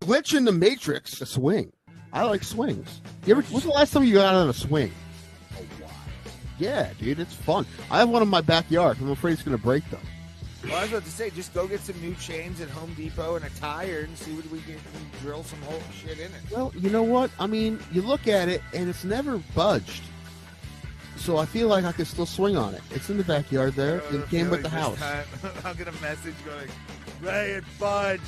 glitch in the Matrix. A swing. I like swings. When's the last time you got on a swing? A while. Yeah, dude, it's fun. I have one in my backyard. I'm afraid it's going to break them. Well, I was about to say, just go get some new chains at Home Depot and a tire and see what we can drill some whole shit in it. Well, you know what? I mean, you look at it, and it's never budged. So I feel like I could still swing on it. It's in the backyard there. It came with the house. I'll get a message going, Ray, it budged.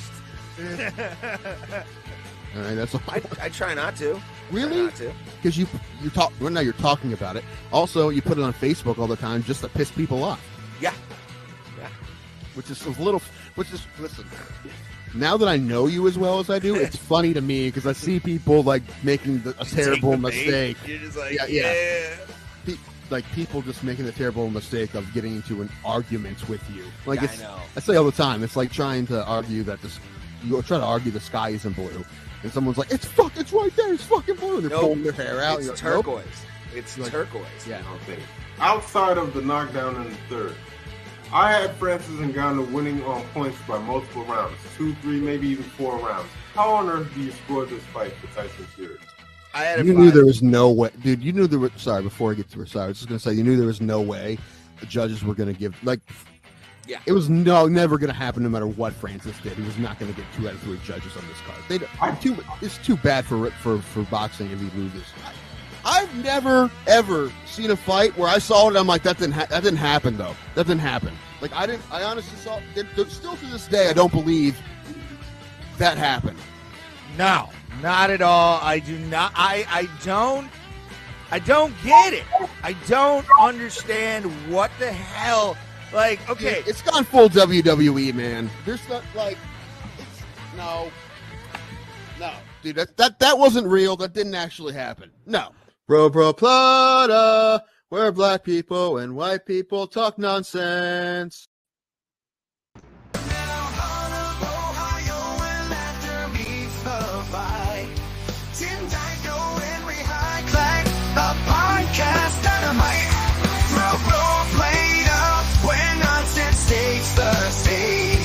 All right, that's all. I try not to. Really? Because you talk. Well, now you're talking about it. Also, you put it on Facebook all the time just to piss people off. Yeah. Which is a little. Listen. Now that I know you as well as I do, it's funny to me because I see people like making a terrible mistake. You're just like, yeah. Like people just making the terrible mistake of getting into an argument with you. Like I know. I say all the time. It's like trying to argue that you try to argue the sky isn't blue, and someone's like, it's right there. It's fucking blue. And they're pulling their hair out. It's turquoise. It's like, turquoise. Yeah. Okay. Outside of the knockdown in the third, I had Francis Ngannou winning on points by multiple rounds, 2, 3, maybe even 4 rounds. How on earth do you score this fight for Tyson Fury? You knew there was no way, dude. You knew there was. Sorry, before I get to it, sorry, I was just gonna say you knew there was no way the judges were gonna give it was never gonna happen no matter what Francis did. He was not gonna get 2 out of 3 judges on this card. It's too bad for boxing if he loses. I've never ever seen a fight where I saw it and I'm like that didn't happen though. That didn't happen. Like I honestly saw it. Still to this day I don't believe that happened. No, not at all. I do not. I don't get it. I don't understand what the hell. Like, okay, it's gone full WWE, man. There's not like, no, dude. That wasn't real. That didn't actually happen. No. Bro Plata, where black people and white people talk nonsense.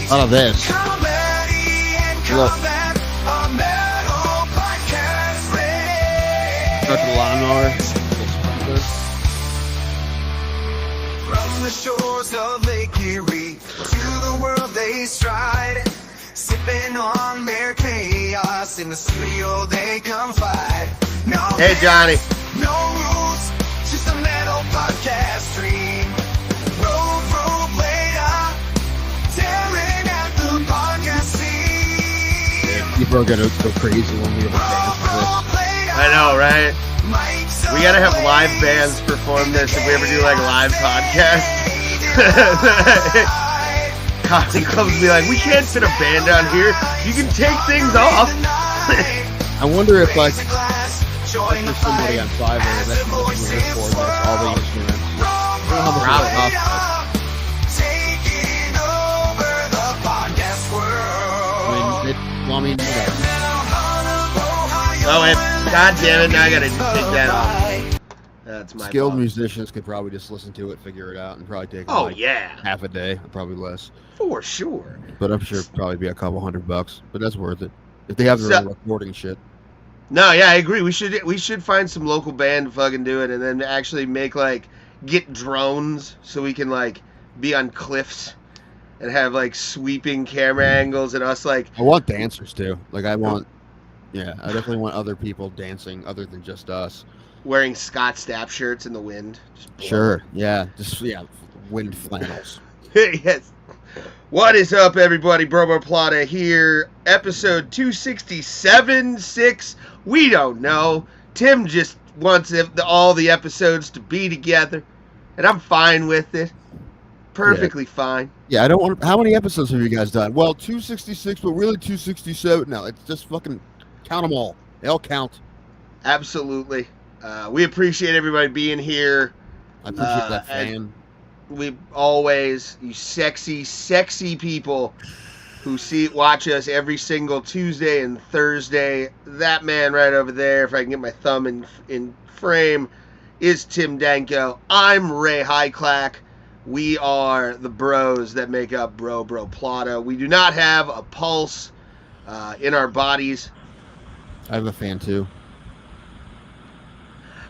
I love this. Look. Start the lawnmower. From the shores of Lake Erie to the world they stride, sipping on their chaos in the studio they confide. No hey Johnny. No rules, just a metal podcast stream. People are gonna go crazy when we have a dance for this. I know, right? We gotta have live bands perform this if we ever do like live podcasts. Comedy clubs will be like, we can't fit a band down here. You can take things off. I wonder if like there's somebody on Fiverr that can just record all the instruments. I don't know how much it would cost. God damn it, now I gotta take that off. That's my skilled fault. Musicians could probably just listen to it, figure it out, and probably take half a day, probably less. For sure. But I'm sure it'd probably be a couple $100, but that's worth it. If they have their own recording shit. No, yeah, I agree. We should find some local band to fucking do it and then actually get drones so we can be on cliffs and have sweeping camera angles and us I want dancers too. I definitely want other people dancing other than just us. Wearing Scott Stapp shirts in the wind. Sure, yeah. Wind flannels. Yes. What is up, everybody? Bro Plata here. Episode 267-6. We don't know. Tim just wants all the episodes to be together, and I'm fine with it. Perfectly fine. Yeah, I don't want. How many episodes have you guys done? Well, 266, but really 267. No, it's just fucking count them all. They all count. Absolutely. We appreciate everybody being here. I appreciate that fan. We always, you sexy people who watch us every single Tuesday and Thursday. That man right over there, if I can get my thumb in frame, is Tim Danko. I'm Ray Highclack. We are the bros that make up Bro Plata. We do not have a pulse in our bodies. I have a fan too.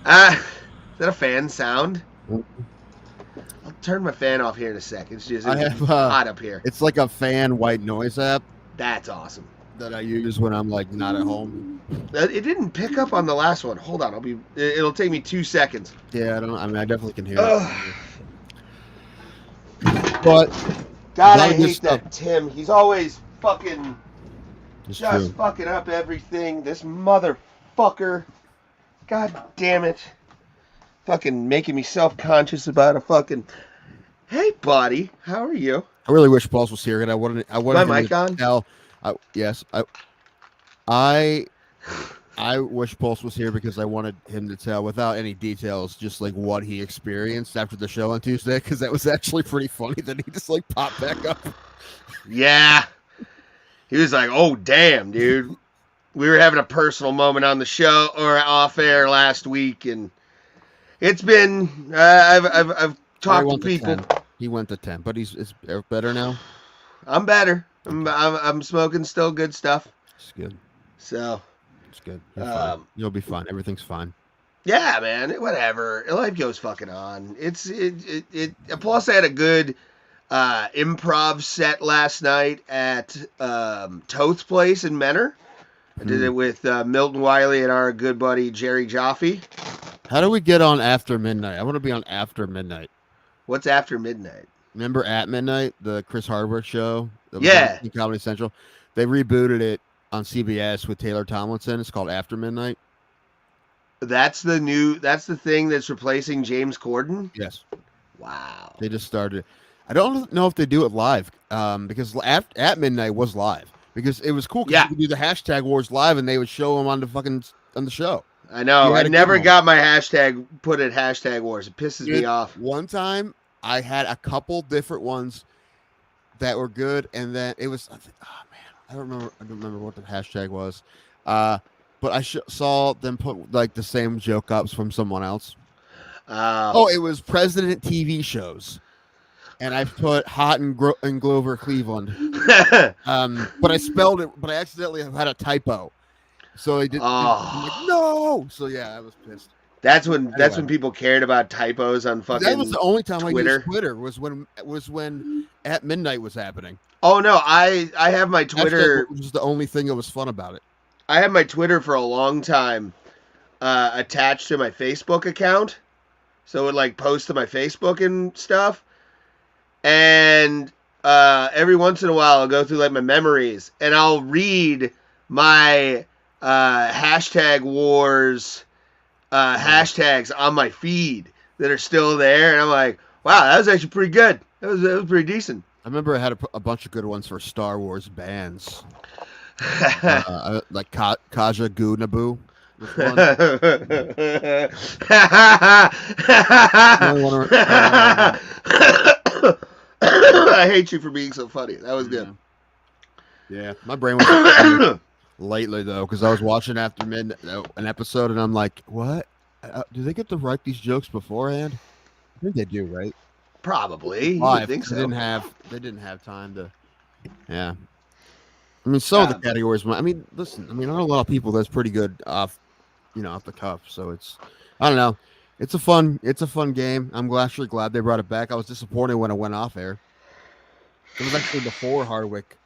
Is that a fan sound? I'll turn my fan off here in a second. It's just I have hot up here. It's like a fan white noise app That's awesome. that I use when I'm like not at home. It didn't pick up on the last one. Hold on, it'll take me 2 seconds. Yeah, I definitely can hear Ugh. it. But God, a lot I of good hate that Tim. He's always fucking it's just true. fucking up everything. This motherfucker. God damn it. Fucking making me self-conscious about a fucking... Hey, buddy. How are you? I really wish Pulse was here, and I wanted My him mic to on? tell. I wish Pulse was here because I wanted him to tell, without any details, just like what he experienced after the show on Tuesday, because that was actually pretty funny that he just like popped back up. Yeah. He was like, oh, damn, dude. We were having a personal moment on the show or off air last week, and it's been, I've talked to people. 10. He went to 10, but he's better now. I'm better. I'm smoking still good stuff. It's good. So, It's good. You're fine. You'll be fine. Everything's fine. yeah, man, whatever. Life goes fucking on. Plus, I had a good improv set last night at Toth's place in Menor. I did it with Milton Wiley and our good buddy Jerry Jaffe. How do we get on after midnight? I want to be on after midnight. What's after midnight? Remember At Midnight, the Chris Hardwick show? That was Yeah. on Comedy Central. They rebooted it on CBS with Taylor Tomlinson. It's called After Midnight. That's the thing that's replacing James Corden? Yes. Wow. They just started. I don't know if they do it live because At Midnight was live because it was cool. Yeah. You could do the hashtag wars live and they would show them on the show. I know. You I had a never good one. got my hashtag put at hashtag wars. It pisses me off. One time I had a couple different ones that were good, and then it was. I don't remember what the hashtag was, but I saw them put like the same joke ups from someone else. It was President TV shows, and I put Hot and Glover Cleveland. But I spelled it, but I accidentally had a typo, so I did. I'm like, no. So yeah, I was pissed. That's when people cared about typos on fucking. That was the only time Twitter. I used Twitter was when At Midnight was happening. Oh no, I have my Twitter. That was the only thing that was fun about it. I had my Twitter for a long time attached to my Facebook account, so it would like post to my Facebook and stuff. And every once in a while, I'll go through like my memories, and I'll read my hashtag wars hashtags on my feed that are still there, and I'm like, wow, that was actually pretty good. That was pretty decent. I remember I had a bunch of good ones for Star Wars bands, like Kaja Gu Naboo. I hate you for being so funny. That was good. Yeah, my brain was lately though because I was watching After Midnight an episode, and I'm like, what? Do they get to write these jokes beforehand? I think they do, right? Probably. I think so. They didn't have time to. Yeah. I mean, some of the categories. I mean, listen. I mean, I know a lot of people that's pretty good off the cuff. So it's, I don't know. It's a fun game. I'm actually glad they brought it back. I was disappointed when it went off air. It was actually before Hardwick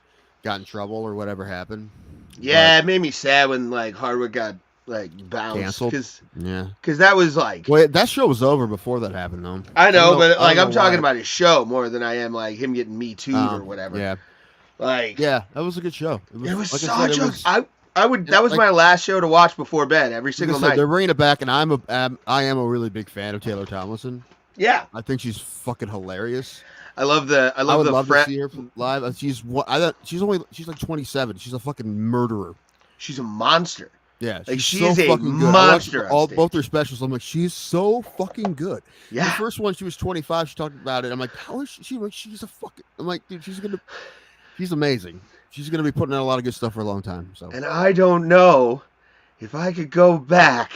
got in trouble or whatever happened. Yeah, it made me sad when like Hardwick got like bounced canceled. Because that was like. Well, that show was over before that happened, though. I know, but like I'm talking why. about his show more than I am like him getting Me Too'd or whatever. Yeah, like yeah, that was a good show. It was like such I said, I would. That was my last show to watch before bed every single night. They're bringing it back, and I am a really big fan of Taylor Tomlinson. Yeah, I think she's fucking hilarious. I love the. I would love to see her live. She's like 27. She's a fucking murderer. She's a monster. Yeah, like she's so a fucking good. monster. Both her specials. I'm like, she's so fucking good. Yeah. The first one, she was 25. She talked about it. I'm like, how is she? She's a fucking. I'm like, dude, she's amazing. She's gonna be putting out a lot of good stuff for a long time. So. And I don't know if I could go back.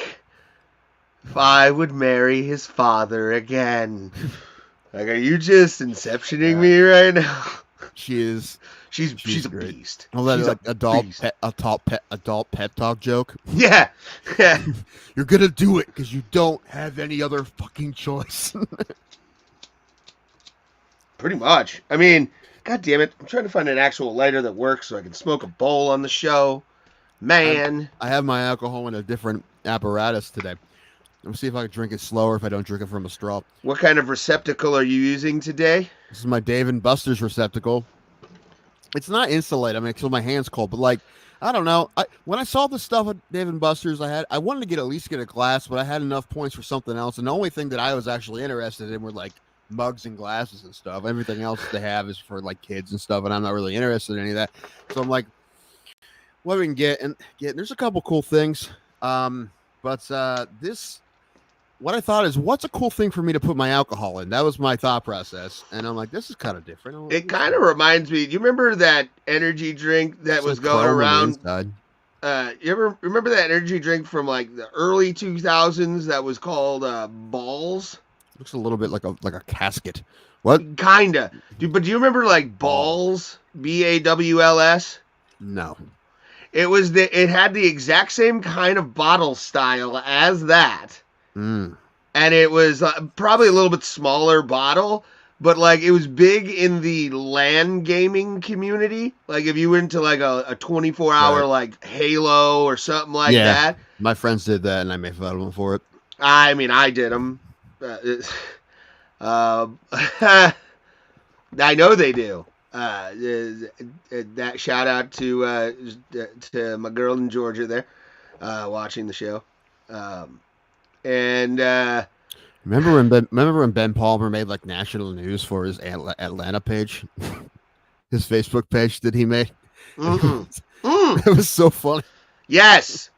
If I would marry his father again. Like, are you just inceptioning me right now? She's a great. beast. Well, that She's like beast. adult pet talk joke. Yeah. You're gonna do it because you don't have any other fucking choice. Pretty much. I mean, god damn it. I'm trying to find an actual lighter that works so I can smoke a bowl on the show. Man. I have my alcohol in a different apparatus today. Let me see if I can drink it slower if I don't drink it from a straw. What kind of receptacle are you using today? This is my Dave & Buster's receptacle. It's not insulated. I mean, it's my hand's cold, but like, I don't know. When I saw the stuff at Dave & Buster's, I wanted to at least get a glass, but I had enough points for something else. And the only thing that I was actually interested in were like mugs and glasses and stuff. Everything else they have is for like kids and stuff, and I'm not really interested in any of that. So I'm like, what we can get, and there's a couple cool things. But this. What I thought is, what's a cool thing for me to put my alcohol in? That was my thought process. And I'm like, this is kind of different. It kind of reminds me, do you remember that energy drink that was going around? You ever remember that energy drink from like the early 2000s that was called Balls? Looks a little bit like a casket. What? Kinda. But do you remember like Balls? BAWLS? No. It had the exact same kind of bottle style as that. Mm. And it was probably a little bit smaller bottle, but like it was big in the LAN gaming community. Like if you went to like a 24-hour like Halo or something like that. My friends did that, and I made fun of them for it. I mean, I did them. I know they do. That shout out to my girl in Georgia there, watching the show. And remember when Ben Palmer made like national news for his Atlanta page, his Facebook page that he made? It was so funny. Yes.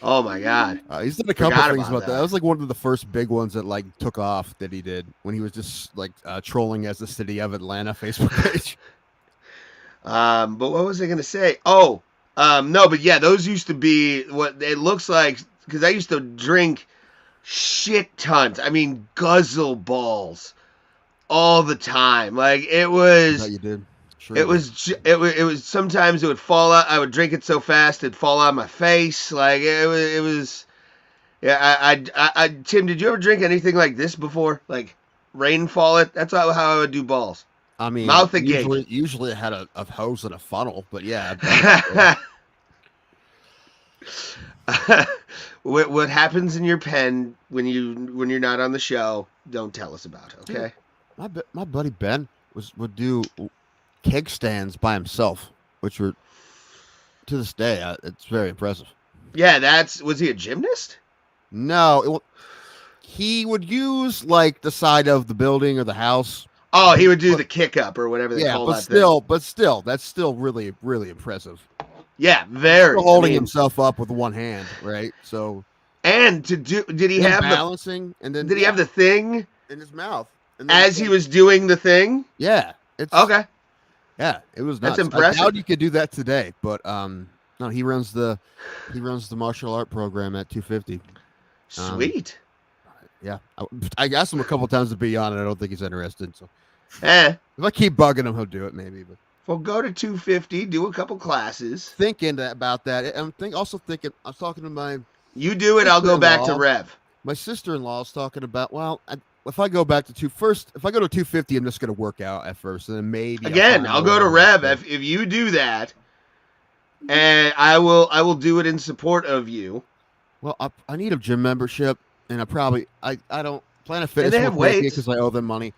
Oh my God. He's done a couple things about that. That was like one of the first big ones that like took off that he did when he was just like trolling as the City of Atlanta Facebook page. But what was I gonna say? No, but yeah, those used to be what it looks like. Because I used to drink shit tons. I mean, guzzle balls all the time. Like it was. You did. Sure. It was. Sometimes it would fall out. I would drink it so fast it'd fall out of my face. Like it was. Yeah. I Tim, did you ever drink anything like this before? Like rainfall it. That's how I would do balls. I mean, mouth agape. Usually it had a hose and a funnel, but yeah. What happens in your pen when you're not on the show? Don't tell us about it, okay? Dude, my buddy Ben would do keg stands by himself, which were to this day it's very impressive. Yeah, was he a gymnast? No, he would use like the side of the building or the house. Oh, he would do the kick up or whatever they call that. But still, that's still really, really impressive. Yeah, very. Still holding himself up with one hand, right? So, and did he have balancing? And then did he have the thing in his mouth as he was doing the thing? Yeah, it's okay. Yeah, it was nuts. That's impressive. I doubt you could do that today, but no, he runs the martial art program at 250. Sweet. Yeah, I asked him a couple times to be on it. I don't think he's interested. So, if I keep bugging him, he'll do it maybe. But well, go to 250, do a couple classes. Thinking about that, I'm also thinking. I was talking to my. You do it, I'll go back to Rev. My sister-in-law is talking about. Well, if I go back to if I go to 250, I'm just going to work out at first, and then maybe again I'll go to Rev if you do that, and I will do it in support of you. Well, I need a gym membership, and I don't Planet Fitness. And they have weights because I owe them money.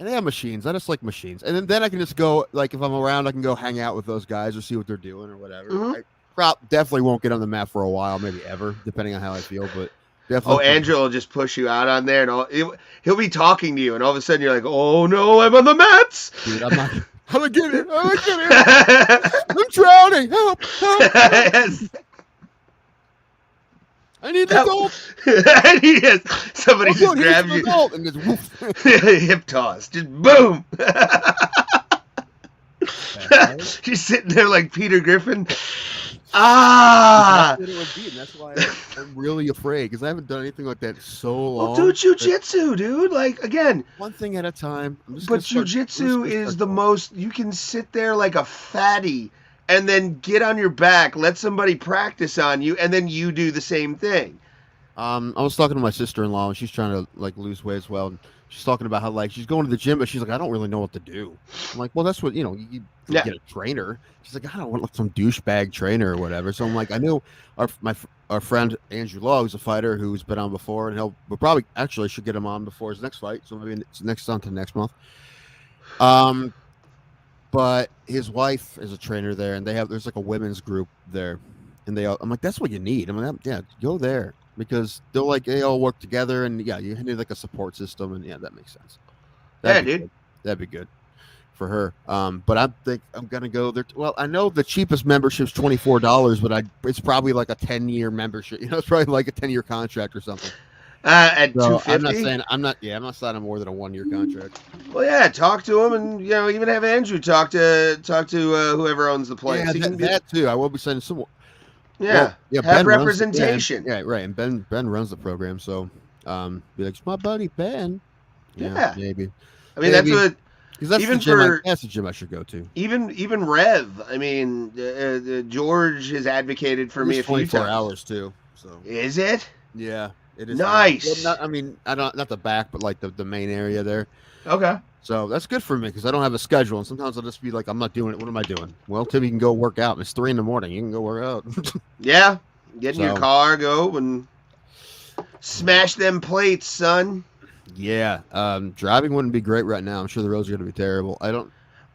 And they have machines. I just like machines. And then I can just go, like, if I'm around, I can go hang out with those guys or see what they're doing or whatever. Mm-hmm. I definitely won't get on the mat for a while, maybe ever, depending on how I feel. But definitely. Andrew will just push you out on there, and he'll be talking to you, and all of a sudden you're like, oh, no, I'm on the mats. Dude, I'm not. How do I get it? I'm drowning. Help. Yes. I need the gold. Somebody just grabs you. And just woof. Hip toss. Just boom. She's sitting there like Peter Griffin. Ah! That's what it would be, and that's why I'm really afraid, because I haven't done anything like that in so long. Well, do jujitsu, dude. Like, again, One thing at a time. but jujitsu is the most, you can sit there like a fatty and then get on your back, let somebody practice on you, and then you do the same thing. I was talking to my sister-in-law, and she's trying to like lose weight as well. And she's talking about how like she's going to the gym, but she's like, I don't really know what to do. I'm like, well, that's what you get a trainer. She's like, I don't want like some douchebag trainer or whatever. So I'm like, I know our friend Andrew Law, who's a fighter who's been on before, and we'll probably actually should get him on before his next fight. So maybe it's next month. But his wife is a trainer there, and there's like a women's group there, and I'm like, that's what you need. I'm like, yeah, go there. Because they all work together, and you need like a support system, and that makes sense. Dude, that'd be good for her. But I think I'm gonna go there. Well, I know the cheapest membership's $24, but it's probably like a 10-year membership. It's probably like a 10-year contract or something. At so $250. I'm not signing more than a 1-year contract. Well, yeah, talk to him, and even have Andrew talk to whoever owns the place. Yeah, that too. I will be sending some. Yeah, have Ben representation. Yeah, right. And Ben runs the program, so be like, it's my buddy Ben. Yeah, maybe. I mean, that's what. Because that's even that's the gym I should go to. Even Rev. I mean, George has advocated for me a few times. 24 hours too. So is it? Yeah, it is. Nice. Well, not the back, but like the main area there. Okay. So that's good for me because I don't have a schedule, and sometimes I'll just be like, I'm not doing it. What am I doing? Well, Tim, you can go work out. It's 3 a.m. You can go work out. Yeah, get in your car, go and smash them plates, son. Yeah, driving wouldn't be great right now. I'm sure the roads are going to be terrible.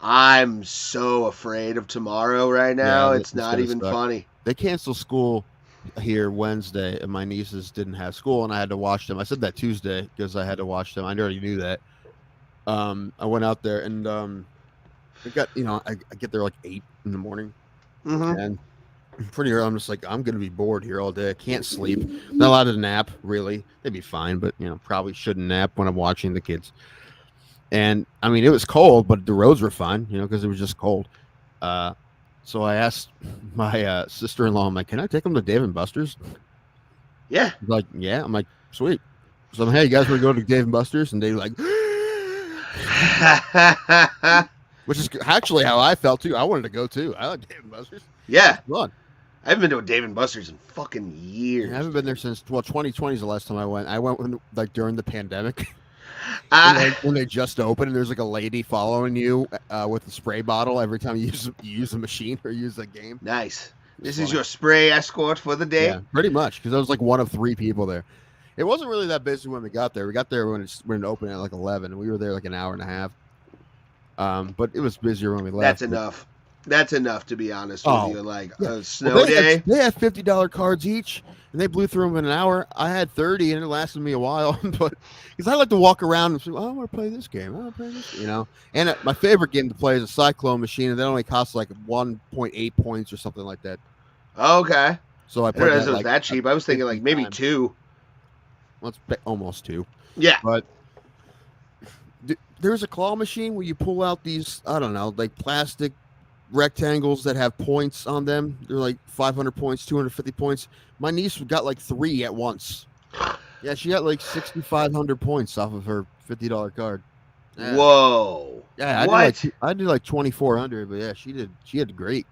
I'm so afraid of tomorrow right now. Yeah, it's not even funny. They canceled school here Wednesday, and my nieces didn't have school, and I had to watch them. I said that Tuesday because I had to watch them. I already knew that. I went out there, and I got I get there like 8 a.m, and pretty early. I'm just like, I'm gonna be bored here all day. I can't sleep. Not allowed to nap. Really, they'd be fine, but probably shouldn't nap when I'm watching the kids. And I mean, it was cold, but the roads were fine, because it was just cold. So I asked my sister-in-law, I'm like, can I take them to Dave & Buster's? Yeah. He's like, yeah. I'm like, sweet. So I'm like, hey, you guys want to go to Dave & Buster's? And they're like, which is actually how I felt too. I wanted to go too. I like Dave & Buster's. Yeah. Fun. I haven't been to a Dave & Buster's in fucking years. I haven't been there since 2020 is the last time I went. I went during the pandemic. When they just opened, and there's like a lady following you with a spray bottle every time you use a machine or use a game. Nice. This is your spray escort for the day? Yeah, pretty much, because I was like one of 3 people there. It wasn't really that busy when we got there. We got there when it opened at like 11, and we were there like an hour and a half. But it was busier when we left. That's enough. That's enough, to be honest with you. Like a snow they day. Had $50 cards each, and they blew through them in an hour. I had 30, and it lasted me a while. But because I like to walk around and say, I want to play this game. I want to play this, And my favorite game to play is a Cyclone machine, and that only costs like 1.8 points or something like that. Okay. So I didn't realize it was that cheap. I was thinking like maybe 2. Well, it's almost 2. Yeah. But there's a claw machine where you pull out these, I don't know, like plastic rectangles that have points on them. They're like 500 points, 250 points. My niece got like 3 at once. Yeah, she got like 6,500 points off of her $50 card. Yeah. Whoa. Yeah, I did like 2,400, but yeah, she did great.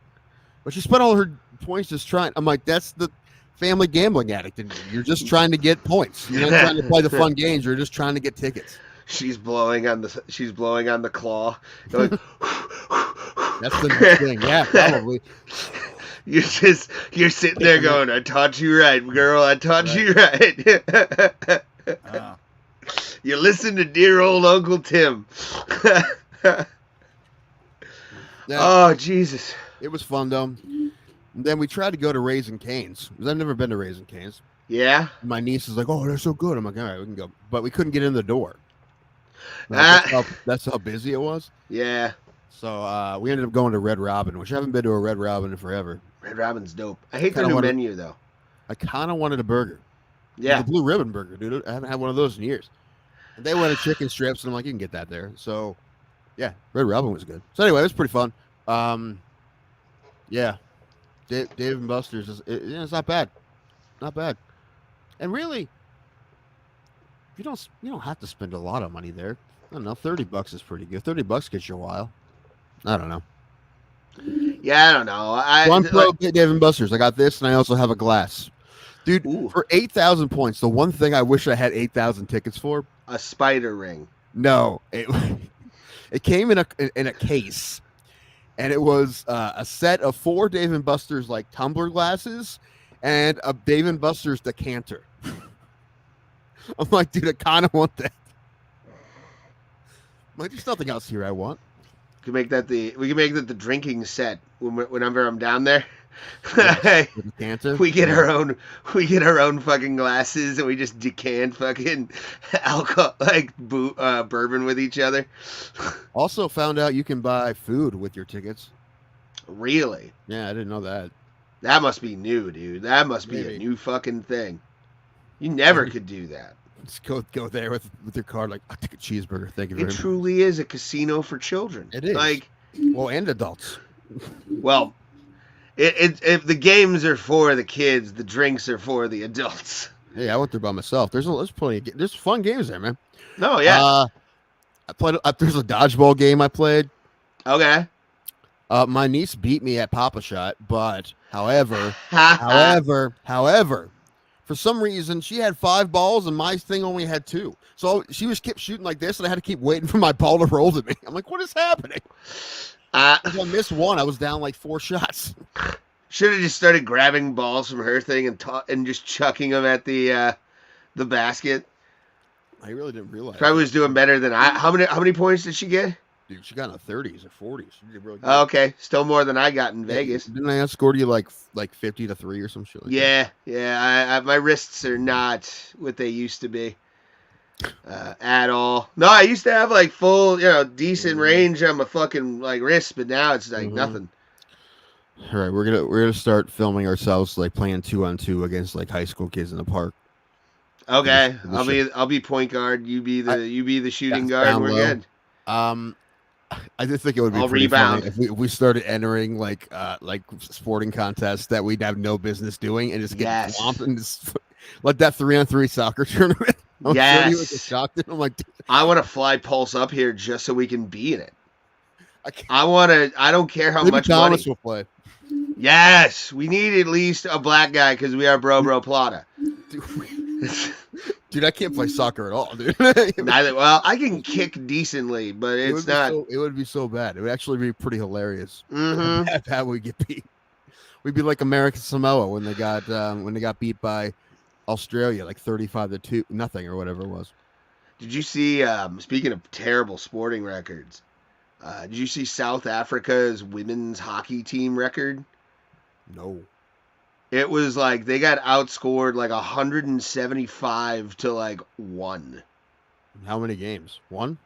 But she spent all her points just trying. I'm like, that's the family gambling addict in you. You're just trying to get points. You're not trying to play the fun games. You're just trying to get tickets. She's blowing on the claw. Like, that's the next thing. Yeah, probably. You're sitting there going, I taught you right, girl. I taught you right. You listen to dear old Uncle Tim. Oh, Jesus. It was fun, though. And then we tried to go to Raising Cane's, because I've never been to Raising Cane's. Yeah? My niece is like, oh, they're so good. I'm like, all right, we can go. But we couldn't get in the door. That's how busy it was. Yeah. So we ended up going to Red Robin, which I haven't been to a Red Robin in forever. Red Robin's dope. I hate their new menu, though. I kind of wanted a burger. Yeah. The blue ribbon burger, dude. I haven't had one of those in years. And they wanted chicken strips, and I'm like, you can get that there. So, yeah, Red Robin was good. So anyway, it was pretty fun. Yeah. Dave and Buster's is it's not bad, not bad, and really, you don't have to spend a lot of money there. I don't know, $30 is pretty good. $30 gets you a while. I don't know. Yeah, I don't know. One pro Dave and Buster's. I got this, and I also have a glass. Dude, for 8,000 points, the one thing I wish I had 8,000 tickets for, a spider ring. No, it came in a case, and it was a set of 4 Dave and Buster's like tumbler glasses and a Dave and Buster's decanter. I'm like, dude, I kind of want that. I'm like, there's nothing else here I want. We can make that the drinking set whenever I'm down there. We get our own fucking glasses and we just decant fucking alcohol like bourbon with each other. Also found out you can buy food with your tickets. Really? Yeah, I didn't know that. That must be new, dude. That must be a new fucking thing. You never could do that. Just go there with your card, like, I'll take a cheeseburger. Thank you very much. It truly is a casino for children. It is. Like, well, and adults. Well, if the games are for the kids, the drinks are for the adults. Hey, I went there by myself. There's plenty. There's fun games there, man. No, yeah. I played. There's a dodgeball game I played. Okay. My niece beat me at Papa Shot, but however, for some reason, she had 5 balls and my thing only had 2. So she kept shooting like this, and I had to keep waiting for my ball to roll to me. I'm like, what is happening? If I missed one, I was down like 4 shots. Should have just started grabbing balls from her thing and just chucking them at the basket. I really didn't realize. Probably was doing better than I. How many points did she get? Dude, she got in the 30s or 40s. She did really good. Okay, still more than I got in Vegas. Didn't I outscore you like 50-3 or some shit? Like that? Yeah. My wrists are not what they used to be at all. No, I used to have like full, decent range on my fucking like wrist, but now it's like nothing. All right, we're gonna start filming ourselves like playing 2-on-2 against like high school kids in the park. Okay, I'll be point guard. You be the shooting guard. We're good. I just think it would be pretty funny if we started entering like sporting contests that we'd have no business doing and just get swamped and just like that 3-on-3 soccer tournament. Yes. I'm like, I want to fly Pulse up here just so we can be in it. I don't care how much money. Will play. Yes, we need at least a black guy because we are bro plata. Dude, I can't play soccer at all, dude. Neither. Well, I can kick decently, but it's not. It would be so bad. It would actually be pretty hilarious. Mm-hmm. How bad we get beat. We'd be like American Samoa when they got beat by Australia, like 35-2 nothing or whatever it was. Did you see? Speaking of terrible sporting records, did you see South Africa's women's hockey team record? No. It was like they got outscored like 175 to like 1. How many games? 1?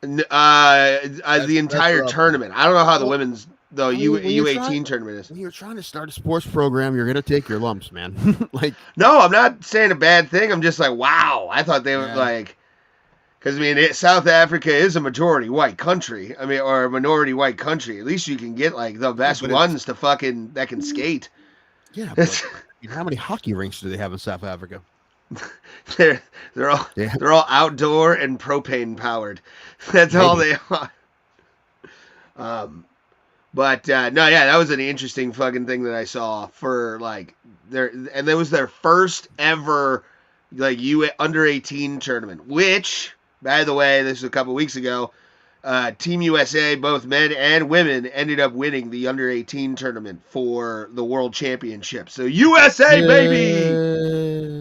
The entire tournament. I don't know how the women's U18 tournament is. When you're trying to start a sports program, you're gonna take your lumps, man. No, I'm not saying a bad thing. I'm just like, wow. I thought they were like, because South Africa is a majority white country. Or a minority white country. At least you can get like the best ones that can skate. Yeah, but how many hockey rinks do they have in South Africa? They're all outdoor and propane powered. That's all they are. That was an interesting fucking thing that I saw for like and that was their first ever like under 18 tournament. Which, by the way, this was a couple weeks ago. Team USA, both men and women, ended up winning the under 18 tournament for the World Championship. So USA, baby!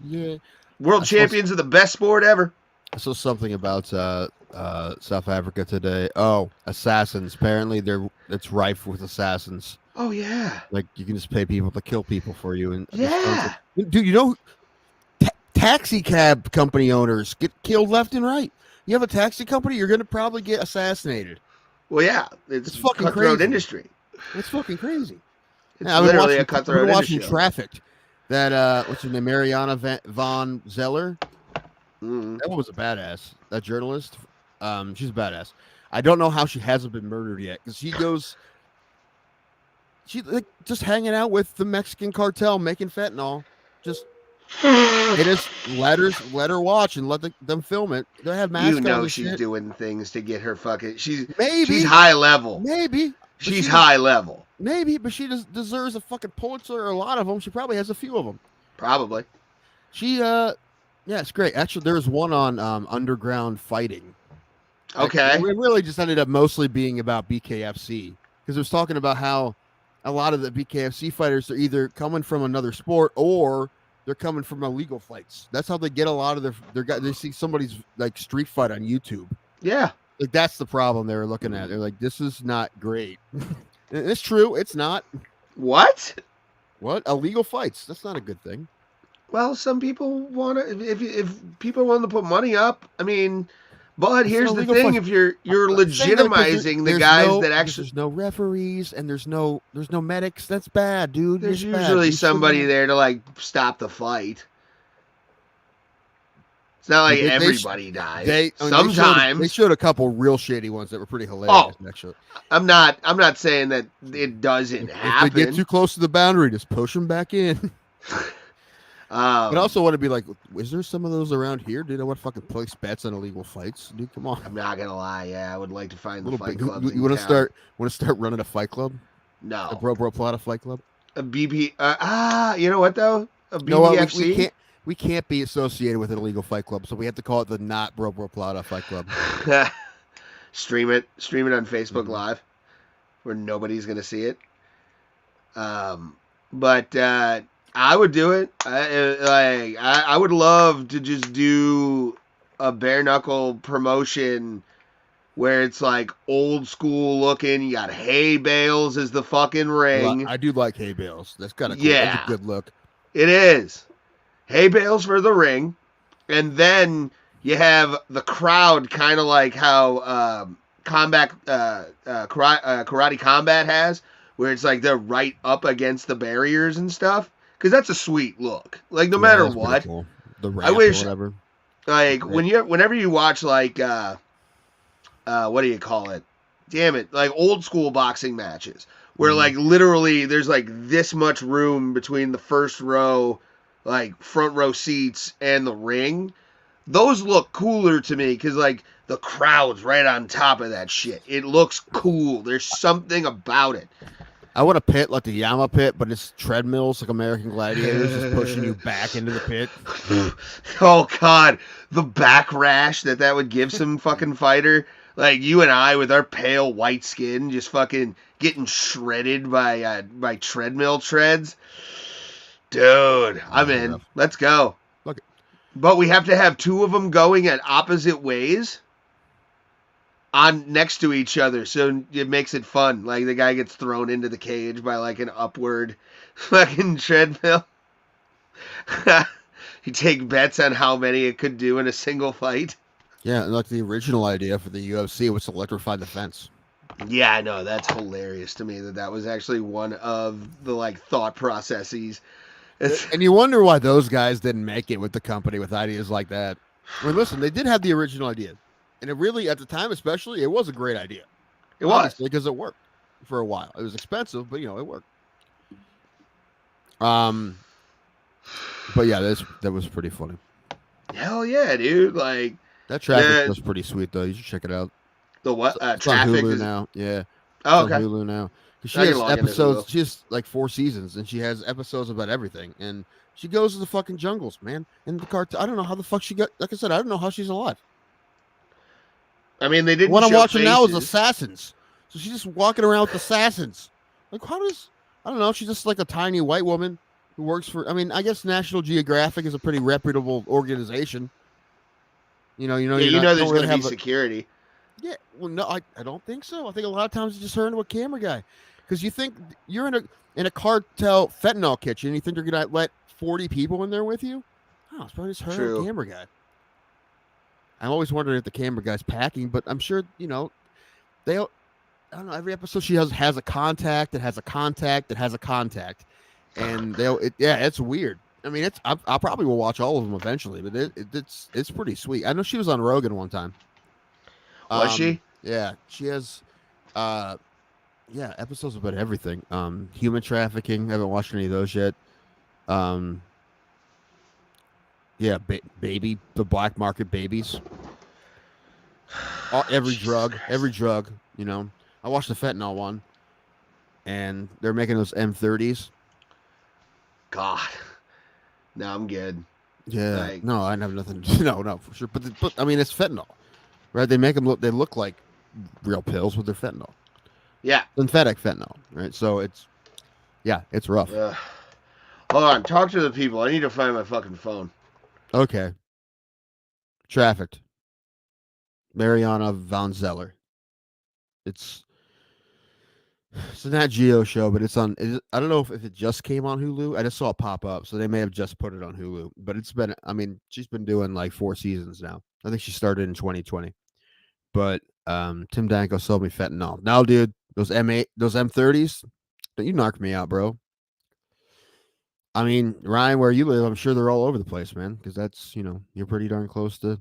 Yeah. World champions are the best sport ever. I saw something about South Africa today. Oh, assassins. Apparently, it's rife with assassins. Oh, yeah. Like, you can just pay people to kill people for you. And yeah. Dude, taxi cab company owners get killed left and right. You have a taxi company, you're going to probably get assassinated. Well, yeah. It's fucking cutthroat crazy. Industry. It's fucking crazy. It's literally a cutthroat industry. I've been watching Trafficked. That, what's her name, Mariana Von Zeller? Mm-hmm. That one was a badass. That journalist, she's a badass. I don't know how she hasn't been murdered yet, because She like just hanging out with the Mexican cartel making fentanyl. Just they just let her watch and let them film it. They have masks You know on. she's doing things to get her fucking. She's maybe high level. Maybe She's high level. Maybe, but she deserves a fucking Pulitzer or a lot of them. She probably has a few of them. Probably. She yeah, it's great. Actually, there's one on underground fighting. Okay. It really just ended up mostly being about BKFC because it was talking about how a lot of the BKFC fighters are either coming from another sport or they're coming from illegal fights. That's how they get a lot of their guys. They see somebody's like street fight on YouTube. Yeah. Like that's the problem they were looking at. They're like, this is not great. It's true. It's not. What? Illegal fights. That's not a good thing. Well, some people want to. If people want to put money up, I mean, but here's the thing: if you're legitimizing the guys that actually, there's no referees and there's no medics. That's bad, dude. There's usually somebody there to like stop the fight. It's not like everybody dies. Sometimes they showed a couple real shady ones that were pretty hilarious. Actually, I'm not saying that it doesn't happen. If they get too close to the boundary, just push them back in. But I also want to be like, is there some of those around here? Dude, I want to fucking place bets on illegal fights. Dude, come on. I'm not gonna lie. Yeah, I would like to find the fight club. You want to start running a fight club? No. A Bro Plata fight club? A BP? You know what though? A BBFC? No, we can't be associated with an illegal fight club, so we have to call it the not Bro Plata fight club. Stream it on Facebook Live, where nobody's gonna see it. But I would do it. I would love to just do a bare knuckle promotion where it's like old school looking. You got hay bales as the fucking ring. I do like hay bales. That's kind of cool. Yeah. That's a good look. It is. Hay bales for the ring. And then you have the crowd kind of like how Karate Combat has, where it's like they're right up against the barriers and stuff. Because that's a sweet look. Like, no matter what. Cool. The ramp I wish, or whatever. Like, whenever you watch, like, what do you call it? Damn it. Like, old school boxing matches. Where, like, literally there's, like, this much room between the first row, like, front row seats and the ring. Those look cooler to me because, like, the crowd's right on top of that shit. It looks cool. There's something about it. I want a pit like the Yama pit, but it's treadmills like American Gladiators, just pushing you back into the pit. Oh, God. The back rash that would give some fucking fighter. Like, you and I with our pale white skin just fucking getting shredded by treadmill treads. Dude, I'm in. Let's go. Look. But we have to have two of them going at opposite ways on next to each other, so it makes it fun. Like, the guy gets thrown into the cage by, like, an upward fucking treadmill. You take bets on how many it could do in a single fight. Yeah, like the original idea for the UFC was to electrify the fence. Yeah, I know. That's hilarious to me that was actually one of the, like, thought processes. And you wonder why those guys didn't make it with the company with ideas like that. I mean, listen, they did have the original idea. And it really, at the time especially, it was a great idea. It was. Because it worked for a while. It was expensive, but, it worked. But, yeah, that was pretty funny. Hell yeah, dude. Like, that Traffic was pretty sweet, though. You should check it out. The what? It's Traffic on Hulu now. Yeah. Oh, okay. On Hulu now. She has episodes. She has, like, 4 seasons, and she has episodes about everything. And she goes to the fucking jungles, man. And the cartoon. I don't know how the fuck she got. Like I said, I don't know how she's alive. I mean, they didn't. What I'm watching faces. now is Assassins. So she's just walking around with Assassins. Like, I don't know. She's just like a tiny white woman who works for. I mean, I guess National Geographic is a pretty reputable organization. There's going to be security. Yeah, well, no, I don't think so. I think a lot of times it's just her into a camera guy, because you think you're in a cartel fentanyl kitchen. You think they're gonna let 40 people in there with you? Oh, it's probably just her and a camera guy. I'm always wondering if the camera guy's packing, but I'm sure they. I don't know. Every episode she has a contact that has a contact that has a contact, and it's weird. I mean, I probably will watch all of them eventually, but it's pretty sweet. I know she was on Rogan one time. Was she? Yeah, she has. Yeah, episodes about everything. Human trafficking. Haven't watched any of those yet. Um, yeah, baby, the black market babies. Every drug. You know, I watched the fentanyl one, and they're making those M30s. God. No, I'm good. Yeah, Like- no, I have nothing. No, for sure. But I mean, it's fentanyl, right? They make them look. They look like real pills with their fentanyl, Yeah. synthetic fentanyl, right? So it's rough. Hold on. Talk to the people. I need to find my fucking phone. Okay. Trafficked. Mariana Van Zeller. It's a Nat Geo show, but it's on. I don't know if it just came on Hulu. I just saw it pop up, so they may have just put it on Hulu. But it's been. I mean, she's been doing like 4 seasons now. I think she started in 2020. But Tim Danko sold me fentanyl. Now, dude, those M30s, you knocked me out, bro. I mean, Ryan, where you live, I'm sure they're all over the place, man. Because that's you're pretty darn close to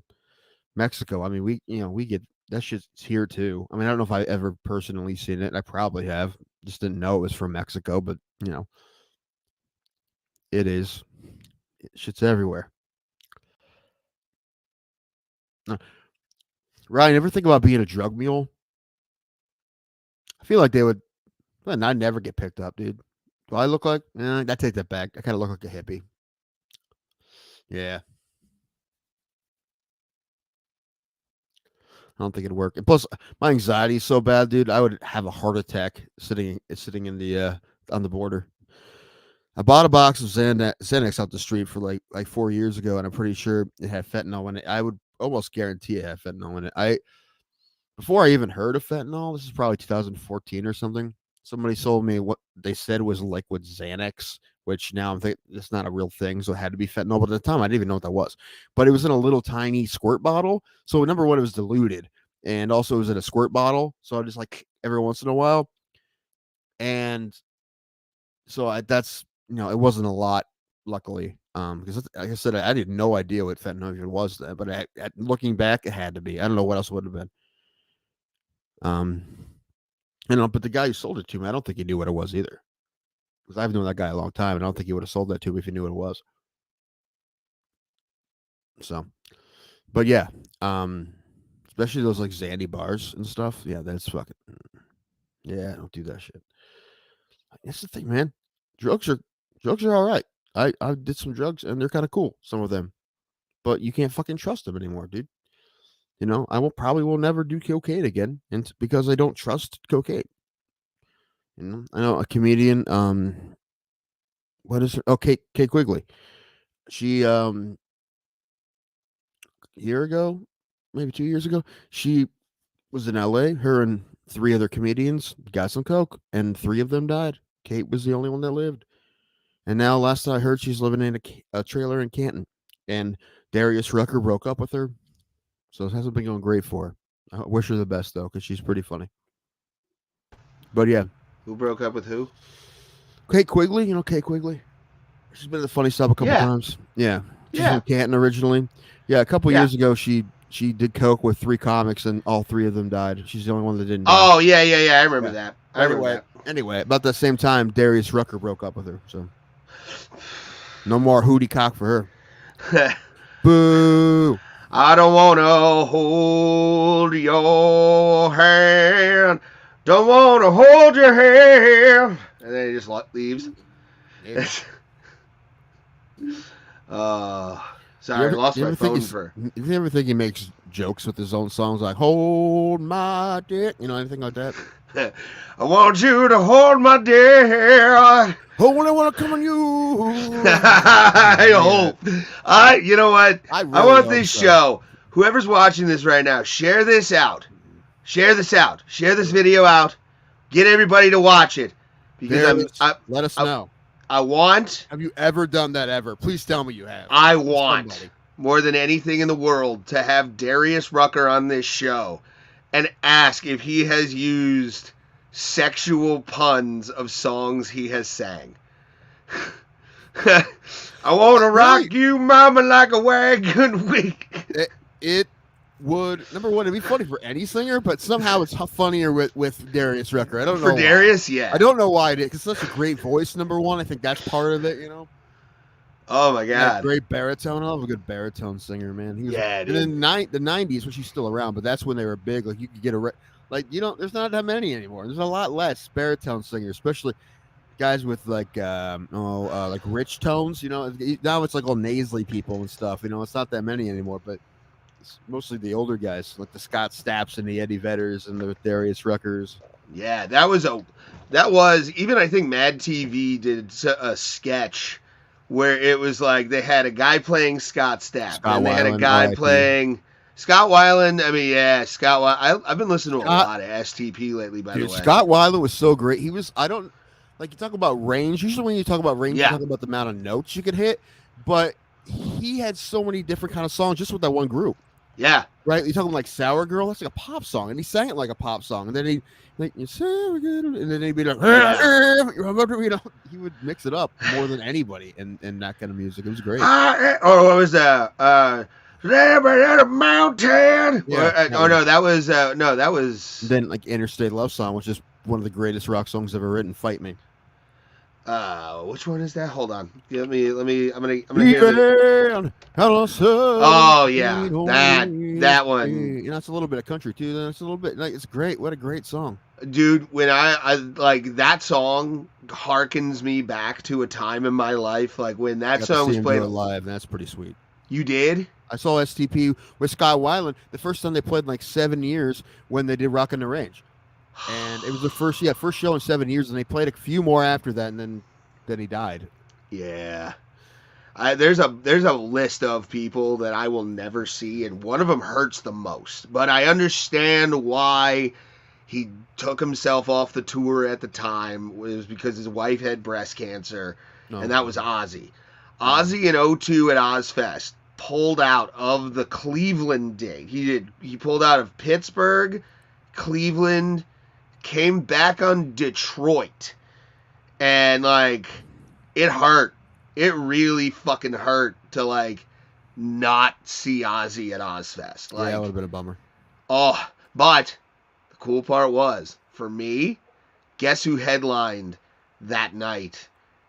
Mexico. I mean, we get that shit's here too. I mean, I don't know if I ever personally seen it. I probably have. Just didn't know it was from Mexico, but it is. Shit's everywhere. Ryan, ever think about being a drug mule? I feel like they would. Well, I'd never get picked up, dude. Do I look like? I take that back. I kind of look like a hippie. Yeah. I don't think it'd work. And plus, my anxiety is so bad, dude. I would have a heart attack sitting in the on the border. I bought a box of Xanax out the street for like 4 years ago, and I'm pretty sure it had fentanyl in it. I would almost guarantee it had fentanyl in it. Before I even heard of fentanyl, this is probably 2014 or something. Somebody sold me what they said was liquid Xanax, which now I'm thinking it's not a real thing, so it had to be fentanyl. But at the time, I didn't even know what that was. But it was in a little tiny squirt bottle. So number one, it was diluted, and also it was in a squirt bottle. So I just like every once in a while, and so that's it wasn't a lot, luckily, because like I said, I had no idea what fentanyl even was then. But looking back, it had to be. I don't know what else would have been. But the guy who sold it to me, I don't think he knew what it was either. Because I've known that guy a long time, and I don't think he would have sold that to me if he knew what it was. So, but yeah, especially those like Xandy bars and stuff. Yeah, that's fucking. Yeah, don't do that shit. That's the thing, man. Drugs are all right. I did some drugs, and they're kind of cool, some of them, but you can't fucking trust them anymore, dude. I will never do cocaine again, and because I don't trust cocaine. I know a comedian. What is her? Oh, Kate Quigley. She a year ago, maybe 2 years ago, she was in LA. Her and 3 other comedians got some coke, and 3 of them died. Kate was the only one that lived. And now, last I heard, she's living in a trailer in Canton. And Darius Rucker broke up with her. So it hasn't been going great for her. I wish her the best, though, because she's pretty funny. But yeah. Who broke up with who? Kate Quigley. Kate Quigley? She's been in the funny stuff a couple times. Yeah. She's from Canton originally. Yeah, a couple years ago, she did coke with 3 comics, and all 3 of them died. She's the only one that didn't die. Oh, yeah. I remember that. Anyway, about the same time, Darius Rucker broke up with her. So no more hootie cock for her. Boo. I don't want to hold your hand. Don't want to hold your hand. And then he just leaves. Yeah. Sorry, I lost my phone for. You ever think he makes jokes with his own songs like "Hold My Dick"? Anything like that? I want you to hold my dick. Oh, when I want to come on you. I hope. You know what? I want this so. show. Whoever's watching this right now, share this out. Share this out. Share this video out. Get everybody to watch it. Because let us know. I want. Have you ever done that ever? Please tell me you have. I want more than anything in the world to have Darius Rucker on this show and ask if he has used sexual puns of songs he has sang. I want to rock you, mama, like a wagon wheel. number one, it'd be funny for any singer, but somehow it's funnier with Darius Rucker. I don't know For Darius, yeah. I don't know why it is. Because such a great voice, number one. I think that's part of it, Oh my god. Great baritone. I love a good baritone singer, man. He was, Yeah, dude. And then the 90s, when she's still around, but that's when they were big. Like you could get there's not that many anymore. There's a lot less baritone singers, especially guys with like rich tones. Now it's like all nasally people and stuff. It's not that many anymore, but it's mostly the older guys, like the Scott Stapps and the Eddie Vedders and the Darius Ruckers. Yeah, that was even I think Mad TV did a sketch where it was like they had a guy playing Scott Stapp and they had a guy playing Scott Weiland. I mean, yeah, Scott Weiland. I've been listening to a lot of STP lately, by the way. Scott Weiland was so great. He was, you talk about range. Usually when you talk about range, you talk about the amount of notes you could hit, but he had so many different kind of songs just with that one group. Yeah. Right? You're talking like Sour Girl, that's like a pop song, and he sang it like a pop song, and then he'd be like, he would mix it up more than anybody in that kind of music. It was great. What was that? At a mountain. Yeah, that was then like Interstate Love Song, which is one of the greatest rock songs ever written. Fight Me. Which one is that? Hold on. I'm gonna hear it. Oh yeah, that one. It's a little bit of country too. Then it's a little bit it's great. What a great song, dude. When I like that song, harkens me back to a time in my life, like when that song was played live. That's pretty sweet. You did? I saw STP with Scott Weiland the first time they played in like 7 years when they did Rock on the Range. And it was the first show in 7 years, and they played a few more after that, and then he died. Yeah, there's a list of people that I will never see, and one of them hurts the most. But I understand why he took himself off the tour at the time. It was because his wife had breast cancer, and that was Ozzy. Ozzy in 2002 at Ozfest pulled out of the Cleveland dig. He pulled out of Pittsburgh, Cleveland. Came back on Detroit, and like it hurt. It really fucking hurt to like not see Ozzy at Ozfest. Like, that would have been a bummer. Oh, but the cool part was for me. Guess who headlined that night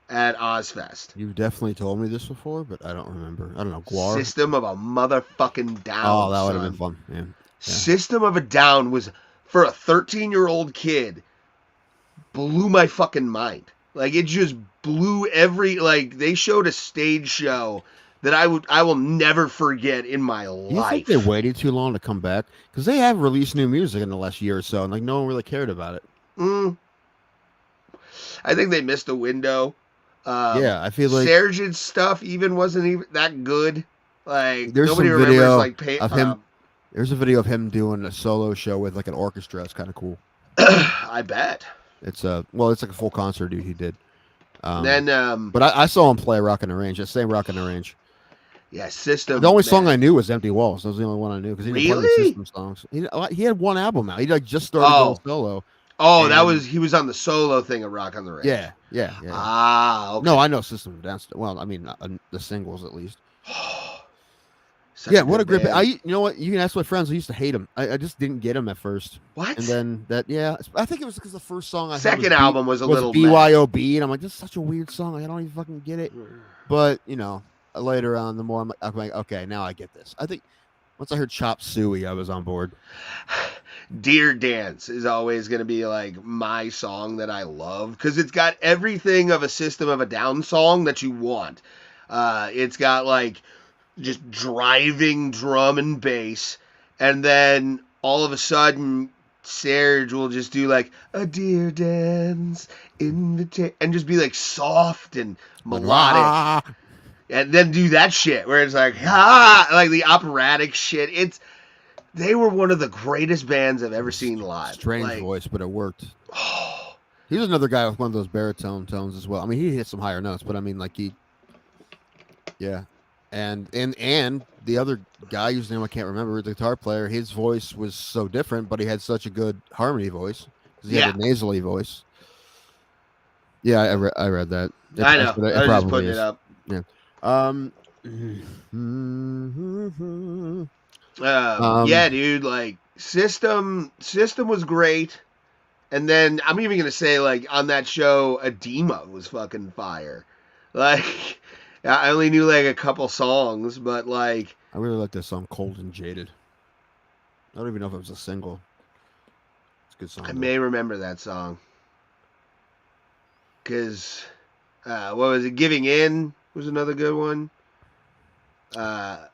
at Ozfest? You've definitely told me this before, but I don't remember. I don't know. Guar? System of a motherfucking Down. Oh, that would have been fun. Yeah. System of a Down was. For a 13-year-old kid, blew my fucking mind. Like, it just blew they showed a stage show that I will never forget in my life. You think they waited too long to come back? Because they have released new music in the last year or so, and like no one really cared about it. I think they missed a window. I feel like Sergeant's stuff even wasn't even that good. Like, there's nobody some video remembers of him. There's a video of him doing a solo show with like an orchestra. It's kind of cool. I bet. It's it's like a full concert he did. But I saw him play Rock on the Range. That same Rock on the Range. Yeah, System. The only song I knew was Empty Walls. That was the only one I knew because he didn't play the System songs. He had one album out. He like just started going solo. Oh, he was on the solo thing of Rock on the Range. Yeah. Ah, okay. No, I know System of a Down. Well, I mean the singles at least. Such what a great band. You know what? You can ask my friends. I used to hate him. I just didn't get him at first. What? And then I think it was because the first song I second album was a little BYOB, and I'm like, this is such a weird song. I don't even fucking get it. But later on, the more I'm like, okay, now I get this. I think once I heard Chop Suey, I was on board. Dear Dance is always going to be like my song that I love because it's got everything of a System of a Down song that you want. It's got like just driving drum and bass, and then all of a sudden Serge will just do like a Dear Dance invitation and just be like soft and melodic, and then do that shit where it's like like the operatic shit. They were one of the greatest bands I've ever seen live. Strange voice, but it worked. He was another guy with one of those baritone tones as well. I mean, he hit some higher notes, but I mean, like And the other guy whose name I can't remember, the guitar player, his voice was so different, but he had such a good harmony voice. He had a nasally voice. Yeah, I read that. I know. I was just putting it up. Yeah. Yeah, dude. Like System was great, and then I'm even gonna say like on that show, Edema was fucking fire. Like I only knew like a couple songs, but like I really like this song, "Cold and Jaded." I don't even know if it was a single. It's a good song. I may remember that song. Because, what was it? Giving In was another good one. I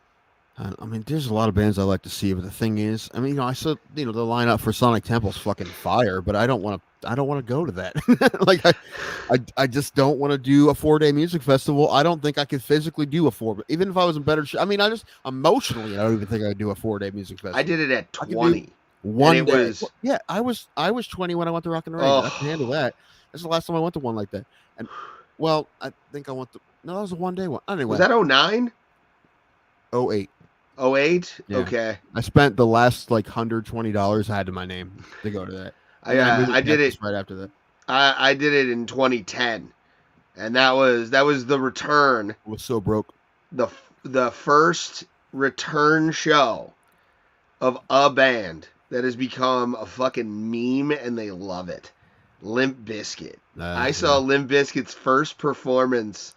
mean, there's a lot of bands I like to see, but the thing is, I mean, I said, the lineup for Sonic Temple's fucking fire, but I don't want to go to that. Like, I just don't want to do a 4-day music festival. I don't think I could physically do even if I was in better shape. I mean, I just emotionally, I don't even think I could do a 4-day music festival. I did it at 20. One day. Yeah, I was 20 when I went to Rock and Range. Oh. I can handle that. That's the last time I went to one like that. And well, I think I went to that was a 1-day one. Anyway, was that 09? 08. 08? Yeah. Okay. I spent the last like $120 I had to my name to go to that. I did it right after that. I did it in 2010, and that was the return. I was so broke. The first return show of a band that has become a fucking meme, and they love it. Limp Bizkit. I saw Limp Bizkit's first performance,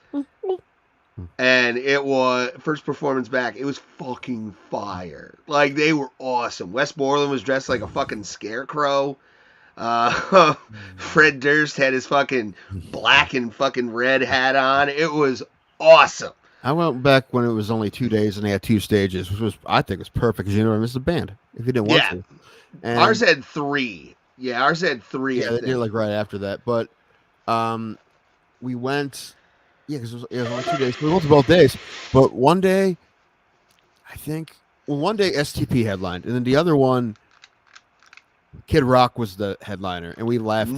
and it was first performance back. It was fucking fire. Like, they were awesome. Westmoreland was dressed like a fucking scarecrow. Fred Durst had his fucking black and fucking red hat on. It was awesome. I went back when it was only 2 days and they had 2 stages, which I think was perfect because you never missed a band if you didn't want to. And ours had 3. Yeah, ours had 3. Yeah, they did like right after that. But we went, because it was only 2 days. We went to both days. But one day, one day STP headlined, and then the other one, Kid Rock was the headliner, and we laughed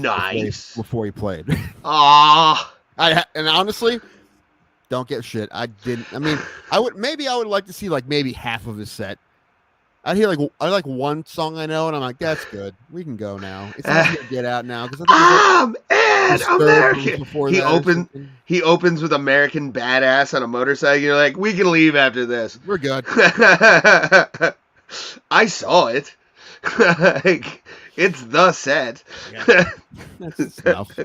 before he played. Ah, and honestly, don't get shit. I mean, I would like to see like maybe half of his set. I like one song I know, and I'm like, that's good. We can go now. It's time to get out now because I'm an American. He opens with American Badass on a motorcycle. You're like, we can leave after this. We're good. I saw it. Like, it's the set. Yeah. That's enough.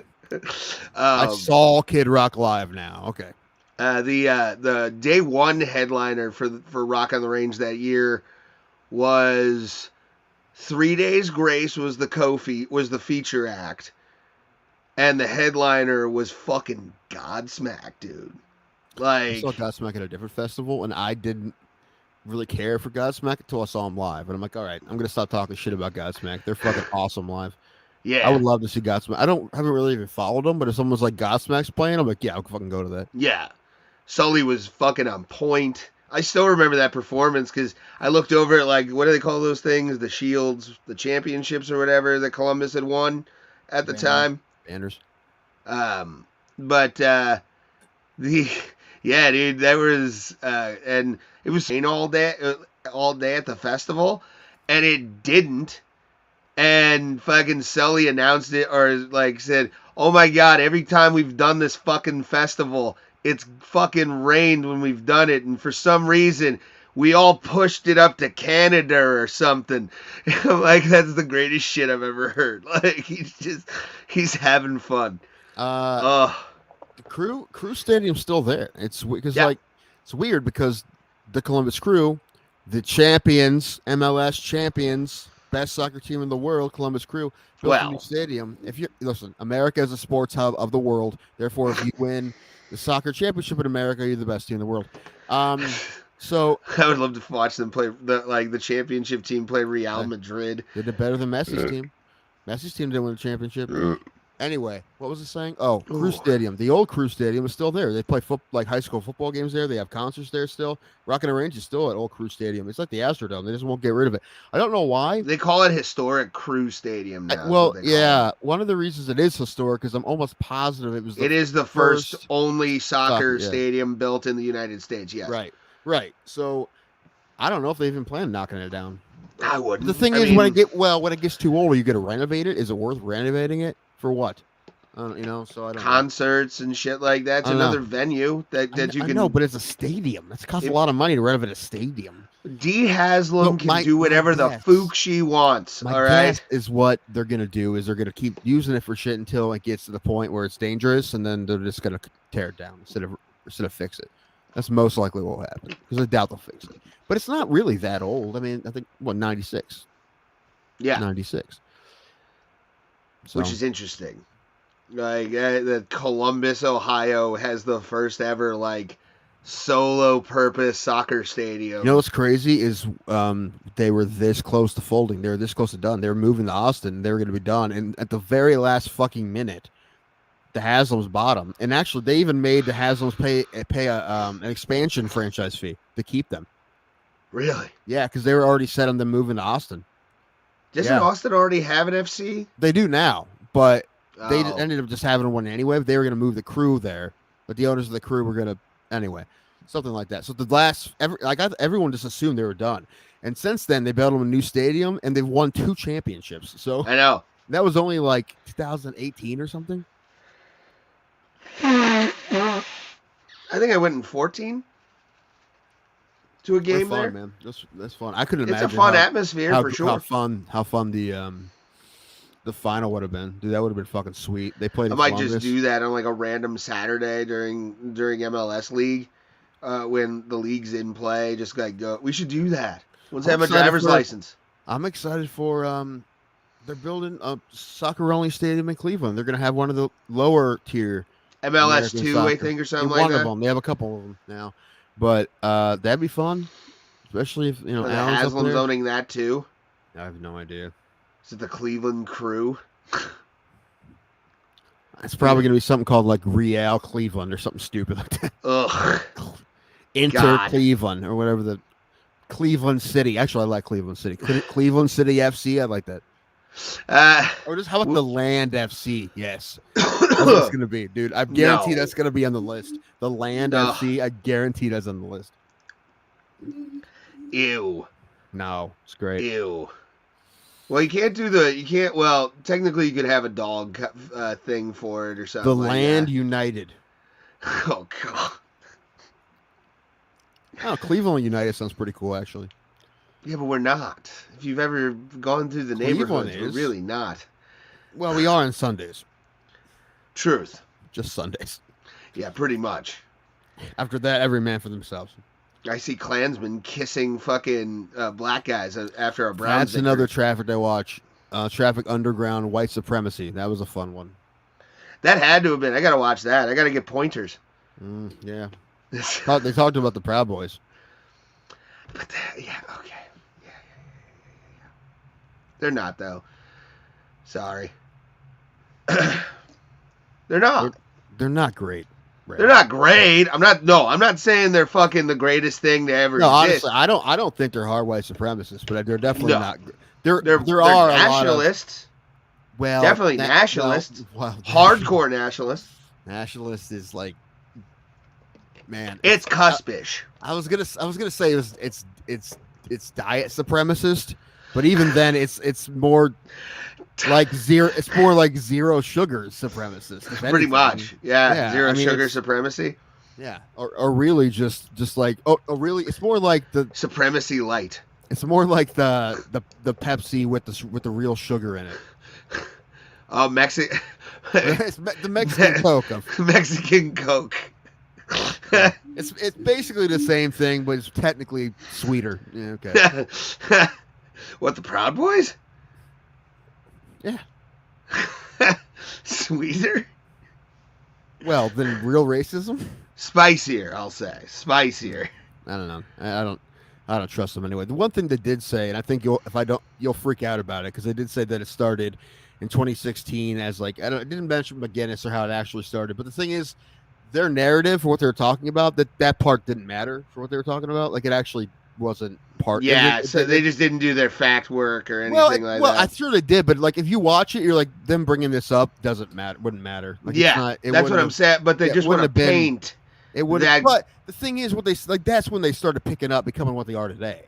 I saw Kid Rock live now. Okay. The day one headliner for Rock on the Range that year was 3 Days Grace was the feature act, and the headliner was fucking Godsmack, dude. Like, I saw Godsmack at a different festival, and I didn't really care for Godsmack until I saw him live, and I'm like, all right, I'm gonna stop talking shit about Godsmack. They're fucking awesome live. Yeah, I would love to see Godsmack. Haven't really even followed them, but if someone's like Godsmack's playing, I'm like, yeah, I'll fucking go to that. Yeah, Sully was fucking on point. I still remember that performance because I looked over at, like, what do they call those things? The shields, the championships or whatever that Columbus had won at the time. Banners. Yeah, dude, that was, and it was rain all day at the festival, and it didn't. And fucking Sully announced it, or like said, "Oh my God, every time we've done this fucking festival, it's fucking rained when we've done it, and for some reason, we all pushed it up to Canada or something." I'm like, that's the greatest shit I've ever heard. Like, he's having fun. The Crew Stadium's still there. It's because it's weird because the Columbus Crew, the champions, MLS champions, best soccer team in the world, Columbus Crew, built a new stadium. If you listen, America is a sports hub of the world. Therefore, if you win the soccer championship in America, you're the best team in the world. So I would love to watch them play the championship team play Real Madrid. They did better than Messi's team. Messi's team didn't win the championship. Anyway, what was it saying? Oh, Crew Stadium. The old Crew Stadium is still there. They play high school football games there. They have concerts there still. Rock and Range is still at old Crew Stadium. It's like the Astrodome. They just won't get rid of it. I don't know why. They call it Historic Crew Stadium now. One of the reasons it is historic is I'm almost positive it is the first only soccer stadium built in the United States. Yes. Right. So I don't know if they even plan knocking it down. I wouldn't. The thing is, when it gets too old, are you going to renovate it? Is it worth renovating it? For what? So I don't concerts and shit like that. It's another venue that you can. know, but it's a stadium. It costs a lot of money to renovate a stadium. D. Haslam can do whatever the fuck she wants. My all right, guess is what they're gonna do is they're gonna keep using it for shit until it gets to the point where it's dangerous, and then they're just gonna tear it down instead of fix it. That's most likely what will happen because I doubt they'll fix it. But it's not really that old. I mean, I think 96. Yeah, 96. So. Which is interesting. Like that Columbus, Ohio has the first ever like solo purpose soccer stadium. You know what's crazy is they were this close to folding. They were this close to done. They were moving to Austin. They were going to be done. And at the very last fucking minute, the Haslams bottom. And actually, they even made the Haslams pay an expansion franchise fee to keep them. Really? Yeah, because they were already set on them moving to Austin. Doesn't Austin already have an FC? They do now, but they ended up just having one anyway. They were going to move the crew there, but the owners of the crew were going to anyway, something like that. So the everyone just assumed they were done, and since then they built them a new stadium and they've won 2 championships. So I know that was only like 2018 or something. I think I went in 14 to a game fun, there. Man, that's fun. I couldn't imagine. It's a fun atmosphere for sure. How fun the final would have been. Dude, that would have been fucking sweet. They played. I might just do that on like a random Saturday during MLS League, when the league's in play. Just like go. We should do that. Once I have a driver's license. I'm excited for. They're building a soccer-only stadium in Cleveland. They're gonna have one of the lower tier MLS 2, I think, or something like that. One of them. They have a couple of them now, but that'd be fun, especially if Haslam's owning that too. I have no idea. Is it the Cleveland Crew? It's probably going to be something called like Real Cleveland or something stupid like that. Ugh. Inter Cleveland or whatever the Cleveland City. Actually, I like Cleveland City. Cleveland City FC. I like that. Or just how about the Land FC? Yes. That's what it's going to be, dude. I guarantee that's going to be on the list. The Land FC. I guarantee that's on the list. Ew. No, it's great. Ew. Well, well, technically you could have a dog thing for it or something. The Land United. Oh, God. Oh, Cleveland United sounds pretty cool, actually. Yeah, but we're not. If you've ever gone through the neighborhoods, we're really not. Well, we are on Sundays. Truth. Just Sundays. Yeah, pretty much. After that, every man for themselves. I see Klansmen kissing fucking black guys after a Browns That's victory. another Traffic I watch. Traffic Underground, White Supremacy. That was a fun one. That had to have been. I got to watch that. I got to get pointers. Yeah. They talked about the Proud Boys. But yeah, okay. Yeah. They're not, though. Sorry. They're not. They're not great. Right. They're not great. I'm not saying they're fucking the greatest thing to ever exist. Honestly, I don't think they're hard white supremacists, but they're definitely not. There they're are nationalists. Definitely nationalists. Hardcore nationalists. Nationalist is like, man, it's cuspish. I was gonna say it's diet supremacist, but even then it's more like zero. It's more like zero sugar supremacist. Pretty much, yeah. Zero sugar supremacy. Yeah, or really just like really it's more like the supremacy light. It's more like the Pepsi with the real sugar in it. Oh, Mexican. The Mexican Coke. Mexican Coke. It's basically the same thing, but it's technically sweeter. Yeah, okay. What, the Proud Boys? Yeah. Sweeter? Well, than real racism? Spicier, I'll say. Spicier. I don't know. I don't trust them anyway. The one thing they did say, and I think you'll freak out about it, because they did say that it started in 2016 as like, it didn't mention McGinnis or how it actually started, but the thing is, their narrative for what they were talking about, that part didn't matter for what they were talking about. Like, it actually wasn't part. Yeah, so they just didn't do their fact work or anything like that. Well, I'm sure they did, but like if you watch it, you're like, them bringing this up wouldn't matter. Like, yeah, that's what I'm saying. But they just want to paint. It would have. But the thing is, that's when they started picking up, becoming what they are today.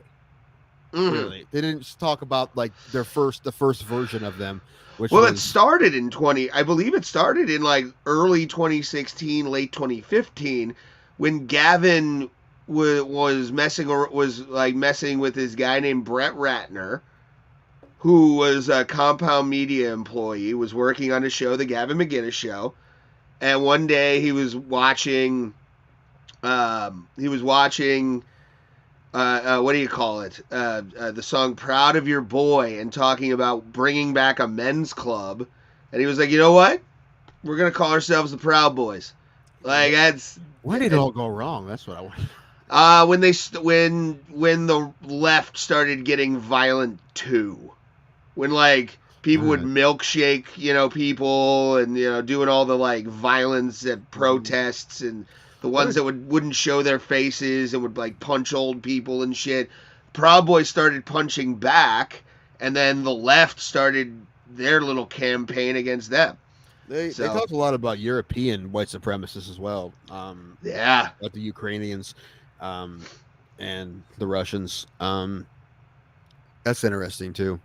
Mm-hmm. Really, they didn't just talk about like the first version of them. Which Well, it was, started in I believe it started in like early 2016, late 2015, when Gavin was messing with this guy named Brett Ratner, who was a Compound Media employee, was working on a show, the Gavin McGinnis Show, and one day he was watching. What do you call it? The song "Proud of Your Boy" and talking about bringing back a men's club, and he was like, you know what? We're gonna call ourselves the Proud Boys. Like that's why did it all go wrong? That's what I want. When the left started getting violent too, when like people would milkshake, people and doing all the like violence at protests and the ones that wouldn't show their faces and would like punch old people and shit. Proud Boys started punching back, and then the left started their little campaign against them. They talked a lot about European white supremacists as well. Yeah, like the Ukrainians, and the Russians. That's interesting too.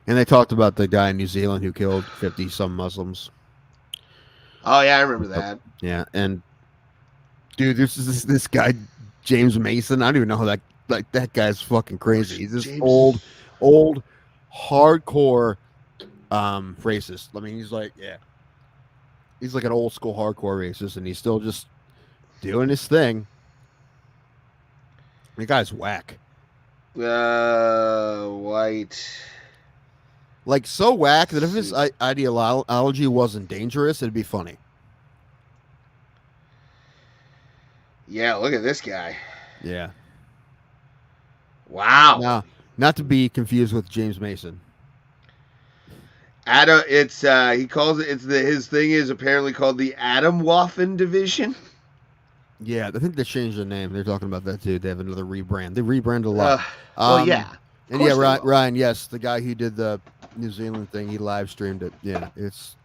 And they talked about the guy in New Zealand who killed 50-some Muslims. Oh yeah, I remember that. Yeah, and dude, this guy James Mason. I don't even know how that guy's fucking crazy. He's this old, hardcore racist. I mean, he's like an old school hardcore racist, and he's still just doing his thing. The guy's whack. White. Like so whack that if his ideology wasn't dangerous, it'd be funny. Yeah, look at this guy. Yeah. Wow. Now, not to be confused with James Mason. He calls it. His thing is apparently called the Atomwaffen Division. Yeah, I think they changed the name. They're talking about that too. They have another rebrand. They rebrand a lot. Yeah. And yeah, Ryan. Yes, the guy who did the New Zealand thing, he live streamed it. Yeah, it's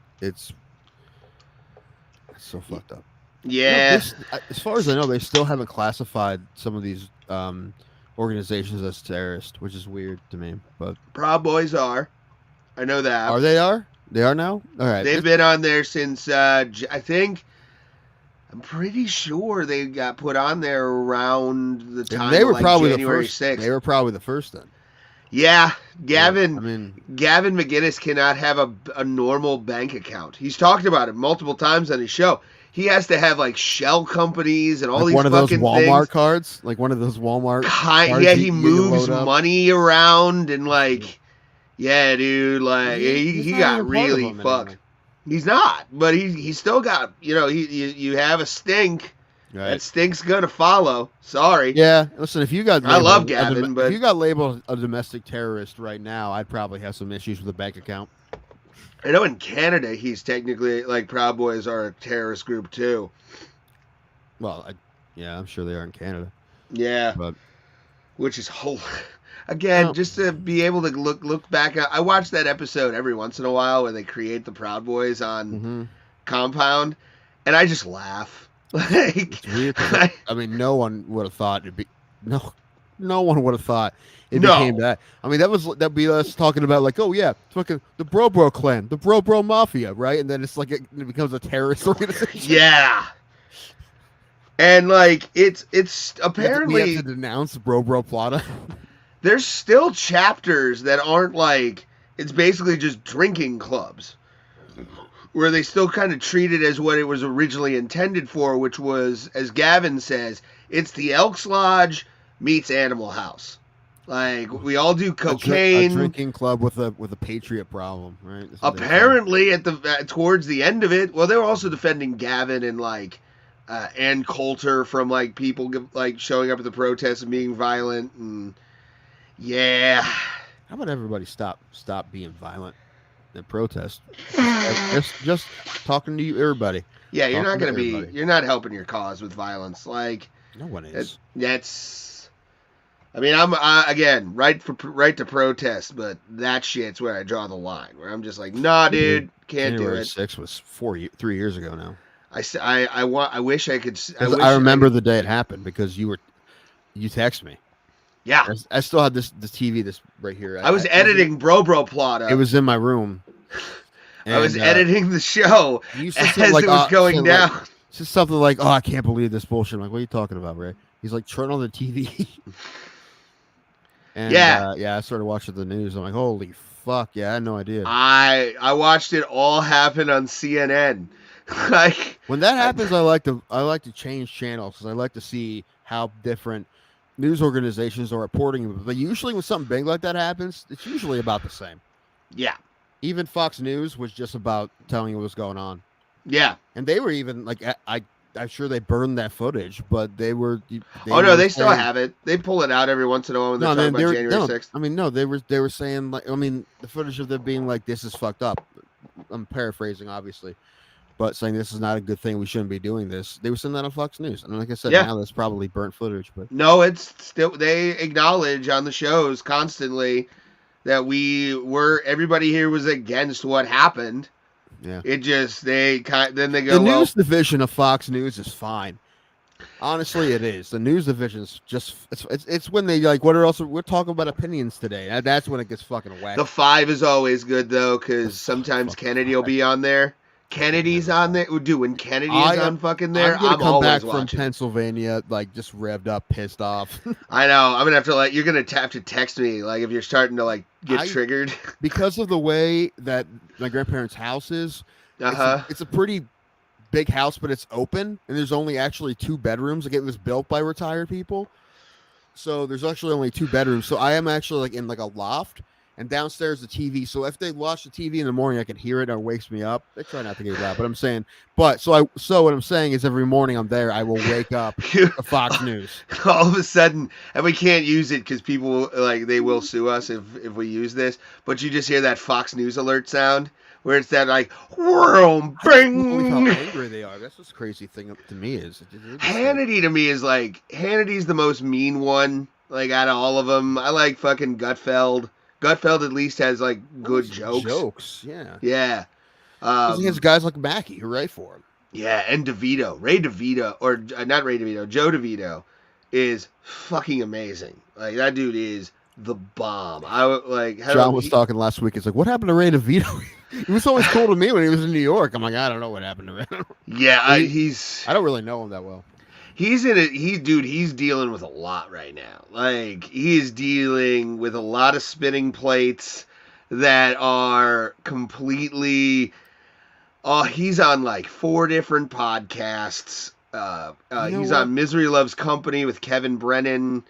so fucked up. Yeah. As far as I know, they still haven't classified some of these organizations as terrorist, which is weird to me. But Proud Boys are. I know that. They are now? All right. They've been on there since I'm pretty sure they got put on there around the time they were of, probably January the first. 6th. They were probably the first then. Yeah, Gavin. Yeah, I mean, Gavin McGinnis cannot have a normal bank account. He's talked about it multiple times on his show. He has to have like shell companies and all like these one of those fucking Walmart things. cards, like one of those Walmart. Yeah, he moves money around and like, yeah, dude, like he got really fucked. Anymore. He's not, but he's still got. You have a stink. Right. That stink's gonna follow. Sorry. Yeah, listen. If you got, I love Gavin, but if you got labeled a domestic terrorist right now, I'd probably have some issues with a bank account. I know in Canada he's technically like Proud Boys are a terrorist group too. Well, I'm sure they are in Canada. Yeah, but which is whole. Again, just to be able to look back. I watch that episode every once in a while where they create the Proud Boys on Compound, and I just laugh. Like, it's weird. I mean, no one would have thought it'd be no one would have thought it became that. I mean, that'd be us talking about like, oh yeah, fucking the Bro clan, the Bro mafia, right? And then it's like it becomes a terrorist organization. Yeah. And like it's apparently we have to denounce Bro Plata. There's still chapters that aren't like, it's basically just drinking clubs where they still kind of treat it as what it was originally intended for, which was, as Gavin says, it's the Elks Lodge meets Animal House. Like, we all do cocaine. A drinking club with a patriot problem, right? Apparently, towards the end of it, well, they were also defending Gavin and like Ann Coulter from like people like showing up at the protests and being violent and. Yeah. How about everybody stop being violent and protest? just talking to you, everybody. Yeah, you're not going to be. You're not helping your cause with violence. Like no one is. That's. I mean, I'm again right to protest, but that shit's where I draw the line. Where I'm just like, nah, dude, can't do it. January 6th was 3 years ago now. I wish I could. I remember the day it happened because you texted me. Yeah, I still have this TV right here. I was editing Bro Plata. It was in my room. I was editing the show You as said something like, it was going said down. it's just something like, "Oh, I can't believe this bullshit." I'm like, "What are you talking about, Ray?" He's like, "Turn on the TV." And I started watching the news. I'm like, "Holy fuck! Yeah, I had no idea." I watched it all happen on CNN. Like When that happens, I like to change channels because I like to see how different news organizations are reporting. But usually, when something big like that happens, it's usually about the same. yeah, Even Fox News was just about telling you what's going on, yeah. and they were even like, I'm sure they burned that footage, but they were. They still have it. They pull it out every once in a while when they're talking about January 6th. I mean, no, they were saying like, I mean, the footage of them being like, "This is fucked up." I'm paraphrasing, obviously, but saying this is not a good thing. We shouldn't be doing this. They were saying that on Fox News, and like I said, now that's probably burnt footage. But no, it's still they acknowledge on the shows constantly that everybody here was against what happened. yeah, It just then they go, the news division of Fox News is fine. Honestly, it is. The news division is just it's when they like we're talking about opinions today. That's when it gets fucking whacked. The 5 is always good though, because sometimes Kennedy will be on there. Kennedy's on there. Dude, when Kennedy is on fucking there, I'm come always back watching. from Pennsylvania, like just revved up, pissed off. I know. I'm gonna have to you're gonna have to text me like if you're starting to get triggered because of the way that my grandparents' house is. It's a pretty big house, but it's open, and there's only actually 2 bedrooms. Like it was built by retired people, so there's actually only 2 bedrooms. So I am actually in a loft. And downstairs the TV. So if they watch the TV in the morning, I can hear it. Or it wakes me up. They try not to get loud, but I'm saying. So what I'm saying is, every morning I'm there. I will wake up to Fox News. All of a sudden, and we can't use it because people they will sue us if we use this. But you just hear that Fox News alert sound where it's that whirl, bing. How angry they are. That's what's crazy thing to me is Hannity. To me is Hannity's the most mean one. Out of all of them, I like fucking Gutfeld. Gutfeld at least has good jokes. Yeah. Yeah. He has guys like Mackey who write for him. Yeah, and DeVito. Ray DeVito, or not Ray DeVito, Joe DeVito is fucking amazing. That dude is the bomb. John was talking last week. It's like, what happened to Ray DeVito? He was always cool to me when he was in New York. I'm like, I don't know what happened to him. Yeah, I don't really know him that well. He's in it. He's dealing with a lot right now. He is dealing with a lot of spinning plates that are completely. He's on 4 different podcasts. He's on Misery Loves Company with Kevin Brennan.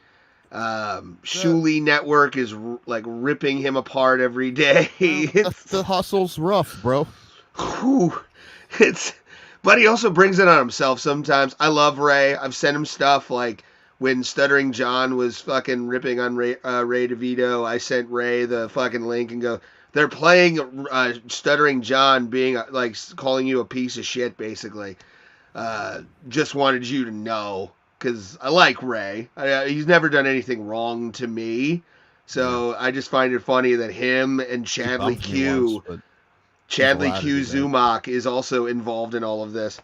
Shuley Network is ripping him apart every day. The hustle's rough, bro. But he also brings it on himself sometimes. I love Ray. I've sent him stuff when Stuttering John was fucking ripping on Ray DeVito. I sent Ray the fucking link and go, they're playing Stuttering John being calling you a piece of shit, basically. Just wanted you to know, because I like Ray. He's never done anything wrong to me. So I just find it funny that him and Chadley Q... Chadley Q Zumach is also involved in all of this.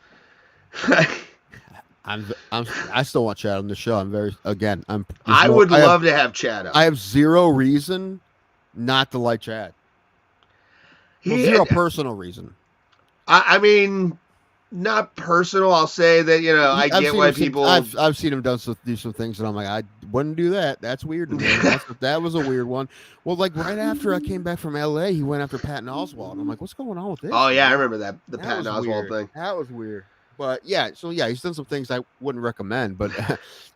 I still want Chad on the show. I would love to have Chad on. I have zero reason not to like Chad. Zero personal reason. I mean, not personal. I'll say that I get why people. I've seen him do some things, and I'm like, I wouldn't do that. That's weird to me. That was a weird one. Well, right after I came back from LA, he went after Patton Oswalt. I'm like, what's going on with this? Oh yeah, I remember that Patton Oswalt thing. That was weird. But yeah, he's done some things I wouldn't recommend, but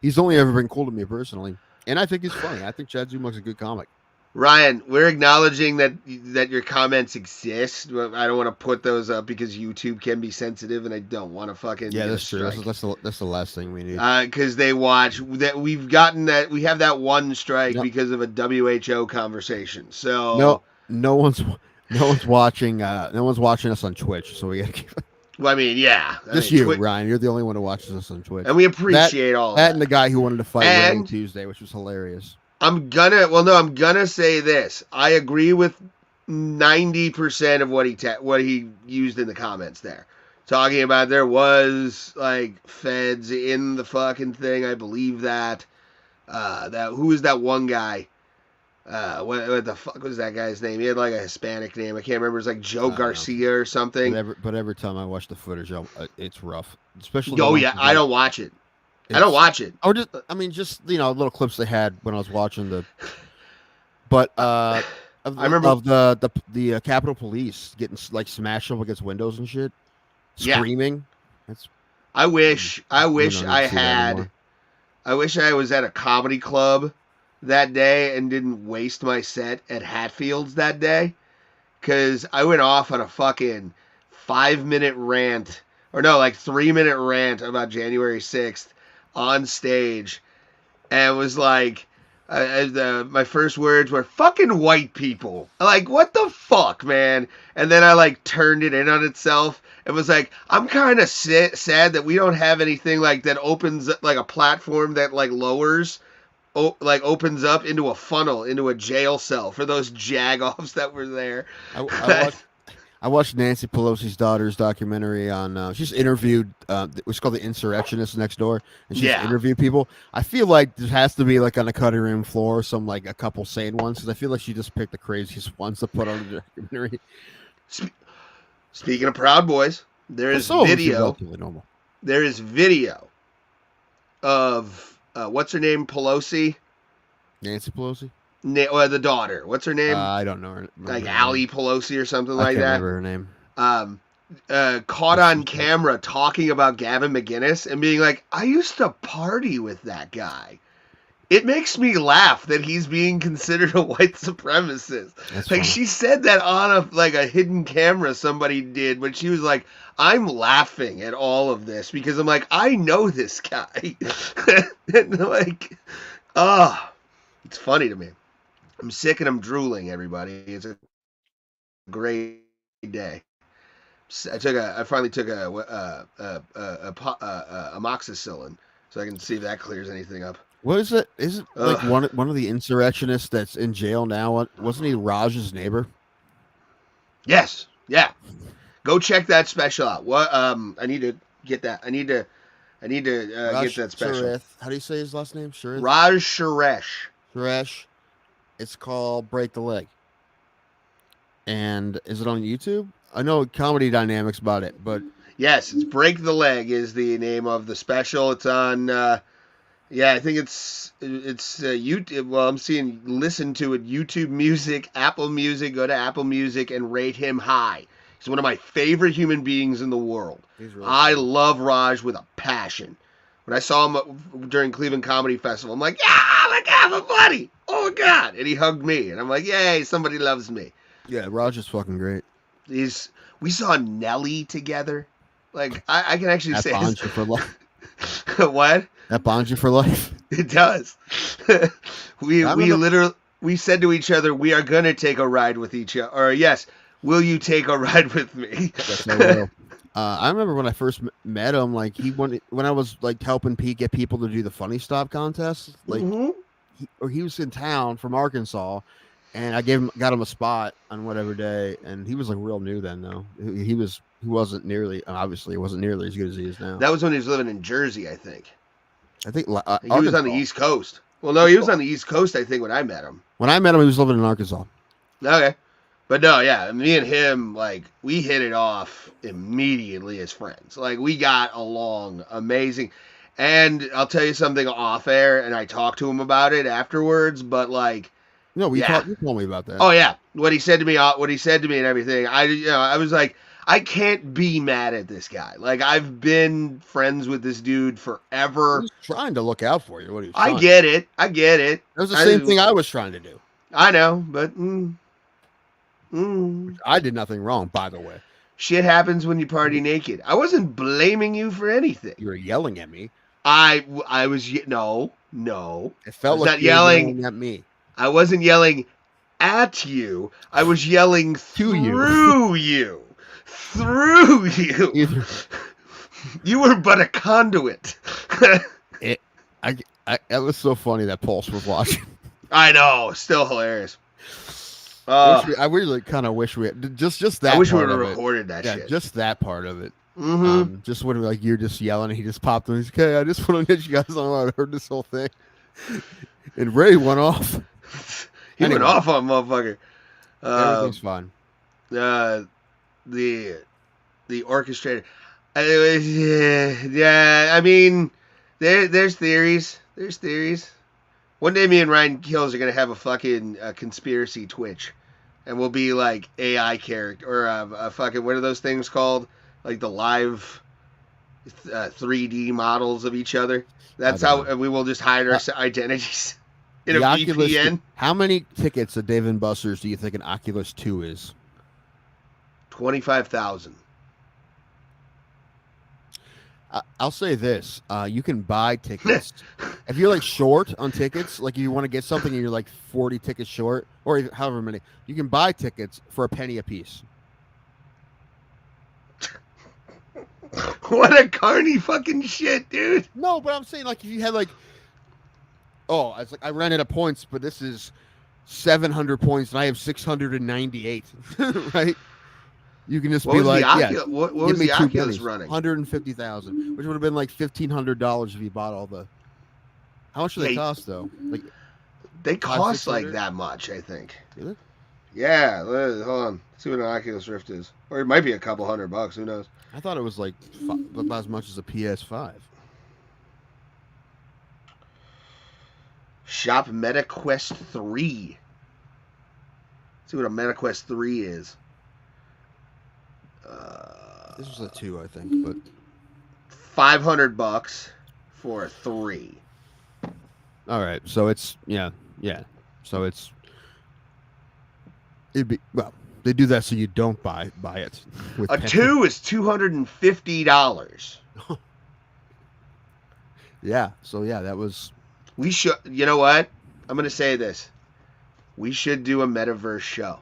he's only ever been cool to me personally, and I think he's funny. I think Chad Zumach's a good comic. Ryan, we're acknowledging that your comments exist. I don't want to put those up because YouTube can be sensitive, and I don't want to fucking. Yeah, that's true. That's the last thing we need. Because they watch that we have that one strike because of a WHO conversation. So no one's watching. No one's watching us on Twitch, so we gotta keep. Well, I mean, yeah. Ryan. You're the only one who watches us on Twitch, and we appreciate all that. And the guy who wanted to fight Wayne Tuesday, which was hilarious. I'm gonna say this. I agree with 90% of what he used in the comments there. Talking about there was feds in the fucking thing. I believe that. Who is that one guy? what the fuck was that guy's name? He had like a Hispanic name. I can't remember. It was like Joe Garcia or But something. every time I watch the footage, it's rough. Especially. Oh yeah, I don't watch it. I don't watch it. Or just little clips they had when I was watching the. But I remember of the Capitol Police getting like smashed up against windows and shit, screaming. That's. I wish I was at a comedy club that day and didn't waste my set at Hatfield's that day, because I went off on a fucking 5-minute rant, or no, like 3-minute rant about January 6th on stage, and was like, my first words were "fucking white people." Like, what the fuck, man? And then I like turned it in on itself. It was like, I'm kind of sad that we don't have anything like that opens like a platform that like lowers, opens up into a funnel, into a jail cell for those jagoffs that were there. I watched Nancy Pelosi's daughter's documentary on. She's interviewed. It was called The Insurrectionist Next Door, and she's interviewed people. I feel like there has to be like on the cutting room floor some like a couple sane ones, because I feel like she just picked the craziest ones to put on the documentary. Speaking of Proud Boys, there is video. There is video of what's her name, Pelosi, Nancy Pelosi. The daughter. What's her name? I don't know her. Like Allie Pelosi or something like that. I that. can't remember her name. Caught on camera talking about Gavin McInnes and being like, I used to party with that guy. It makes me laugh that he's being considered a white supremacist. That's like funny. She said that on a hidden camera somebody did, when she was like, I'm laughing at all of this because I'm like, I know this guy. And like, it's funny to me. I'm sick and I'm drooling, everybody. It's a great day. I finally took a amoxicillin, so I can see if that clears anything up. What is it? Is it like one of the insurrectionists that's in jail now? Wasn't he Raj's neighbor? Yes. Yeah. Go check that special out. What? I need to get that. I need to get that special. Shareth. How do you say his last name? Shareth? Raj Suresh. Suresh. It's called Break the Leg. And is it on YouTube? I know Comedy Dynamics about it, but yes, it's Break the Leg is the name of the special. It's on. I think it's YouTube. Well, I'm seeing listen to it. YouTube Music, Apple Music. Go to Apple Music and rate him high. He's one of my favorite human beings in the world. Really I love Raj with a passion. When I saw him during Cleveland Comedy Festival, I'm like, yeah, look at my buddy. Oh, my God. And he hugged me. And I'm like, yay, somebody loves me. Yeah, Raj is fucking great. We saw Nelly together. Like, I can actually say... That bonds you for life. What? That bonds you for life. It does. We said to each other, we are going to take a ride with each other. Or, yes, will you take a ride with me? Yes, I will. I remember when I first met him, like when I was like helping Pete get people to do the Funny Stop contest, like he was in town from Arkansas, and I got him a spot on whatever day, and he was like real new then though. He wasn't nearly as good as he is now. That was when he was living in Jersey, I think. I think he was on the East Coast. Well, no, he was on the East Coast, I think, when I met him. When I met him, he was living in Arkansas. Okay. But no, yeah, me and him, like, we hit it off immediately as friends. Like, we got along amazing. And I'll tell you something off air, and I talked to him about it afterwards, but, like... No, you told me about that. Oh, yeah. What he said to me and everything, I was like, I can't be mad at this guy. Like, I've been friends with this dude forever. He's trying to look out for you. I get it. That was the same thing I was trying to do. I know, but... I did nothing wrong, by the way. Shit happens when you party naked. I wasn't blaming you for anything. You were yelling at me. I was no. It felt like you were yelling at me. I wasn't yelling at you. I was yelling through you. Through you. You were but a conduit. It was so funny that Pulse was watching. I know. Still hilarious. I really kind of wish we had just that. I wish we would have recorded that shit. Yeah, just that part of it. Mm-hmm. Just when like you're just yelling, and he just popped in. He's like, "Okay, I just want to get you guys on. I heard this whole thing," and Ray went off. He Anyway. went off on motherfucker. Everything's fine. The orchestrator. Yeah. I mean, there's theories. There's theories. One day, me and Ryan Kills are gonna have a fucking conspiracy Twitch, and we'll be like AI character or a fucking what are those things called? Like the live 3D models of each other. That's how we will just hide our identities in a VPN. How many tickets at Dave & Buster's do you think an Oculus 2 is? 25,000. I'll say this: you can buy tickets if you're like short on tickets. Like you want to get something and you're like 40 tickets short, or however many. You can buy tickets for a penny a piece. What a carny fucking shit, dude. No, but I'm saying like if you had like, oh, it's like I ran out of points, but this is 700 points and I have 698, right? You can just What be was like, the what was the Oculus running? 150,000, which would have been like $1,500 if you bought all the. How much do they cost though? Like they cost like 600? that much, I think. Really? Yeah, hold on. Let's see what an Oculus Rift is, or it might be a couple $100. Who knows? I thought it was like about as much as a PS5. Shop MetaQuest 3. Let's see what a MetaQuest 3 is. This was a 2, I think, but $500 for a 3. all right. So it's yeah. So it'd be they do that so you don't buy it. With A 2 is $250. Yeah. So yeah, that was. We should. You know what? I'm gonna say this. We should do a metaverse show.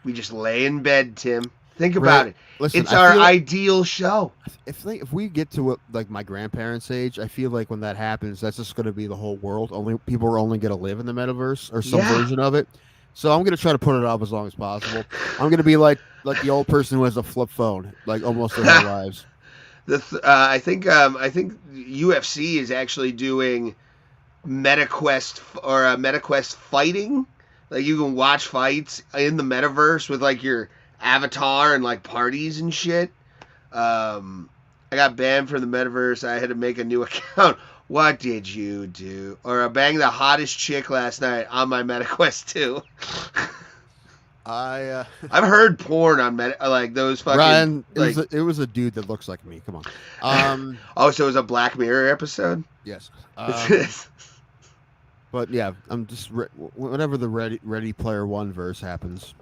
We just lay in bed, Tim. Think about it. Listen, it's our ideal show. If we get to like my grandparents' age, I feel like when that happens, that's just going to be the whole world. People are only going to live in the metaverse or some version of it. So I'm going to try to put it off as long as possible. I'm going to be like the old person who has a flip phone, like almost their whole lives. I think UFC is actually doing MetaQuest or MetaQuest fighting. Like you can watch fights in the metaverse with like your avatar and like parties and shit. I got banned from the metaverse. I had to make a new account. What did you do? Or I banged the hottest chick last night on my MetaQuest 2. I've heard porn on like those fucking. Ryan, like, it was a dude that looks like me. Come on. Oh, so it was a Black Mirror episode? Yes. But yeah, I'm just whenever the Ready Player One verse happens.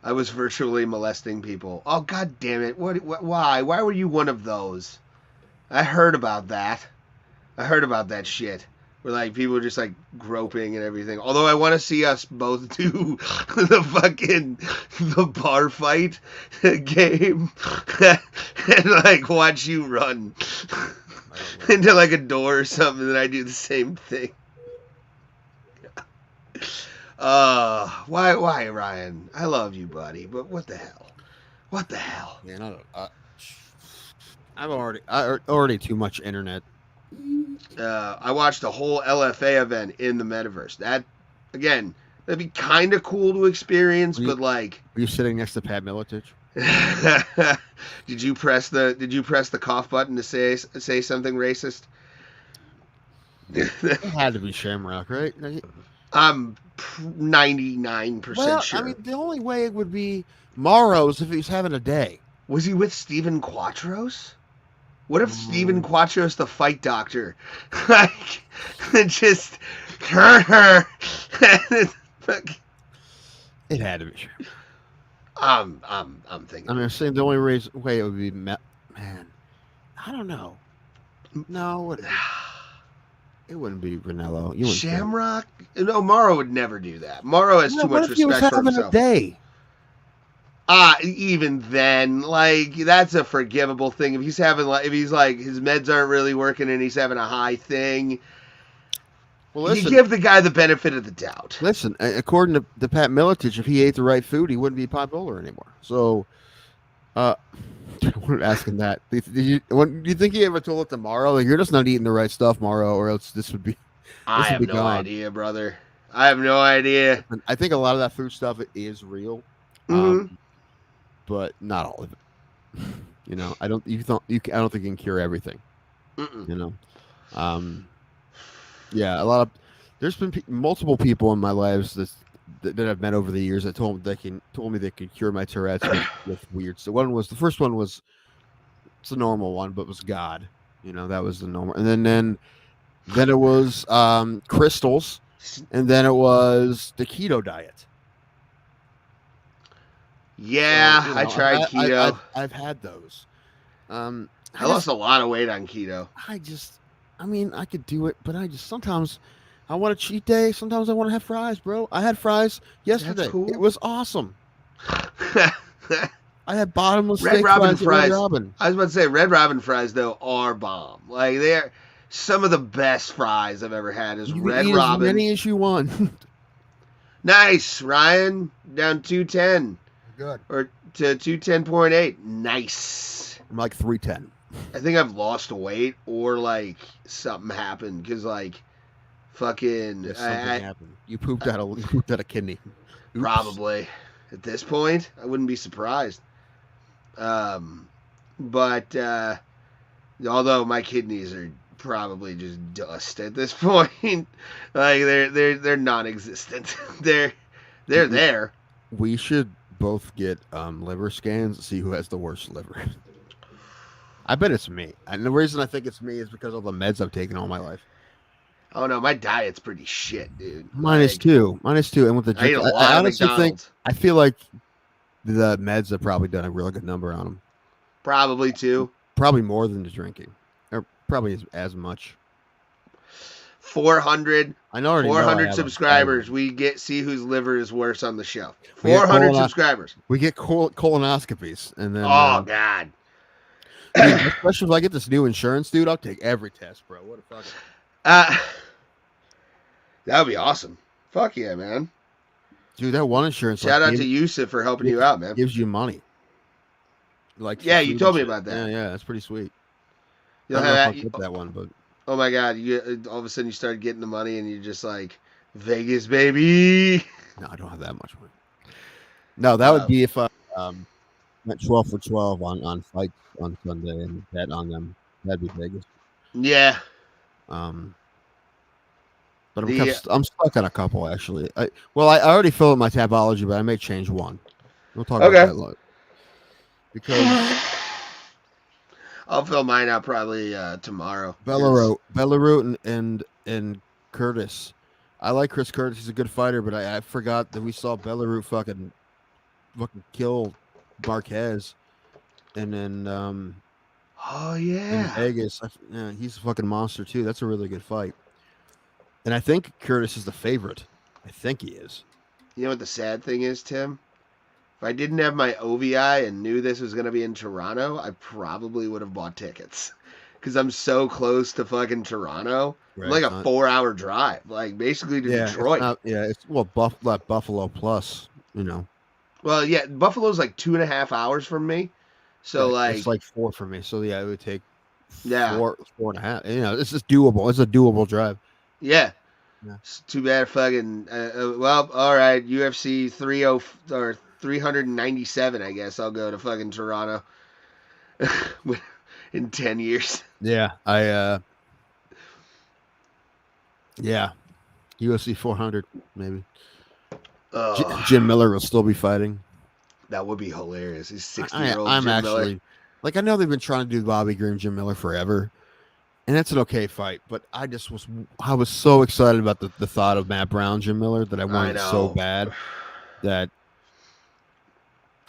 I was virtually molesting people. Oh, god damn it. Why? Why were you one of those? I heard about that. I heard about that shit. Where, like, people were just, like, groping and everything. Although I want to see us both do the bar fight game. And, like, watch you run into, like, a door or something, and I do the same thing. Why, Ryan? I love you, buddy, but what the hell? What the hell? Man, I'm already too much internet. I watched a whole LFA event in the metaverse. That, again, that'd be kind of cool to experience, but like. Were you sitting next to Pat Miletich? Did you press the cough button to say something racist? It had to be Shamrock, right? I'm 99% sure. I mean, the only way it would be Morrow's if he's having a day. Was he with Steven Quattros? What if Steven Quattros, the fight doctor, like, just It had to be Shamrock. I'm thinking. I mean, I'm saying the only way it would be man. I don't know. No, it wouldn't be Ranello. Shamrock? No, Morrow would never do that. Morrow has too much respect for himself. A day? Even then, like, that's a forgivable thing. If he's having, like, his meds aren't really working and he's having a high thing, well, listen, you give the guy the benefit of the doubt. Listen, according to Pat Miletich, if he ate the right food, he wouldn't be Pot Bowler anymore. So, we're asking that. Do you think he ever told it to Morrow? Like, you're just not eating the right stuff, Morrow, or else this would be. I have no idea, brother. I have no idea. I think a lot of that food stuff is real, Mhm. but not all of it. You know, I don't think you can cure everything. Mm-mm. You know, yeah, there's been multiple people in my lives that I've met over the years that told me they could cure my Tourette's with weird. So the first one was it's a normal one, but was God. You know, that was the normal, and then it was crystals, and then it was the keto diet. Yeah, So, you know, I tried keto. I've had those. I lost a lot of weight on keto. I could do it, but sometimes I want a cheat day. Sometimes I want to have fries, bro. I had fries yesterday. That's cool. It was awesome. I had bottomless Red steak Robin fries. fries. Red Robin. I was about to say Red Robin fries though are bomb. Like they're some of the best fries I've ever had. Is You Red can eat Robin. as many as you want. Nice, Ryan. Down 210 Good. or to 210.8. Nice. I'm like 310. I think I've lost weight or like something happened because like fucking Something happened. You pooped out a kidney. Oops. probably at this point I wouldn't be surprised. But although my kidneys are probably just dust at this point, like they're non-existent. they're there. We should both get liver scans to see who has the worst liver. I bet it's me. And the reason I think it's me is because of the meds I've taken all my life. Oh no, my diet's pretty shit, dude. Minus two. And with the I eat drink, a lot I of honestly McDonald's. I feel like the meds have probably done a really good number on them. Probably too. Probably more than the drinking, or probably as much. 400 I know already 400 know subscribers. We see whose liver is worse on the show. We get 400 subscribers. We get colonoscopies, and then Oh god. dude, especially if I get this new insurance, dude, I'll take every test, bro. What the fuck? That would be awesome. Fuck yeah, man. Dude, that one insurance Shout out to Yusuf for helping you out, man. gives you money. Like Yeah, for you food told and me shit. about that. Yeah, that's pretty sweet. You'll I don't know have if I'll get that one, but oh my god, all of a sudden you start getting the money and you're just like Vegas, baby. no, I don't have that much money. No, that would be if I went 12 for 12 on fights on Sunday and bet on them. That'd be Vegas. Yeah. But I'm stuck on a couple actually. I already filled out my Tabology, but I may change one. We'll talk about that later. Because I'll fill mine out probably tomorrow. Bellerote and Curtis. I like Chris Curtis. He's a good fighter, but I forgot that we saw Bellerote fucking kill Marquez, and then oh in yeah, Vegas. Yeah, he's a fucking monster too. That's a really good fight. And I think Curtis is the favorite. I think he is. You know what the sad thing is, Tim? If I didn't have my OVI and knew this was going to be in Toronto, I probably would have bought tickets. Because I'm so close to fucking Toronto. Right, like a 4-hour drive. Like, basically to Detroit. It's Buffalo plus, you know. Well, yeah, Buffalo's like 2.5 hours from me. So, like... It's like 4 for me. So, yeah, it would take 4.5. You know, this is doable. It's a doable drive. Yeah. Yeah. It's too bad fucking... well, all right, UFC 397, I guess. I'll go to fucking Toronto in 10 years. Yeah, UFC 400 maybe. Jim Miller will still be fighting. That would be hilarious. He's 60-year-old Jim actually Miller. like I know they've been trying to do Bobby Green, Jim Miller forever, and it's an okay fight. But I was so excited about the thought of Matt Brown, Jim Miller that I wanted so bad that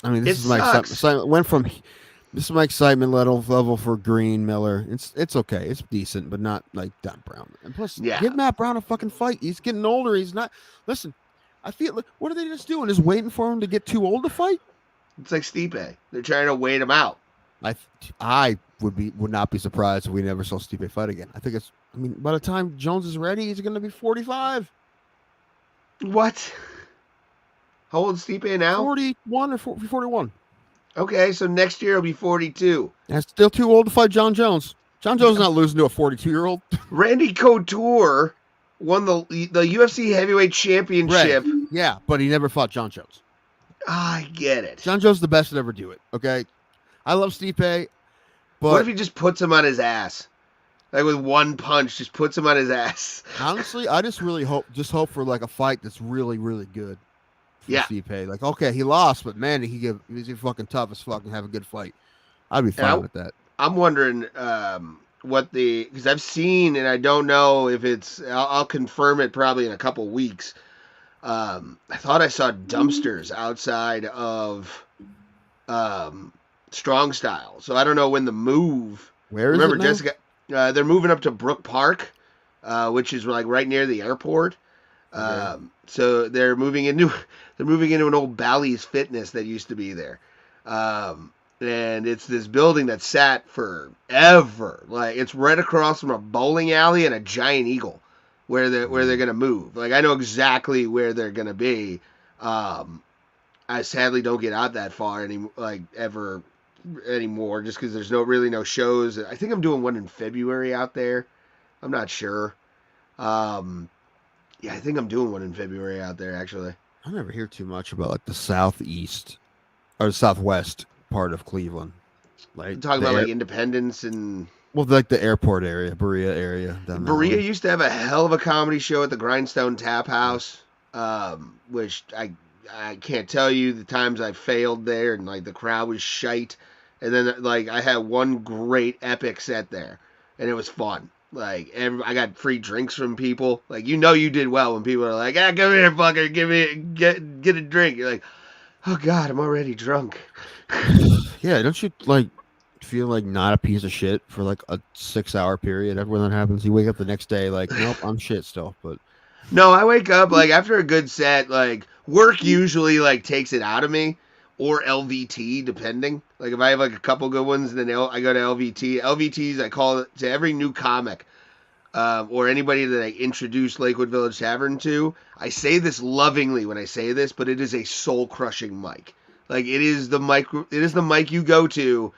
this is my excitement. This is my excitement level for Green Miller. It's okay. It's decent, but not like Matt Brown. And plus, give Matt Brown a fucking fight. He's getting older. He's not. Listen, I feel like what are they just doing? Just waiting for him to get too old to fight? It's like Stipe. They're trying to wait him out. I would not be surprised if we never saw Stipe fight again. I think by the time Jones is ready, he's going to be 45. What? How old is Stipe now? 41 or 41. Okay, so next year he'll be 42. That's still too old to fight John Jones. John Jones is not losing to a 42-year-old. Randy Couture won the UFC heavyweight championship. Right. Yeah, but he never fought John Jones. I get it. John Jones is the best to ever do it. Okay, I love Stipe, but What if he just puts him on his ass? Like with one punch, just puts him on his ass. honestly, I just really hope for like a fight that's really, really good. For Yeah. Stipe. Like, okay, he lost, but man, he's fucking tough as fuck and have a good fight. I'd be fine with that. I'm wondering because I've seen, and I don't know if it's, I'll confirm it probably in a couple weeks. I thought I saw dumpsters outside of Strong Style. So I don't know when the move. Where is Remember, it now? Jessica, they're moving up to Brook Park, which is like right near the airport. Okay. So they're moving into an old Bally's Fitness that used to be there. And it's this building that sat forever. Like, it's right across from a bowling alley and a giant eagle where they're gonna move. Like, I know exactly where they're gonna be. I sadly don't get out that far anymore, just because there's no shows. I think I'm doing one in February out there. I'm not sure. Yeah, I think I'm doing one in February out there, actually. I never hear too much about like the southeast or southwest part of Cleveland. Like I'm talking about like Independence and like the airport area, Berea area. Berea used to have a hell of a comedy show at the Grindstone Tap House, which I can't tell you the times I failed there, and like the crowd was shite. And then like I had one great epic set there, and it was fun. Like I got free drinks from people. Like, you did well when people are like, "Ah, come here, fucker, get a drink." You're like, "Oh God, I'm already drunk." Yeah, don't you like feel like not a piece of shit for like a 6-hour period? When that happens, you wake up the next day like, nope, I'm shit still. But no, I wake up like after a good set, like work usually like takes it out of me, or LVT depending. Like if I have like a couple good ones, then I go to LVT. LVTs, I call it to every new comic or anybody that I introduce Lakewood Village Tavern to. I say this lovingly when I say this, but it is a soul crushing mic. Like it is the mic you go to,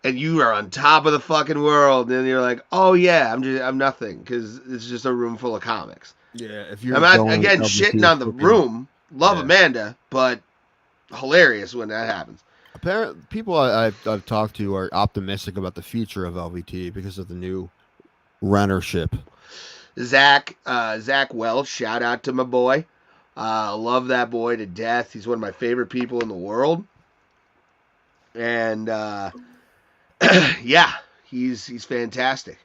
and you are on top of the fucking world, and you're like, oh yeah, I'm nothing, because it's just a room full of comics. yeah, if you're I'm not again shitting on the room. Love Amanda, but hilarious when that happens. Apparently, people I've talked to are optimistic about the future of LVT because of the new rentership. Zach Welch, shout out to my boy. Love that boy to death. He's one of my favorite people in the world. And yeah, he's fantastic.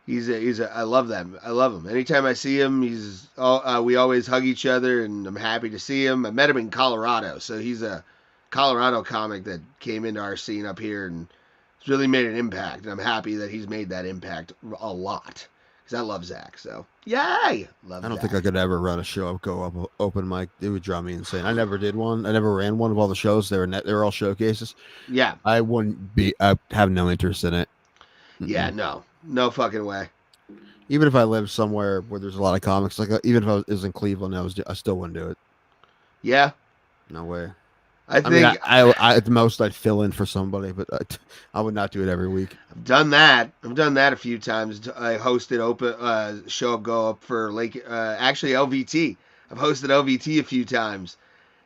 I love them. I love him. Anytime I see him, we always hug each other, and I'm happy to see him. I met him in Colorado, so he's a Colorado comic that came into our scene up here and has really made an impact. And I'm happy that he's made that impact a lot, because I love Zach. So yay, love. I don't Zach. think I could ever run a show go up open mic. It would drive me insane. I never did one. I never ran one of all the shows. They were all showcases. Yeah, I have no interest in it. yeah, no fucking way. Even if I lived somewhere where there's a lot of comics, like even if I was in Cleveland, I still wouldn't do it. Yeah, No way. I think I at the most I'd fill in for somebody, but I would not do it every week. I've done that a few times. I hosted open show up go up for actually LVT. I've hosted LVT a few times,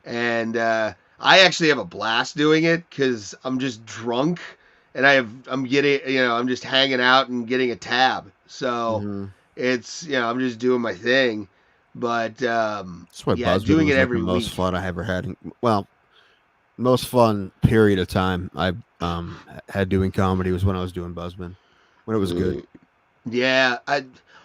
and I actually have a blast doing it because I'm just drunk and I'm just hanging out and getting a tab. So it's I'm just doing my thing. But That's why yeah, Buzzbin doing was it like every the most week. fun I ever had. Most fun period of time I had doing comedy was when I was doing Buzzbin, when it was good. Yeah,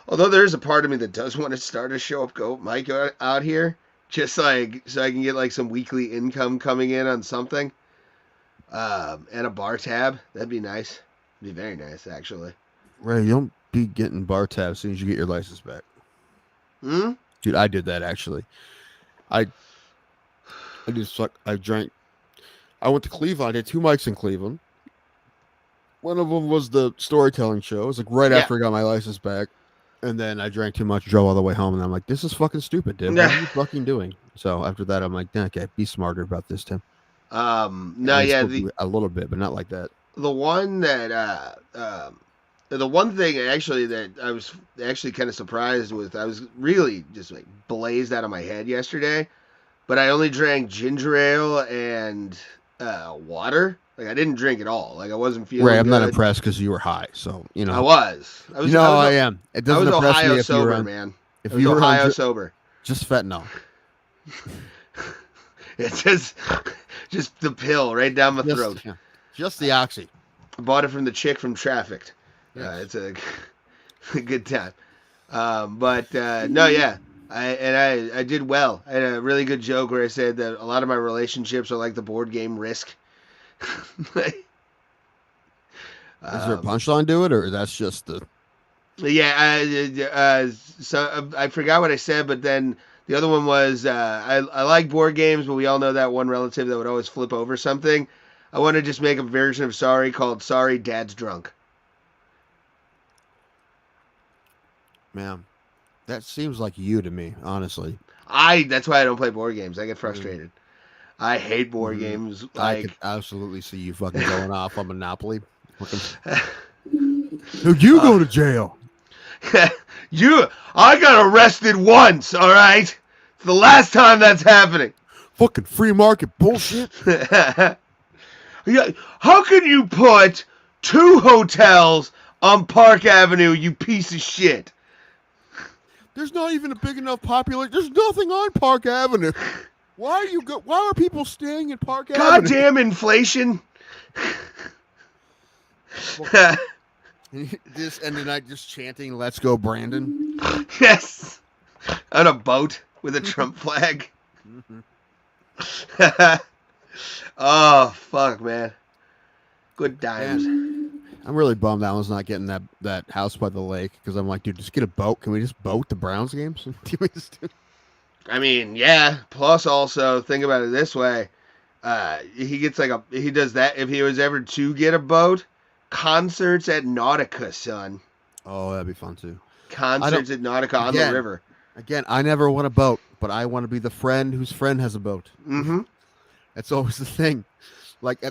although there's a part of me that does want to start a show up go mic out here, just like so I can get like some weekly income coming in on something, and a bar tab. That'd be nice. It'd be very nice, actually. Ray, you don't be getting bar tabs as soon as you get your license back. Dude, I did that actually. I drank. I went to Cleveland. I did 2 mics in Cleveland. One of them was the storytelling show. It was like right after I got my license back. And then I drank too much, drove all the way home, and I'm like, this is fucking stupid, dude. What are you fucking doing? So after that, I'm like, okay, be smarter about this, Tim. No, yeah, a little bit, but not like that. the one that The one thing actually that I was actually kind of surprised with, I was really just like blazed out of my head yesterday, but I only drank ginger ale and water. Like I didn't drink at all. Like I wasn't feeling Ray, I'm not good. impressed because you were high. So you know. I was. I am. It I was doesn't impress Ohio me if sober, you're on, man. if I was you were Ohio on sober. just fentanyl. It's just the pill right down my throat. Yeah. Just the oxy. I bought it from the chick from Trafficked. Yes. It's a good time. No, yeah. I did well. I had a really good joke where I said that a lot of my relationships are like the board game Risk. Is there a punchline to it, or that's just the? Yeah, so I forgot what I said, but then the other one was I like board games, but we all know that one relative that would always flip over something. I want to just make a version of Sorry called Sorry, Dad's Drunk. Man, that seems like you to me, honestly. That's why I don't play board games. I get frustrated. I hate board games. I could absolutely see you fucking going off on Monopoly. You go to jail. I got arrested once, all right? It's the last time that's happening. Fucking free market bullshit. Yeah, how can you put 2 hotels on Park Avenue, you piece of shit? There's not even a big enough population. There's nothing on Park Avenue. Why are people staying in Park Avenue? Goddamn inflation. This and then I just chanting "Let's go, Brandon." Yes, on a boat with a Trump flag. Oh fuck, man! Good times. I'm really bummed that one's not getting that house by the lake because I'm like, dude, just get a boat. Can we just boat the Browns games? I mean, yeah. Plus, also think about it this way: he gets he does that if he was ever to get a boat. Concerts at Nautica, son. Oh, that'd be fun too. Concerts at Nautica on the river. Again, I never want a boat, but I want to be the friend whose friend has a boat. Mm-hmm. That's always the thing. Like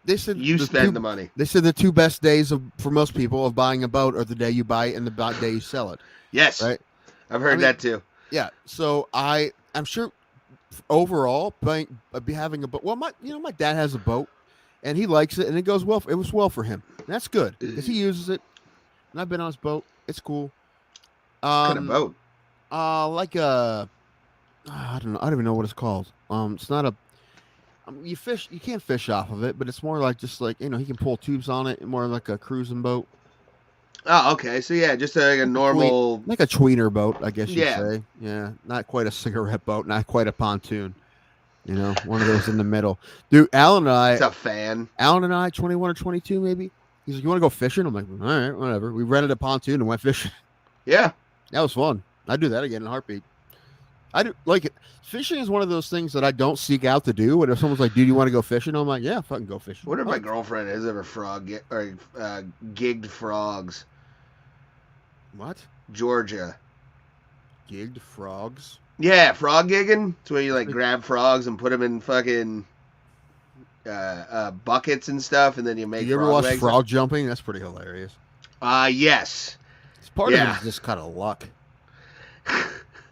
they said, you spend the money. They said the 2 best days for most people of buying a boat are the day you buy it and the day you sell it. Yes, right. I've heard that too. Yeah, so I'm sure overall having a boat. Well, my dad has a boat. And he likes it, and it goes well. It was well for him. And that's good because he uses it. And I've been on his boat. It's cool. What kind of boat? Like a, I don't know. I don't even know what it's called. It's not a. You fish. You can't fish off of it, but it's more like just like he can pull tubes on it. More like a cruising boat. Oh, okay. So yeah, just like a normal, like a tweener boat, I guess you'd say. Yeah, not quite a cigarette boat, not quite a pontoon. One of those in the middle. Dude, Alan and I... It's a fan. Alan and I, 21 or 22 maybe. He's like, you want to go fishing? I'm like, all right, whatever. We rented a pontoon and went fishing. Yeah. That was fun. I'd do that again in a heartbeat. I do like it. Fishing is one of those things that I don't seek out to do. And if someone's like, dude, you want to go fishing? I'm like, yeah, fucking go fishing. I wonder if my girlfriend has ever gigged frogs. What? Georgia. Gigged frogs? Yeah, frog gigging. It's where you like grab frogs and put them in fucking buckets and stuff, and then you make. You ever watch frog jumping? That's pretty hilarious. Yes. It's part of it is just kind of luck. I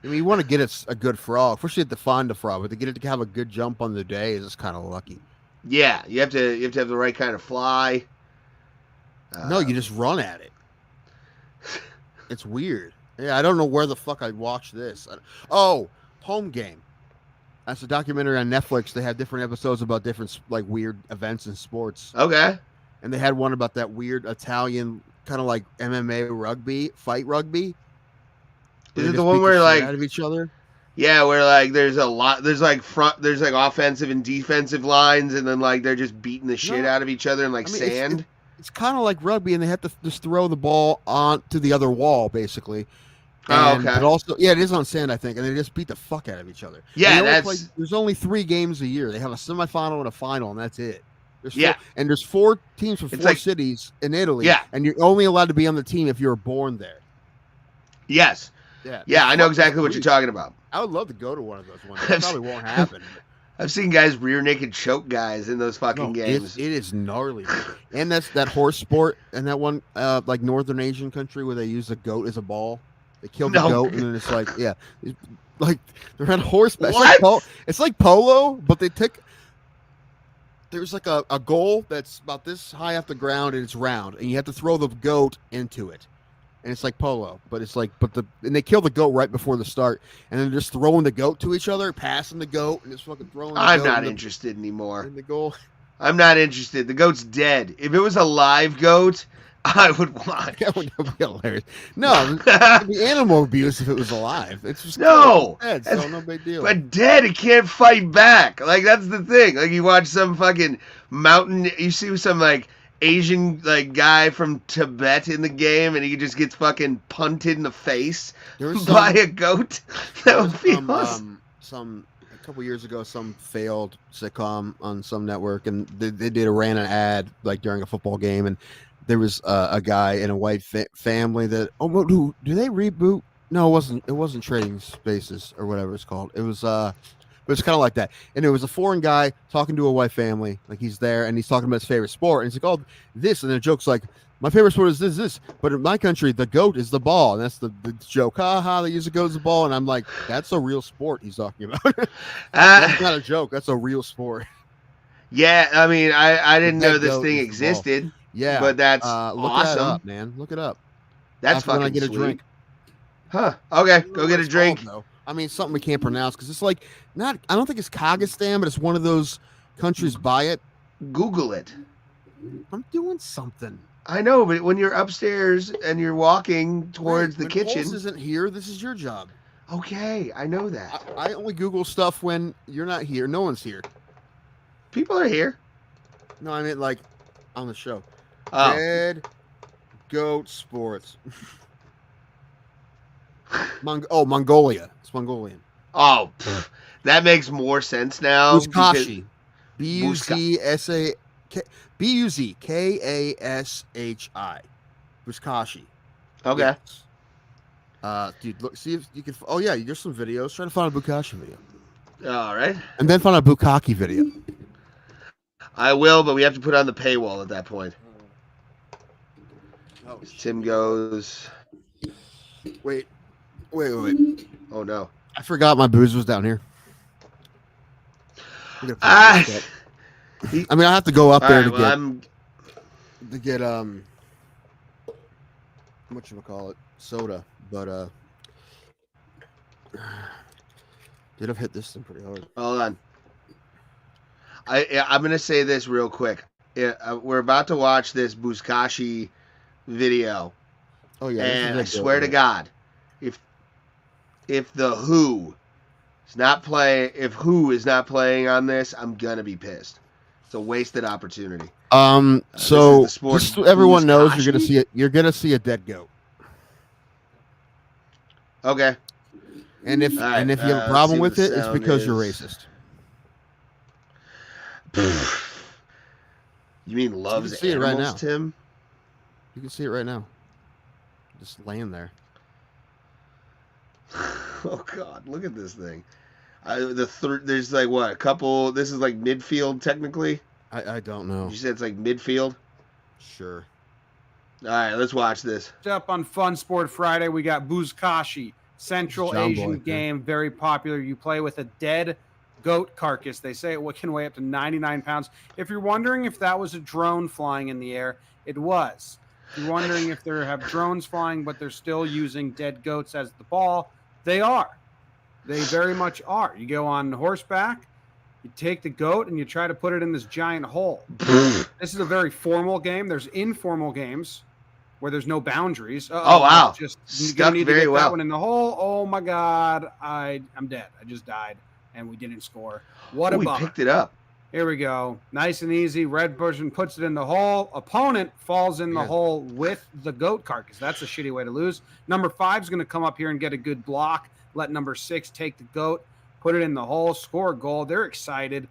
mean, you want to get a good frog. First, you have to find a frog, but to get it to have a good jump on the day is just kind of lucky. Yeah, you have to have the right kind of fly. No, you just run at it. It's weird. Yeah, I don't know where the fuck I watched this. Home Game. That's a documentary on Netflix. They have different episodes about different like weird events in sports. Okay. And they had one about that weird Italian kind of like MMA fight rugby. Is it the one where like out of each other? Yeah, where like there's like offensive and defensive lines, and then like they're just beating the shit out of each other in like sand. It's kind of like rugby, and they have to just throw the ball onto the other wall, basically. Okay. But also, it is on sand, I think, and they just beat the fuck out of each other. Yeah, there's only 3 games a year. They have a semifinal and a final, and that's it. There's 4 teams from 4 cities in Italy. Yeah. And you're only allowed to be on the team if you were born there. Yes. Yeah, I know exactly what you're talking about. I would love to go to one of those ones. It probably won't happen. I've seen guys rear naked choke guys in those fucking games. It is gnarly. And that's that horse sport and that one like Northern Asian country where they use a goat as a ball. They kill the goat and then it's like like they're on horseback. It's like polo, but they take. There's like a goal that's about this high off the ground and it's round, and you have to throw the goat into it, and it's like polo, but it's like and they kill the goat right before the start, and then just throwing the goat to each other, passing the goat, and just fucking throwing. I'm not interested anymore. In the goal. I'm not interested. The goat's dead. If it was a live goat, I would watch. That would be hilarious. No, it'd be animal abuse if it was alive. It's just dead, so no big deal. But dead, it can't fight back. Like that's the thing. Like you watch some fucking mountain. You see some like Asian like guy from Tibet in the game, and he just gets fucking punted in the face by a goat. That would be awesome. A couple years ago, some failed sitcom on some network, and they ran an ad like during a football game, and there was a guy in a white family that do they reboot? No, it wasn't Trading Spaces or whatever it's called. It was but it's kind of like that. And it was a foreign guy talking to a white family, like he's there and he's talking about his favorite sport, and he's like, "Oh, this," and the joke's like, "My favorite sport is this, but in my country, the goat is the ball," and that's the joke. Ha! They use the goat as a ball, and I'm like, that's a real sport he's talking about. That's not a joke. That's a real sport. Yeah, I mean, I didn't know this thing existed. Yeah, but that's look awesome, that up, man. Look it up. That's After fucking when I get sweet. A drink. Huh? Okay, go get a drink. Called, I mean, something we can't pronounce because it's like not. I don't think it's Kazakhstan, but it's one of those countries by it. Google it. I'm doing something. I know, but when you're upstairs and you're walking towards the kitchen, Pulse isn't here. This is your job. Okay, I know that. I only Google stuff when you're not here. No one's here. People are here. No, I mean like on the show. Oh. Dead goat sports. Mongolia. It's Mongolian. Oh, that makes more sense now. Buzkashi. Buzkashi. Buzkashi. Okay. Yes. Dude, look, see if you can. Oh yeah, there's some videos. Try to find a Buzkashi video. All right. And then find a Bukkake video. I will, but we have to put on the paywall at that point. Oh, Tim goes. Wait. Oh no! I forgot my booze was down here. I mean, I have to go up there to get whatchamacallit, soda, but did have hit this thing pretty hard. Hold on. I'm gonna say this real quick. We're about to watch this Buzkashi video. Oh yeah, and I swear to God, if the Who is not playing on this, I'm gonna be pissed. It's a wasted opportunity. So just so everyone knows, you're gonna see a dead goat. Okay. And if you have a problem with it, it's because you're racist. You mean loves see animals, it right now. Tim? You can see it right now. Just laying there. Oh God! Look at this thing. There's like what, a couple. This is like midfield technically. I don't know. You said it's like midfield. Sure. All right, let's watch this. Up on Fun Sport Friday, we got Buzkashi, Central Asian game, very popular. You play with a dead goat carcass. They say it can weigh up to 99 pounds. If you're wondering if that was a drone flying in the air, it was. If you're wondering if there have drones flying, but they're still using dead goats as the ball, they are. They very much are. You go on horseback, you take the goat, and you try to put it in this giant hole. This is a very formal game. There's informal games where there's no boundaries. Oh, wow. Just stuck need very to get well. that one in the hole. Oh, my God. I'm dead. I just died, and we didn't score. What a bummer. We picked it up. Here we go. Nice and easy. Red person puts it in the hole. Opponent falls in the hole with the goat carcass. That's a shitty way to lose. Number 5 is going to come up here and get a good block. Let number 6 take the goat, put it in the hole, score a goal. They're excited.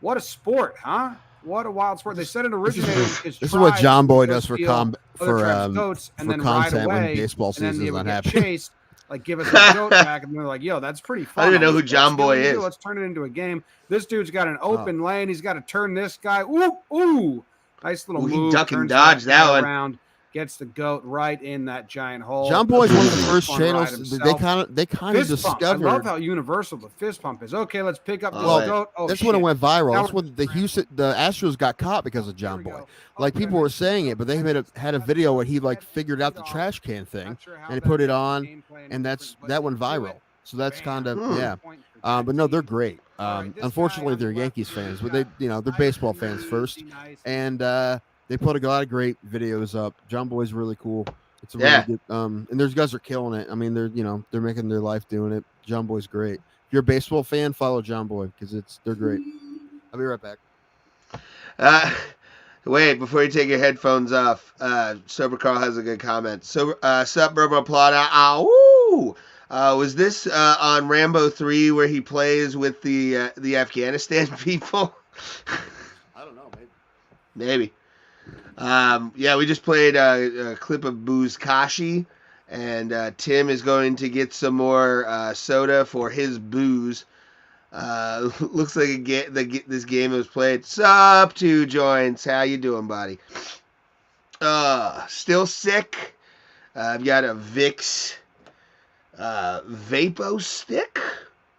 What a sport, huh? What a wild sport. They said it originated because this is what John Boy does for goats and then content ride away, when baseball and then season they is would not get happening. chased. like give us a goat pack, and they're like, yo, that's pretty fun. I don't even know who John Boy is. Let's turn it into a game. This dude's got an open lane. He's got to turn this guy. Ooh. Nice little move. He duck and dodge that one. Around, gets the goat right in that giant hole. John Boy's one of the first channels they kind of discovered. I love how universal the fist pump is. Okay, let's pick up this goat. Oh, that's when it went viral. That's when the Astros got caught because of John Boy. Like people were saying it, but they had a video where he like figured out the trash can thing and he put it on, and that went viral. So that's kind of but no, they're great. Unfortunately, they're Yankees fans, but they're baseball fans first, and they put a lot of great videos up. John Boy's really cool. It's a really good, and those guys are killing it. I mean, they're making their life doing it. John Boy's great. If you're a baseball fan, follow John Boy because they're great. I'll be right back. Wait, before you take your headphones off, Sober Carl has a good comment. So, sup, Burbo Plata? Ow! Was this on Rambo 3 where he plays with the Afghanistan people? I don't know, maybe. We just played a clip of Booze Kashi, and Tim is going to get some more soda for his booze. Looks like this game was played. Sup, 2 joints. How you doing, buddy? Still sick. I've got a Vicks Vapo stick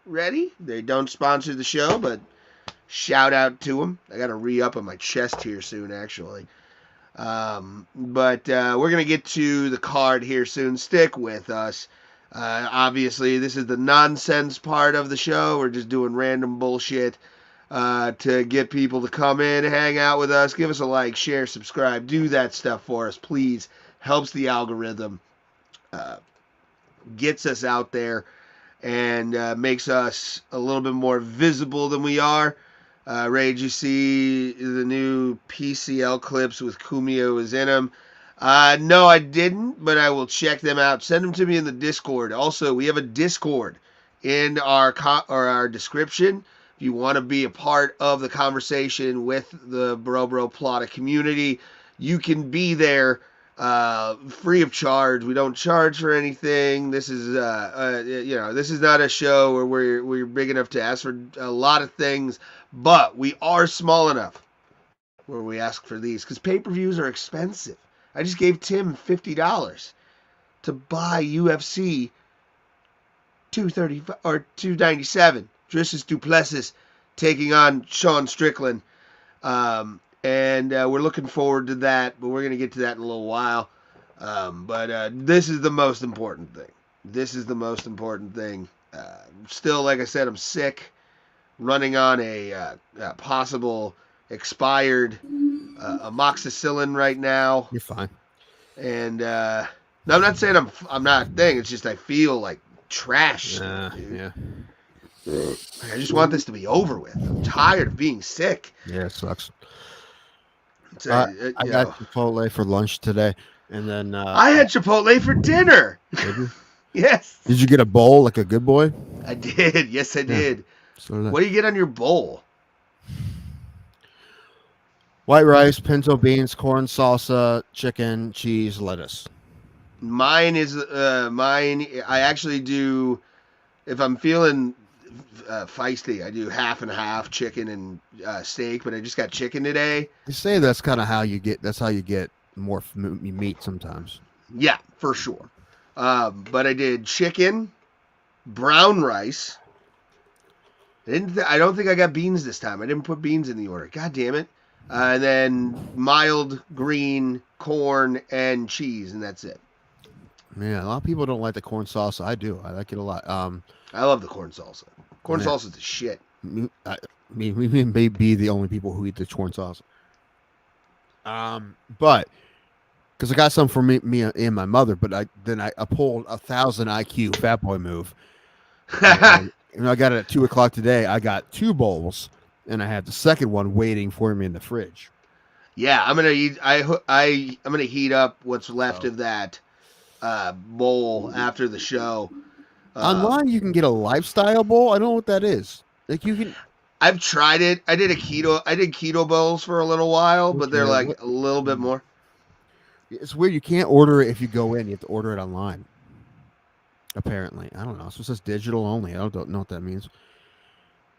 ready. They don't sponsor the show, but shout out to them. I got to re-up on my chest here soon, actually. But we're going to get to the card here soon. Stick with us. Obviously, this is the nonsense part of the show. We're just doing random bullshit to get people to come in, hang out with us, give us a like, share, subscribe. Do that stuff for us, please. Helps the algorithm. Gets us out there and makes us a little bit more visible than we are. Ray, did you see the new PCL clips with Kumio is in them? No, I didn't, but I will check them out. Send them to me in the Discord. Also, we have a Discord in our description. If you want to be a part of the conversation with the Bro Plata community, you can be there free of charge. We don't charge for anything. This is this is not a show where we're big enough to ask for a lot of things, but we are small enough where we ask for these because pay-per-views are expensive. I just gave Tim $50 to buy UFC 235 or 297. Dricus Du Plessis taking on Sean Strickland. And we're looking forward to that, but we're going to get to that in a little while. But this is the most important thing. Still, like I said, I'm sick. Running on a possible expired amoxicillin right now. You're fine. And no, I'm not saying I'm not a thing. It's just I feel like trash. Yeah. I just want this to be over with. I'm tired of being sick. Yeah, it sucks. I got Chipotle for lunch today, and then I had Chipotle for dinner. Did you? Yes. Did you get a bowl like a good boy? I did. Yes, I did. So what do you get on your bowl? White rice, pinto beans, corn salsa, chicken, cheese, lettuce. Mine is I actually do. If I'm feeling feisty, I do half and half chicken and steak, but I just got chicken today. They say that's kind of how you get. That's how you get more meat sometimes. Yeah, for sure. But I did chicken, brown rice. I don't think I got beans this time. I didn't put beans in the order. God damn it. And then mild green corn and cheese, and that's it. Yeah, a lot of people don't like the corn salsa. I do. I like it a lot. I love the corn salsa. Corn salsa is the shit. We may be the only people who eat the corn salsa. But because I got some for me and my mother, but I pulled 1,000 IQ fat boy move. And I got it at 2:00 today. I got 2 bowls, and I had the second one waiting for me in the fridge. Yeah, I'm gonna eat. I'm gonna heat up what's left of that bowl after the show. Online, you can get a lifestyle bowl. I don't know what that is. Like you can. I've tried it. I did keto bowls for a little while, but they're like a little bit more. It's weird. You can't order it if you go in. You have to order it online. Apparently, I don't know. So it says digital only. I don't know what that means.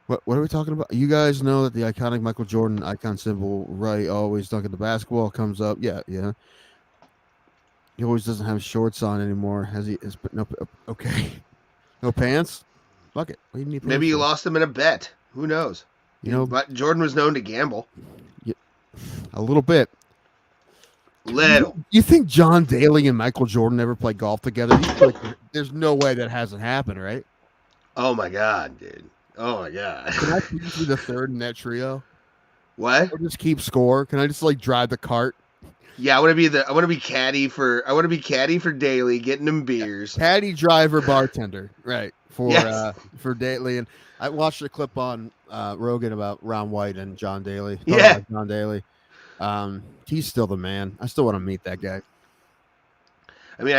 What are we talking about? You guys know that the iconic Michael Jordan icon symbol, right? Always dunking the basketball comes up. Yeah. He always doesn't have shorts on anymore. Has he? No. Okay. No pants. Fuck it. What do you need Maybe pants you for? lost him in a bet. Who knows? But Jordan was known to gamble. A little bit. Little. You think John Daly and Michael Jordan ever played golf together? There's no way that hasn't happened, right? Oh my god, dude. Oh my god. Can I please be the third in that trio? What? Or just keep score? Can I just like drive the cart? Yeah, I want to be caddy for Daly, getting him beers. Caddy, driver, bartender, right? Yes. For Daly, and I watched a clip on Rogan about Ron White and John Daly. Yeah, John Daly. He's still the man. I still want to meet that guy. I mean,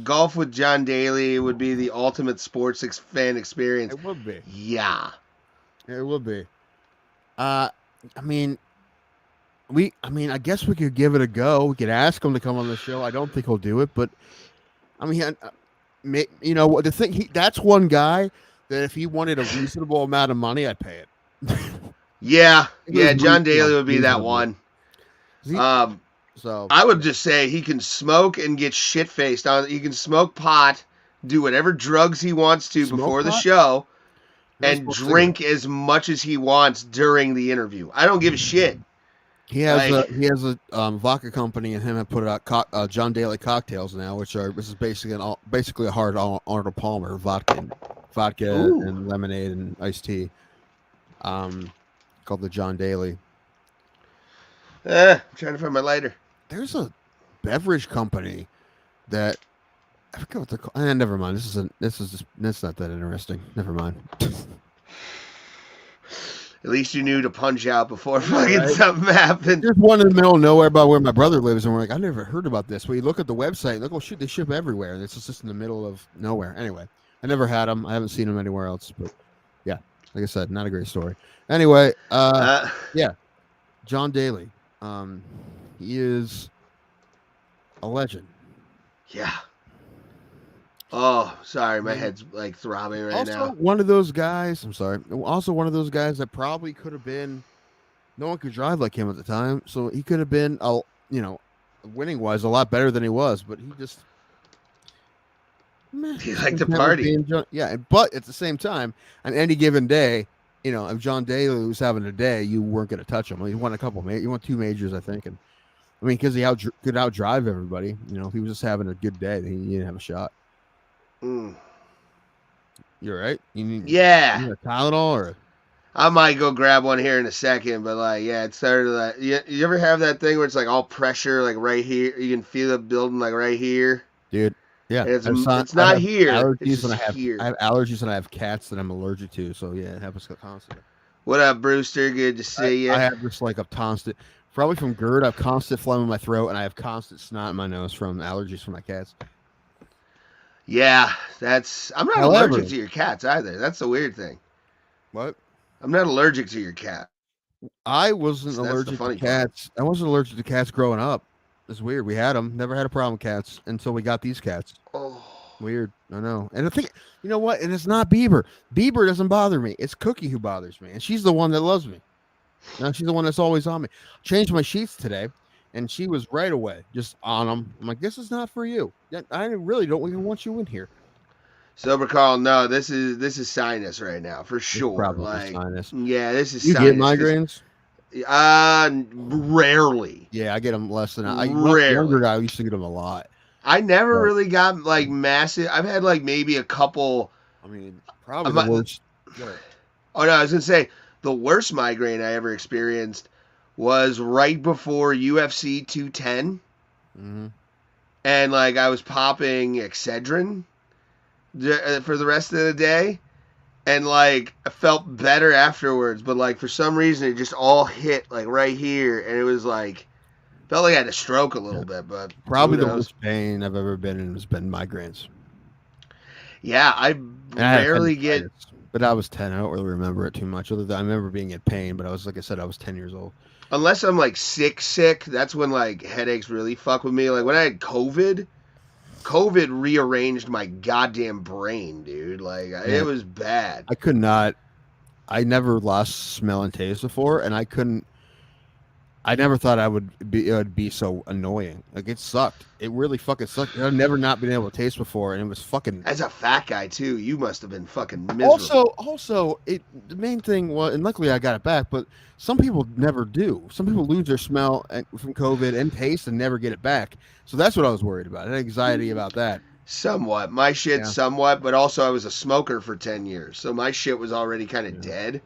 golf with John Daly would be the ultimate sports fan experience. It would be. Yeah, it would be. I guess we could give it a go. We could ask him to come on the show. I don't think he'll do it, but I mean, you know, the thing, that's one guy that if he wanted a reasonable amount of money, I'd pay it. Yeah, John Daly would be that one. So I would just say he can smoke and get shit faced on. He can smoke pot, do whatever drugs he wants to before the show, and drink as much as he wants during the interview. I don't give a shit. He has a vodka company, and him have put out John Daly cocktails now, this is basically a hard Arnold Palmer vodka and lemonade and iced tea, called the John Daly. I'm trying to find my lighter. There's a beverage company that I forget what they're called. Never mind. That's not that interesting. Never mind. At least you knew to punch out before fucking something happened. There's one in the middle of nowhere by where my brother lives, and we're like, I never heard about this. Well, you look at the website, and look, oh shit, they ship everywhere, and it's just in the middle of nowhere. Anyway, I never had them. I haven't seen them anywhere else, but yeah, like I said, not a great story. Anyway, yeah, John Daly, he is a legend. Yeah. Oh, sorry, my head's like throbbing right now. One of those guys. I'm sorry. Also, one of those guys that probably could have been. No one could drive like him at the time, so he could have been, winning wise, a lot better than he was. But he just. He liked to party. Yeah, but at the same time, on any given day, if John Daly was having a day, you weren't going to touch him. He won a couple. He won 2 majors, I think, and because he could outdrive everybody. If he was just having a good day, then he didn't have a shot. You're right. You need a Tylenol or? I might go grab one here in a second, but it started like you ever have that thing where it's like all pressure, like right here, you can feel it building like right here, dude. Yeah, it's not here. Allergies and I have allergies and I have cats that I'm allergic to, so yeah, it happens constantly. What up, Brewster? Good to see you. I have just like a constant, probably from GERD. I have constant phlegm in my throat, and I have constant snot in my nose from allergies from my cats. Yeah, I'm not allergic to your cats either. That's the weird thing. What? I'm not allergic to your cat. I wasn't allergic to cats. I wasn't allergic to cats growing up. It's weird. We had them. Never had a problem with cats until we got these cats. Oh. Weird. I know. And I think, you know what? And it's not Bieber. Bieber doesn't bother me. It's Cookie who bothers me. And she's the one that loves me. Now she's the one that's always on me. Changed my sheets today. And she was right away, just on them. I'm like, this is not for you. I really don't even want you in here. Sober Carl, no, this is sinus right now for sure. Probably sinus. Yeah, this is. You sinus. Get migraines? Rarely. Yeah, I get them less than rarely. Younger guy, I used to get them a lot. I never really got like massive. I've had like maybe a couple. I mean, probably the worst. Oh no, I was gonna say the worst migraine I ever experienced was right before UFC 210. Mm-hmm. And like I was popping Excedrin for the rest of the day, and like I felt better afterwards, but like for some reason it just all hit like right here, and it was like felt like I had a stroke a little bit. But probably the worst pain I've ever been in has been migraines. Yeah, I rarely get. But I was 10. I don't really remember it too much. Other than I remember being in pain, but I was, like I said, I was 10 years old. Unless I'm like sick, that's when like headaches really fuck with me. Like when I had COVID, COVID rearranged my goddamn brain, dude. Like it was bad. I could not. I never lost smell and taste before, and I couldn't. I never thought it would be so annoying. Like it sucked. It really fucking sucked. I've never not been able to taste before, and it was fucking. As a fat guy too, you must have been fucking miserable. Also, the main thing was, and luckily I got it back. But some people never do. Some people lose their smell from COVID and taste and never get it back. So that's what I was worried about. I had anxiety about that. Somewhat, my shit, somewhat, but also I was a smoker for 10 years, so my shit was already kind of dead.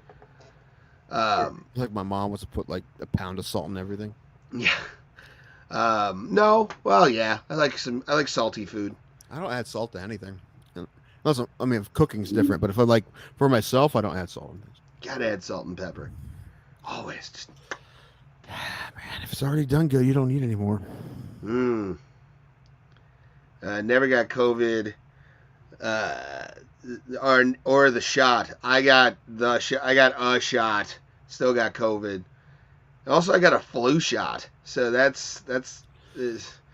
Like my mom was to put like a pound of salt in everything. Yeah. No. Well, yeah. I like salty food. I don't add salt to anything. Unless, I mean, if cooking's different, but if I like for myself, I don't add salt. Gotta add salt and pepper. Always. Just... Man, if it's already done good, you don't need any more. Never got COVID. Or the shot. I got a shot. Still got COVID. Also, I got a flu shot. So that's.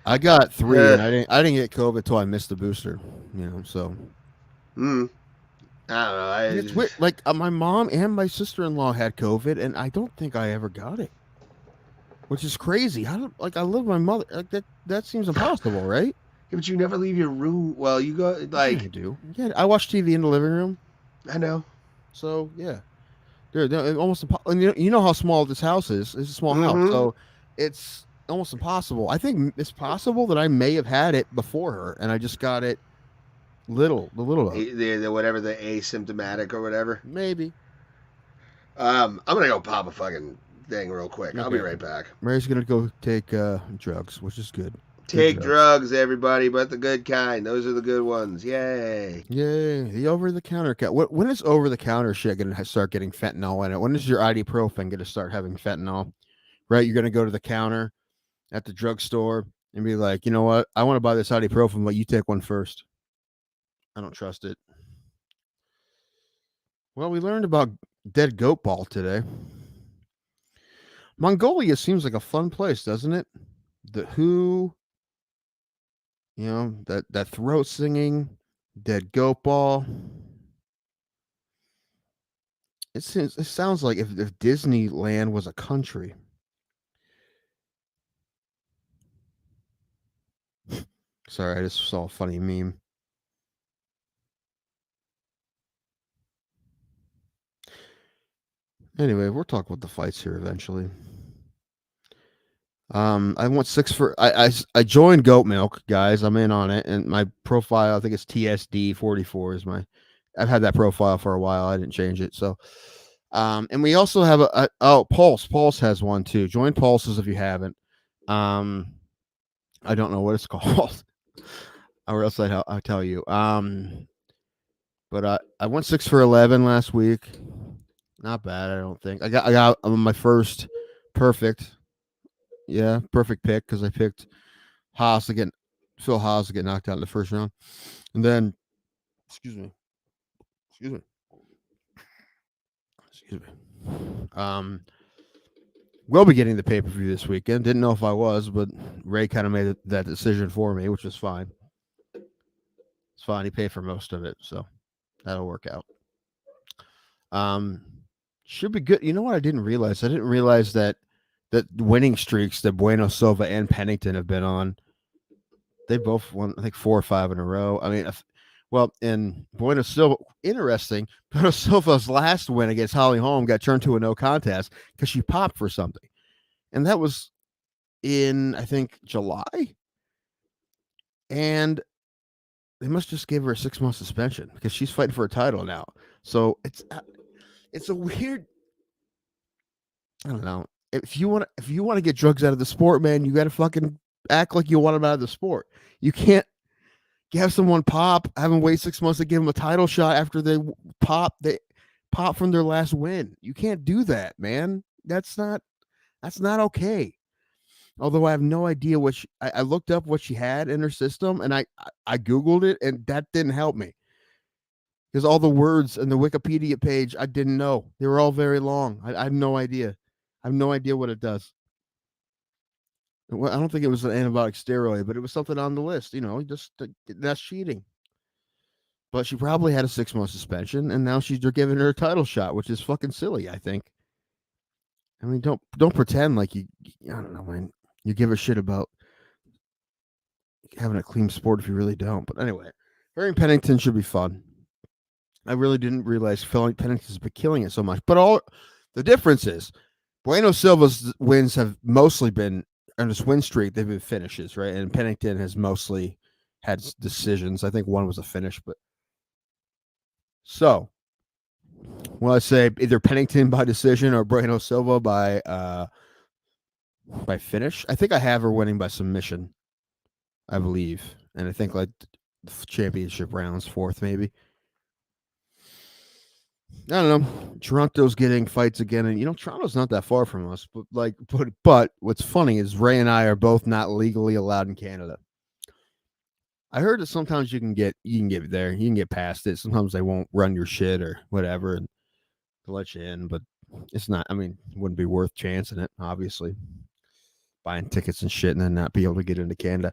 I got 3. And I didn't get COVID till I missed the booster. You know, so. I don't know. It's weird. Like my mom and my sister-in-law had COVID, and I don't think I ever got it. Which is crazy. I live with my mother. Like that seems impossible, right? Yeah, but you never leave your room. Well, you go like. I do. Yeah, I watch TV in the living room. I know. So yeah, they're almost impossible. And you know how small this house is. It's a small house, so it's almost impossible. I think it's possible that I may have had it before her, and I just got it the little whatever, the asymptomatic or whatever. Maybe. I'm gonna go pop a fucking thing real quick. Okay. I'll be right back. Mary's gonna go take drugs, which is good. Take drugs, everybody, but the good kind. Those are the good ones. Yay. Yay. The over-the-counter. When is over-the-counter shit going to start getting fentanyl in it? When is your ibuprofen going to start having fentanyl? Right? You're going to go to the counter at the drugstore and be like, you know what? I want to buy this ibuprofen, but you take one first. I don't trust it. Well, we learned about dead goat ball today. Mongolia seems like a fun place, doesn't it? The WHO... You know, that throat singing, dead goat ball. It sounds like if Disneyland was a country. Sorry, I just saw a funny meme. Anyway, we'll talk about the fights here eventually. I went 6 for I joined Goat Milk, guys. I'm in on it, and my profile, I think it's TSD44 is I've had that profile for a while. I didn't change it. So and we also have Pulse. Pulse has one too. Join Pulses if you haven't. I don't know what it's called. Or else I'll tell you. But I went 6 for 11 last week. Not bad, I don't think. I got my first perfect. Yeah, perfect pick because I picked Phil Haas to get knocked out in the first round. And then, excuse me. We'll be getting the pay-per-view this weekend. Didn't know if I was, but Ray kind of made that decision for me, which was fine. It's fine. He paid for most of it, so that'll work out. Should be good. You know what I didn't realize? I didn't realize that winning streaks that Bueno Silva and Pennington have been on, they both won, I think, 4 or 5 in a row. I mean, and Bueno Silva, interesting, Bueno Silva's last win against Holly Holm got turned to a no contest because she popped for something. And that was in, I think, July. And they must just give her a 6-month suspension because she's fighting for a title now. So it's a weird, I don't know. If you want to get drugs out of the sport, man, you got to fucking act like you want them out of the sport. You can't have someone pop, have them wait 6 months to give them a title shot after they pop from their last win. You can't do that, man. That's not okay. Although I have no idea I looked up what she had in her system, and I Googled it, and that didn't help me. Because all the words in the Wikipedia page, I didn't know. They were all very long. I had no idea. I have no idea what it does. Well, I don't think it was an antibiotic steroid, but it was something on the list. Just that's cheating. But she probably had a 6-month suspension, and now they're giving her a title shot, which is fucking silly. I think. I mean, don't pretend like you. I don't know, man. You give a shit about having a clean sport if you really don't. But anyway, Harry Pennington should be fun. I really didn't realize Pennington's been killing it so much. But all the difference is, Bueno Silva's wins have mostly been on this win streak. They've been finishes, right? And Pennington has mostly had decisions. I think one was a finish, but so. Well, I say either Pennington by decision or Bueno Silva by finish. I think I have her winning by submission, I believe, and I think like championship rounds, fourth maybe. I don't know. Toronto's getting fights again, and Toronto's not that far from us. But what's funny is Ray and I are both not legally allowed in Canada. I heard that sometimes you can get there, you can get past it. Sometimes they won't run your shit or whatever, and to let you in, but it's not. I mean, it wouldn't be worth chancing it, obviously. Buying tickets and shit, and then not be able to get into Canada.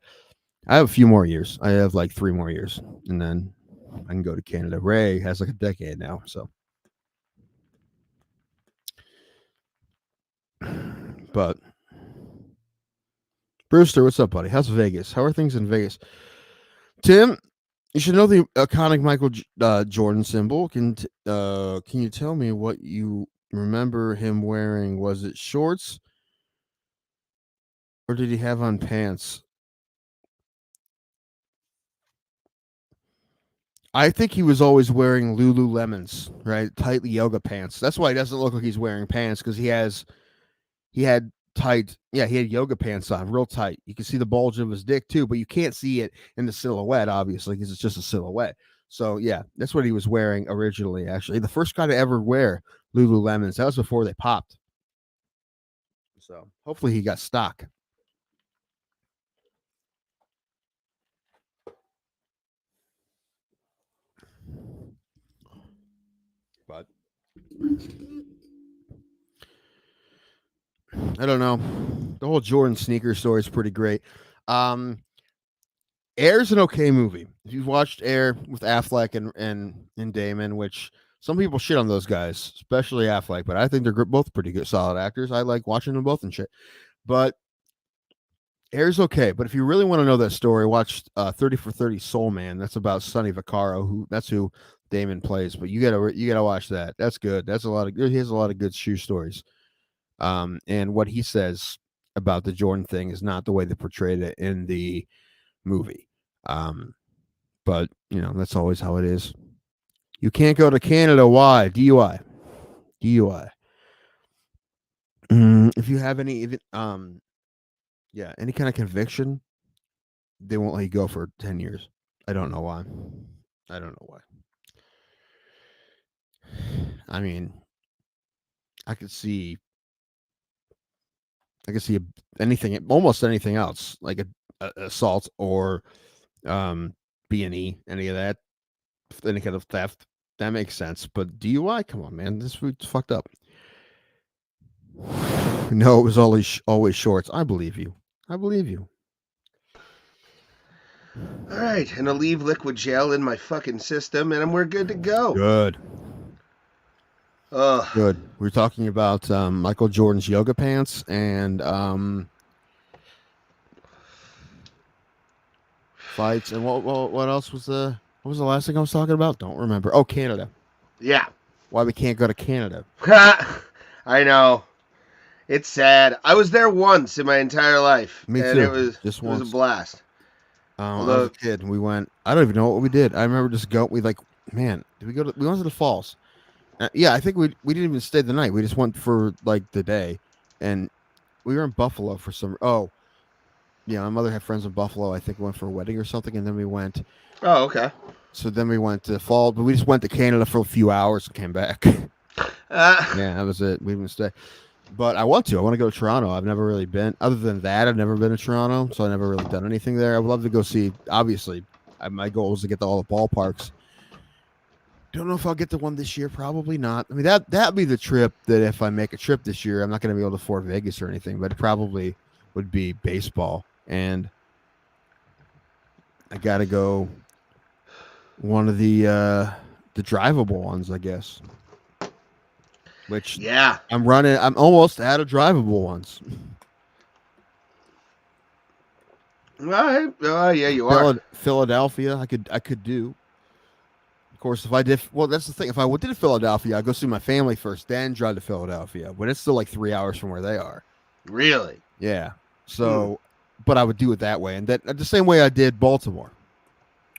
I have a few more years. I have like 3 more years, and then I can go to Canada. Ray has like a decade now, so. But Brewster, what's up, buddy? How's Vegas? How are things in Vegas? Tim, you should know the iconic Michael Jordan symbol. Can you tell me what you remember him wearing? Was it shorts, or did he have on pants? I think he was always wearing Lululemons, right? Tightly yoga pants. That's why he doesn't look like he's wearing pants, because he had tight, he had yoga pants on, real tight. You can see the bulge of his dick too, but you can't see it in the silhouette, obviously, because it's just a silhouette. So yeah, that's what he was wearing originally. Actually, the first guy to ever wear Lululemons. That was before they popped. So hopefully he got stock. But I don't know. The whole Jordan sneaker story is pretty great. Air's an okay movie. If you've watched Air with Affleck and Damon, which some people shit on those guys, especially Affleck, but I think they're both pretty good, solid actors. I like watching them both and shit. But Air's okay. But if you really want to know that story, watch 30 for 30 Soul Man. That's about Sonny Vaccaro, that's who Damon plays. But you gotta watch that. That's good. He has a lot of good shoe stories. And what he says about the Jordan thing is not the way they portrayed it in the movie. But that's always how it is. You can't go to Canada. Why? DUI. If you have any any kind of conviction, they won't let you go for 10 years. I don't know why. I mean, I could see anything, almost anything else, like a assault or B&E, any of that, any kind of theft. That makes sense. But DUI, come on, man, this food's fucked up. No, it was always shorts. I believe you. All right, and I'll leave liquid gel in my fucking system, and we're good to go. Good. Good. We're talking about Michael Jordan's yoga pants and fights, and what else was what was the last thing I was talking about? Don't remember. Oh, Canada. Yeah. Why we can't go to Canada? I know. It's sad. I was there once in my entire life. Me and too. It was a blast. I was a kid. We went. I don't even know what we did. I remember just we went to the falls. I think we didn't even stay the night. We just went for like the day, and we were in Buffalo for some. Oh, yeah, my mother had friends in Buffalo. I think we went for a wedding or something, and then we went. Oh, okay. So then we went to fall, but we just went to Canada for a few hours and came back. Yeah, that was it. We didn't stay. But I want to go to Toronto. I've never really been. Other than that, I've never been to Toronto, so I never really done anything there. I would love to go see. Obviously, my goal is to get to all the ballparks. Don't know if I'll get to one this year. Probably not. I mean, that'd be the trip that if I make a trip this year, I'm not going to be able to afford Vegas or anything, but probably would be baseball, and I got to go one of the drivable ones, I guess. Which I'm almost out of drivable ones. Right. Yeah, you are. Philadelphia, I could do. Of course, if I did, well, that's the thing. If I did to Philadelphia, I'd go see my family first, then drive to Philadelphia. But it's still like 3 hours from where they are. Really? Yeah. So, but I would do it that way, and that the same way I did Baltimore.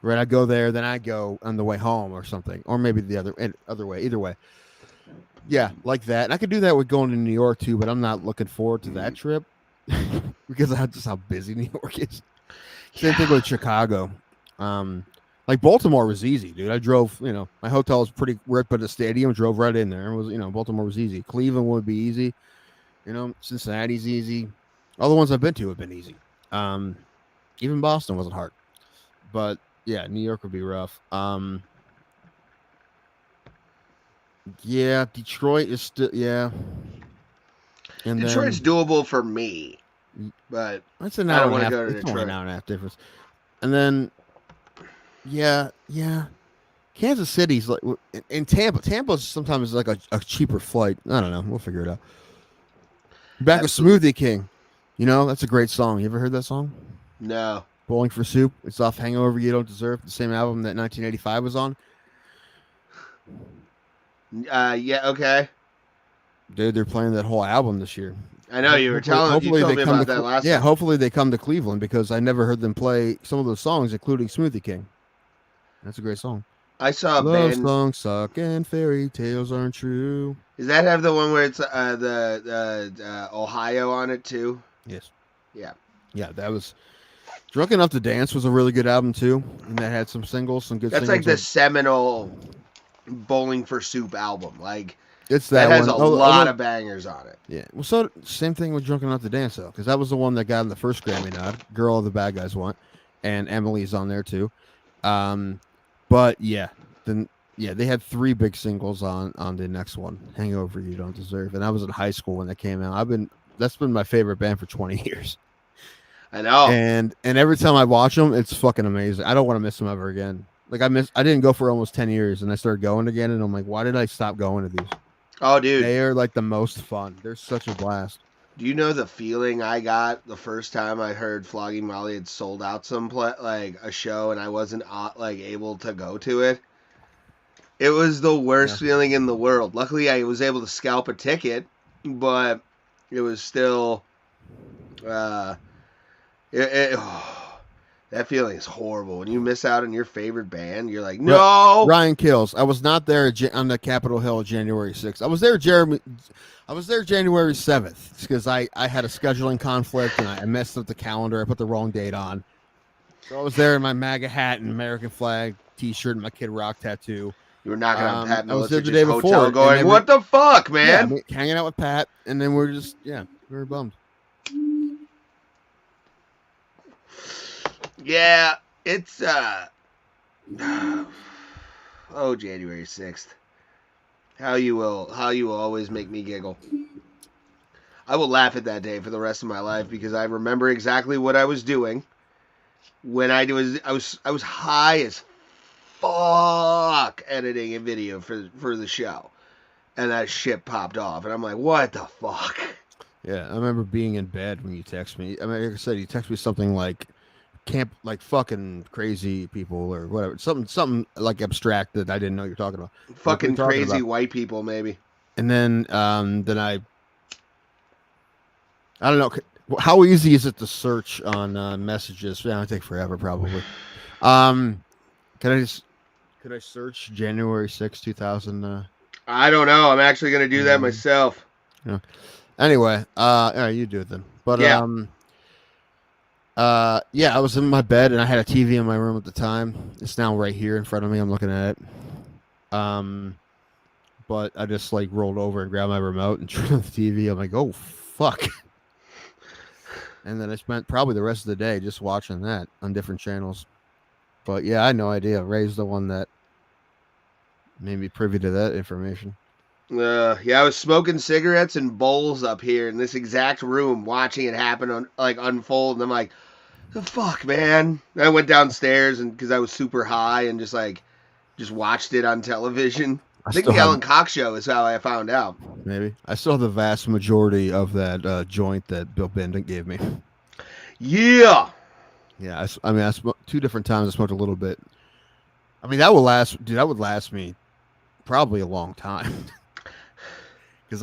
Right, I go there, then I go on the way home or something, or maybe the other way. Either way, yeah, like that. And I could do that with going to New York too, but I'm not looking forward to that trip because of just how busy New York is. Same thing with Chicago. Like Baltimore was easy, dude. I drove, my hotel was pretty right by the stadium, drove right in there. It was, Baltimore was easy. Cleveland would be easy. Cincinnati's easy. All the ones I've been to have been easy. Even Boston wasn't hard. But yeah, New York would be rough. Yeah, Detroit is still, yeah. And Detroit's doable for me, but that's an hour and a half. It's only an hour and a half difference. And then, yeah. Kansas City's like in Tampa. Tampa's sometimes like a cheaper flight. I don't know. We'll figure it out. Back with Smoothie King. That's a great song. You ever heard that song? No. Bowling for Soup. It's off Hangover You Don't Deserve, the same album that 1985 was on. Yeah, okay. Dude, they're playing that whole album this year. I know you told me about that last time. Yeah, hopefully they come to Cleveland because I never heard them play some of those songs, including Smoothie King. That's a great song. I saw a Love band. songs suck and fairy tales aren't true. Does that have the one where it's the Ohio on it too? Yes. Yeah. Yeah, that was Drunk Enough to Dance was a really good album too, and that had some singles, some good. That's singles like the seminal Bowling for Soup album. Like it's that has one. a lot of bangers on it. Yeah. Well, so same thing with Drunk Enough to Dance though, because that was the one that got in the first Grammy nod. Girl of the Bad Guys Want, and Emily's on there too. But yeah, they had 3 big singles on the next one, Hangover You Don't Deserve, and I was in high school when that came out. That's been my favorite band for 20 years. I know. And every time I watch them, it's fucking amazing. I don't want to miss them ever again. Like I didn't go for almost 10 years, and I started going again, and I'm like, why did I stop going to these? Oh, dude, they are like the most fun. They're such a blast. Do you know the feeling I got the first time I heard Flogging Molly had sold out like a show, and I wasn't like able to go to it? It was the worst feeling in the world. Luckily, I was able to scalp a ticket, but it was still. That feeling is horrible. When you miss out on your favorite band, you're like, no. Ryan Kills. I was not there on the Capitol Hill January 6th. I was there January 7th because I had a scheduling conflict and I messed up the calendar. I put the wrong date on. So I was there in my MAGA hat and American flag T-shirt and my Kid Rock tattoo. You were knocking on Pat I was there the day before, hotel going, what the fuck, man? Yeah, hanging out with Pat, and then we were bummed. Yeah, it's January 6th. How you will always make me giggle. I will laugh at that day for the rest of my life because I remember exactly what I was doing when I was high as fuck editing a video for the show, and that shit popped off, and I'm like, what the fuck? Yeah, I remember being in bed when you text me. I mean, like I said, you text me something like like fucking crazy people or whatever, something like abstract that I didn't know you were talking about. Fucking crazy white people, maybe. And then I don't know. How easy is it to search on messages? Yeah, it'll take forever, probably. Could I search January 6, 2000? I don't know. I'm actually gonna do that myself. Yeah. Anyway, you do it then. But yeah. I was in my bed and I had a TV in my room at the time. It's now right here in front of me. I'm looking at it. But I just like rolled over and grabbed my remote and turned on the TV. I'm like, oh fuck. And then I spent probably the rest of the day just watching that on different channels. But yeah, I had no idea. Ray's the one that made me privy to that information. Yeah, I was smoking cigarettes and bowls up here in this exact room, watching it happen unfold, and I'm like, the fuck, man. And I went downstairs and because I was super high and just watched it on television. I think the Alan Cox show is how I found out. Maybe I still have the vast majority of that joint that Bill Bendon gave me. Yeah. Yeah, I smoked 2 different times. I smoked a little bit. I mean, that would last me probably a long time. Because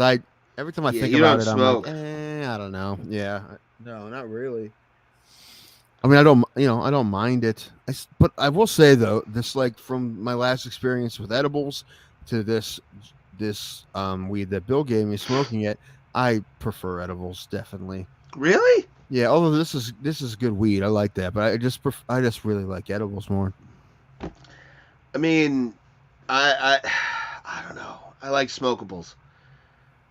every time I think about it, smoke. I'm like, I don't know. Yeah, no, not really. I mean, I don't mind it. But I will say though, this like from my last experience with edibles to this weed that Bill gave me smoking it, I prefer edibles definitely. Really? Yeah, although this is good weed, I like that, but I just really like edibles more. I mean, I don't know. I like smokables.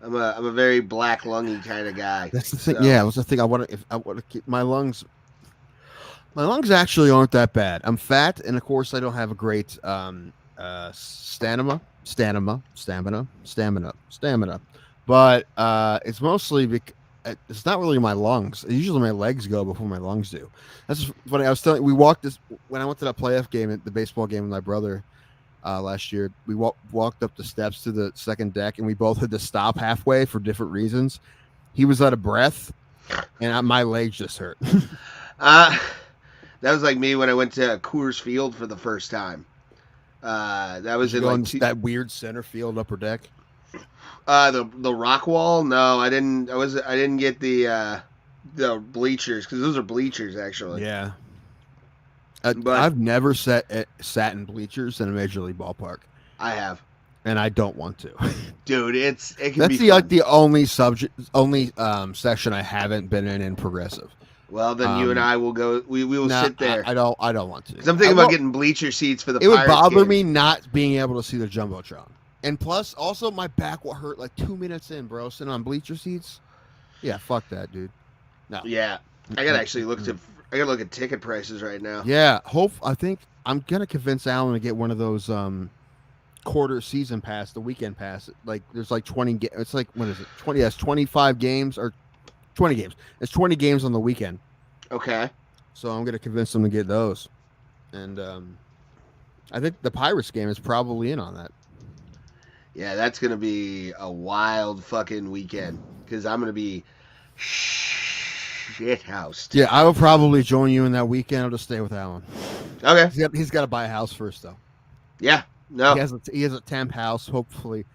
I'm a very black lungy kind of guy. That's the thing. So. Yeah, that's the thing. I want to keep my lungs. My lungs actually aren't that bad. I'm fat, and of course, I don't have a great stamina. But it's mostly it's not really my lungs. Usually, my legs go before my lungs do. That's funny. I was telling we walked this when I went to that playoff game at the baseball game with my brother last year. We walked up the steps to the second deck, and we both had to stop halfway for different reasons. He was out of breath, and my legs just hurt. That was like me when I went to Coors Field for the first time. That was in like that weird center field upper deck. The rock wall. No, I didn't. I didn't get the bleachers because those are bleachers actually. Yeah. But I've never sat in bleachers in a major league ballpark. I have, and I don't want to. Dude, it can That's be fun. the only section I haven't been in Progressive. Well, then you and I will go. We will sit there. I don't want to. Because I'm thinking about getting bleacher seats for the. It would bother game. me not being able to see the jumbotron, and plus, also my back will hurt like 2 minutes in, bro. Sitting on bleacher seats. Yeah, fuck that, dude. No. Yeah, I gotta actually look at ticket prices right now. Yeah, I think I'm gonna convince Alan to get one of those quarter season pass, the weekend pass. Like there's like 20. It's like what is it? 20. Yes, 25 games or 20 games. It's 20 games on the weekend. Okay. So I'm gonna convince them to get those, and I think the Pirates game is probably in on that. Yeah, that's gonna be a wild fucking weekend because I'm gonna be shithoused. Yeah, I will probably join you in that weekend. I'll just stay with Alan. Okay. He's got to buy a house first, though. Yeah. No. He has a temp house. Hopefully,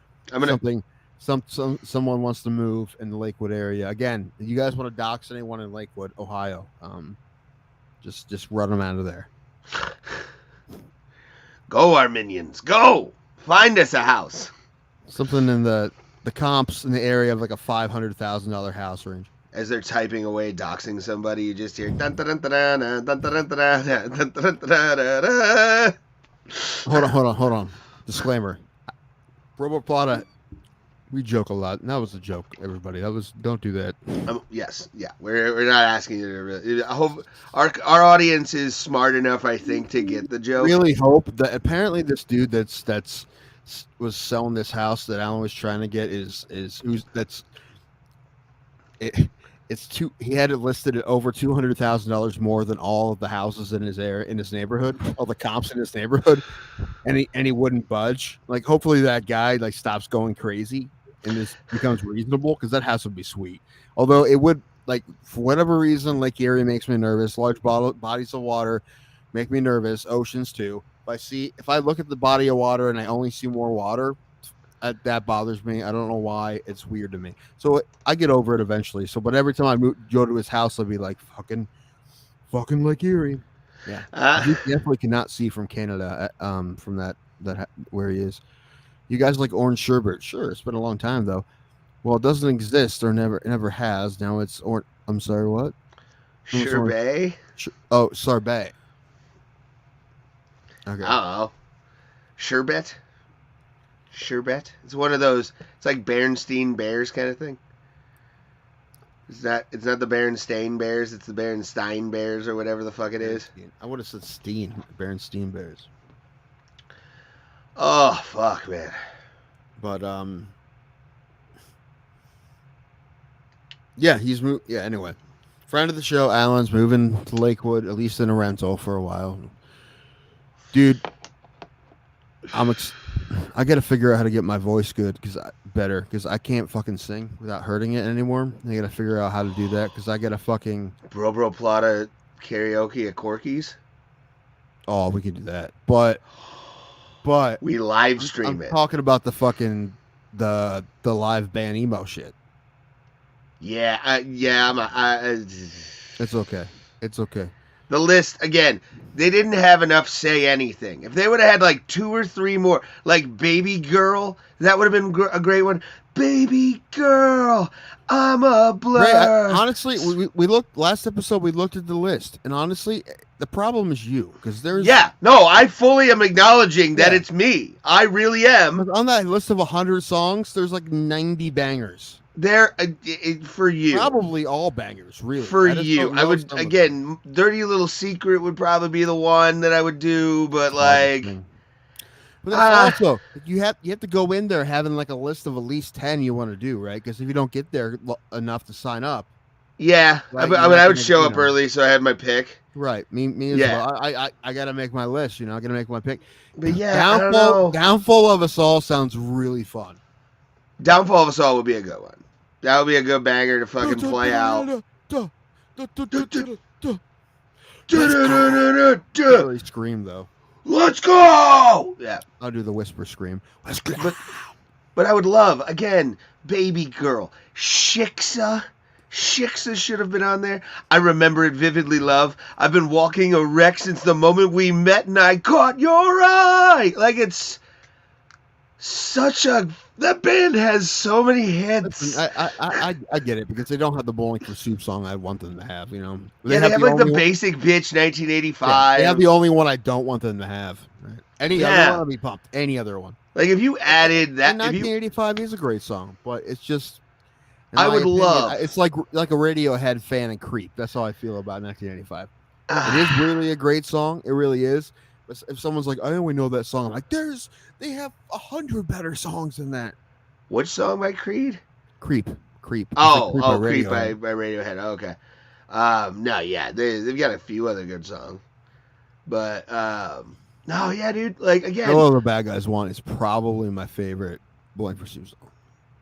someone wants to move in the Lakewood area. Again, you guys want to dox anyone in Lakewood, Ohio? Just run them out of there. Go, Arminians, go! Find us a house. Something in the comps in the area of like a $500,000 house range. As they're typing away, doxing somebody, you just hear. Hold on. Disclaimer. Robo Plata, we joke a lot. And that was a joke, everybody. Don't do that. Yes, yeah. We're not asking you to really. I hope our audience is smart enough, I think, to get the joke. Really hope that apparently this dude that's was selling this house that Alan was trying to get he had it listed at over $200,000 more than all of the houses in his neighborhood, all the comps in his neighborhood, and he wouldn't budge. Like hopefully that guy like stops going crazy and this becomes reasonable because that house would be sweet. Although it would like for whatever reason, Lake Erie makes me nervous. Large bodies of water make me nervous. Oceans too. If I look at the body of water and I only see more water, that bothers me. I don't know why. It's weird to me. So I get over it eventually. But every time I go to his house, I'll be like, fucking Lake Erie. Yeah. You definitely cannot see from Canada, from that where he is. You guys like orange sherbet? Sure. It's been a long time though. Well, it doesn't exist or never has. Now it's I'm sorry, what? Sherbet? Oh, sorbet. Okay. Uh-oh. Sherbet? It's one of those. It's like Berenstain Bears kind of thing. It's not the Berenstain Bears. It's the Berenstain Bears or whatever the fuck it is. I would have said Berenstain Bears. Oh fuck, man. But Yeah, he's moved. Yeah, anyway. Friend of the show, Alan's moving to Lakewood, at least in a rental for a while. Dude, I got to figure out how to get my voice good because I can't fucking sing without hurting it anymore. I got to figure out how to do that because I got to fucking Bro Plata karaoke at Corky's. Oh, we could do that, but we live stream it. Talking about the fucking the live band emo shit. Yeah, It's okay. It's okay. The list, again, they didn't have enough say anything. If they would have had like 2 or 3 more, like Baby Girl, that would have been a great one. Baby Girl, I'm a blur. Ray, honestly, we looked last episode. We looked at the list, and honestly, the problem is you because there's I fully am acknowledging that it's me. I really am. On that list of 100 songs. There's like 90 bangers. They're for you. Probably all bangers, really. For you, I would again. Dirty Little Secret would probably be the one that I would do, but like. But that's also you have to go in there having like a list of at least 10 you want to do, right? Because if you don't get there enough to sign up, yeah, right, I would show up early, so I had my pick. Right, me as well. I got to make my list, I got to make my pick. But yeah, Downfall of Us All sounds really fun. Downfall of Us All would be a good one. That would be a good banger to fucking play out. Really scream though. Let's go! Yeah. I'll do the whisper scream. Let's go. But I would love, again, Baby Girl. Shiksa should have been on there. I remember it vividly, love. I've been walking a wreck since the moment we met and I caught your eye. Like, it's such a... That band has so many hits. Listen, I get it because they don't have the Bowling for Soup song I want them to have, They have like the Basic Bitch 1985. Yeah, they have the only one I don't want them to have. Right? Any other one would be pumped. Any other one. Like if you added that, 1985 is a great song, but it's just. I would love. It's like a Radiohead fan and Creep. That's how I feel about 1985. It is really a great song. It really is. But if someone's like, I only know that song, I'm like, they have 100 better songs than that. Which song by Creed? Creep. Oh, Creep by Radiohead. Oh, okay. No, yeah, they've got a few other good songs, but no, yeah, dude. Like again, Hello the Bad Guys One is probably my favorite Bowling for Soup song.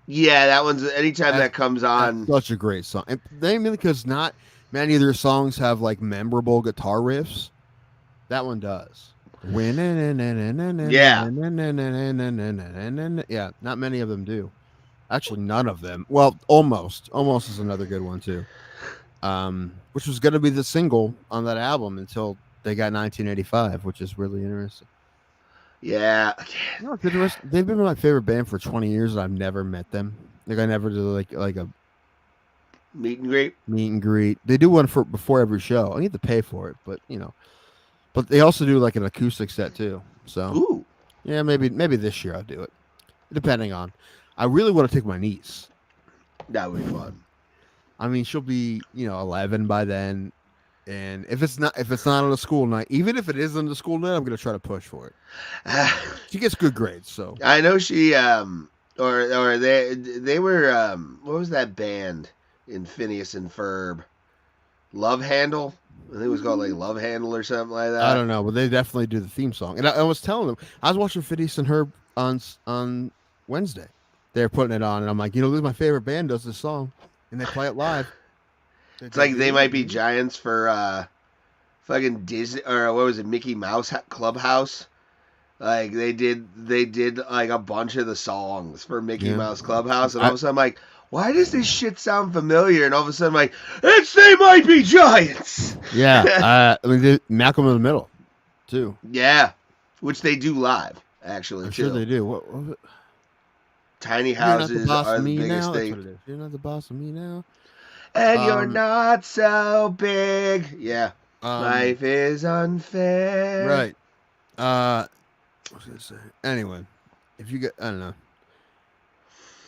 Yeah, that one's anytime that comes on. Such a great song, and mainly because not many of their songs have like memorable guitar riffs. That one does. Yeah. Yeah, not many of them do. Actually, none of them. Well, Almost. Almost is another good one, too. Which was going to be the single on that album until they got 1985, which is really interesting. Yeah. They've been my favorite band for 20 years, and I've never met them. Like, I never did like a meet and greet. They do one before every show. I need to pay for it, but, But they also do like an acoustic set too. So ooh. Yeah, maybe this year I'll do it. Depending on. I really want to take my niece. That would be fun. I mean, she'll be, 11 by then. And if it's not on a school night, even if it is on the school night, I'm gonna try to push for it. She gets good grades, so I know she or they were what was that band in Phineas and Ferb? Love Handle? I think it was called like Love Handle or something like that. I don't know, but they definitely do the theme song. And I was telling them, I was watching Phineas and Herb on Wednesday. They're putting it on, and I'm like, this is my favorite band does this song, and they play it live. It's like They Might Be Giants for fucking Disney, or what was it, Mickey Mouse Clubhouse? Like they did like a bunch of the songs for Mickey Mouse Clubhouse, and all of a sudden I'm like, why does this shit sound familiar? And all of a sudden I'm like, it's They Might Be Giants. Yeah, I mean Malcolm in the Middle, too. Yeah, which they do live actually. I'm sure they do. What was it? Tiny houses are the biggest thing. You're not the boss of me now. And you're not so big. Yeah. Life is unfair. Right. What was I gonna say? Anyway, if you get, I don't know.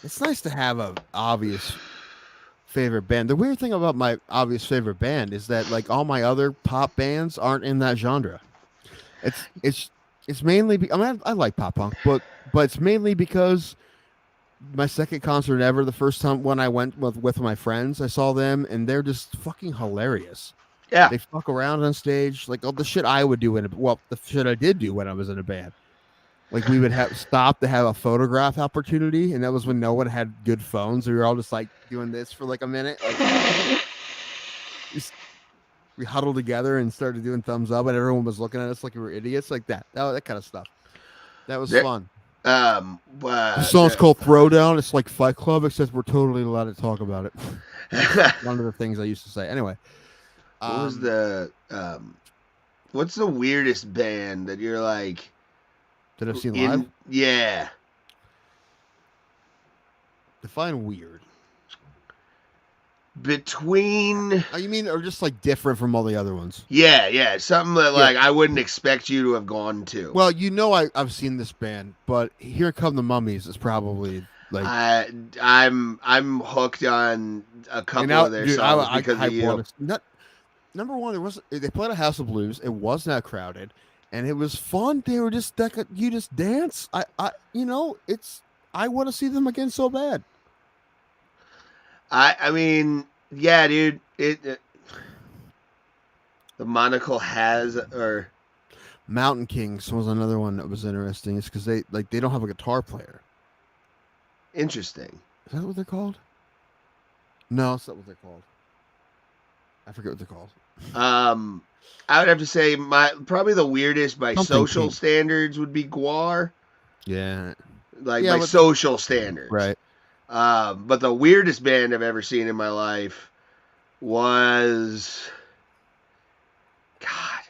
It's nice to have a obvious favorite band. The weird thing about my obvious favorite band is that like all my other pop bands aren't in that genre. It's mainly. I like pop punk, but it's mainly because my second concert ever. The first time when I went with my friends, I saw them, and they're just fucking hilarious. Yeah. They fuck around on stage, like all the shit I would do the shit I did do when I was in a band. Like we would have stopped to have a photograph opportunity, and that was when no one had good phones. We were all just like doing this for like a minute. Like, we huddled together and started doing thumbs up, and everyone was looking at us like we were idiots, like that. That kind of stuff. That was fun. The song's called Throwdown. It's like Fight Club, except we're totally allowed to talk about it. One of the things I used to say. Anyway, what was the what's the weirdest band that you're like that I've seen live? Yeah. Define weird. Between you mean or just like different from all the other ones? Yeah, something that like I wouldn't expect you to have gone to. Well, I've seen this band, but Here Come the Mummies is probably like I'm hooked on a couple of their songs because of you. Number one, they played a House of Blues. It was not crowded, and it was fun. They were just you just dance. I want to see them again so bad. I mean, yeah, dude. The monocle has or Mountain Kings was another one that was interesting. It's because they don't have a guitar player. Interesting. Is that what they're called? No, it's not what they're called. I forget what they're called. I would have to say probably the weirdest by social standards would be Guar. Yeah. By social standards. Right. But the weirdest band I've ever seen in my life was, God,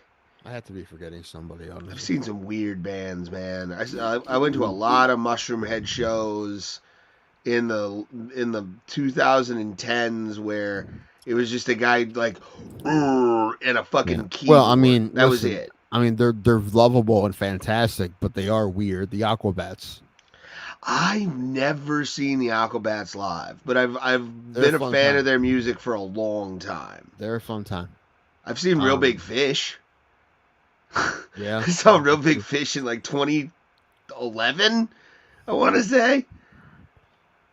I have to be forgetting somebody. I've seen some weird bands, man. I went to a lot of Mushroom Head shows in the 2010s where it was just a guy like and a fucking keyboard. Well, I mean, that was it. I mean, they're lovable and fantastic, but they are weird. The Aquabats. I've never seen the Aquabats live, but I've been a fan of their music for a long time. They're a fun time. I've seen Real Big Fish. Yeah. I saw Real Big Fish in like 2011, I want to say.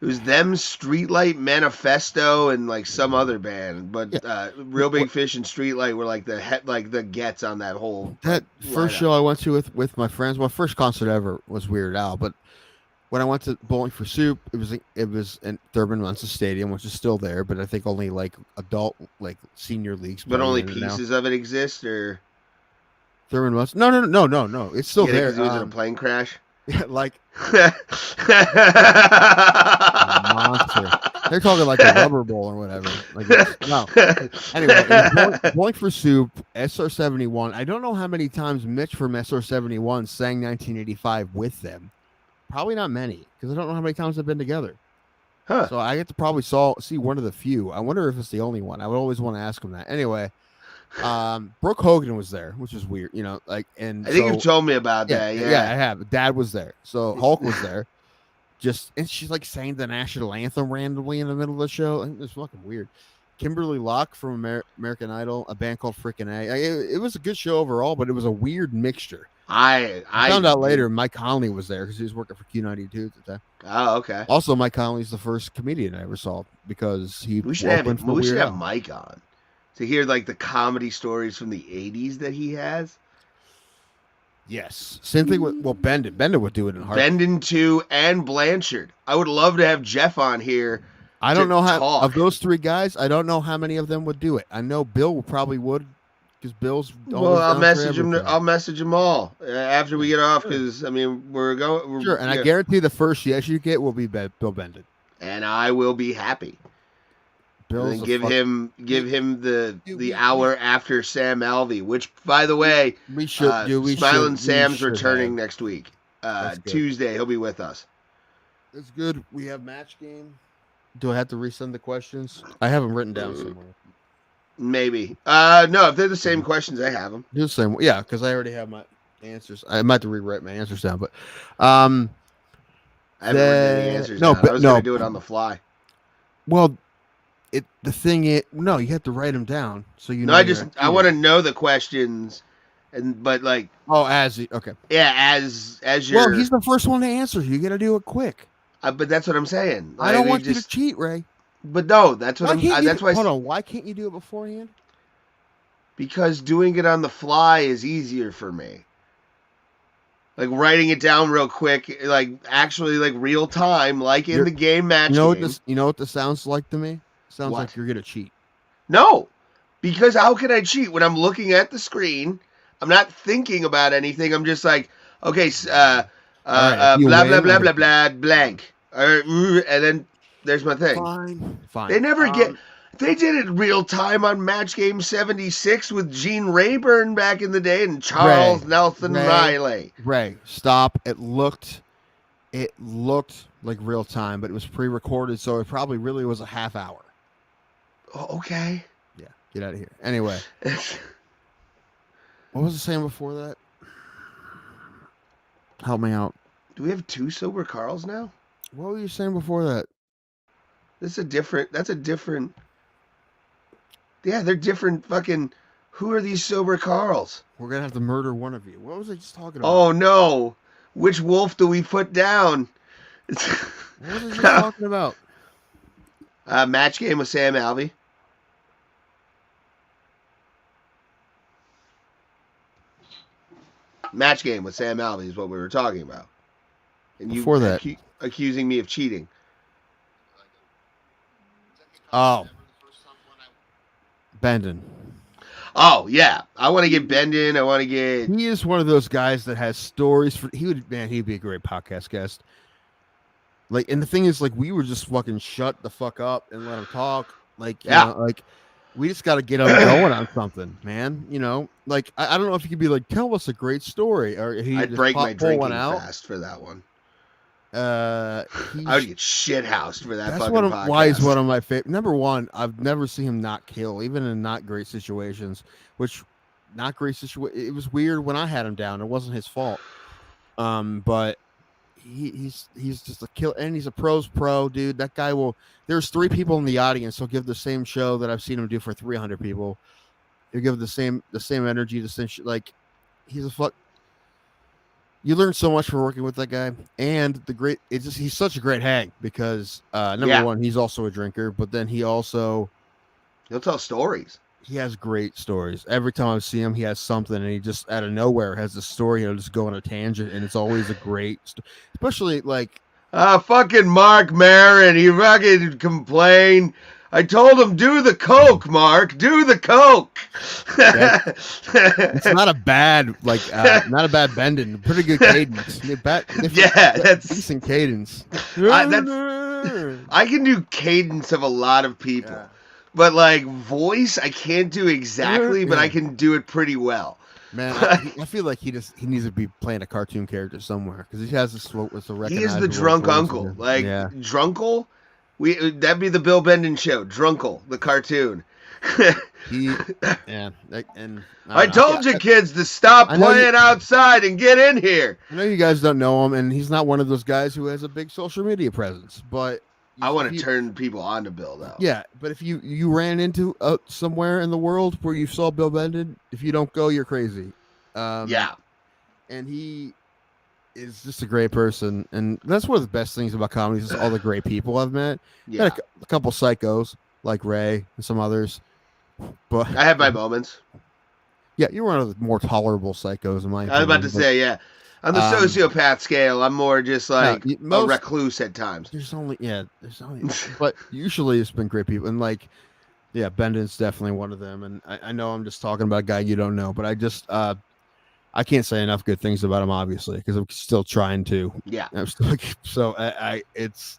It was them, Streetlight, Manifesto, and like some other band, but Real Big Fish and Streetlight were like the gets on that whole. That first show I went to with my friends, my first concert ever was Weird Al, but when I went to Bowling for Soup, it was in Thurman Munson Stadium, which is still there, but I think only like adult, like senior leagues. But only pieces of it exist, or Thurman Munson? No. It's still there. It was in a plane crash. Yeah, like monster. They're talking like a rubber bowl or whatever. Like no. Anyway, Bowling for Soup, SR-71. I don't know how many times Mitch from SR-71 sang 1985 with them. Probably not many, because I don't know how many times they've been together. Huh. So I get to probably see one of the few. I wonder if it's the only one. I would always want to ask him that. Anyway, Brooke Hogan was there, which is weird, and I think you've told me about that. Yeah, I have. Dad was there, so Hulk was there. And she's like saying the national anthem randomly in the middle of the show. And it's fucking weird. Kimberly Locke from American Idol, a band called Frickin' A. It was a good show overall, but it was a weird mixture. I found out later Mike Conley was there because he was working for Q92 at the time. Oh, okay. Also, Mike Conley's the first comedian I ever saw because we should have Mike on to hear like the comedy stories from the 80s that he has. Yes. Same thing with Bendon. Bendon would do it in heartbeat. Bendon too, and Blanchard. I would love to have Jeff on here. I don't know how of those three guys. I don't know how many of them would do it. I know Bill probably would, because Bill's. Well, I'll message him. I'll message them all after we get off, because I mean we're going. Sure, and I guarantee the first yes you get will be Bill Bendon, and I will be happy. And give him the hour after Sam Alvey, which by the way, we should do. Smiling Sam's returning next week, Tuesday. He'll be with us. That's good. We have match game. Do I have to resend the questions? I have them written down somewhere. Maybe. No, if they're the same questions, I have them. Do the same. Yeah, because I already have my answers. I might have to rewrite my answers down, but I haven't written any answers down. I was going to do it on the fly. Well, the thing is, no, you have to write them down so you know. No, I want to know the questions, but okay. Yeah, as your. Well, he's the first one to answer. You got to do it quick. But that's what I'm saying. I don't want you to cheat, Ray. But no, that's what that's why. Hold on. Why can't you do it beforehand? Because doing it on the fly is easier for me. Like writing it down real quick, like actually like real time, like in the game match. You know game. You know what this sounds like to me? Sounds like you're gonna cheat. No, because how can I cheat when I'm looking at the screen? I'm not thinking about anything. I'm just like, okay, blah blah blah blah blah blank, and then there's my thing. Fine. They never get. They did it real time on Match Game 76 with Gene Rayburn back in the day and Charles Nelson Riley. Ray, stop. It looked like real time, but it was pre-recorded, so it probably really was a half hour. Oh, okay. Yeah, get out of here. Anyway. What was I saying before that? Help me out. Do we have 2 sober Carls now? What were you saying before that? That's a different. Yeah, they're different fucking. Who are these sober Carls? We're going to have to murder one of you. What was I just talking about? Oh, no. Which wolf do we put down? What was I just talking about? Match Game with Sam Alvey. Match Game with Sam Alvey is what we were talking about. And before that. Accusing me of cheating. Oh. Bendon. Oh, yeah. I want to get Bendon. I want to get... He is one of those guys that has stories for... he'd be a great podcast guest. Like, and the thing is, like, we were just fucking shut the fuck up and let him talk. Like, you know, like, we just got to get him going on something, man. You know, like, I don't know if you could be like, tell us a great story. Or I'd break my drinking fast for that one. I would get shithoused for that. That's fucking podcast. Why he's one of my favorite. Number one, I've never seen him not kill, even in not great situations. Which, not great situation. It was weird when I had him down. It wasn't his fault. But he's just a kill, and he's a pro's pro, dude. That guy will. There's 3 people in the audience. He'll give the same show that I've seen him do for 300 people. He'll give the same energy, the same like. He's a fuck. You learn so much for working with that guy, and he's such a great hang because number one, he's also a drinker, but then he'll tell stories. He has great stories. Every time I see him, he has something, and he just out of nowhere has a story. He'll just go on a tangent, and it's always a great, especially like fucking Mark Maron. He fucking complained. I told him, do the coke, Mark. Do the coke. It's not a bad not a bad bending. Pretty good cadence. That's decent cadence. I can do cadence of a lot of people, but like voice, I can't do exactly, but I can do it pretty well. Man, I feel like he needs to be playing a cartoon character somewhere because he has this. He is the drunk uncle, like Drunkle. That'd be the Bill Bendon show, Drunkle, the cartoon. I told you kids to stop playing outside and get in here. I know you guys don't know him, and he's not one of those guys who has a big social media presence. But I want to turn people on to Bill, though. Yeah, but if you ran into somewhere in the world where you saw Bill Bendon, if you don't go, you're crazy. And he is just a great person, and that's one of the best things about comedy is all the great people I've met. Yeah, a couple psychos like Ray and some others, but I have my moments. Yeah, you're one of the more tolerable psychos in my opinion. I was about to say, on the sociopath scale, I'm more just like a recluse at times. There's only, but usually it's been great people, and like, Bendon's definitely one of them, and I know I'm just talking about a guy you don't know, but I just I can't say enough good things about him, obviously, because I'm still trying to. Yeah.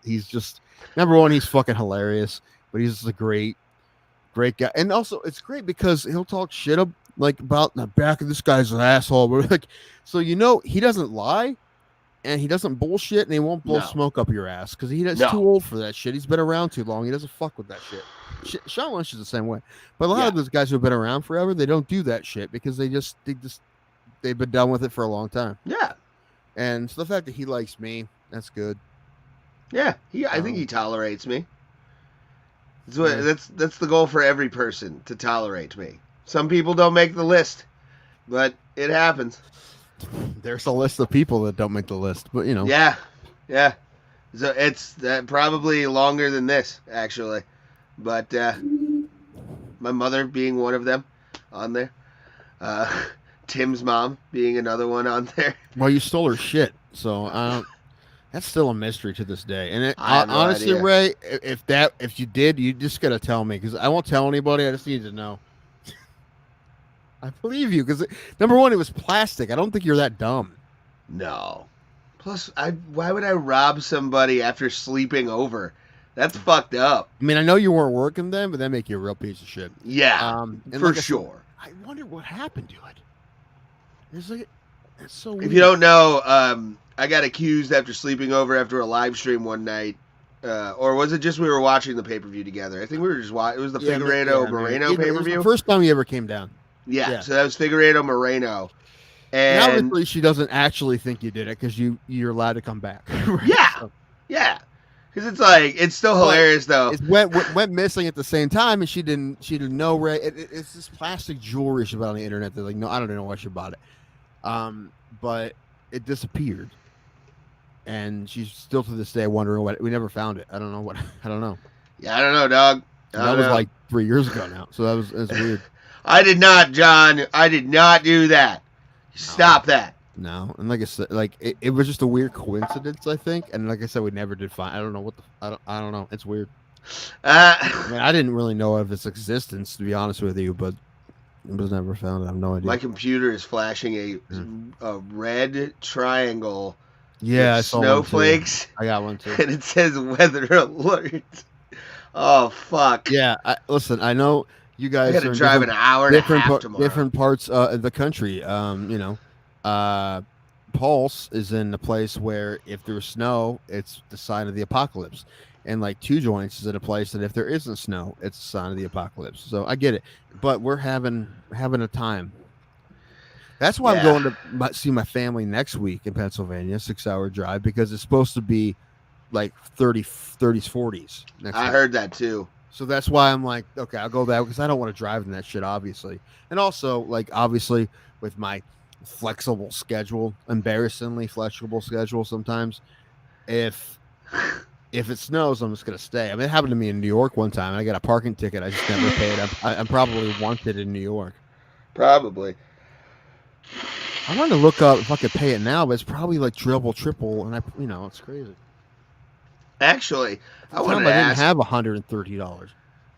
He's just number one. He's fucking hilarious, but he's just a great guy, and also it's great because he'll talk shit about the back of this guy's an asshole, but like, so he doesn't lie, and he doesn't bullshit, and he won't blow smoke up your ass because he's too old for that shit. He's been around too long. He doesn't fuck with that shit. Sean Lynch is the same way, but a lot of those guys who have been around forever, they don't do that shit because they've been done with it for a long time. Yeah. And so the fact that he likes me, that's good. Yeah. I think he tolerates me. That's the goal for every person, to tolerate me. Some people don't make the list, but it happens. There's a list of people that don't make the list, but Yeah. So it's probably longer than this, actually. But my mother being one of them on there. Tim's mom being another one on there. Well, you stole her shit, so I don't. That's still a mystery to this day. And I have no honestly, idea. Ray, if you did, you just gotta tell me because I won't tell anybody. I just need to know. I believe you because number one, it was plastic. I don't think you're that dumb. No. Plus, why would I rob somebody after sleeping over? That's fucked up. I mean, I know you weren't working then, but that make you a real piece of shit. Yeah, and for like I said, sure. I wonder what happened to it. It's like it's so. If weird. you don't know, I got accused after sleeping over after a live stream one night. Or was it just we were watching the pay-per-view together? I think we were just watching. It was the Figueiredo Moreno pay-per-view. The first time you ever came down. Yeah, so that was Figueiredo Moreno. And And obviously she doesn't actually think you did it because you're allowed to come back. Right? yeah, So yeah. Because it's like, it's still hilarious, though. it went missing at the same time, and she didn't know. Ray, it's this plastic jewelry she bought on the internet. They're like, no, I don't know why she bought it. But it disappeared, and she's still to this day wondering what. We never found it. I don't know what. I don't know. Yeah, I don't know, dog. That was like 3 years ago now, so it's weird. I did not, John. I did not do that. Stop that. No, and like I said, like it was just a weird coincidence, I think. And like I said, we never did find. I don't know what the. I don't know. It's weird. I mean, I didn't really know of its existence, to be honest with you, but it was never found. I have no idea. My computer is flashing a red triangle. Yeah, I with saw one, too. snowflakes. I got one too. And it says weather alert. Oh fuck. Yeah, listen, I know you I guys gotta are in drive an hour and a half tomorrow. different parts of the country. Pulse is in a place where if there's snow, it's the sign of the apocalypse. And like Two Joints is in a place that if there isn't snow, it's a sign of the apocalypse. So I get it, but we're having a time. That's why I'm going to see my family next week in Pennsylvania, 6-hour drive, because it's supposed to be like 30s, 40s. Next I week. heard that too. So that's why I'm like, okay, I'll go that because I don't want to drive in that shit, obviously. And also, like, obviously, with my flexible schedule, embarrassingly flexible schedule sometimes, if it snows, I'm just going to stay. I mean, it happened to me in New York one time. I got a parking ticket. I just never paid. I'm probably wanted in New York. Probably. I wanted to look up if I could pay it now, but it's probably like triple, and it's crazy. Actually, I wanted I to didn't ask. have $130.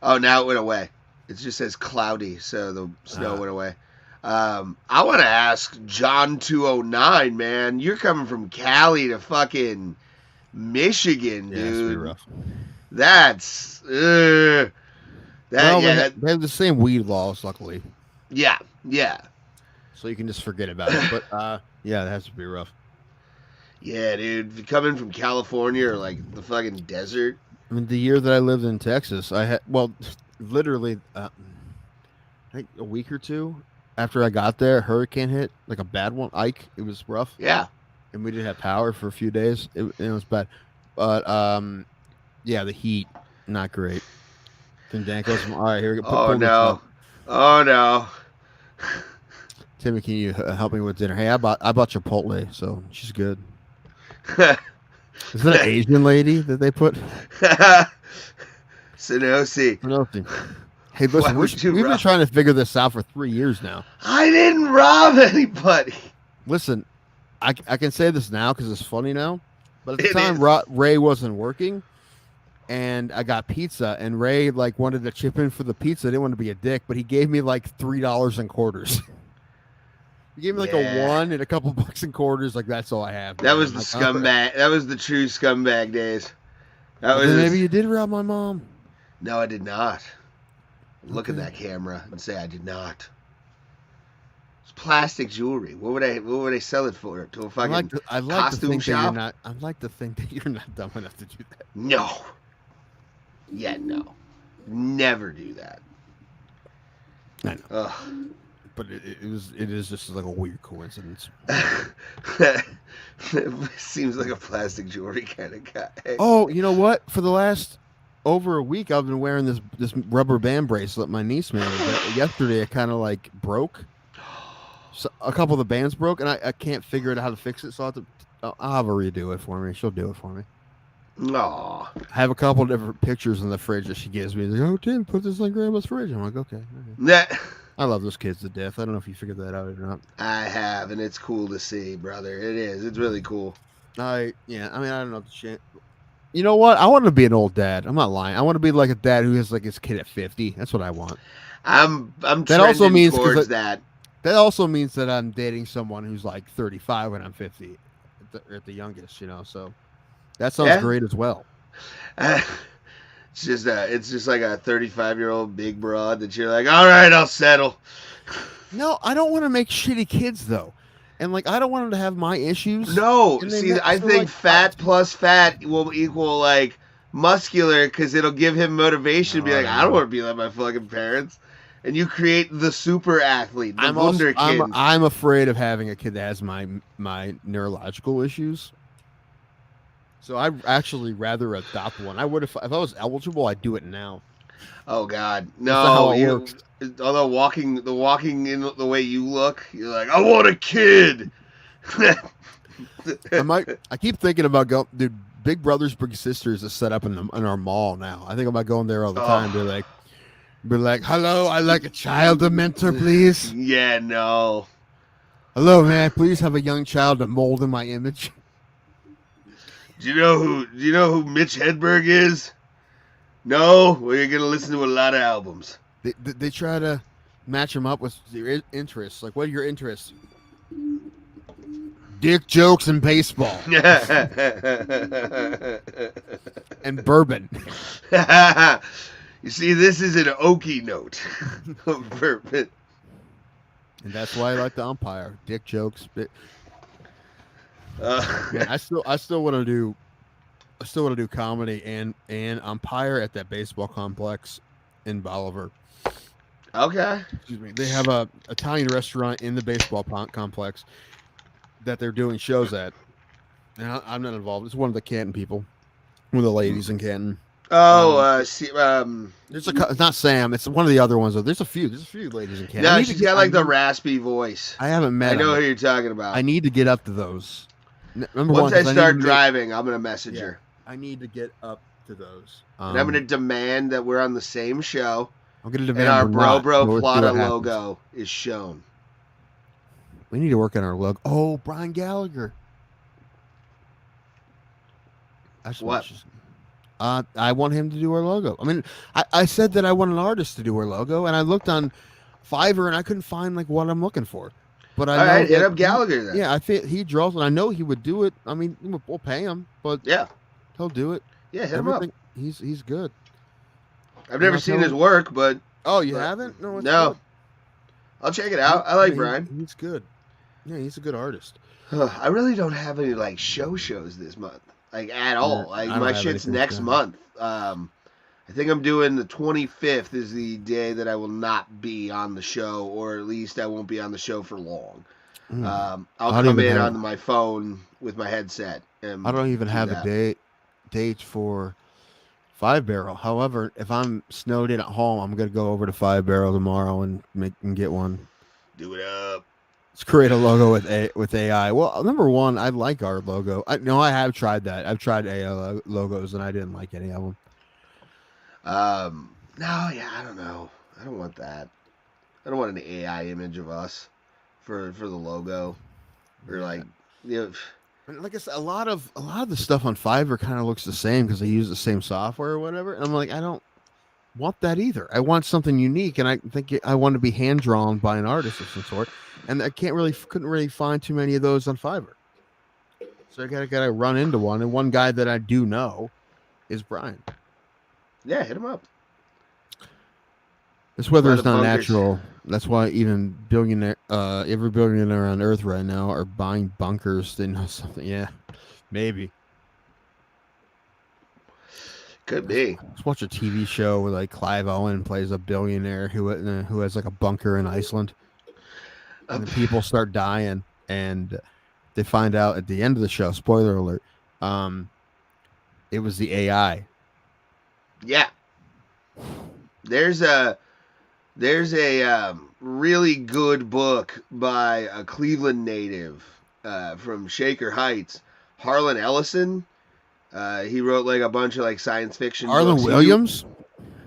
Oh, now it went away. It just says cloudy, so the snow went away. I want to ask John 209, man. You're coming from Cali to fucking Michigan, Yeah, it's pretty dude. rough. That's Well, they have the same weed laws, luckily, yeah. so you can just forget about it. But yeah, it has to be rough. Yeah, dude. If you come in from California or like the fucking desert. I mean, the year that I lived in Texas, I had literally, I think a week or two after I got there, a hurricane hit, like a bad one, Ike. It was rough. Yeah. And we didn't have power for a few days. It was bad. But yeah, the heat, not great. Fandango's. All right, here we go. Oh no. Oh no. Timmy, can you help me with dinner? Hey, I bought Chipotle, so she's good. Is that an Asian lady that they put? Sonosi. Nothing. Hey, listen, we've been trying to figure this out for 3 years now. I didn't rob anybody. Listen, I can say this now because it's funny now, but at the It time is. Ray wasn't working, and I got pizza, and Ray like wanted to chip in for the pizza. Didn't want to be a dick, but he gave me like $3 in quarters. He gave me like a $1 and a couple bucks in quarters. Like that's all I have. That was the scumbag. That was the true scumbag days. That was maybe you did rob my mom. No, I did not. Look at that camera and say I did not. It's plastic jewelry. What would I sell it for? To a fucking I like to costume think shop? that you're not. I like to think that you're not dumb enough to do that. No. Yeah, no. Never do that. I know. Ugh. But it is just like a weird coincidence. Seems like a plastic jewelry kind of guy. Oh, you know what? For the last over a week, I've been wearing this rubber band bracelet my niece made. Yesterday, it kind of like broke. So a couple of the bands broke, and I can't figure out how to fix it. So I'll have her redo it for me. She'll do it for me. Aw. I have a couple different pictures in the fridge that she gives me. Like, oh, Tim, put this in Grandma's fridge. I'm like, okay. That I love those kids to death. I don't know if you figured that out or not. I have, and it's cool to see, brother. It is. It's really cool. I don't know the shit. You know what? I want to be an old dad. I'm not lying. I want to be like a dad who has like his kid at 50. That's what I want. I'm That also means towards that. That also means that I'm dating someone who's like 35 when I'm 50, at the youngest. So that sounds great as well. It's just like a 35-year-old big broad that you're like, all right, I'll settle. No, I don't want to make shitty kids though, and like I don't want them to have my issues. No, see, I think like, fat plus fat will equal like muscular because it'll give him motivation to be like, I don't want to be like my fucking parents. And you create the super athlete, the wonder kid. I'm afraid of having a kid that has my neurological issues. So I'd actually rather adopt one. I would if I was eligible. I'd do it now. Oh God, no! Although walking in the way you look, you're like, I want a kid. I keep thinking about going, dude. Big Brothers Big Sisters is set up in our mall now. I think about going there all the time. Be like, hello, I'd like a child to mentor, please. Yeah, no. Hello, man. Please have a young child to mold in my image. Do you know who Mitch Hedberg is? No? Well, you're gonna listen to a lot of albums. They try to match him up with your interests. Like, what are your interests? Dick jokes and baseball. And bourbon. You see, this is an oaky note. Bourbon. And that's why I like the umpire. Dick jokes. Man, I still want to do comedy and umpire at that baseball complex in Bolivar. Okay. Excuse me. They have a Italian restaurant in the baseball complex that they're doing shows at, and I'm not involved. It's one of the Canton people, one of the ladies in Canton. Oh, there's it's not Sam. It's one of the other ones. Though. There's a few ladies in Canton. No, she's got like the raspy voice. I haven't met. I know who you're talking about. I need to get up to those. Once I start driving, I'm gonna message her. I need to get up to those. And I'm gonna demand that we're on the same show. I'm gonna demand and our Bro Plata logo is shown. We need to work on our logo. Oh, Brian Gallagher. What? I want him to do our logo. I mean, I said that I want an artist to do our logo, and I looked on Fiverr and I couldn't find like what I'm looking for. But I know hit up Gallagher then. Yeah, I think he draws, and I know he would do it. I mean, we'll pay him, but yeah, he'll do it. Yeah, hit him up. He's good. I've never seen his work, but you haven't? No. Good. I'll check it out. I like Brian. He's good. Yeah, he's a good artist. I really don't have any like shows this month, like at all. Like my shit's next month. I think I'm doing the 25th is the day that I will not be on the show, or at least I won't be on the show for long. I'll come in on my phone with my headset. And I don't even have a date for Five Barrel. However, if I'm snowed in at home, I'm gonna go over to Five Barrel tomorrow and get one. Do it up. Let's create a logo with AI. Well, number one, I like our logo. I have tried that. I've tried AI logos and I didn't like any of them. I don't know. I don't want that. I don't want an AI image of us for the logo, or like, like I said, a lot of the stuff on Fiverr kind of looks the same because they use the same software or whatever. And I'm like, I don't want that either. I want something unique, and I think I want to be hand drawn by an artist of some sort. And I couldn't really find too many of those on Fiverr. So I gotta run into one, and one guy that I do know is Brian. Yeah, hit him up. This weather is not natural. That's why even every billionaire on Earth right now are buying bunkers. They know something. Yeah, maybe. Could be. Let's watch a TV show where like Clive Owen plays a billionaire who has like a bunker in Iceland, and people start dying, and they find out at the end of the show. Spoiler alert! It was the AI. Yeah. There's a really good book by a Cleveland native from Shaker Heights, Harlan Ellison. He wrote like a bunch of like science fiction. Harlan books. Williams?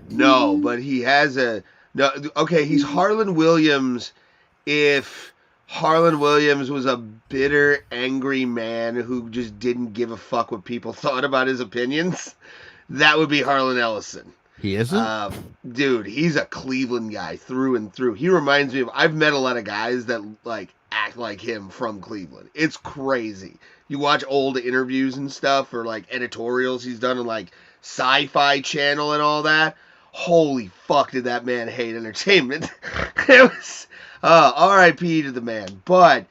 No, but he has a no. Okay, he's Harlan Williams. If Harlan Williams was a bitter, angry man who just didn't give a fuck what people thought about his opinions, that would be Harlan Ellison. He isn't? Dude, he's a Cleveland guy through and through. He reminds me of, I've met a lot of guys that like act like him from Cleveland. It's crazy. You watch old interviews and stuff or like editorials he's done on like Sci-Fi Channel and all that. Holy fuck, did that man hate entertainment. It was R.I.P. to the man. But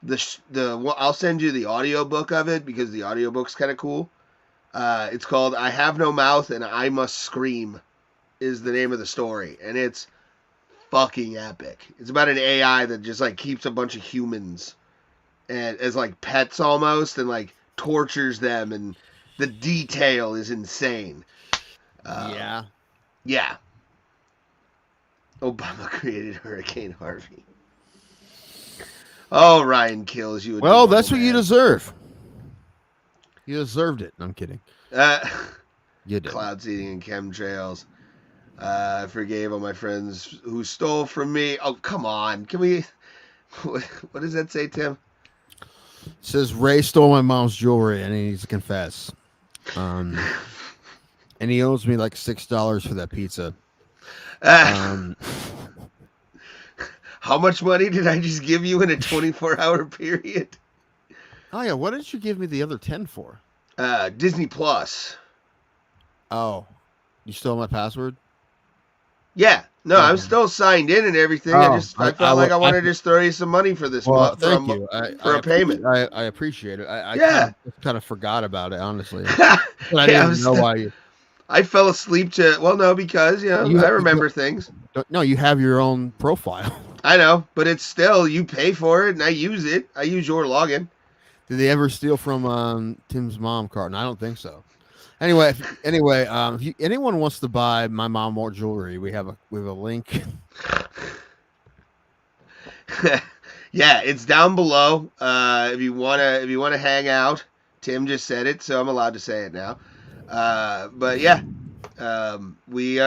I'll send you the audiobook of it because the audiobook's kind of cool. It's called I Have No Mouth and I Must Scream is the name of the story. And it's fucking epic. It's about an AI that just like keeps a bunch of humans and as like pets almost and like tortures them, and the detail is insane. Yeah. Yeah. Obama created Hurricane Harvey. Oh, Ryan kills you. Well, that's what you deserve. You deserved it. I'm kidding. You did. Cloud seeding and chemtrails. I forgave all my friends who stole from me. Oh, come on. Can we... What does that say, Tim? It says Ray stole my mom's jewelry and he needs to confess. And he owes me like $6 for that pizza. How much money did I just give you in a 24-hour period? Oh, yeah. What did you give me the other 10 for? Disney Plus. Oh. You stole my password? Yeah. No, I'm still signed in and everything. Oh, I felt like I wanted to just throw you some money for this month. Thank you. For a payment. I appreciate it. I kind of forgot about it, honestly. But I didn't know why you... I fell asleep to... Well, no, because, I remember things. No, you have your own profile. I know, but it's still... You pay for it, and I use it. I use your login. Did they ever steal from Tim's mom card? No, I don't think so. Anyway, if anyone wants to buy my mom more jewelry, we have a link. Yeah, it's down below. If you wanna hang out, Tim just said it, so I'm allowed to say it now. But yeah, we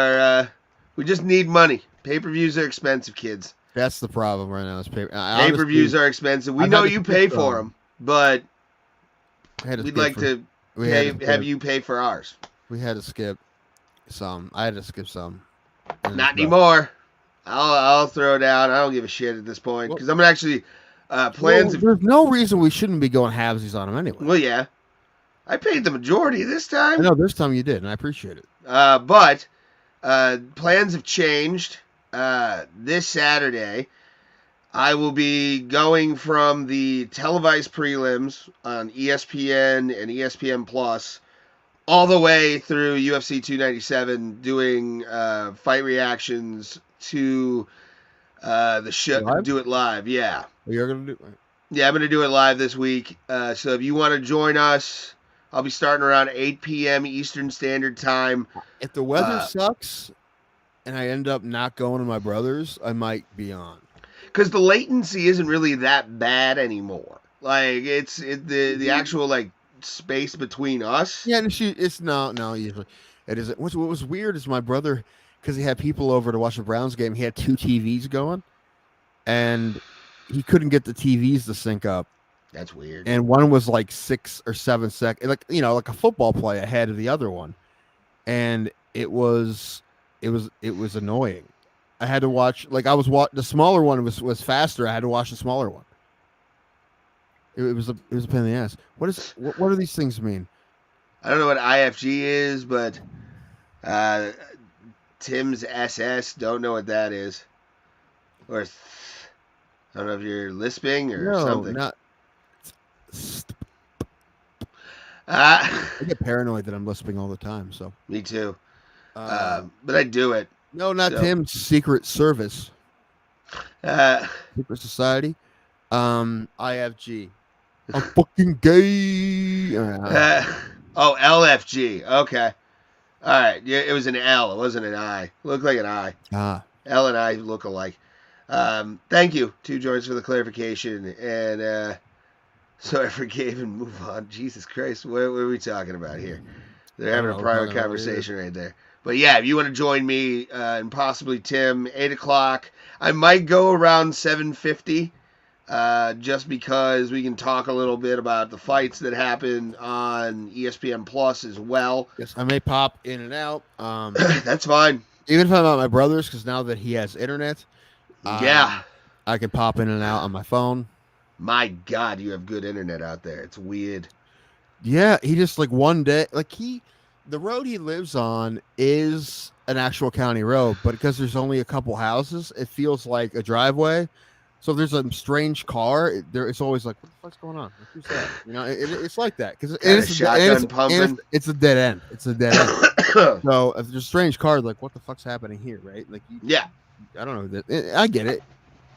just need money. Pay-per-views are expensive, kids. That's the problem right now. Pay-per-views are expensive. We know you pay for them, but we'd like to have you pay for ours. We had to skip some. I had to skip some. Not anymore. I'll throw down. I don't give a shit at this point because I'm gonna actually plans. There's no reason we shouldn't be going halvesies on them anyway. Well, yeah, I paid the majority this time. I know this time you did, and I appreciate it. But plans have changed. This Saturday, I will be going from the televised prelims on ESPN and ESPN Plus all the way through UFC 297, doing fight reactions to the show. Live? Do it live, yeah. You're gonna do? Yeah, I'm gonna do it live this week. So if you want to join us, I'll be starting around 8 p.m. Eastern Standard Time. If the weather sucks and I end up not going to my brother's, I might be on. Because the latency isn't really that bad anymore. Like the actual like space between us. Yeah, and it's no usually it isn't. What was weird is my brother, because he had people over to watch the Browns game. He had 2 TVs going, and he couldn't get the TVs to sync up. That's weird. And one was like 6 or 7 seconds, like like a football play ahead of the other one, and it was annoying. I had to watch, like I was the smaller one was faster. I had to watch the smaller one. It was a pain in the ass. What do these things mean? I don't know what IFG is, but Tim's SS, don't know what that is. Or I don't know if you're lisping or something. Not. I get paranoid that I'm lisping all the time. So me too. But I do it. No, not Tim's Secret Service. Secret Society. IFG. I'm fucking gay. LFG. Okay. All right. Yeah, it was an L. It wasn't an I. It looked like an I. L and I look alike. Thank you, Two Joints, for the clarification. And So I forgave and move on. Jesus Christ, what are we talking about here? They're having a private conversation right there. But yeah, if you want to join me and possibly Tim, 8 o'clock, I might go around 7:50, just because we can talk a little bit about the fights that happen on ESPN Plus as well. Yes, I may pop in and out. That's fine. Even if I'm at my brother's, because now that he has internet, Yeah. I can pop in and out on my phone. My God, you have good internet out there. It's weird. Yeah, he just like one day, like the road he lives on is an actual county road, but because there's only a couple houses, it feels like a driveway. So if there's a strange car, it's always like, what the fuck's going on? Like, who's that? You know, it's like that because it's a dead end. It's a dead end. So if there's a strange car, like, what the fuck's happening here, right? Like, yeah, I don't know. I get it,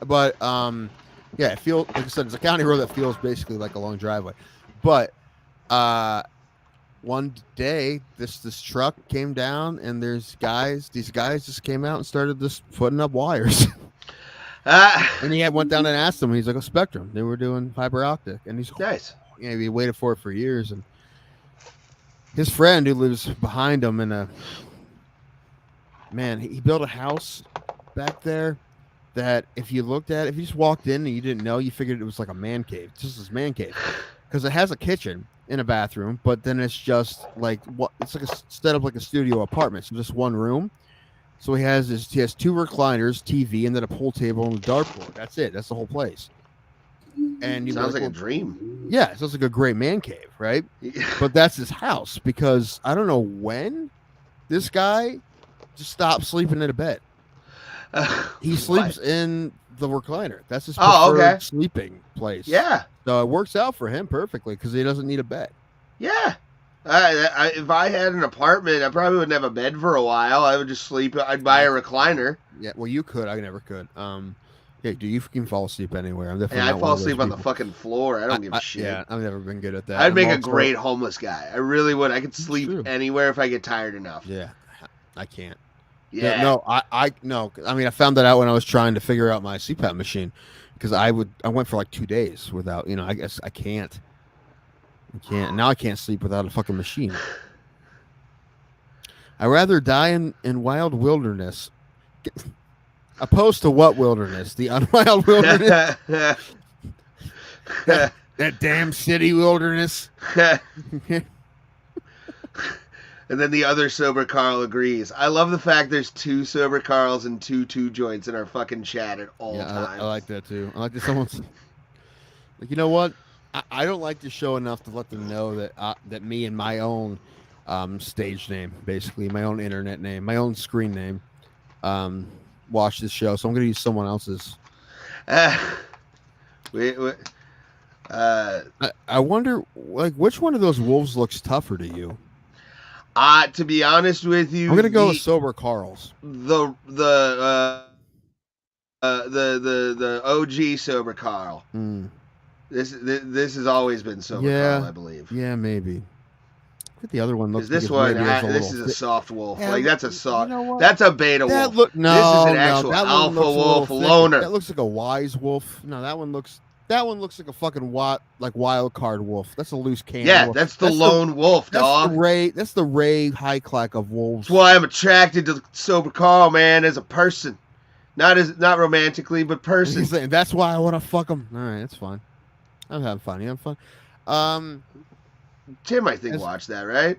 but yeah, it feels like I said, it's a county road that feels basically like a long driveway. But one day this truck came down and these guys just came out and started just putting up wires. And he went down and asked them. He's like, a Spectrum. They were doing fiber optic, and he's nice. You know, he waited for it for years, and his friend who lives behind him he built a house back there that if you just walked in and you didn't know, you figured it was like a man cave, just this man cave, because it has a kitchen and a bathroom, but then it's just like it's like set up like a studio apartment, so just one room. So he has 2 recliners, TV, and then a pool table and a dartboard. That's it. That's the whole place. And sounds like a dream. Yeah, it sounds like a great man cave, right? But that's his house, because I don't know when this guy just stopped sleeping in a bed. He sleeps in the recliner. That's his preferred sleeping place. Yeah. So it works out for him perfectly because he doesn't need a bed. Yeah. If I had an apartment, I probably wouldn't have a bed for a while. I would just sleep. I'd buy a recliner. Yeah, well, you could. I never could. Yeah, do you can fall asleep anywhere? I'm definitely. I fall asleep on the fucking floor. I don't give a shit. Yeah, I've never been good at that. I'd make a great homeless guy. I really would. I could sleep anywhere if I get tired enough. Yeah, I can't. Yeah. No, no. I mean, I found that out when I was trying to figure out my CPAP machine, because I went for like 2 days without. You know, I guess I can't. Now I can't sleep without a fucking machine. I'd rather die in wild wilderness. Opposed to what wilderness? The unwild wilderness? that damn city wilderness? And then the other sober Carl agrees. I love the fact there's 2 sober Carls and 2 joints in our fucking chat at all times. I like that too. I like that someone's like, you know what? I don't like the show enough to let them know that me and my own stage name, basically my own internet name, my own screen name, watch this show. So I'm going to use someone else's. I wonder, like, which one of those wolves looks tougher to you? To be honest with you, I'm going to go with sober Carl's. The OG sober Carl. This has always been sober Carl, I believe. Yeah, maybe. I think the other one looks. This one, this is a soft wolf. Yeah, like that's a soft. You know, that's a beta wolf. This is an actual alpha wolf loner. That looks like a wise wolf. No, that one looks like a fucking wild card wolf. That's a loose cannon. Yeah, wolf. that's the lone wolf, dog. That's the Ray Hyclack of wolves. That's why I'm attracted to sober Carl, man, as a person, not romantically, but person. That's why I want to fuck him. All right, that's fine. I'm having fun. You having fun? Tim, I think, watched that, right?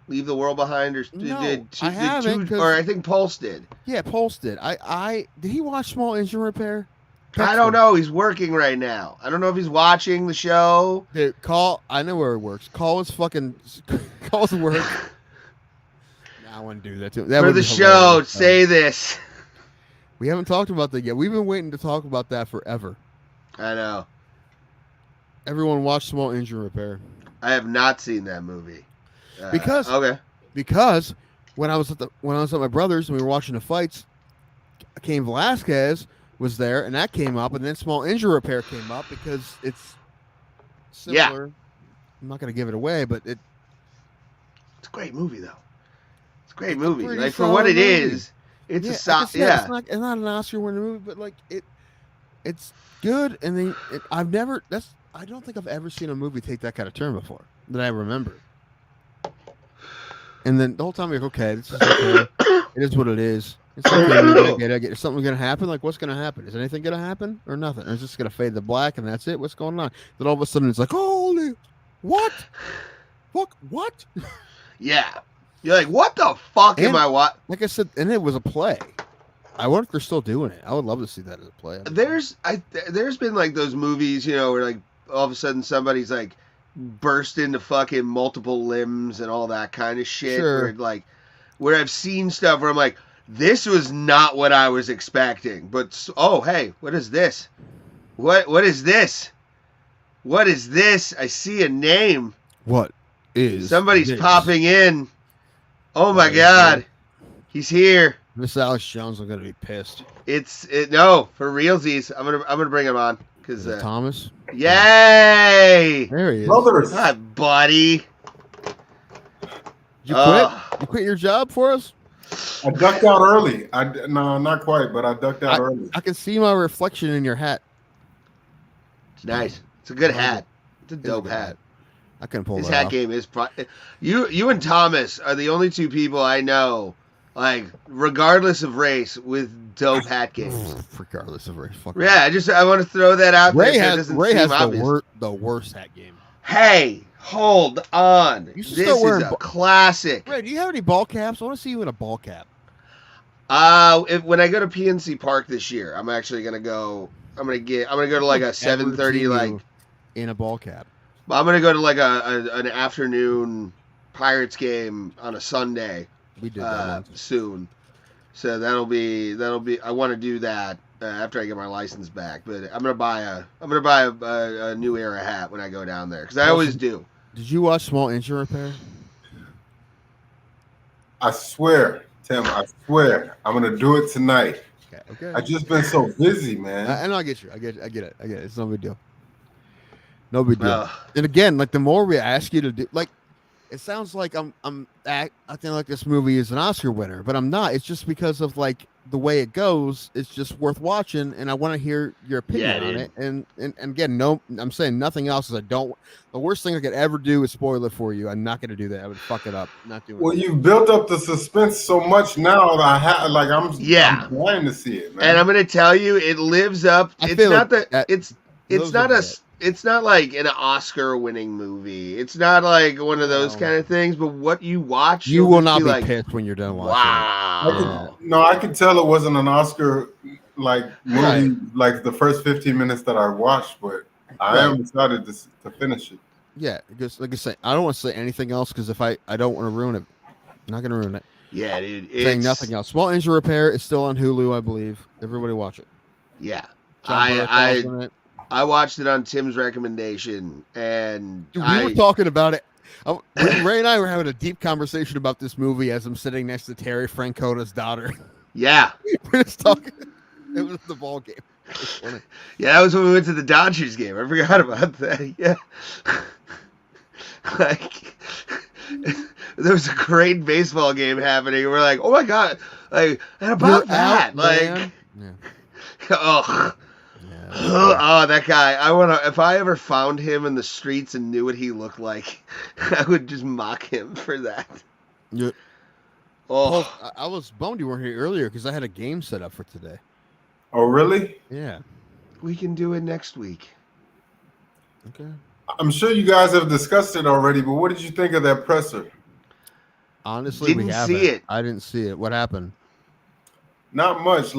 Leave the World Behind, or I haven't, or I think Pulse did. Yeah, Pulse did. Did he watch Small Engine Repair? I don't know. He's working right now. I don't know if he's watching the show. Dude, I know where he works. Call's work. I want to do that too. For the show, say this. We haven't talked about that yet. We've been waiting to talk about that forever. I know. Everyone watch Small Engine Repair. I have not seen that movie. Because when I was at my brother's and we were watching the fights, Cain Velasquez was there, and that came up, and then Small Engine Repair came up because it's similar. Yeah. I'm not going to give it away, but it's a great movie, though. It's a great movie. Like, for what it is, it's a solid. Yeah, it's not an Oscar-winning movie, but like it's good. And I don't think I've ever seen a movie take that kind of turn before that I remember. And then the whole time you're like, okay, this is okay. It is what it is. It's okay. Is something going to happen? Like, what's going to happen? Is anything going to happen or nothing? Or is this going to fade to black and that's it? What's going on? Then all of a sudden it's like, holy, what? What? Yeah. You're like, what the fuck am I watching? Like I said, and it was a play. I wonder if they're still doing it. I would love to see that as a play. There's been like those movies, you know, where like all of a sudden somebody's like burst into fucking multiple limbs and all that kind of shit. Sure. Where I've seen stuff where I'm like, this was not what I was expecting. But oh hey, what is this? What is this? What is this? I see a name. What is somebody's this? Popping in? Oh my god, he's here. Miss Alex Jones is gonna be pissed. No, for realsies. I'm gonna bring him on because Thomas. Yay! There he is. Brothers. Hi, buddy. Did you quit? You quit your job for us? I ducked out early. No, not quite, but I ducked out early. I can see my reflection in your hat. It's nice. It's a good hat. It's a dope hat. I can pull his that hat off. game is. You and Thomas are the only two people I know, like regardless of race, with dope hat games. Regardless of race. Fuck yeah, I want to throw that out Ray there. Has the worst hat game. Hey, hold on. This is a classic. Ray, do you have any ball caps? I want to see you in a ball cap. When I go to PNC Park this year, I'm actually gonna go. I'm gonna go to like a 7:30 like in a ball cap. I'm gonna go to like an afternoon Pirates game on a Sunday. We did that soon, so that'll be. I want to do that after I get my license back. But I'm gonna buy a New Era hat when I go down there because I always do. Did you watch Small Engine Repair? I swear, Tim. I swear, I'm gonna do it tonight. Okay. I just been so busy, man. And I get you. I get it. It's no big deal. No big deal. And again, like the more we ask you to do, like, it sounds like I'm acting like this movie is an Oscar winner, but I'm not. It's just because of like the way it goes. It's just worth watching, and I want to hear your opinion on it. And again, no, I'm saying nothing else. Is the worst thing I could ever do is spoil it for you. I'm not going to do that. I would fuck it up. Not doing. Well, you've built up the suspense so much now that I'm trying to see it, man. And I'm going to tell you, it lives up. It's not like an Oscar-winning movie. It's not like one of those kind of things. But what you watch, you will not be pissed when you're done watching. Wow! I could tell it wasn't an Oscar movie like the first 15 minutes that I watched, but I am excited to finish it. Yeah, because like I say, I don't want to say anything else because if I don't want to ruin it, I'm not going to ruin it. Yeah, dude. Saying nothing else. Small Engine Repair is still on Hulu, I believe. Everybody watch it. Yeah, I watched it on Tim's recommendation, and we were talking about it. Ray and I were having a deep conversation about this movie as I'm sitting next to Terry Francona's daughter. Yeah, we're just talking. It was the ball game. Yeah, that was when we went to the Dodgers game. I forgot about that. Yeah, like there was a great baseball game happening. We're like, oh my god, like and about that, like, oh. Oh, that guy! if I ever found him in the streets and knew what he looked like, I would just mock him for that. Yeah. Oh, I was bummed you weren't here earlier because I had a game set up for today. Oh, really? Yeah. We can do it next week. Okay. I'm sure you guys have discussed it already, but what did you think of that presser? Honestly, we haven't. See it. I didn't see it. What happened? Not much.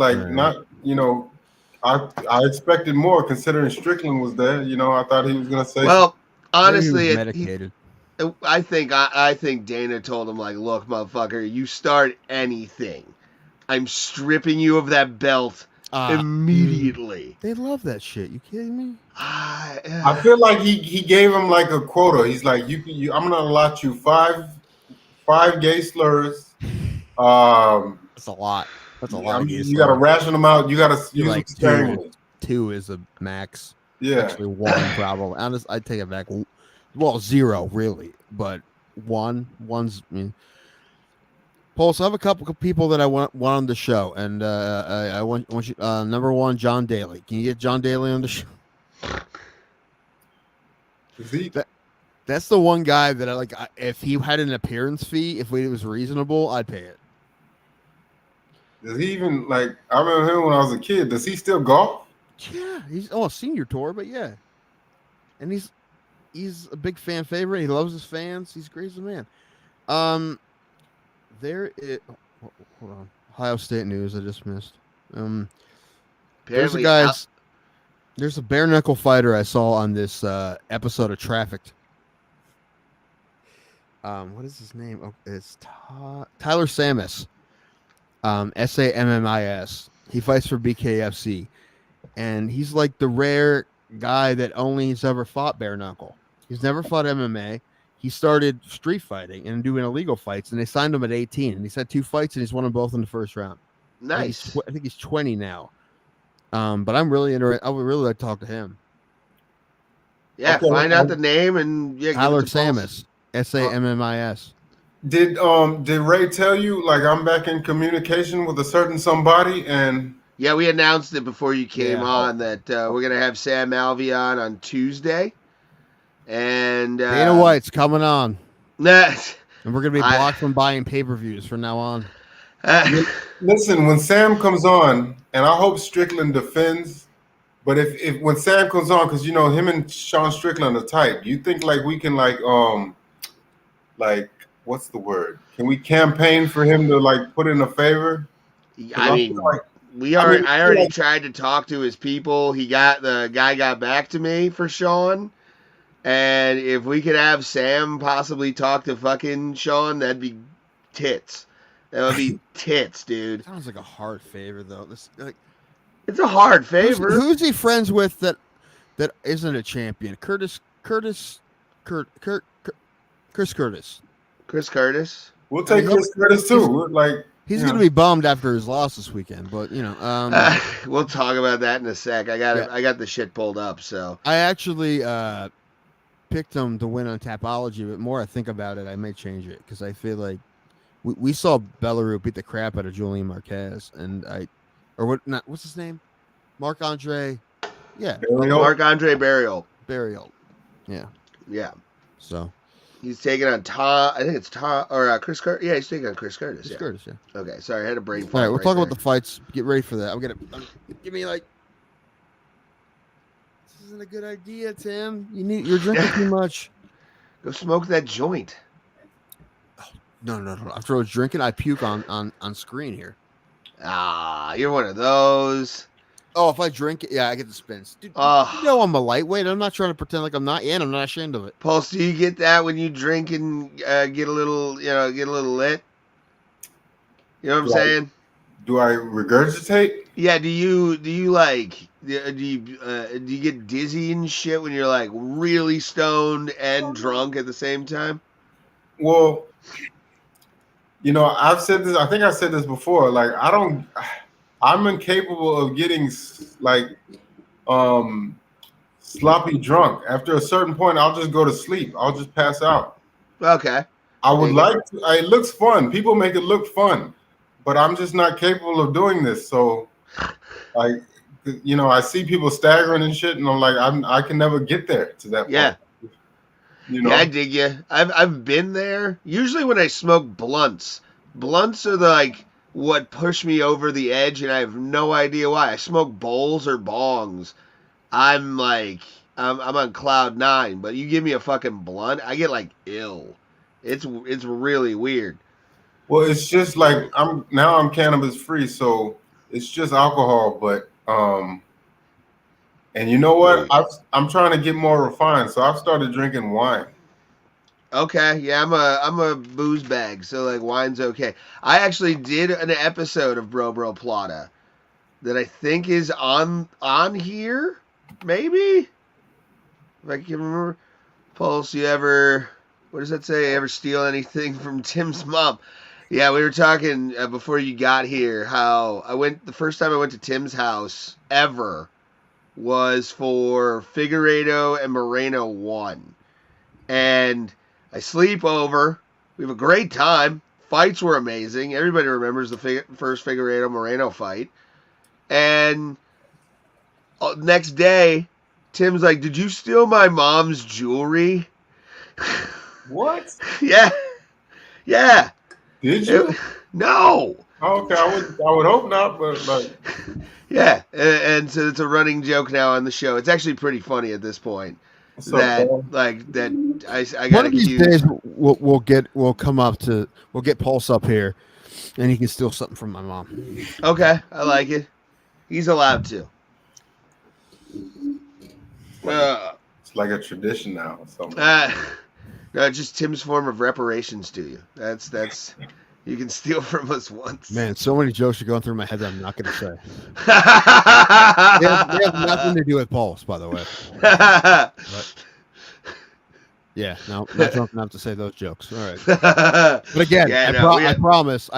I expected more considering Strickland was there. I thought he was going to say. Well, honestly, medicated. I think Dana told him, like, look, motherfucker, you start anything, I'm stripping you of that belt immediately. They love that shit. You kidding me? I feel like he gave him like a quota. He's like, I'm going to allot you five gay slurs. That's a lot. That's a lot. You got to ration them out. You got to use like them. Two is a max. Yeah. Actually, one probably. Honest, I take it back. Well, 0 really, but one's. I mean, Paul. So I have a couple of people that I want on the show, and I want you. Number one, John Daly. Can you get John Daly on the show? Is he? That's the one guy that I like. If he had an appearance fee, if it was reasonable, I'd pay it. Does he even like? I remember him when I was a kid. Does he still golf? Yeah, he's a senior tour, but yeah, and he's a big fan favorite. He loves his fans. He's great as a man. There is. Hold on. Ohio State news I just missed. There's a guy's. There's a bare knuckle fighter I saw on this episode of Trafficked. What is his name? Oh, it's Tyler Samus. Sammis. He fights for BKFC, and he's like the rare guy that only has ever fought bare knuckle. He's never fought MMA. He started street fighting and doing illegal fights, and they signed him at 18. And he's had 2 fights, and he's won them both in the first round. Nice. I think he's 20 now. But I'm really interested. I would really like to talk to him. Yeah, Okay, find out the name and Tyler Samus. Sammis. Did Ray tell you like I'm back in communication with a certain somebody and yeah, we announced it before you came Yeah. on that we're gonna have Sam Alvey on Tuesday, and Dana White's coming on, nah, and we're gonna be blocked from buying pay-per-views from now on. listen, when Sam comes on, and I hope Strickland defends, but if when Sam comes on, because you know him and Sean Strickland are tight, you think like we can like what's the word? Can we campaign for him to like put in a favor? I mean, I already tried to talk to his people. The guy got back to me for Sean, and if we could have Sam possibly talk to fucking Sean, that'd be tits. That would be tits, dude. Sounds like a hard favor, though. It's a hard favor. Who's he friends with that isn't a champion? Chris Curtis. Chris Curtis. We'll take Chris Curtis too. He's going to be bummed after his loss this weekend, but you know, we'll talk about that in a sec. I got the shit pulled up. So I actually picked him to win on Tapology, but more I think about it, I may change it because I feel like we saw Belarus beat the crap out of Julian Marquez, and what's his name? Marc-Andre. Yeah, Marc-Andre Barriol. Yeah. So. He's taking on Tom. I think it's Tom or Chris Curtis. Yeah, he's taking on Chris Curtis. Chris Curtis, yeah. Okay, sorry, I had a brain. All right, we'll talk about the fights. Get ready for that. I'm gonna give me like. This isn't a good idea, Tim. You're drinking too much. Go smoke that joint. Oh, no. After I was drinking, I puke on screen here. You're one of those. Oh, if I drink it, yeah, I get the spins. Dude, you know I'm a lightweight. I'm not trying to pretend like I'm not, and I'm not ashamed of it. Pulse, do you get that when you drink and get a little lit? You know what I'm saying? Do I regurgitate? Yeah. Do you get dizzy and shit when you're like really stoned and drunk at the same time? Well, you know, I've said this. I think I said this before. Like, I'm incapable of getting like sloppy drunk. After a certain point, I'll just go to sleep. I'll just pass out. Okay. I would like to. It looks fun. People make it look fun, but I'm just not capable of doing this. So, like, you know, I see people staggering and shit, and I'm like, I can never get there to that point. Yeah. You know? Yeah, I dig you. I've been there. Usually when I smoke blunts are what pushed me over the edge, and I have no idea why. I smoke bowls or bongs. I'm on cloud 9, but you give me a fucking blunt, I get like ill. It's really weird. Well, it's just like I'm cannabis free, so it's just alcohol. But and you know what? I'm trying to get more refined, so I've started drinking wine. Okay, yeah, I'm a booze bag, so like wine's okay. I actually did an episode of Bro Plata that I think is on here, maybe, if I can remember. Pulse, what does that say? Ever steal anything from Tim's mom? Yeah, we were talking before you got here how the first time I went to Tim's house ever was for Figueiredo and Moreno 1, and I sleep over. We have a great time. Fights were amazing. Everybody remembers the first Figueiredo Moreno fight. And next day, Tim's like, did you steal my mom's jewelry? What? Yeah. Yeah. Did you? No. Oh, okay, I would hope not, but like. Yeah, and so it's a running joke now on the show. It's actually pretty funny at this point. I got one of these accused. days we'll get Pulse up here, and he can steal something from my mom. Okay, I like it. He's allowed to. It's like a tradition now or something. No, just Tim's form of reparations to you. That's you can steal from us once. Man, so many jokes are going through my head that I'm not going to say. They have nothing to do with Pulse, by the way. But, yeah, no, not drunk enough to say those jokes. All right. But again, I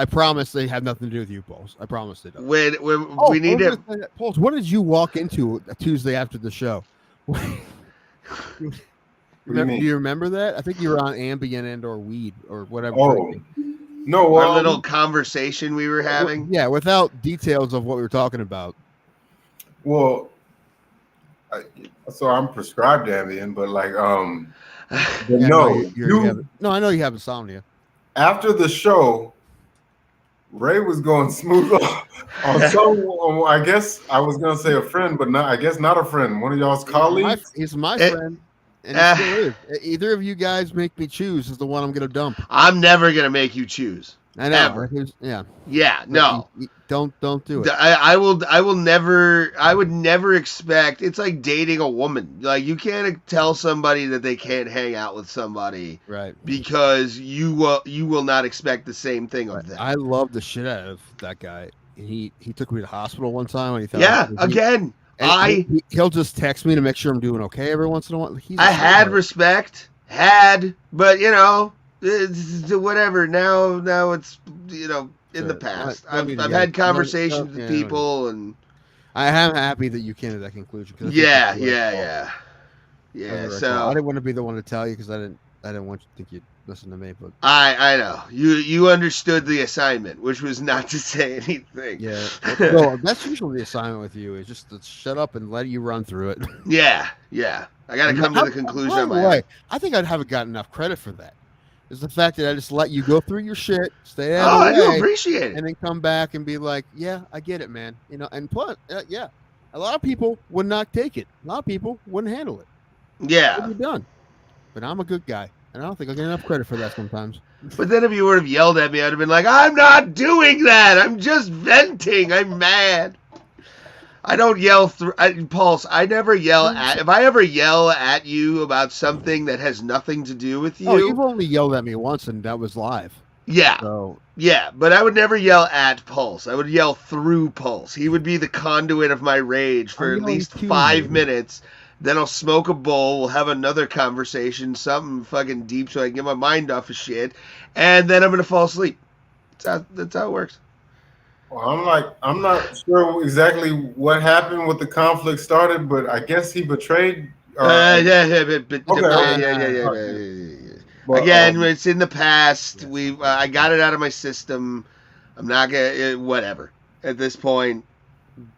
promise they have nothing to do with you, Pulse. I promise they don't. We need to... Pulse, what did you walk into a Tuesday after the show? Do you remember that? I think you were on Ambien and or weed or whatever. Oh. No, our little conversation we were having. Yeah, without details of what we were talking about. Well, so I'm prescribed Ambien, but like, no, I know you have insomnia. After the show, Ray was going smooth on some. I guess I was gonna say a friend, but not. I guess not a friend. One of y'all's colleagues. He's my friend. And it still is. Either of you guys make me choose is the one I'm going to dump. I'm never going to make you choose. I know. Ever. Yeah. Yeah. No. Don't do it. I would never expect. It's like dating a woman. Like you can't tell somebody that they can't hang out with somebody, right? Because you will not expect the same thing of them. I love the shit out of that guy. He took me to the hospital one time when he thought. Yeah. Again. He'll just text me to make sure I'm doing okay every once in a while. I had respect, but it's whatever. Now it's in the past. I've had conversations with people, and I am happy that you came to that conclusion. Yeah. So I didn't want to be the one to tell you because I didn't want you to think you'd listen to me, but I know you understood the assignment, which was not to say anything. Yeah, well, that's usually the assignment with you is just to shut up and let you run through it. Yeah. I got to come to the conclusion on my own. I think I haven't gotten enough credit for that. Is the fact that I just let you go through your shit, stay out of the way, I do appreciate it, and then come back and be like, "Yeah, I get it, man." And plus, yeah, a lot of people would not take it. A lot of people wouldn't handle it. Yeah, what have you done? But I'm a good guy. And I don't think I get enough credit for that sometimes. But then if you would have yelled at me, I'd have been like, I'm not doing that. I'm just venting. I'm mad. I don't yell through Pulse. I never yell at. If I ever yell at you about something that has nothing to do with you. Oh, you've only yelled at me once, and that was live. Yeah. So. Yeah, but I would never yell at Pulse. I would yell through Pulse. He would be the conduit of my rage for at least 5 minutes. Then I'll smoke a bowl. We'll have another conversation, something fucking deep, so I can get my mind off of shit. And then I'm gonna fall asleep. That's how it works. Well, I'm not sure exactly what happened, what the conflict started, but I guess he betrayed. Yeah. But, again, it's in the past. I got it out of my system. I'm not gonna whatever at this point.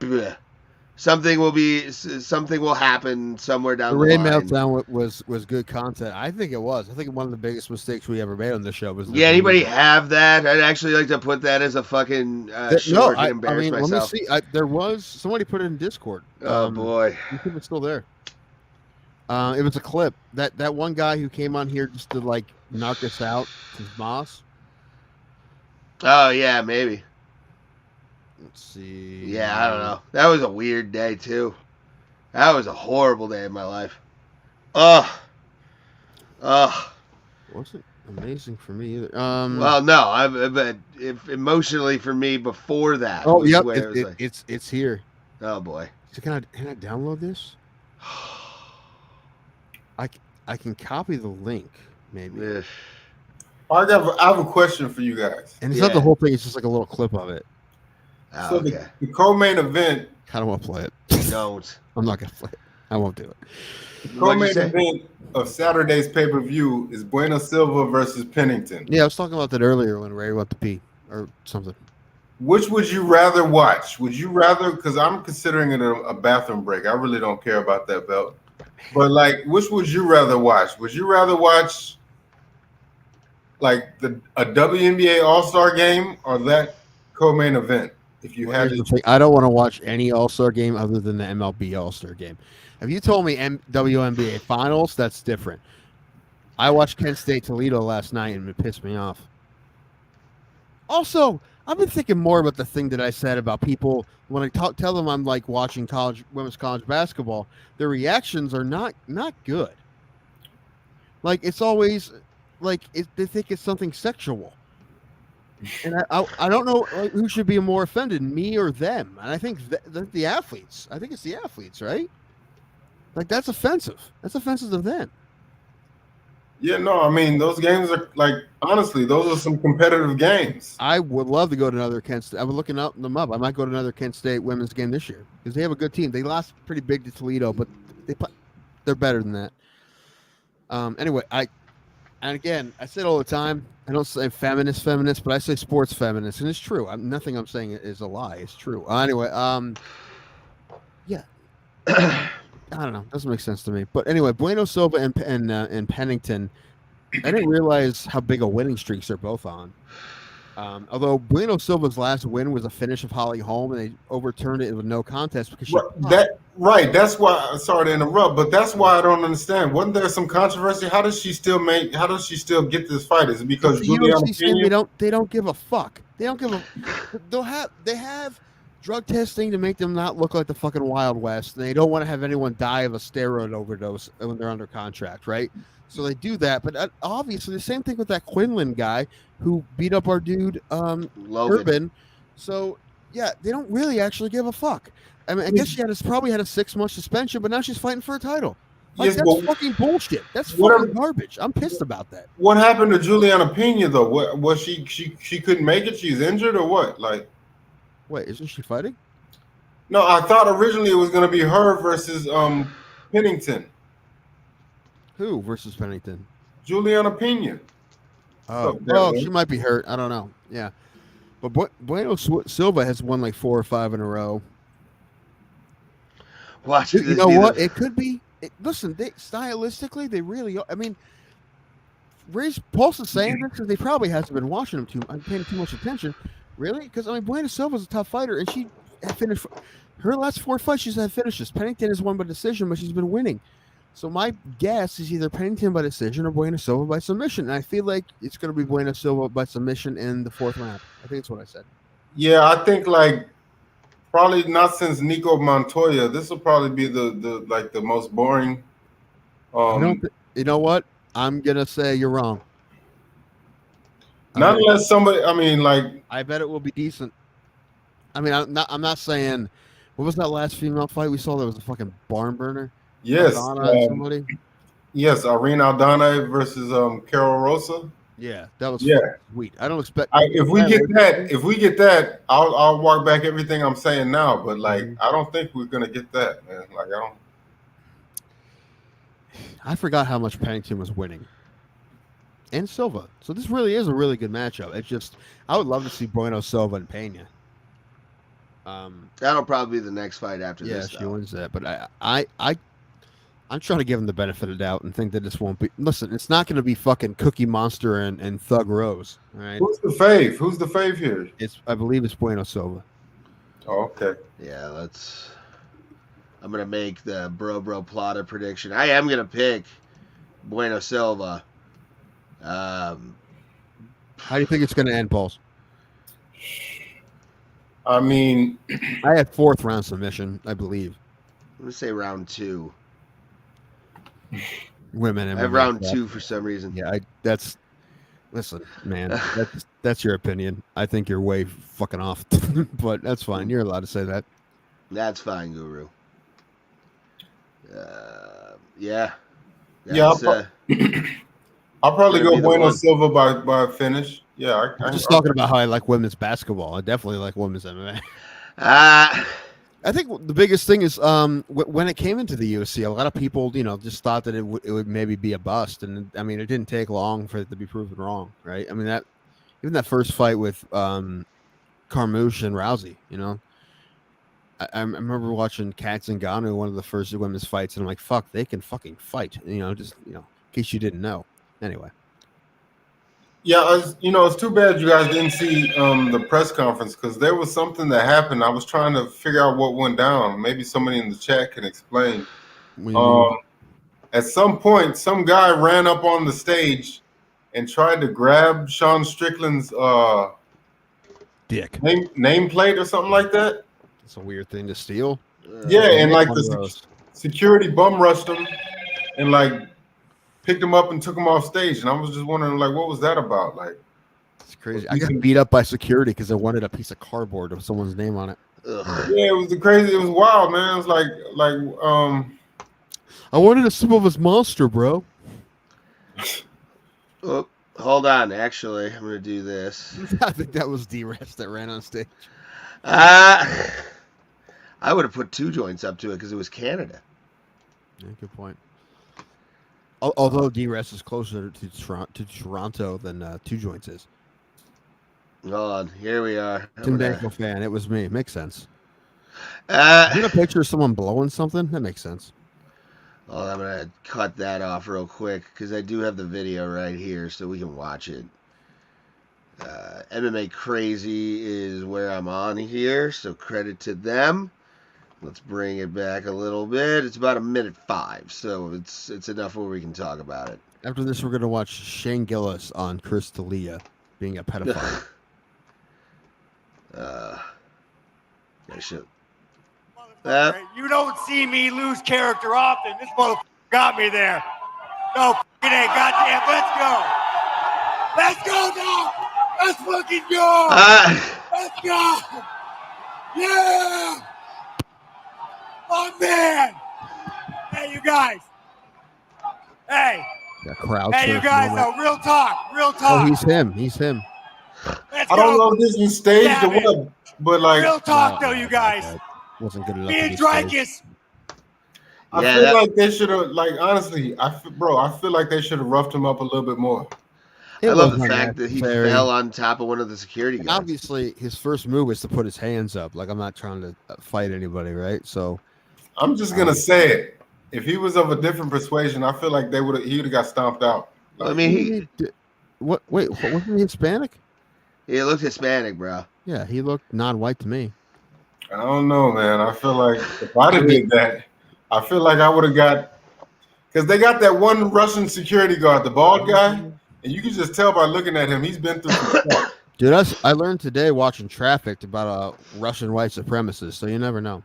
Bleh. Something will happen somewhere down the line. The Ray meltdown was good content. I think it was. I think one of the biggest mistakes we ever made on this show was. Yeah, anybody have that? I'd actually like to put that as a fucking short and embarrass myself. Let me see. There was somebody put it in Discord. Oh boy, you think it's still there? It was a clip that one guy who came on here just to like knock us out, his Moss. Oh yeah, maybe. Let's see. Yeah, I don't know. That was a weird day too. That was a horrible day in my life. Wasn't amazing for me either. Well, no, but emotionally for me before that. Oh, yep, it's here. Oh boy. So can I download this? I can copy the link maybe. Yeah. I have a question for you guys. And it's not the whole thing. It's just like a little clip of it. So okay. the co-main event. I don't want to play it. Don't. I'm not gonna play it. I won't do it. The co-main event of Saturday's pay-per-view is Bueno Silva versus Pennington. Yeah, I was talking about that earlier when Ray went to pee or something. Which would you rather watch? Would you rather? Because I'm considering it a bathroom break. I really don't care about that belt. But like, which would you rather watch? Would you rather watch like a WNBA All-Star game or that co-main event? If you had to, I don't want to watch any All-Star game other than the MLB All-Star game. If you told me WNBA Finals, that's different. I watched Kent State Toledo last night and it pissed me off. Also, I've been thinking more about the thing that I said about people when I tell them I'm like watching women's college basketball. Their reactions are not good. Like it's always like they think it's something sexual, and I don't know who should be more offended, me or them. And I think the athletes. I think it's the athletes, right? Like that's offensive. That's offensive to them. yeah, no, I mean those games are like honestly, those are some competitive games. I would love to go to another Kent State. I was looking them up. I might go to another Kent State women's game this year because they have a good team. They lost pretty big to Toledo, but they're better than that. Anyway, and again, I say it all the time. I don't say feminist, but I say sports feminist, and it's true. Nothing I'm saying is a lie. It's true. Anyway, yeah. I don't know. Doesn't make sense to me. But anyway, Bueno Silva and Pennington, I didn't realize how big a winning streaks they're both on. Although Bueno Silva's last win was a finish of Holly Holm, and they overturned it with no contest because That's why. Sorry to interrupt, but that's why I don't understand. Wasn't there some controversy? How does she still get this fight? Is it because they don't give a fuck? They don't give a. They have drug testing to make them not look like the fucking Wild West, and they don't want to have anyone die of a steroid overdose when they're under contract, right? So they do that, but obviously the same thing with that Quinlan guy who beat up our dude Urban. So yeah, they don't really actually give a fuck. I mean, I guess she probably had a 6-month suspension, but now she's fighting for a title. Like, that's fucking bullshit. That's fucking garbage. I'm pissed about that. What happened to Juliana Pena though? What was she couldn't make it? She's injured or what? Like, wait, isn't she fighting? No, I thought originally it was going to be her versus Pennington. Who versus Pennington? Juliana Pena. Oh, she might be hurt. I don't know. Yeah, but Bueno Silva has won like 4 or 5 in a row. Watch you know what? It could be. Listen, stylistically, they really. I mean, Paulson's saying this because they probably hasn't been watching him paying too much attention. Really? Because I mean, Bueno Silva's a tough fighter, and she had finished her last 4 fights. She's had finishes. Pennington has won by decision, but she's been winning. So my guess is either Pennington by decision or Bueno Silva by submission. And I feel like it's going to be Bueno Silva by submission in the 4th round. I think that's what I said. Yeah, I think like probably not since Nico Montoya. This will probably be the most boring. You know what? I'm gonna say you're wrong. Not unless somebody. I mean, like I bet it will be decent. I mean, I'm not saying. What was that last female fight we saw? That was a fucking barn burner. Yes, somebody. Yes, Irene Aldana versus Carol Rosa. Yeah, that was sweet. I don't expect. If we get that, I'll walk back everything I'm saying now. But like, I don't think we're gonna get that, man. Like, I forgot how much Pennington was winning, and Silva. So this really is a really good matchup. It's just I would love to see Bueno Silva and Pena. That'll probably be the next fight after this. Yeah, she wins that. But I'm trying to give him the benefit of the doubt and think that this won't be. Listen, it's not going to be fucking Cookie Monster and Thug Rose. All right. Who's the fave? Who's the fave here? I believe it's Bueno Silva. Oh, okay. Yeah, I'm gonna make the bro plotter prediction. I am gonna pick Bueno Silva. How do you think it's going to end, Pauls? I mean, I had 4th round submission, I believe. I'm gonna say round 2. Women. I have round 2 for some reason. Yeah, listen, man. That's your opinion. I think you're way fucking off, but that's fine. You're allowed to say that. That's fine, Guru. Yeah. I'll probably go Bueno Silva by finish. Yeah, I'm just talking about how I like women's basketball. I definitely like women's MMA. I think the biggest thing is when it came into the UFC, a lot of people, just thought that it would maybe be a bust, and I mean, it didn't take long for it to be proven wrong, right? I mean, even that first fight with Carmouche and Rousey, I remember watching Katz and Ngannou, one of the first women's fights, and I'm like, fuck, they can fucking fight. Just in case you didn't know. Anyway. Yeah, it's too bad you guys didn't see the press conference because there was something that happened. I was trying to figure out what went down. Maybe somebody in the chat can explain. At some point, some guy ran up on the stage and tried to grab Sean Strickland's dick nameplate or something like that. It's a weird thing to steal. Yeah, and like the security bum rushed him and like picked him up and took him off stage. And I was just wondering, like, what was that about? Like, it's crazy. I got beat up by security because I wanted a piece of cardboard with someone's name on it. Ugh. Yeah, it was it was wild, man. It was like I wanted a sip of his monster, bro. Oh, hold on. Actually, I'm going to do this. I think that was D-Rest that ran on stage. I would have put 2 joints up to it because it was Canada. Yeah, good point. Although D-Rest is closer to Toronto than 2 joints is. Hold on. Here we are. Tim Danko fan. It was me. Makes sense. Is I'm a picture of someone blowing something? That makes sense. Oh, I'm going to cut that off real quick because I do have the video right here so we can watch it. MMA Crazy is where I'm on here, so credit to them. Let's bring it back a little bit. It's about 1:05, so it's enough where we can talk about it. After this, we're going to watch Shane Gillis on Chris D'Elia being a pedophile. I should. You don't see me lose character often. This motherfucker got me there. No, it ain't. Goddamn, let's go. Let's go, dog. Let's fucking go. Let's go. Yeah. Oh, man. Hey, you guys. Hey. Crowd hey, you guys, though, real talk. Real talk. Oh, he's him. He's him. Let's I don't go. know if this was staged or what, but like, real talk, though, you guys. Wasn't good enough. Me and Dricus. I feel like they should have, like, honestly, I feel like they should have roughed him up a little bit more. I love the fact that he fell on top of one of the security guards. Obviously, his first move was to put his hands up. Like, I'm not trying to fight anybody, right? So, I'm just gonna say it. If he was of a different persuasion, I feel like he would have got stomped out. I mean, wait, wasn't he Hispanic? He looked Hispanic, bro. Yeah, he looked non-white to me. I don't know, man. I feel like if I'd have did that, I feel like I would have got, because they got that one Russian security guard, the bald guy, and you can just tell by looking at him, he's been through some stuff. Dude, I learned today watching Trafficked about a Russian white supremacist, so you never know.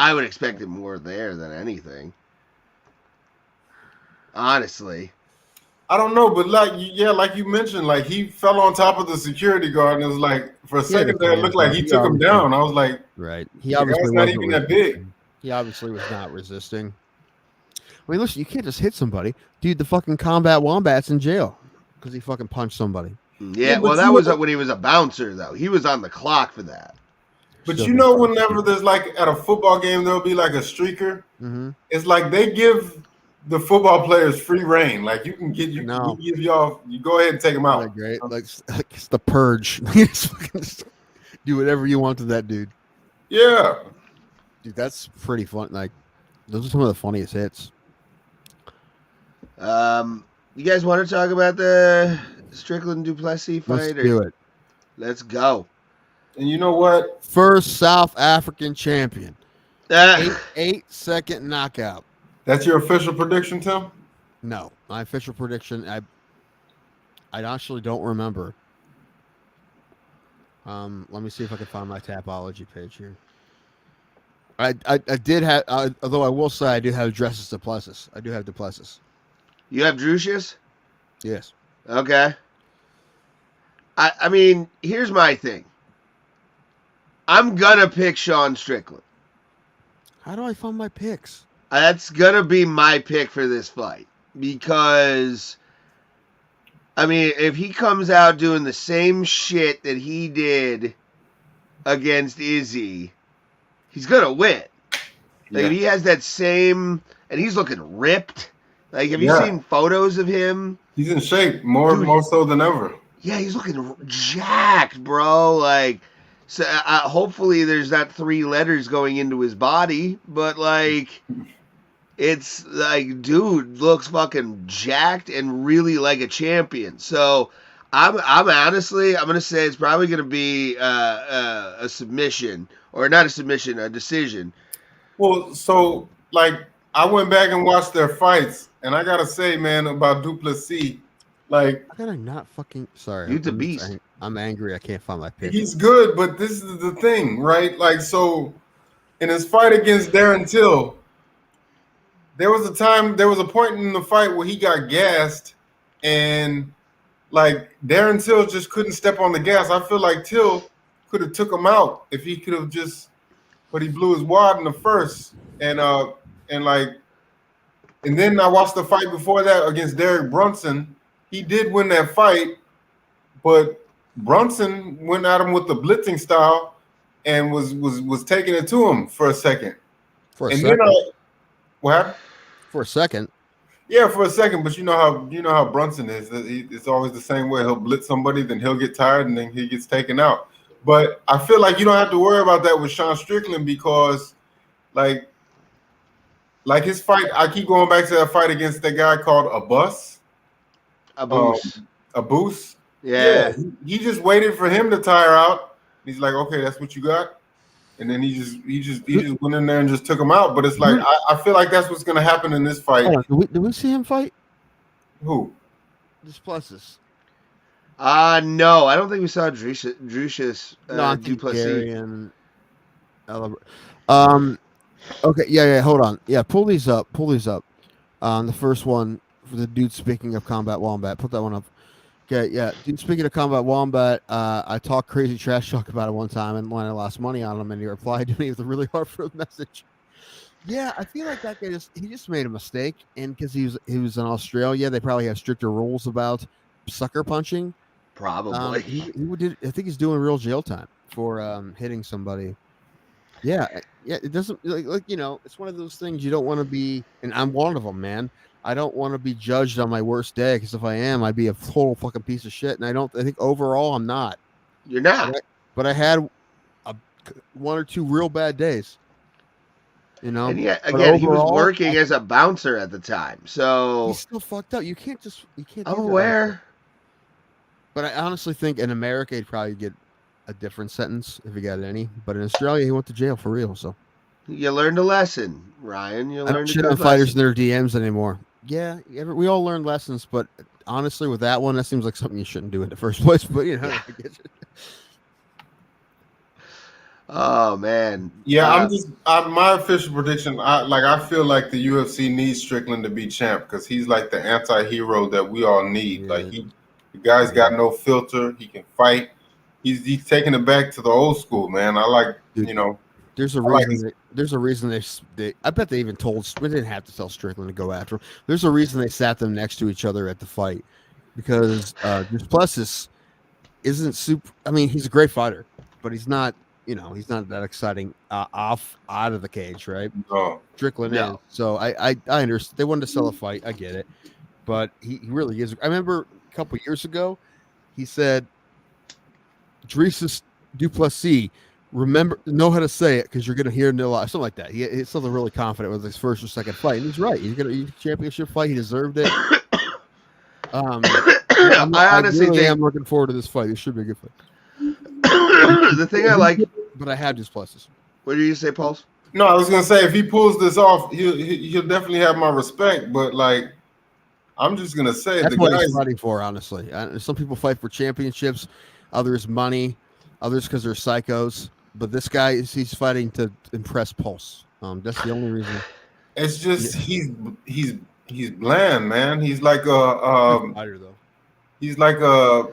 I would expect it more there than anything. Honestly. I don't know, but like you mentioned, like he fell on top of the security guard, and it was like for a second there, it looked like he took him down. I was like, right, he obviously not even that big. He obviously was not resisting. I mean, listen, you can't just hit somebody, dude. The fucking Combat Wombat's in jail because he fucking punched somebody. Yeah, well, that was when he was a bouncer, though. He was on the clock for that. But you know, whenever there's like at a football game, there'll be like a streaker. Mm-hmm. It's like they give the football players free reign. Like you can give y'all, you go ahead and take them out. Like, great, like it's the purge. Do whatever you want to that dude. Yeah, dude, that's pretty fun. Like those are some of the funniest hits. You guys want to talk about the Strickland Du Plessis fight? Let's do it. Let's go. And you know what? First South African champion. 8-second knockout. That's your official prediction, Tim? No, my official prediction. I actually don't remember. Let me see if I can find my Tapology page here. I did have, although I will say I do have Dricus Du Plessis. I do have Du Plessis. You have Dricus? Yes. Okay. I mean, here's my thing. I'm gonna pick Sean Strickland. How do I find my picks? That's gonna be my pick for this fight because, I mean, if he comes out doing the same shit that he did against Izzy, he's gonna win. Like, if he has that same, and he's looking ripped. Like, have you seen photos of him? He's in shape more so than ever. Yeah, he's looking jacked, bro. Like, So hopefully there's not 3 letters going into his body, but like it's like dude looks fucking jacked and really like a champion. So I'm honestly I'm gonna say it's probably gonna be a submission or not a submission, a decision. Well, so like I went back and watched their fights, and I gotta say, man, about Du Plessis, like I gotta not fucking sorry. Dude's a beast. I'm angry. I can't find my pick. he's good, but this is the thing, right? Like, so in his fight against Darren Till, there was a point in the fight where he got gassed, and like Darren Till just couldn't step on the gas. I feel like Till could have took him out if he could have just, but he blew his wad in the first, and then I watched the fight before that against Derek Brunson. He did win that fight, but Brunson went at him with the blitzing style and was taking it to him for a second. For a second. What happened? For a second. Yeah, for a second, but you know how Brunson is. It's always the same way. He'll blitz somebody, then he'll get tired, and then he gets taken out. But I feel like you don't have to worry about that with Sean Strickland because, like his fight, I keep going back to that fight against that guy called Abus. Abus. Yeah. He just waited for him to tire out. He's like, okay, that's what you got. And then he just went in there and just took him out. But it's like I feel like that's what's gonna happen in this fight. Did we see him fight? Who? Du Plessis. No, I don't think we saw Dricus Du Plessis. Okay, yeah, hold on. Yeah, pull these up. The first one for the dude speaking of Combat Wombat. Put that one up. Okay, yeah. Dude, speaking of Combat Wombat, I talked crazy trash talk about it one time, and when I lost money on him, and he replied to me with a really heartfelt message. Yeah, I feel like that guy just made a mistake, and because he was in Australia, they probably have stricter rules about sucker punching. Probably. I think he's doing real jail time for hitting somebody. Yeah, it doesn't like it's one of those things you don't want to be, and I'm one of them, man. I don't want to be judged on my worst day because if I am, I'd be a total fucking piece of shit. And I think overall I'm not. You're not. But I had 1 or 2 real bad days. You know. And again, he was working as a bouncer at the time, so he's still fucked up. You can't. I'm aware. But I honestly think in America he'd probably get a different sentence if he got any. But in Australia he went to jail for real. So you learned a lesson, Ryan. You learned. I don't shit on fighters in their DMs anymore. Yeah, we all learn lessons, but honestly, with that one, that seems like something you shouldn't do in the first place. But I get it. Oh man, yeah. My official prediction. I feel like the UFC needs Strickland to be champ because he's like the anti-hero that we all need. Yeah. Like the guy's got no filter. He can fight. He's taking it back to the old school, man. I like There's a reason. There's a reason they. I bet they even told. We didn't have to tell Strickland to go after him. There's a reason they sat them next to each other at the fight, because Du Plessis isn't super. I mean, he's a great fighter, but he's not. He's not that exciting out of the cage, right? Oh, Strickland is. So I understand. They wanted to sell a fight. I get it, but he really is. I remember a couple years ago, he said, "Dricus Du Plessis. Know how to say it because you're going to hear it a lot." Something like that. He's something really confident with his first or second fight. And he's right. He's going to championship fight. He deserved it. I honestly think I'm looking forward to this fight. This should be a good fight. The thing I like, but I have Du Plessis. What did you say, Paul? No, I was going to say if he pulls this off, he'll definitely have my respect. But I'm just going to say that's what he's fighting for. Honestly, some people fight for championships, others money, others because they're psychos. But this guy he's fighting to impress Pulse. That's the only reason. It's just he's bland, man. He's like a fighter though. He's like a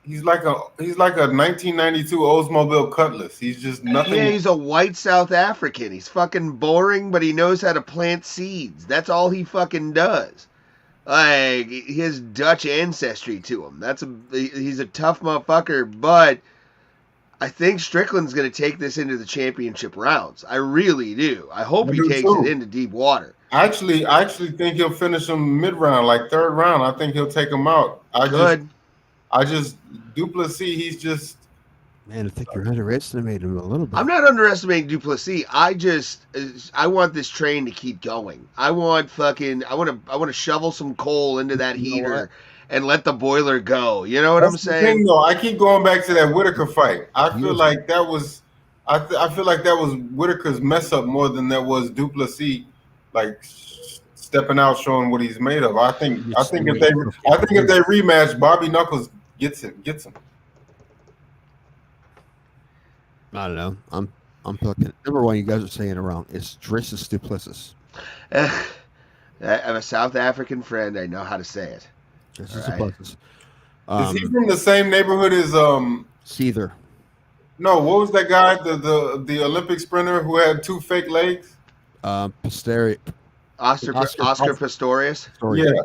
1992 Oldsmobile Cutlass. He's just nothing. Yeah, he's a white South African. He's fucking boring, but he knows how to plant seeds. That's all he fucking does. Like, he has Dutch ancestry to him. He's a tough motherfucker, but I think Strickland's going to take this into the championship rounds. I really do. I hope he takes it into deep water. I actually think he'll finish him mid-round, like third round. I think he'll take him out. Du Plessis, he's just Man, I think you're underestimating him a little bit. I'm not underestimating Du Plessis. I want this train to keep going. I want to shovel some coal into that heater and let the boiler go. You know what I'm saying? The thing, though, I keep going back to that Whitaker fight. I feel like that was Whitaker's mess up more than that was Du Plessis, like stepping out, showing what he's made of. I think if they rematch, Bobby Knuckles gets him. I don't know. I'm looking. Number one, you guys are saying it wrong. It's Dricus Du Plessis. I have a South African friend. I know how to say it. Dricus Du Plessis. Is he from the same neighborhood as Seether? No, what was that guy? The Olympic sprinter who had 2 fake legs? Oscar Pistorius. Yeah.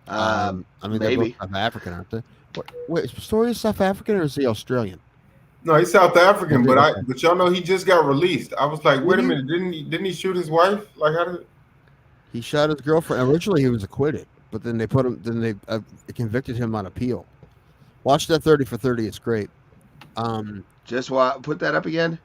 I mean, maybe. they're both South African, aren't they? Wait, is Pistorius South African or is he Australian? No, he's South African, but y'all know he just got released. I was like, wait a minute, didn't he shoot his wife? Like, how did he shot his girlfriend? Originally, he was acquitted, but then they convicted him on appeal. Watch that 30 for 30; it's great. Just put that up again.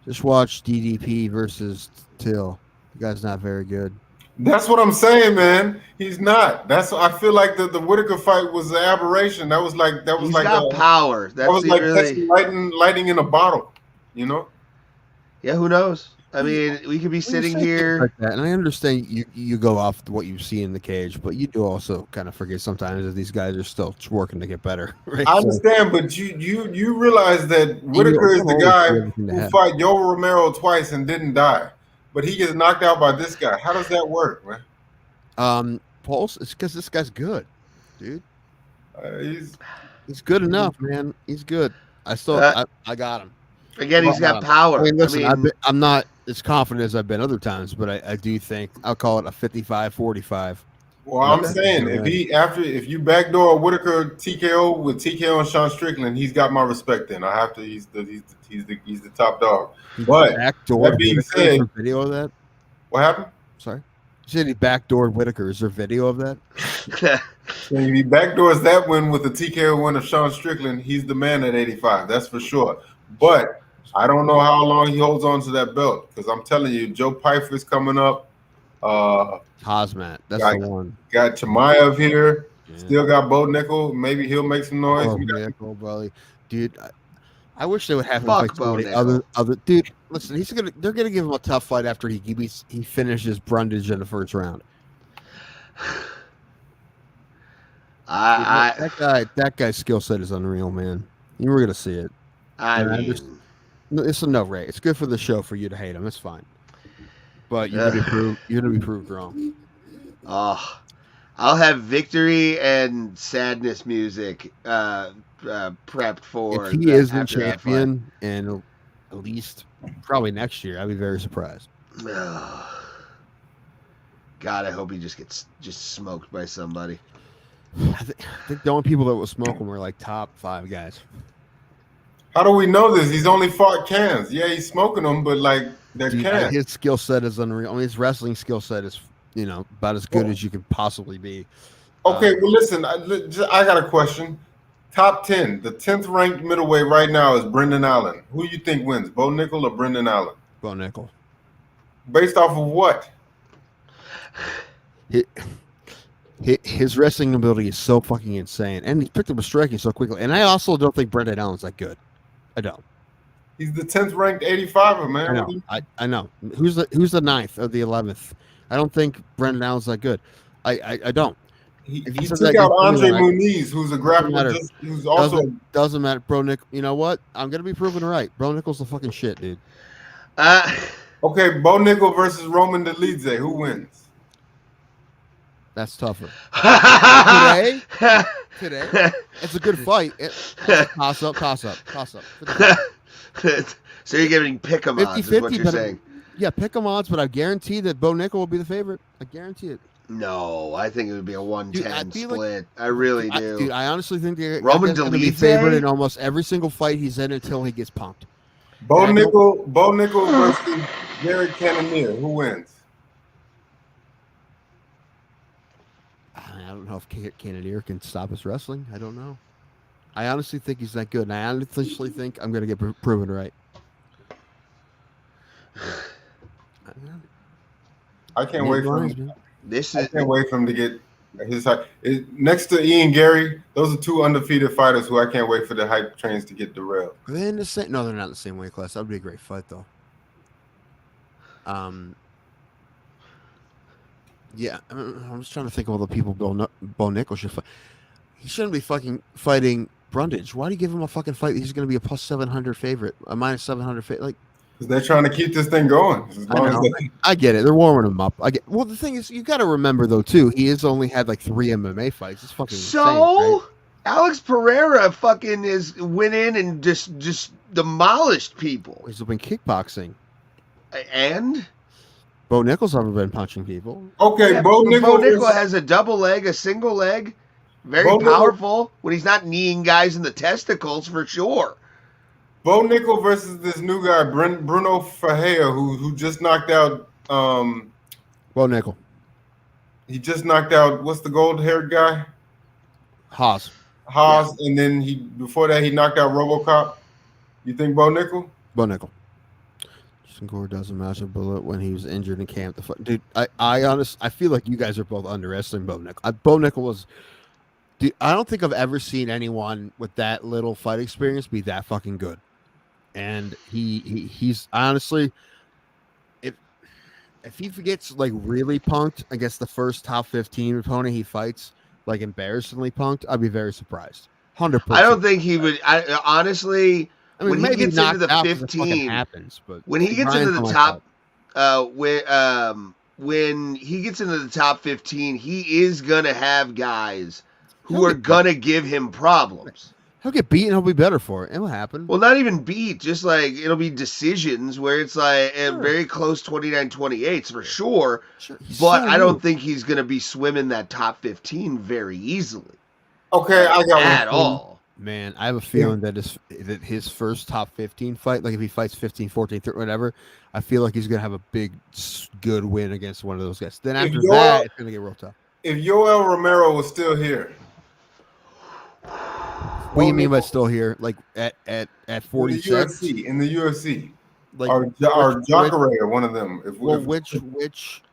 Just watch DDP versus Till. The guy's not very good. That's what I'm saying, man. He's not. I feel like the Whitaker fight was an aberration. He's got power. That was like lighting in a bottle, you know? Yeah, who knows? I mean, we could be sitting here like that, and I understand you go off what you see in the cage, but you do also kind of forget sometimes that these guys are still working to get better. Right? I understand, but you realize that Whitaker is the guy who fought Yoel Romero twice and didn't die. But he gets knocked out by this guy. How does that work, man? Pulse. It's because this guy's good, dude. He's good enough, man. He's good. I got him. Again, he's got power. I mean, listen, I'm not as confident as I've been other times, but I do think I'll call it a 55-45. Well, I'm saying if you backdoor Whitaker TKO with TKO and Sean Strickland, he's got my respect. Then I have to. He's the top dog. But that being said, video of that. What happened? Sorry, you said he backdoored Whitaker. Is there video of that? So if he backdoors that win with the TKO win of Sean Strickland, he's the man at 85. That's for sure. But I don't know how long he holds on to that belt because I'm telling you, Joe Pyfer's coming up. Hazmat, that's the one. Got Chimaev here. Yeah. Still got Bo Nickel. Maybe he'll make some noise. Nickel, buddy. Dude, I wish they would have him fight somebody other. Dude, listen, they're gonna give him a tough fight after he finishes Brundage in the first round. That guy's skill set is unreal, man. You were gonna see it. It's a no, Ray. It's good for the show for you to hate him. It's fine. But you're gonna be proved wrong. Oh, I'll have victory and sadness music prepped for. If he isn't champion, and at least probably next year, I'd be very surprised. God, I hope he just gets smoked by somebody. I think the only people that will smoke him were like top 5 guys. How do we know this? He's only fought cans. Yeah, he's smoking them, but like they're cans. His skill set is unreal. I mean, his wrestling skill set is, about as good as you could possibly be. Okay, well, listen, I got a question. Top 10, the 10th ranked middleweight right now is Brendan Allen. Who do you think wins, Bo Nickel or Brendan Allen? Bo Nickel. Based off of what? His wrestling ability is so fucking insane, and he picked up a striking so quickly. And I also don't think Brendan Allen's that good. I don't. He's the 10th ranked 85er, man. I know. Who's the 9th or the 11th? I don't think Brendan Allen's that good. I don't. He took out Andre Muniz, who's a grappler, who's also doesn't matter. Bro Nick, you know what? I'm gonna be proven right. Bro Nickel's the fucking shit, dude. Okay, Bo Nickel versus Roman Dolidze. Who wins? That's tougher. Today, it's a good fight. Toss up. So you're giving pick-em odds, is what you're saying. Yeah, pick-em odds, but I guarantee that Bo Nickel will be the favorite. I guarantee it. No, I think it would be a 110 split. I really do. Dude, I honestly think Roman Dolidze be favorite in almost every single fight he's in until he gets pumped. Bo Nickel versus Jared Cannonier. Who wins? I don't know if Cannonier can stop his wrestling. I don't know. I honestly think he's that good, and I honestly think I'm going to get proven right. I can't wait for him. I can't wait for him to get his hype. Next to Ian Gary, those are two undefeated fighters who I can't wait for the hype trains to get derailed. Are they in the same? No, they're not in the same weight class. That would be a great fight, though. Yeah, I'm just trying to think of all the people Bo Nickal should fight. He shouldn't be fucking fighting Brundage. Why do you give him a fucking fight? He's going to be a plus 700 favorite, a minus 700 favorite. Like, because they're trying to keep this thing going. I get it. They're warming him up. Well, the thing is, you got to remember though too. He has only had like 3 MMA fights. It's fucking insane, right? Alex Pereira fucking went in and just demolished people. He's been kickboxing. And Bo Nickal's never been punching people. Okay, yeah, Bo Nickal has a double leg, a single leg, very powerful when he's not kneeing guys in the testicles for sure. Bo Nickal versus this new guy, Bruno Ferreira, who just knocked out Bo Nickal. He just knocked out what's the gold-haired guy? Haas, yeah. And then before that he knocked out RoboCop. You think Bo Nickal? Bo Nickal. Justin Gore doesn't match a bullet when he was injured in camp. Dude, I feel like you guys are both underestimating Bo Nickal. Bo Nickal was. Dude, I don't think I've ever seen anyone with that little fight experience be that fucking good. And he's honestly, if he gets like really punked against the first top 15 opponent he fights, like embarrassingly punked, I'd be very surprised. 100%. I don't think he would. Honestly, I mean, when he gets into the 15, happens, but when he gets into the top, when he gets into the top 15, he is gonna have guys who are gonna give him problems. He'll get beat and he'll be better for it. It'll happen. Well, not even beat, just like it'll be decisions where it's like very close 29-28s for sure. But I don't think he's going to be swimming that top 15 very easily. Okay, I got at all. Man, I have a feeling that his first top 15 fight, like if he fights 15, 14, 13, whatever, I feel like he's going to have a big, good win against one of those guys. Then after that, it's going to get real tough. If Yoel Romero was still here. What do you mean by still here? Like at 46? In the UFC. Like or Jacare or one of them.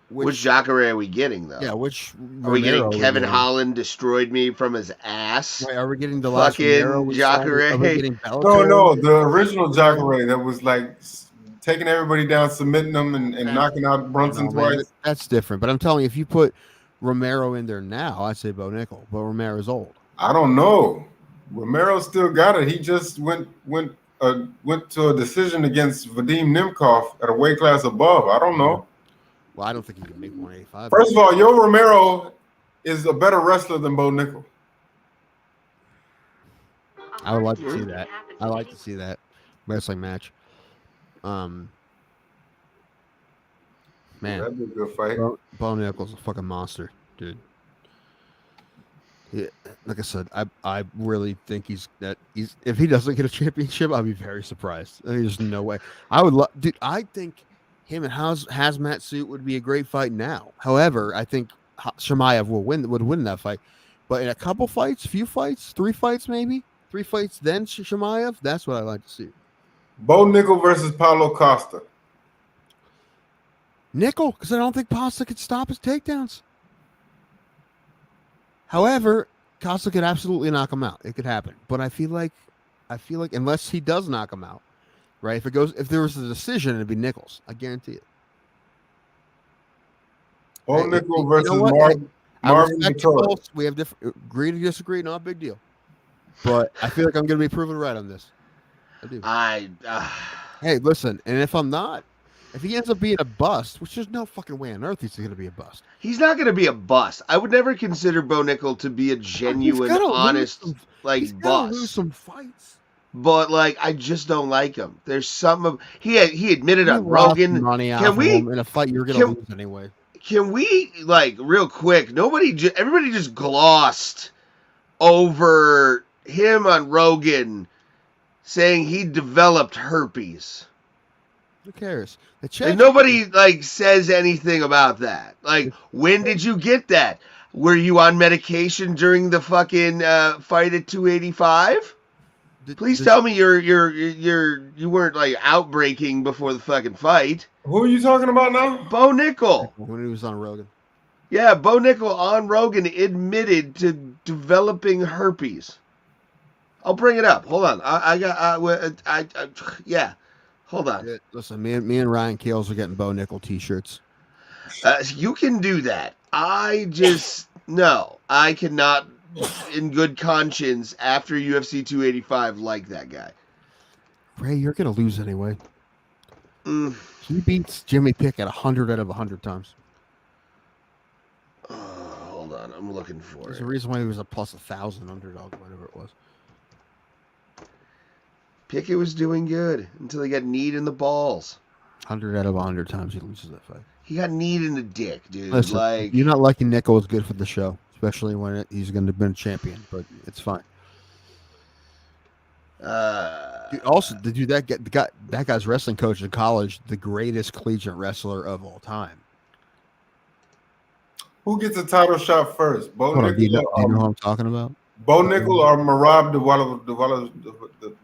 Which Jacare are we getting though? Yeah, which are we getting? Kevin Holland destroyed me from his ass. Wait, are we getting the last fucking Jacare? No, the original Jacare that was like taking everybody down, submitting them, and knocking out Brunson twice. Man, that's different. But I'm telling you, if you put Romero in there now, I'd say Bo Nickal. But Romero's old. I don't know. Romero still got it. He just went to a decision against Vadim Nemkov at a weight class above. I don't know. Well, I don't think he can make 185. First of all, Yo Romero is a better wrestler than Bo Nickal. I would like to see that. I like to see that wrestling match. Man, that'd be a good fight. Bo Nickal's a fucking monster, dude. Yeah, like I said, I really think he's if he doesn't get a championship, I'll be very surprised. There's no way. I would love, dude. I think him and Hazmat Suit would be a great fight now. However, I think Chimaev would win that fight. But in a couple fights, few fights, 3 fights maybe, 3 fights, then Chimaev. That's what I like to see. Bo Nickal versus Paulo Costa. Nickal, because I don't think Costa could stop his takedowns. However, Costa could absolutely knock him out. It could happen. But I feel like unless he does knock him out, right? If there was a decision, it'd be Nichols. I guarantee it. Bo Nickal versus Marvin Vettori. We have different agree to disagree, not a big deal. But I feel like I'm going to be proven right on this. I do. Hey, listen, and if I'm not, if he ends up being a bust, which there's no fucking way on earth he's going to be a bust. He's not going to be a bust. I would never consider Bo Nickal to be a genuine, honest, he's bust. Lose some fights. But I just don't like him. There's some of he admitted on Rogan. Can we in a fight you're going to lose anyway? Can we real quick? Everybody just glossed over him on Rogan saying he developed herpes. Who cares? Nobody says anything about that. When did you get that? Were you on medication during the fucking fight at 285? Please tell me you weren't like outbreaking before the fucking fight. Who are you talking about now? Bo Nickel. When he was on Rogan. Yeah, Bo Nickel on Rogan admitted to developing herpes. I'll bring it up. Hold on. Yeah. Hold on. Yeah, listen, me and Ryan Kales are getting Bo Nickel t-shirts. You can do that. No, I cannot, in good conscience, after UFC 285, like that guy. Ray, you're gonna lose anyway. He beats Jimmy Pickett 100 out of 100 times. Hold on, I'm looking for There's it. a reason why he was a plus 1,000 underdog, whatever it was. Pickett was doing good until he got kneed in the balls. 100 out of 100 times he loses that fight. He got kneed in the dick, dude. Listen, you're not lucky Nickel is good for the show, especially when he's going to be a champion, but it's fine. That guy's wrestling coach in college, the greatest collegiate wrestler of all time. Who gets a title shot first? Bo Nickel. Do you know who I'm talking about? Bo Nickel or Marab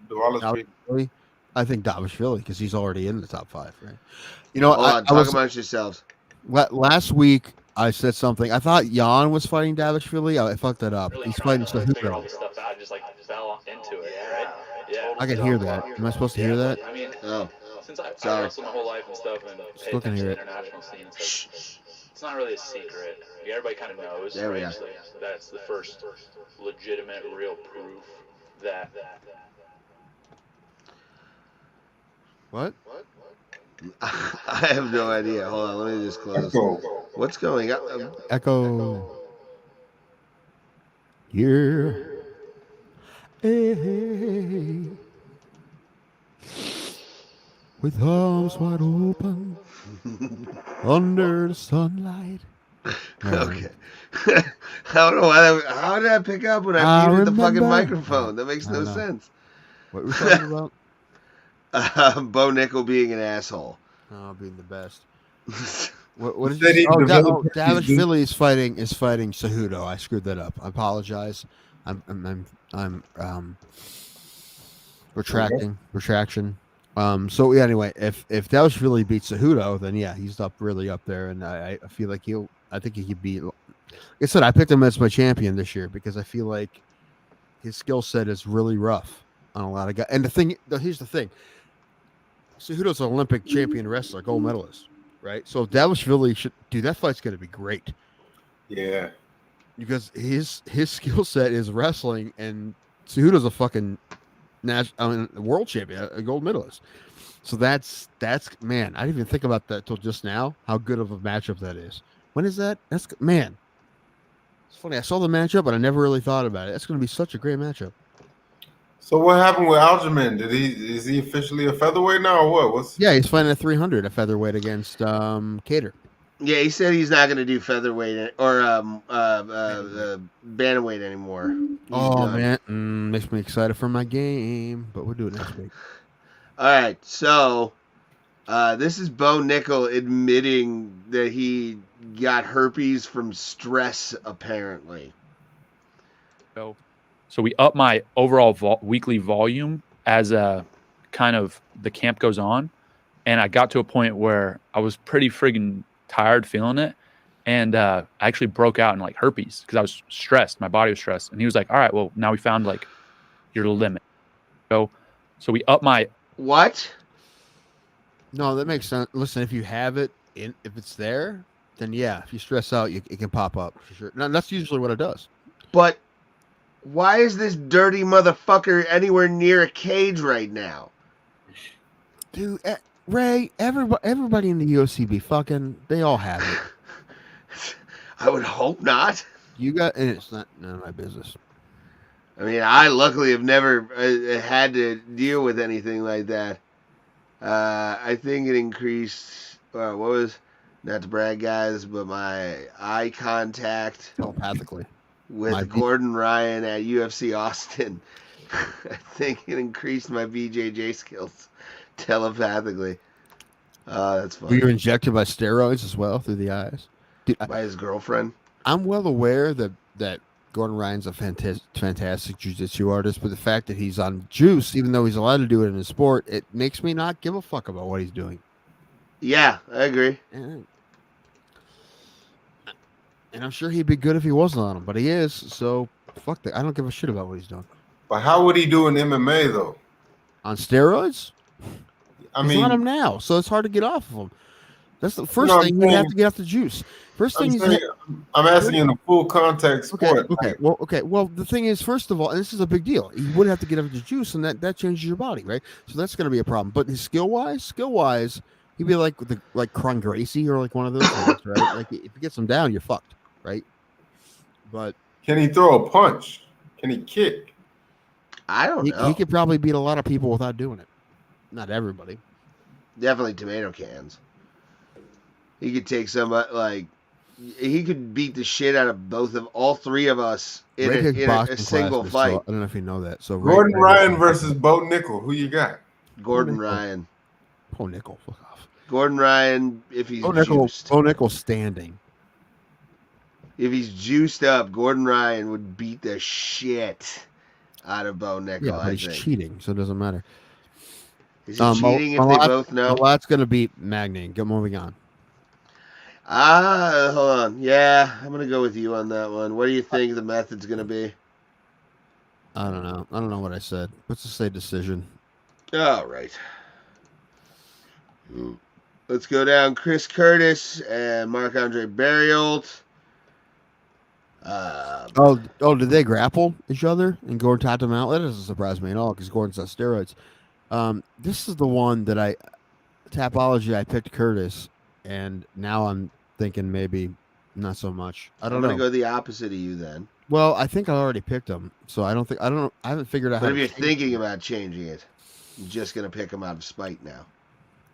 Dvalishvili? I think Davishvili because he's already in the top 5, right? You know, talk amongst yourselves. Last week I said something. I thought Jan was fighting Davishvili. I fucked that up. He's fighting Cejudo. I just fell into it. Right? Yeah. I can hear that. Am I supposed to hear that? I mean, since I wrestled my whole life and stuff, and Still can hear it. International scene and stuff, it's not really a secret. Everybody kind of knows. There we go. So that's the first legitimate, real proof that. What? I have no idea. Hold on, let me just close. What's going on? Echo. Yeah. Hey. With arms wide open under the sunlight. Okay. I don't know why. How did I pick up when I muted the fucking microphone? That makes no sense. What were we talking about? Bo Nickel being an asshole. Oh, being the best. What did you say? Davishvili is fighting Cejudo. I screwed that up. I apologize. I'm retraction. So yeah, anyway, if Davishvili beats Cejudo, then yeah, he's really up there, and I feel like I think he could beat. Like I said, I picked him as my champion this year because I feel like his skill set is really rough on a lot of guys. And here's the thing. Cejudo's an Olympic champion wrestler, gold medalist, right? So if Davishvili that fight's going to be great. Yeah. Because his skill set is wrestling, and Cejudo's a fucking world champion, a gold medalist. So that's man, I didn't even think about that till just now, how good of a matchup that is. When is that? It's funny. I saw the matchup, but I never really thought about it. That's going to be such a great matchup. So what happened with Aljamain? Is he officially a featherweight now or what? Yeah, he's fighting at 300 a featherweight against Cater. Yeah, he said he's not going to do featherweight or bantamweight anymore. Man, makes me excited for my game, but we'll do it next week. All right, so this is Bo Nickel admitting that he got herpes from stress, apparently. So we up my overall weekly volume as kind of the camp goes on, and I got to a point where I was pretty friggin' tired feeling it, and I actually broke out in like herpes because I was stressed. My body was stressed, and he was like, "All right, well now we found like your limit." So we up my what? No, that makes sense. Listen, if you have it if it's there, then yeah, if you stress out, it can pop up for sure. Now, that's usually what it does. But why is this dirty motherfucker anywhere near a cage right now? Dude, Ray, everybody in the UFC be fucking, they all have it. I would hope not. And it's not none of my business. I mean, I luckily have never had to deal with anything like that. I think it increased, not to brag, guys, but my eye contact telepathically with Gordon Ryan at UFC Austin. I think it increased my BJJ skills telepathically. That's funny. Were you injected by steroids as well through the eyes? By his girlfriend? I'm well aware that Gordon Ryan's a fantastic jiu-jitsu artist, but the fact that he's on juice, even though he's allowed to do it in his sport, it makes me not give a fuck about what he's doing. Yeah, I agree. And I'm sure he'd be good if he wasn't on him, but he is. So fuck that. I don't give a shit about what he's doing. But how would he do in MMA though? On steroids? I He's mean, on him now, so it's hard to get off of him. That's the first thing. You have to get off the juice. First thing I'm asking in a full contact sport. Okay. Well, the thing is, first of all, and this is a big deal. You would have to get off the juice, and that changes your body, right? So that's going to be a problem. But his skill wise, he'd be like Kron Gracie or like one of those things, right? Like if you get him down, you're fucked, right? But can he throw a punch? Can he kick? I don't know. He could probably beat a lot of people without doing it. Not everybody. Definitely tomato cans. He could take he could beat the shit out of all three of us in a single fight. So I don't know if you know that. So Gordon Ryan versus Bo Nickel. Who you got? Gordon Ryan. Bo Nickel. Fuck off. Gordon Ryan, if he's juiced. Bo Nickel standing. If he's juiced up, Gordon Ryan would beat the shit out of Bo Nickel. Yeah, but he's cheating, so it doesn't matter. Is he cheating if they both know? Malat's going to beat Magny. Get moving on. Hold on. Yeah, I'm going to go with you on that one. What do you think the method's going to be? I don't know. I don't know what I said. Let's just say decision. All right. Let's go down. Chris Curtis and Marc-Andre Barriault. Did they grapple each other and Gordon tapped him out? That doesn't surprise me at all because Gordon's on steroids. This is the one that Tapology, I picked Curtis, and now I'm thinking maybe not so much. I don't know. I'm going to go the opposite of you then. Well, I think I already picked him, so I haven't figured out how to But if you're thinking about changing it, you're just going to pick him out of spite now.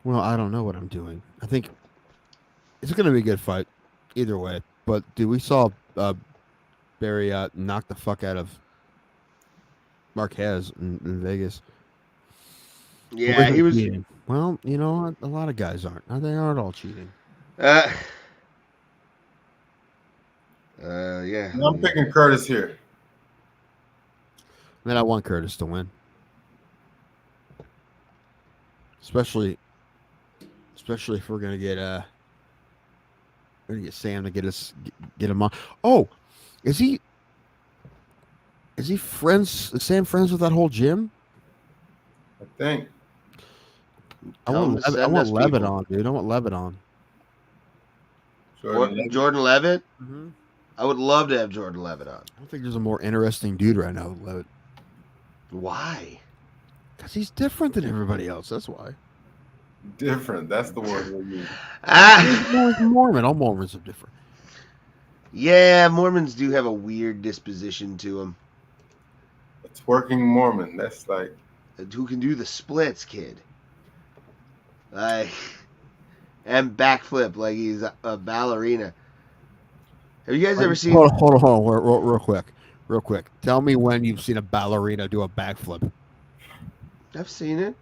Well, I don't know what I'm doing. I think it's going to be a good fight either way. But, dude, we saw Barry knock the fuck out of Marquez in Vegas. Yeah, he was. Cheating. Well, you know, a lot of guys aren't. They aren't all cheating. Yeah. I'm picking Curtis here. Man, I want Curtis to win. Especially if we're gonna get Sam to get him on. Oh, is Sam friends with that whole gym? I think. I want Levitt on, dude. I want Levitt on. Jordan Levitt? Mm-hmm. I would love to have Jordan Levitt on. I don't think there's a more interesting dude right now than Levitt. Why? Because he's different than everybody else. That's why. Different. That's the word we use. He's Mormon. All Mormons are different. Yeah, Mormons do have a weird disposition to them. It's working Mormon. That's like... Who can do the splits, kid? And backflip like he's a ballerina. Have you guys ever seen... Hold on, real quick. Tell me when you've seen a ballerina do a backflip. I've seen it.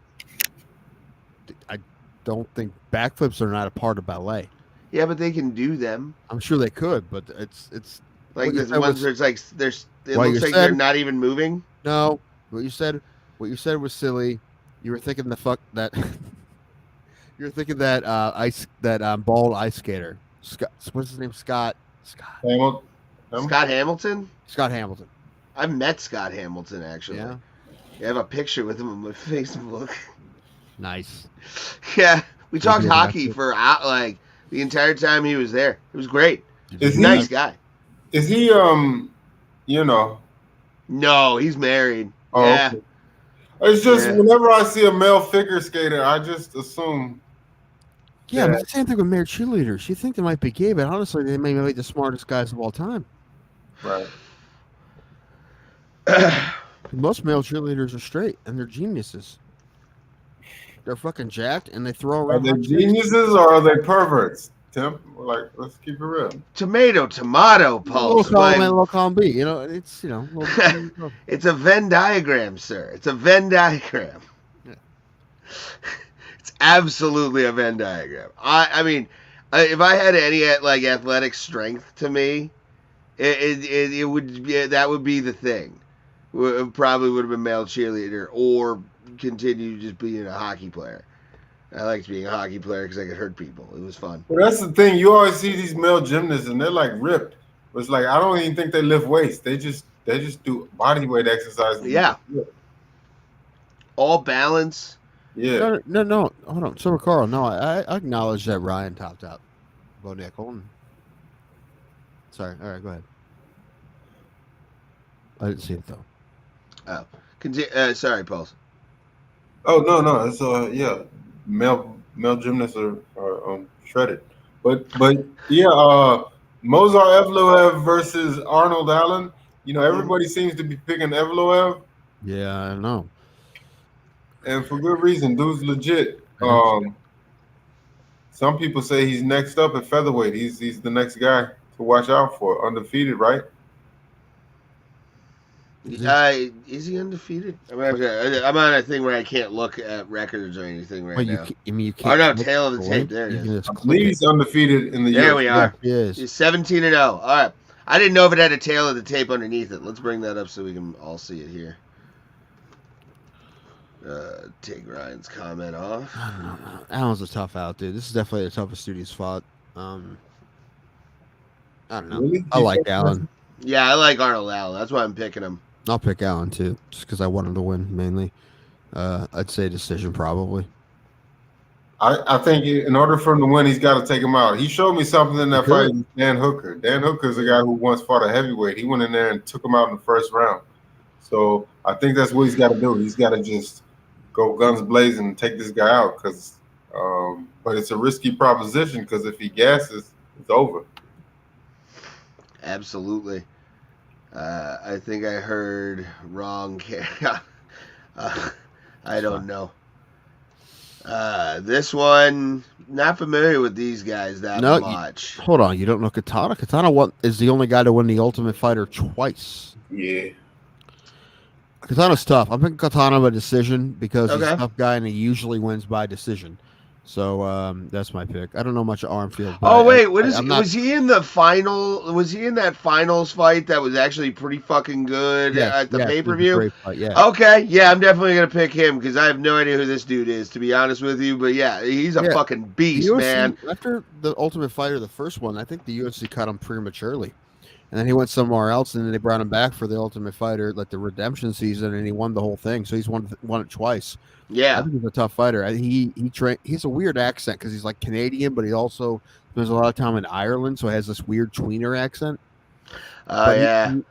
I don't think backflips are not a part of ballet. Yeah, but they can do them. I'm sure they could, but it's like there's ones where it's like it looks like they're not even moving. No, what you said was silly. You were thinking you were thinking that bald ice skater. Scott, what's his name? Scott Hamilton. Scott Hamilton. Scott Hamilton. I've met Scott Hamilton actually. Yeah. I have a picture with him on my Facebook. Nice. Yeah, we talked hockey for like the entire time he was there. It was great. He's a nice guy. Is he No, he's married. Oh, yeah. Okay. It's just whenever I see a male figure skater, I just assume. Yeah, but the same thing with married cheerleaders. You think they might be gay, but honestly, they may be the smartest guys of all time. Right. Most male cheerleaders are straight, and they're geniuses. They're fucking jacked, and they throw around. Are they geniuses or are they perverts? Tim, like, let's keep it real. Tomato, pulse. Little column B. You know, it's it's a Venn diagram, sir. It's a Venn diagram. Yeah. It's absolutely a Venn diagram. I mean, if I had any like athletic strength to me, It would be, that would be the thing. It probably would have been male cheerleader or continue just being a hockey player. I liked being a hockey player because I could hurt people. It was fun. Well, that's the thing. You always see these male gymnasts and they're like ripped. But it's like I don't even think they lift weights. They just do body weight exercises. Yeah. All balance. Yeah. No. Hold on. So, Carl, no, I acknowledge that Ryan topped out Bo Nickel. Sorry. All right, go ahead. I didn't see it though. Oh, sorry, Pulse. Oh no. It's yeah. Male gymnasts are shredded. But yeah. Mozart Evloev versus Arnold Allen. You know, everybody seems to be picking Evloev. Yeah, I know. And for good reason. Dude's legit. Some people say he's next up at featherweight. He's the next guy to watch out for. Undefeated, right? Is he undefeated? I'm on a thing where I can't look at records or anything now. You can't. Oh no, tail of the tape. There it is. I believe he's undefeated in the There we are. Yes. He's 17-0. All right. I didn't know if it had a tail of the tape underneath it. Let's bring that up so we can all see it here. Take Ryan's comment off. I don't know. Allen's a tough out, dude. This is definitely the toughest dude he's fought. I don't know. Really? I like Allen. Yeah, I like Arnold Allen. That's why I'm picking him. I'll pick Allen too, just because I want him to win mainly. I'd say decision probably. I think in order for him to win, he's got to take him out. He showed me something in that fight with Dan Hooker. Dan Hooker's a guy who once fought a heavyweight. He went in there and took him out in the first round. So I think that's what he's got to do. He's got to just go guns blazing and take this guy out. But it's a risky proposition because if he gasses, it's over. Absolutely. I think I heard wrong. I don't know. This one, not familiar with these guys that much. Hold on, you don't know Katana? Katana is the only guy to win the Ultimate Fighter twice. Yeah. Katana's tough. I'm picking Katana by decision because he's a tough guy and he usually wins by decision. So that's my pick. I don't know much of Armfield. Oh wait, was he in the final? Was he in that finals fight that was actually pretty fucking good at the pay-per-view? Yeah. Okay, yeah, I'm definitely gonna pick him because I have no idea who this dude is, to be honest with you. But yeah, he's a fucking beast, man. After the Ultimate Fighter, the first one, I think the UFC cut him prematurely, and then he went somewhere else, and then they brought him back for the Ultimate Fighter, like the redemption season, and he won the whole thing. So he's won it twice. Yeah, I think he's a tough fighter. He has a weird accent because he's like Canadian, but he also spends a lot of time in Ireland, so he has this weird tweener accent.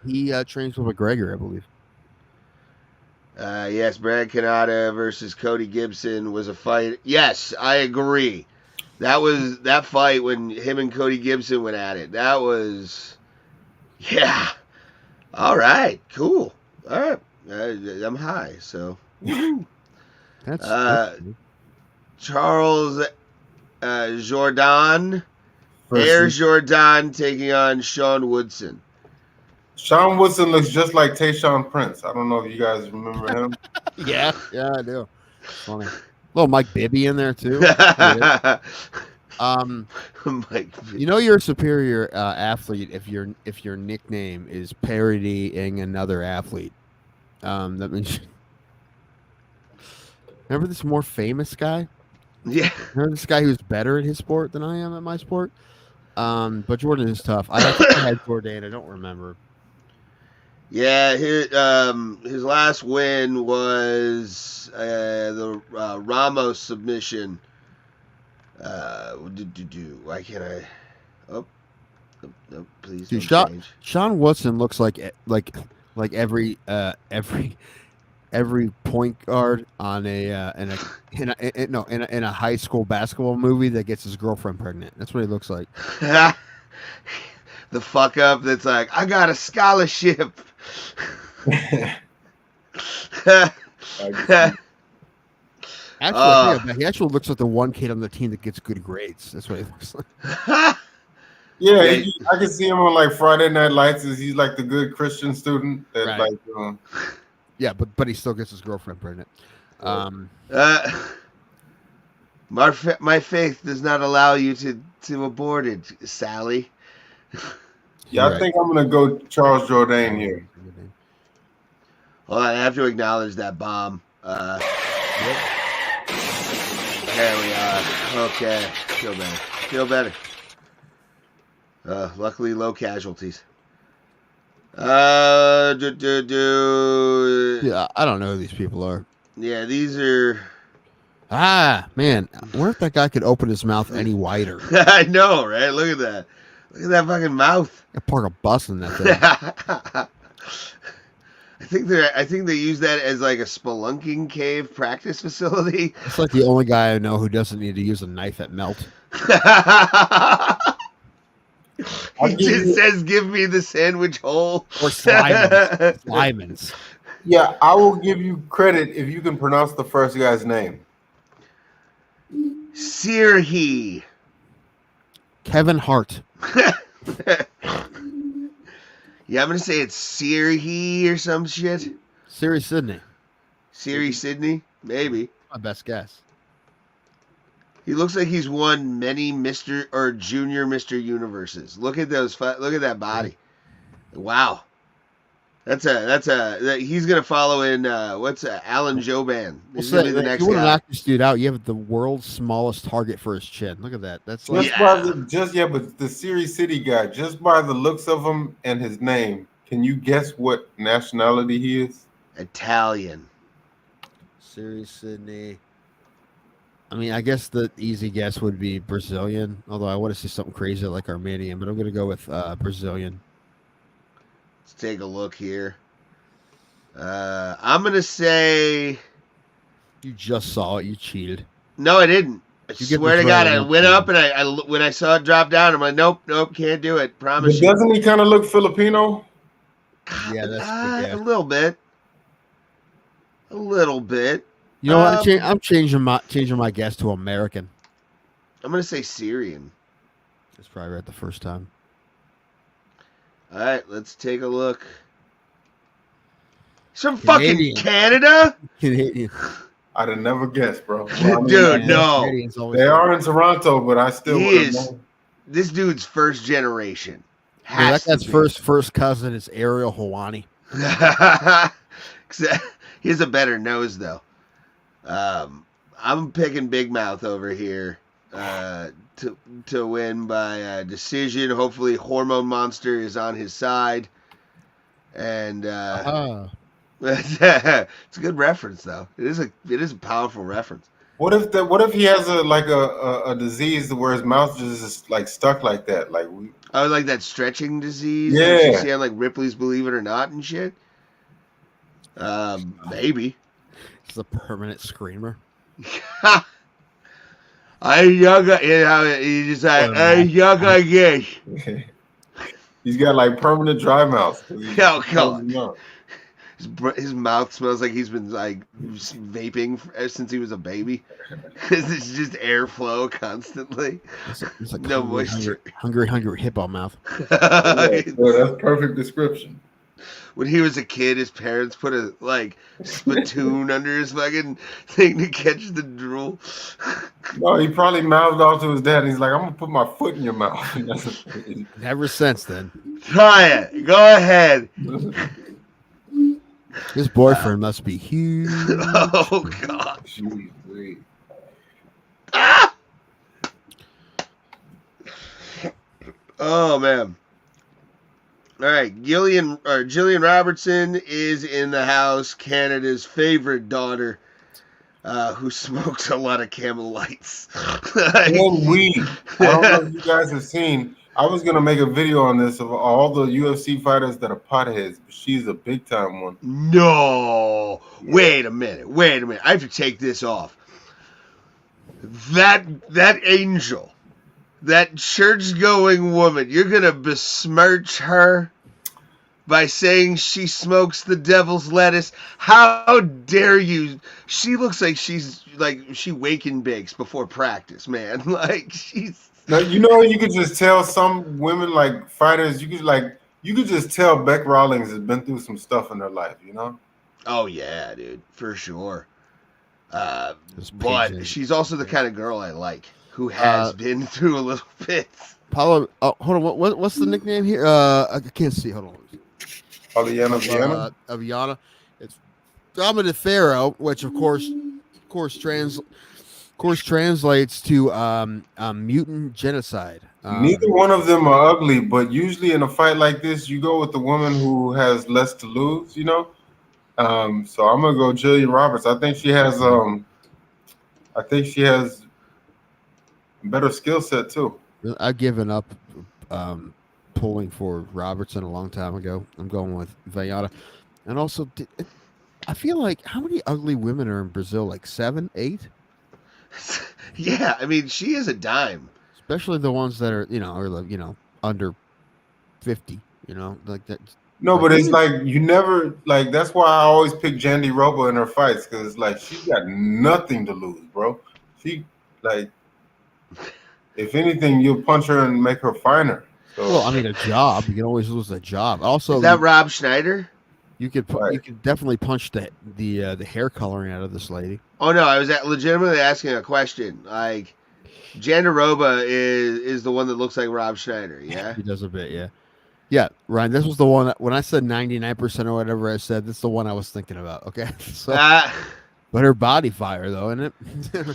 He trains with McGregor, I believe. Yes, Brad Canada versus Cody Gibson was a fight. Yes, I agree. That fight when him and Cody Gibson went at it. That was, yeah. All right, cool. All right, I'm high, so. That's Charles Jourdain, Air Jourdain taking on Sean Woodson. Sean Woodson looks just like Tayshaun Prince. I don't know if you guys remember him. yeah, I do. Funny. Little Mike Bibby in there too. Mike, you know you're a superior athlete if your nickname is parodying another athlete. That means. Remember this more famous guy? Yeah. Remember this guy who's better at his sport than I am at my sport? But Jordan is tough. I think I had Jourdain. I don't remember. Yeah, his last win was the Ramos submission. Why can't I? Oh, no, please. Dude, Sean Woodson looks like every point guard on in a high school basketball movie that gets his girlfriend pregnant. That's what he looks like. The fuck up that's like, I got a scholarship. Actually, he actually looks like the one kid on the team that gets good grades. That's what he looks like. Yeah, I can see him on like Friday Night Lights. He's like the good Christian student that right. Yeah, but he still gets his girlfriend pregnant. My faith does not allow you to abort it, Sally. Yeah, I think I'm gonna go Charles Jourdain here. Well, I have to acknowledge that bomb. There we are. Okay, feel better. Feel better. Luckily, low casualties. Yeah, I don't know who these people are. Yeah, these are. Man, I wonder if that guy could open his mouth any wider. I know, right? Look at that. Look at that fucking mouth. I park a bus in that thing. I think they use that as like a spelunking cave practice facility. It's like the only guy I know who doesn't need to use a knife at melt. He just says, "Give me the sandwich hole." Or Slimans. Slimans. Yeah, I will give you credit if you can pronounce the first guy's name. Sirhi. Kevin Hart. Yeah, I'm gonna say it's Sirhi or some shit. Siri Sydney. Siri Sydney, maybe. My best guess. He looks like he's won many Mr. or Junior Mr. Universes. Look at those. Look at that body. Wow. He's gonna follow in Alan Joban. He's gonna be the next you want to guy. knock this dude out? You have the world's smallest target for his chin. Look at that. That's like but the Siri City guy, just by the looks of him and his name, can you guess what nationality he is? Italian. Siri Sydney. I mean, I guess the easy guess would be Brazilian, although I want to see something crazy like Armenian, but I'm going to go with Brazilian. Let's take a look here. I'm going to say... You just saw it. You cheated. No, I didn't. I swear to God, I went up and I when I saw it drop down, I'm like, nope, can't do it. Promise you. Doesn't he kind of look Filipino? Yeah, that's a little bit. A little bit. You know what? I'm changing my guess to American. I'm gonna say Syrian. That's probably right the first time. All right, let's take a look. He's from fucking Canada. Canadian. I'd have never guessed, bro. Dude, no. They are in Toronto, but I still wouldn't know. This dude's first generation. Yeah, that guy's first cousin is Ariel Hawani. He has a better nose, though. I'm picking Big Mouth over here to win by decision. Hopefully, Hormone Monster is on his side, and it's a good reference, though. It is a powerful reference. What if he has a disease where his mouth just is like stuck like that, like that stretching disease? Yeah, you see on like Ripley's Believe It or Not and shit. Maybe. It's a permanent screamer. He's like, again. He's got like permanent dry mouth. Oh God. His mouth smells like he's been like vaping since he was a baby. It's just airflow constantly. It's like no moisture. Hungry hippo mouth. That's perfect description. When he was a kid, his parents put a spittoon under his fucking thing to catch the drool. No, he probably mouthed off to his dad. He's like, "I'm gonna put my foot in your mouth." Ever since then. Try it. Go ahead. His boyfriend must be huge. Oh God. Ah! Oh man. All right, Jillian Robertson is in the house, Canada's favorite daughter, who smokes a lot of Camel Lights. And weed. I don't know if you guys have seen. I was gonna make a video on this of all the UFC fighters that are potheads, but she's a big time one. No, wait a minute. I have to take this off. That angel. That church-going woman, you're going to besmirch her by saying she smokes the devil's lettuce? How dare you? She looks like she wake and bakes before practice, man. Like, she's... Now, you could just tell some women, like fighters, you could just tell Beck Rawlings has been through some stuff in her life, you know? Oh, yeah, dude, for sure. But she's also the kind of girl I like. who has been through a little bit. Paulo, hold on. What's the nickname here? I can't see. Hold on. Pauliana Viana. Aviana. It's Drama de Pharaoh, which of course translates to mutant genocide. Neither one of them are ugly, but usually in a fight like this, you go with the woman who has less to lose. You know. So I'm gonna go Julia Roberts. I think she has better skill set too. I've given up pulling for Robertson a long time ago. I'm going with Vaiana. And also, I feel like how many ugly women are in Brazil? Like 7, 8? Yeah, I mean, she is a dime. Especially the ones that are, under 50, like that. No, but it's like you never like. That's why I always pick Jandy Robo in her fights because like she's got nothing to lose, bro. She like, if anything, you'll punch her and make her finer. So, well, I mean, a job. You can always lose a job. Also, is that Rob Schneider? You could definitely punch the hair coloring out of this lady. Oh no, I was legitimately asking a question. Like, Jandaroba is the one that looks like Rob Schneider. Yeah, he does a bit. Yeah. Yeah, Ryan, this was the one when I said 99% or whatever I said, that's the one I was thinking about. Okay. So, but her body fire though, isn't it?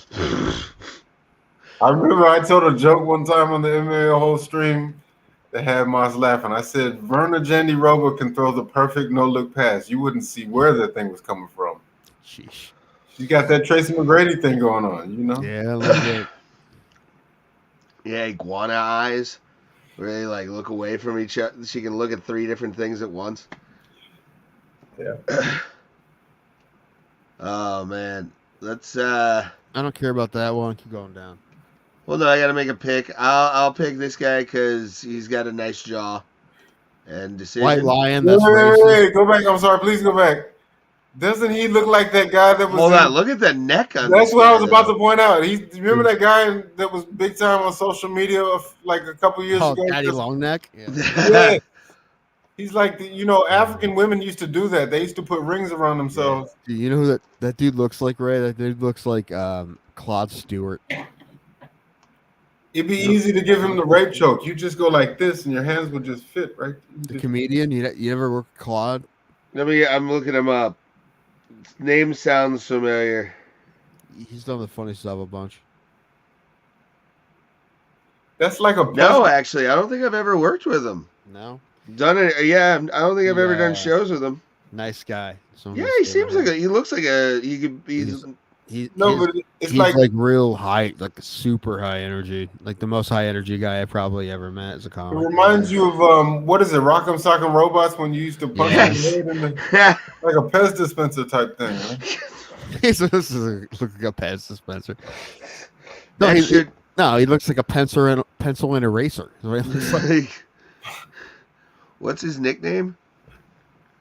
I remember I told a joke one time on the MMA whole stream that had Moss laughing. I said Verna Jandiroba can throw the perfect no-look pass. You wouldn't see where that thing was coming from. Sheesh. She got that Tracy McGrady thing going on, Yeah, a little bit. Yeah, iguana eyes. Where they like look away from each other. She can look at 3 different things at once. Yeah. Oh man, let's. I don't care about that one. Keep going down. Well, no, I gotta make a pick. I'll pick this guy because he's got a nice jaw. And decision. White Lion. That's hey, go back. I'm sorry. Please go back. Doesn't he look like that guy that was? Hold on, look at the neck on. That's what I was about to point out. Remember that guy that was big time on social media like a couple years ago? Daddy Longneck. Yeah. He's like African women used to do that. They used to put rings around themselves. Yeah. You know who that dude looks like, Ray? That dude looks like Claude Stewart. It'd be easy to give him the rape choke. You just go like this, and your hands would just fit right. The comedian. You ever work with Claude? I'm looking him up. Name sounds familiar. He's done the funny stuff a bunch. That's like a no, actually, I don't think I've ever worked with him. No, done it. Yeah, I don't think I've ever done shows with him. Nice guy. Yeah, he seems like he looks like he could be. But it's he's like real high, like super high energy, like the most high energy guy I probably ever met as a comic. It reminds you of what is it, Rock'em Sock'em Robots, when you used to punch him in the head like a Pez dispenser type thing. Right? This is look like a Pez dispenser. No, he looks like a pencil and eraser. Like. What's his nickname?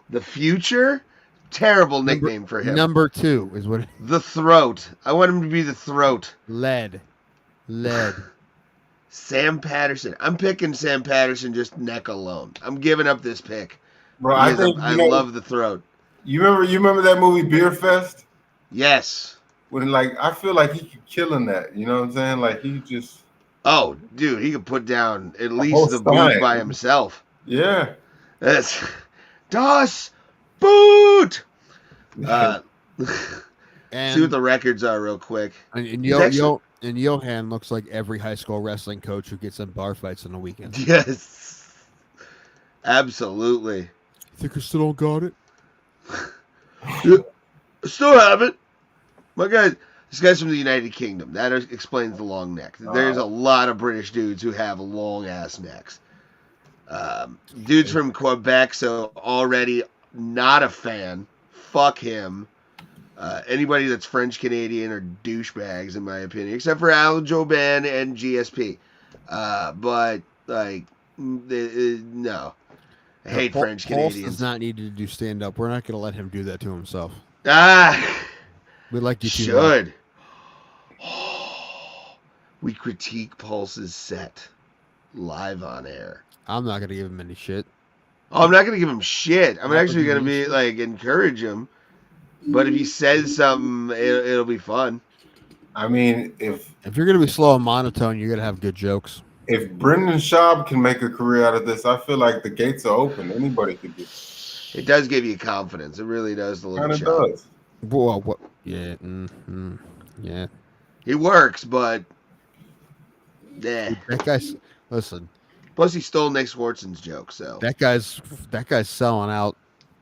The Future. Terrible nickname for him. Number 2 is what. The Throat. I want him to be the Throat. Lead. Sam Patterson. I'm picking Sam Patterson just neck alone. I'm giving up this pick. Bro, I love the Throat. You remember that movie Beer Fest? Yes. When I feel like he could kill in that. You know what I'm saying? Like he just. Oh, dude, he could put down at least the boot by himself. Yeah. That's Das Boot. See what the records are real quick. And Johan looks like every high school wrestling coach who gets in bar fights on the weekend. Yes. Absolutely. Think I still don't got it? Yeah, I still have it. This guy's from the United Kingdom. That explains the long neck. There's a lot of British dudes who have long ass necks. Dude's from Quebec, so already not a fan. Fuck him. Anybody that's French Canadian are douchebags in my opinion, except for Al Joban and GSP. But like, no, I hate French Canadians. Pulse does not need to do stand up. We're not going to let him do that to himself. We like you too. Should. We critique Pulse's set live on air. I'm not going to give him any shit. Oh, I'm not going to give him shit. I'm actually going to be like encourage him. But if he says something, it'll be fun. I mean, if you're gonna be slow and monotone, you're gonna have good jokes. If Brendan Schaub can make a career out of this, I feel like the gates are open. Anybody could do it. It does give you confidence. It really does. The little Kind of Schaub. does. Well, what? Yeah, yeah. He works, but yeah. That guy's listen. Plus, he stole Nick Swartzen's joke, so that guy's selling out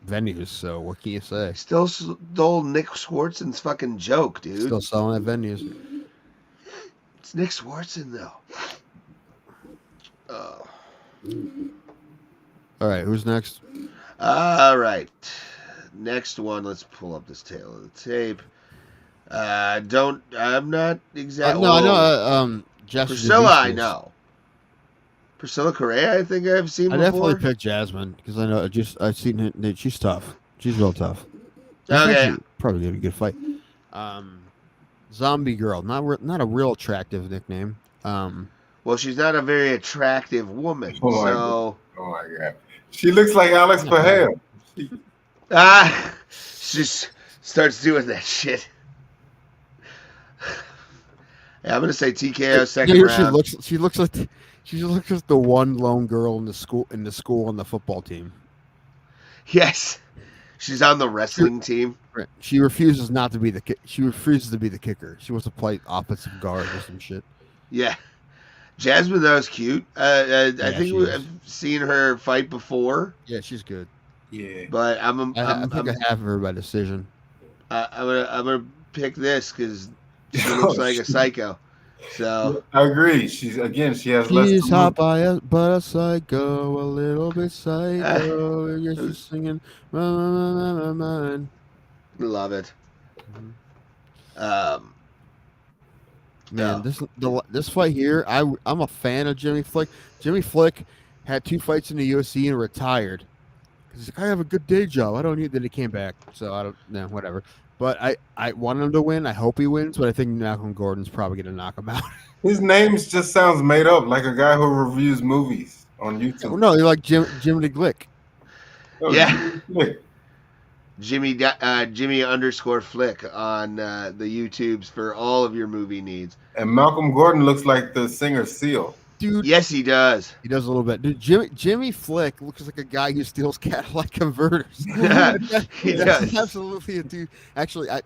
venues. So what can you say? Still stole Nick Swartzen's fucking joke, dude. Still selling at venues. It's Nick Swartzen though. All right, who's next? All right, next one. Let's pull up this tail of the tape. I'm not exactly. No, I know. Priscilla, I know. Priscilla Correa, I think I've seen before. I definitely picked Jasmine because I know. I've seen her. She's tough. She's real tough. Okay. Probably gonna be a good fight. Zombie Girl, not a real attractive nickname. Well, she's not a very attractive woman, Oh my god, she looks like Alex Pahale. She just starts doing that shit. Yeah, I'm gonna say TKO second round. She looks like the one lone girl in the school on the football team. Yes, she's on the wrestling team. Right. She refuses to be the kicker. She wants to play offensive guard or some shit. Yeah, Jasmine, that was cute. I think I've seen her fight before. Yeah, she's good. Yeah, I but think I have her by decision. I'm gonna pick this because she looks like a psycho. So I agree. She has less. She's hot but a psycho, a little bit psycho. Yes, she's singing. Mine. Love it. Man, this fight here, I'm a fan of Jimmy Flick. Jimmy Flick had 2 fights in the UFC and retired. He's like, I have a good day job. I don't need that. He came back, so I don't know, whatever. But I want him to win. I hope he wins, but I think Malcolm Gordon's probably going to knock him out. His name just sounds made up, like a guy who reviews movies on YouTube. No, you're like Jim DeGlick. Oh, yeah. Jimmy _Flick on the YouTubes for all of your movie needs. And Malcolm Gordon looks like the singer Seal. Dude, yes, he does. He does a little bit. Dude, Jimmy Flick looks like a guy who steals Cadillac converters. He does. Absolutely a dude. Actually, I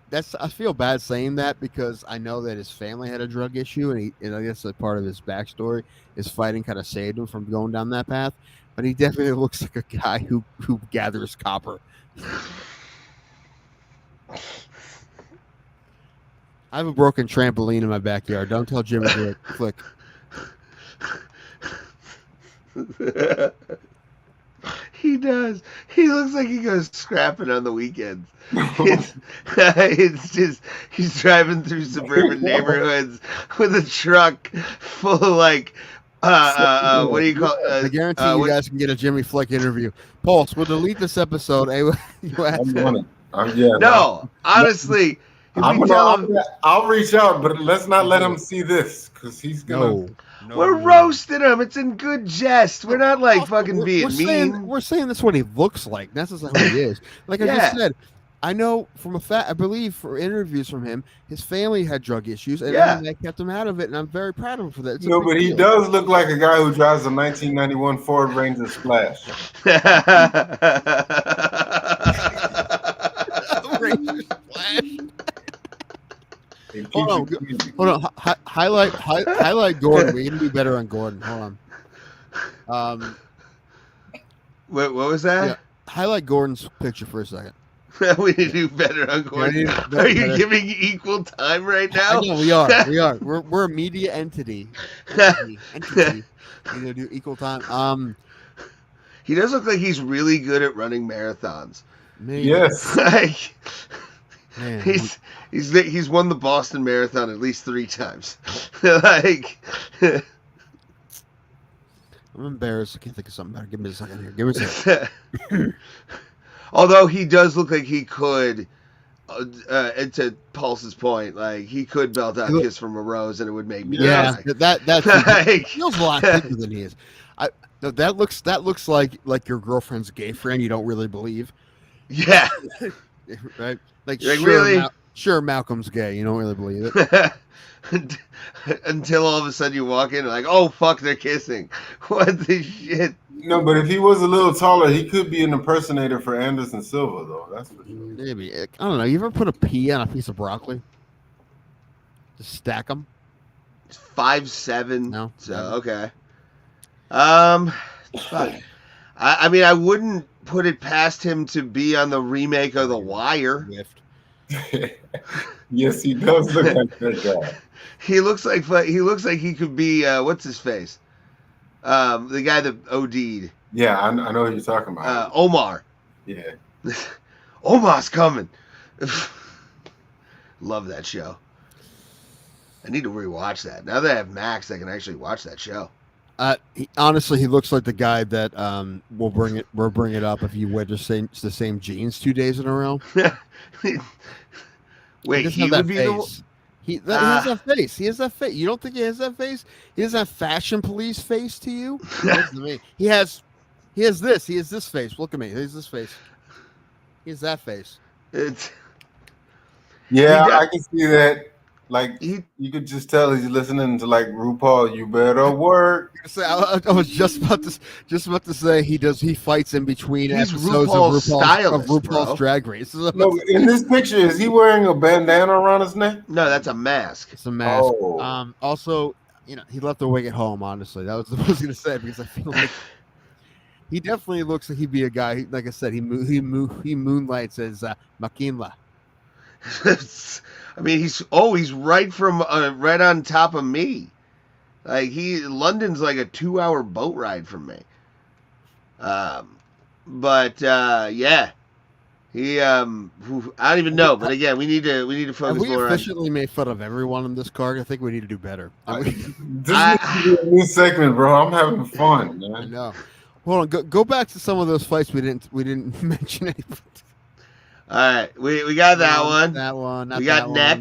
feel bad saying that because I know that his family had a drug issue, and I guess a part of his backstory is fighting kind of saved him from going down that path. But he definitely looks like a guy who gathers copper. I have a broken trampoline in my backyard. Don't tell Jimmy Flick. He does. He looks like he goes scrapping on the weekends. It's just he's driving through suburban neighborhoods with a truck full of like what do you call? I guarantee you guys can get a Jimmy Flick interview. Pulse, we'll delete this episode. No, honestly. I'll reach out, but let's not let him see this because he's gonna. We're roasting him. It's in good jest. We're not like fucking being mean. We're saying that's what he looks like. That's just how he is. Like I just said, I know from a fact. I believe for interviews from him, his family had drug issues, and they kept him out of it. And I'm very proud of him for that. No, but he does look like a guy who drives a 1991 Ford Ranger Splash. Ranger Splash. Hold on. Highlight Gordon. We can do better on Gordon. Hold on. What was that? Yeah. Highlight Gordon's picture for a second. We need to do better on Gordon. Are you giving equal time right now? I know we are. We're a media entity. We need to do equal time. He does look like he's really good at running marathons. Maybe. Yes. Like, man, he's won the Boston Marathon at least 3 times. Like, I'm embarrassed. I can't think of something better. Give me a second here. Give me a second. Although he does look like he could, to Pulse's point, like he could belt out Kiss from a Rose, and it would make me cry. That like, feels a lot bigger than he is. That looks like your girlfriend's gay friend you don't really believe. Yeah. Right. Like sure, really. Sure, Malcolm's gay. You don't really believe it. Until all of a sudden you walk in and like, oh fuck, they're kissing. What the shit? No, but if he was a little taller, he could be an impersonator for Anderson Silva, though. That's for sure. Maybe. I don't know. You ever put a pea on a piece of broccoli? Just stack them? It's 5'7". No. So okay. Fuck. I mean, I wouldn't put it past him to be on the remake of The Wire. Yes, he does look like that guy. He looks like he could be what's his face, the guy that OD'd. Yeah, I know what you're talking about. Omar. Yeah, Omar's coming. Love that show. I need to rewatch that. Now that I have Max, I can actually watch that show. Honestly, he looks like the guy that we'll bring it up if you wear the same jeans 2 days in a row. Wait, he would be face. He has that face. He has that face. You don't think he has that face? He has that fashion police face to you? He has this. He has this face. Look at me. Here's this face. He has that face. I can see that. Like you could just tell he's listening to like RuPaul. You better work. I was just about to say he fights in between episodes RuPaul's of RuPaul's Drag Race. No, in this picture, is he wearing a bandana around his neck? No, that's a mask. It's a mask. Oh. Also, he left the wig at home. Honestly, that was what I was gonna say because I feel like he definitely looks like he'd be a guy. Like I said, he moonlights as Makinla. I mean, he's right on top of me. Like London's like a 2-hour boat ride from me. But yeah, he I don't even know. But again, we need to focus we more. Efficiently made fun of everyone in this card. I think we need to do better. This is a new segment, bro. I'm having fun, man. I know. Hold on, go back to some of those fights we didn't mention anything. All right, we got that one. That one. We got neck.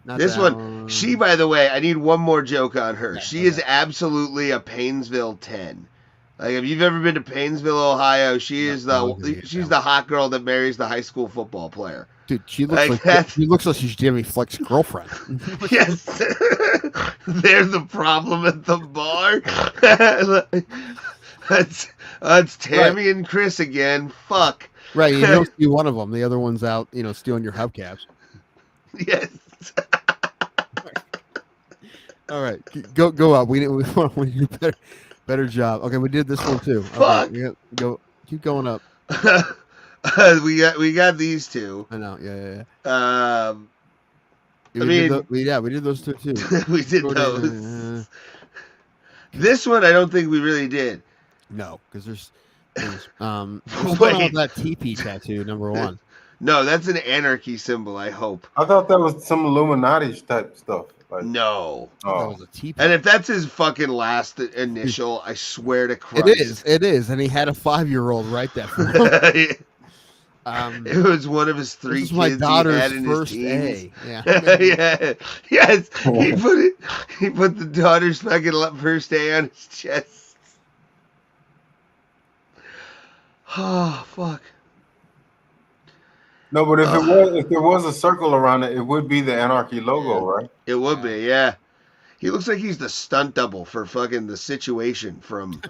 This one. She, by the way, I need one more joke on her. Yeah, she is absolutely a Painesville 10. Like if you've ever been to Painesville, Ohio, she's the hot girl that marries the high school football player. Dude, she looks like she's Jimmy Fleck's girlfriend. Yes. They're the problem at the bar. That's Tammy and Chris again. Fuck. Right, you don't see one of them. The other one's out, stealing your hubcaps. Yes. All right, go up. We want to do better job. Okay, we did this one too. Fuck. Okay, keep going up. we got these two. I know. Yeah. We did those two too. We did those. This one, I don't think we really did. No, because there's that TP tattoo, number one. No, that's an anarchy symbol, I hope. I thought that was some Illuminati type stuff. No. That was a TP. And if that's his fucking last initial, I swear to Christ. It is. And he had a 5-year-old write that for him. It was one of his 3 kids my daughter's he had in first his teens. A. Yeah. Yeah. Yes. He put the daughter's fucking first A on his chest. Oh, fuck. No, but if there was a circle around it, it would be the Anarchy logo, right? It would be, yeah. He looks like he's the stunt double for fucking The Situation from,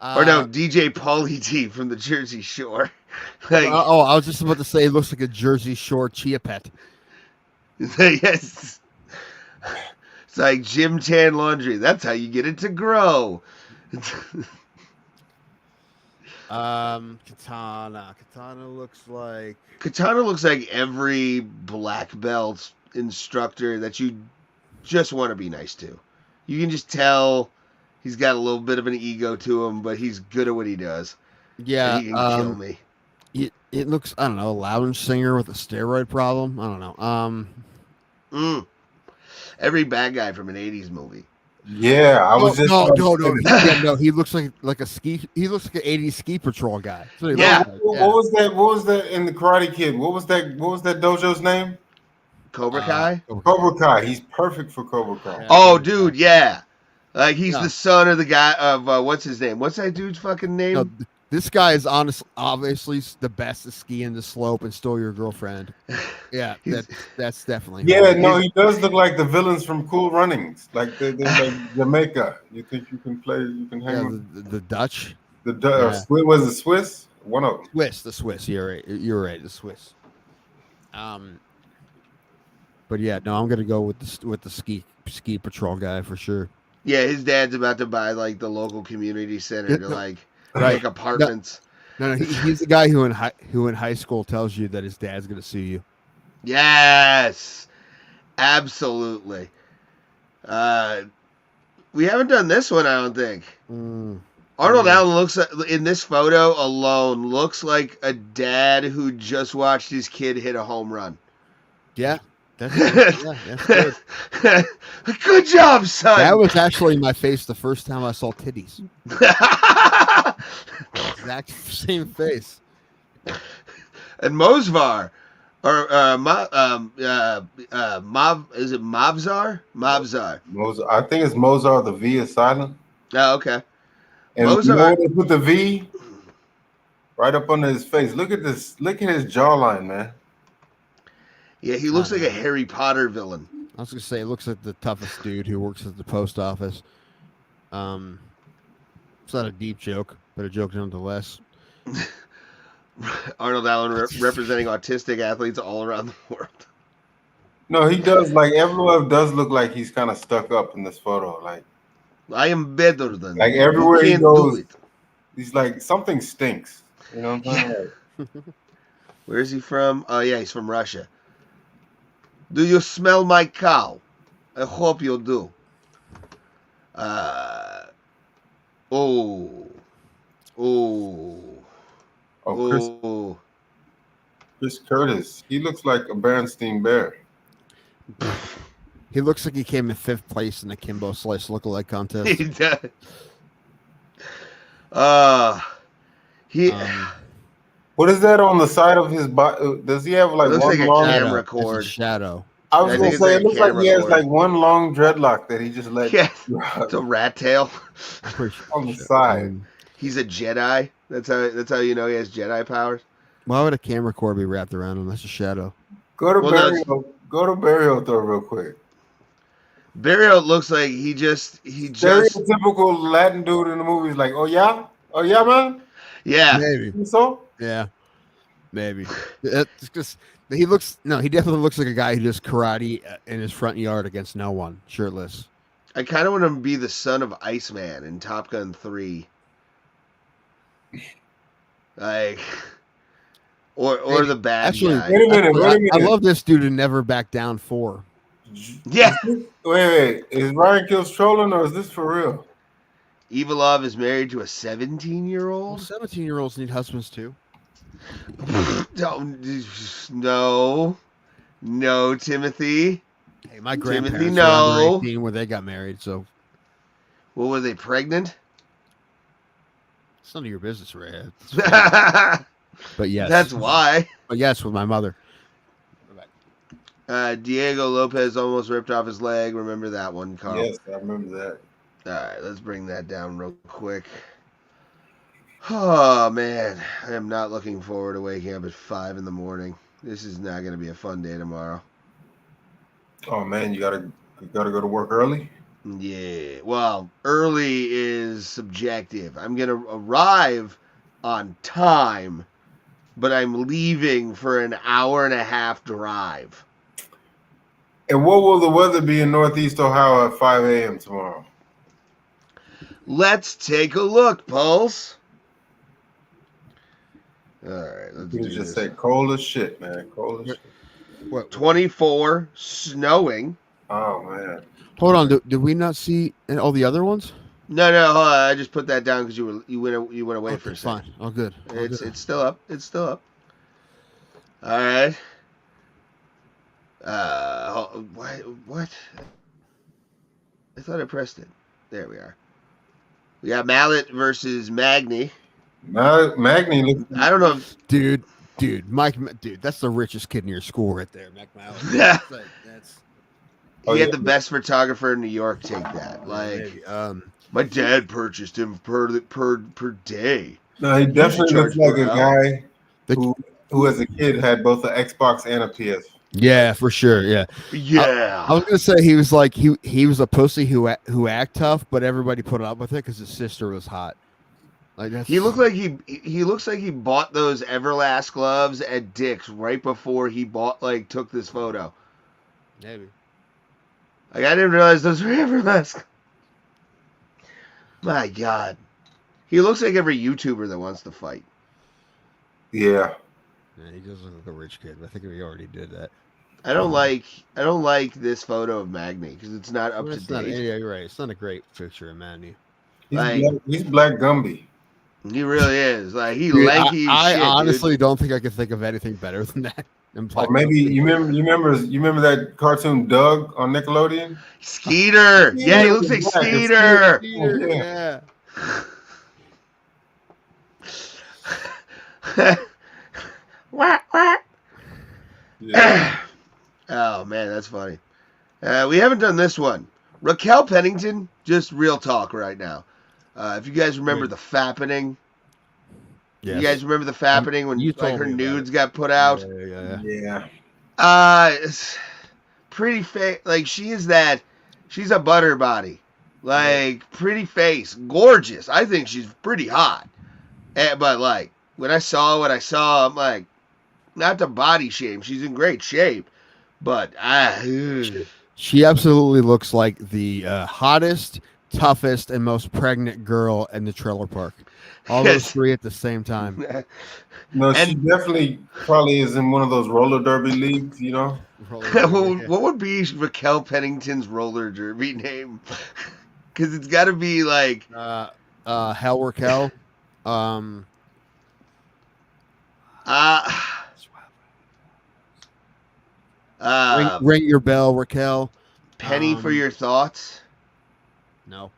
DJ Pauly D from the Jersey Shore. I was just about to say, it looks like a Jersey Shore chia pet. Yes. It's like Gym Tan Laundry. That's how you get it to grow. Katana looks like every black belt instructor that you just want to be nice to. You can just tell he's got a little bit of an ego to him, but he's good at what he does. Yeah, and he can kill me. It looks, I don't know, a lounge singer with a steroid problem. I don't know. Every bad guy from an 80s movie. Yeah, I was just no. He looks like a ski. He looks like an 80s ski patrol guy. Yeah. What was that in the Karate Kid? What was that dojo's name? Cobra Kai. Cobra Kai. He's perfect for Cobra Kai. Oh, dude, yeah. Like he's the son of the guy of what's his name? What's that dude's fucking name? No, This guy is obviously the best at skiing the slope and stole your girlfriend. Yeah, that's definitely. Yeah, no, he does look like the villains from Cool Runnings, like they're like Jamaica. You think you can play? You can hang with the Dutch. Was it Swiss? One of them. The Swiss. You're right. The Swiss. But yeah, no, I'm gonna go with the ski patrol guy for sure. Yeah, his dad's about to buy like the local community center to like make apartments. No, he's the guy who in high school tells you that his dad's gonna sue you. Yes, absolutely. We haven't done this one, I don't think. Arnold Allen looks in this photo alone looks like a dad who just watched his kid hit a home run. Yeah. That's good. Good job, son. That was actually my face the first time I saw titties. Exact same face. And Mosvar, or is it Mobzar? Mobzar. I think it's Mozart. The V is silent. Oh, okay. And Mozart, they put the V right up under his face. Look at this. Look at his jawline, man. Yeah, he looks like a Harry Potter villain. I was gonna say, it looks like the toughest dude who works at the post office. It's not a deep joke, but a joke nonetheless. Arnold Allen representing autistic athletes all around the world. No, he does. Like everyone does look like he's kind of stuck up in this photo. Like I am better than like everywhere he goes. He's like something stinks. You know what I'm saying? Where is he from? Oh yeah, he's from Russia. Do you smell my cow? I hope you do. Chris Curtis. He looks like a Bernstein bear. He looks like he came in 5th place in the Kimbo Slice lookalike contest. He does. What is that on the side of his body? Does he have like looks one like long camera cord? It's a shadow. I was gonna say it looks like he has like one long dreadlock that he just let. Yeah, it's a rat tail on the side. He's a Jedi. That's how you know he has Jedi powers. Why would a camera cord be wrapped around him? That's a shadow. Go to Burial though real quick. Burial looks like he just stereotypical Latin dude in the movies. Like, oh yeah, man. Yeah, maybe so. Yeah, maybe. It's just he definitely looks like a guy who does karate in his front yard against no one, shirtless. I kind of want him to be the son of Iceman in Top Gun 3. Like, or the bad guy. Wait a minute. I love this dude who never backed down 4. Yeah. Wait. Is Ryan Kills trolling or is this for real? Evilov is married to a 17-year-old. 17-year-olds need husbands too. No, Timothy. Hey, my grandparents Timothy, were under 18 when they got married. So, well, were they pregnant? It's none of your business, Ray. But yes, that's why. But yes, with my mother. Diego Lopez almost ripped off his leg. Remember that one, Carl? Yes, I remember that. All right, let's bring that down real quick. Oh, man. I am not looking forward to waking up at 5 in the morning. This is not going to be a fun day tomorrow. Oh, man, you gotta go to work early? Yeah. Well, early is subjective. I'm going to arrive on time, but I'm leaving for an hour and a half drive. And what will the weather be in Northeast Ohio at 5 a.m. tomorrow? Let's take a look, Pulse. All right, let's do just this. say cold as shit, man. Cold as shit. What? 24, snowing. Oh man. Hold on, did we not see all the other ones? No, I just put that down because you went away for a second. Fine. Oh, good. It's still up. It's still up. All right. What? I thought I pressed it. There we are. We got Mallet versus Magny. Magny. I don't know. Dude, Mike, that's the richest kid in your school right there, Mac Mallet. He had the best photographer in New York take that. Like, My dad purchased him per day. No, he definitely looks like a guy The- who as a kid had both an Xbox and a PS. Yeah, for sure. Yeah. Yeah. I was gonna say he was like he was a pussy who act tough, but everybody put up with it because his sister was hot. Like that's, He looks like he looks like he bought those Everlast gloves at Dick's right before he took this photo. maybe. Like I didn't realize those were Everlast. My God, he looks like every YouTuber that wants to fight. Yeah. Yeah, he does look like a rich kid. I think he already did that. I don't like this photo of Magni because it's not up to date. Yeah, you're right. It's not a great picture of Manny. He's Black Gumby. He really is. Like he Dude, lanky. I shit, honestly don't think I could think of anything better than that. Or maybe you remember that cartoon Doug on Nickelodeon? Skeeter. Yeah, he looks like Skeeter. Yeah. Yeah. Oh man, that's funny. We haven't done this one. Raquel Pennington, just real talk right now. If you guys remember the fappening, Yes. you guys remember the fappening when You like told her me about nudes got put out? Yeah. It's pretty like she's a butter body, like pretty face, gorgeous. I think she's pretty hot, but like when I saw what I saw, I'm like, not to body shame. She's in great shape, but she absolutely looks like the hottest, toughest, and most pregnant girl in the trailer park. All those three at the same time. No, she definitely probably is in one of those roller derby leagues, you know? What would be Raquel Pennington's roller derby name? Because it's got to be like Hell Raquel. Ring your bell, Raquel. Penny for your thoughts. No.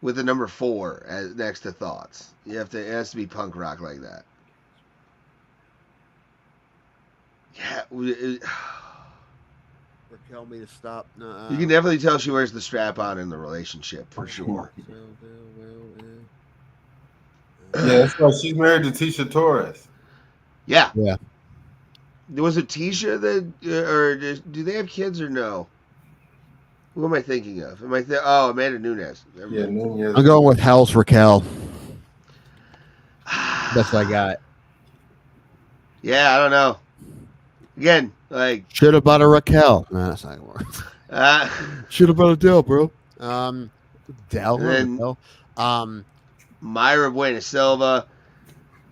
With the number 4 as next to thoughts. It has to be punk rock like that. Yeah. Raquel me to stop. You can definitely tell she wears the strap on in the relationship for sure. Yeah, it's like she's married to Tisha Torres. Yeah. Yeah. Was it Tisha that, or do they have kids or no? Who am I thinking of? Amanda Nunes. Yeah, Nunes. I'm going with Hell's Raquel. That's what I got. Yeah, I don't know. Again, like should have bought a Raquel. No, that's not gonna work. Should have bought a Dell, bro. Dell. Myra Buena Silva,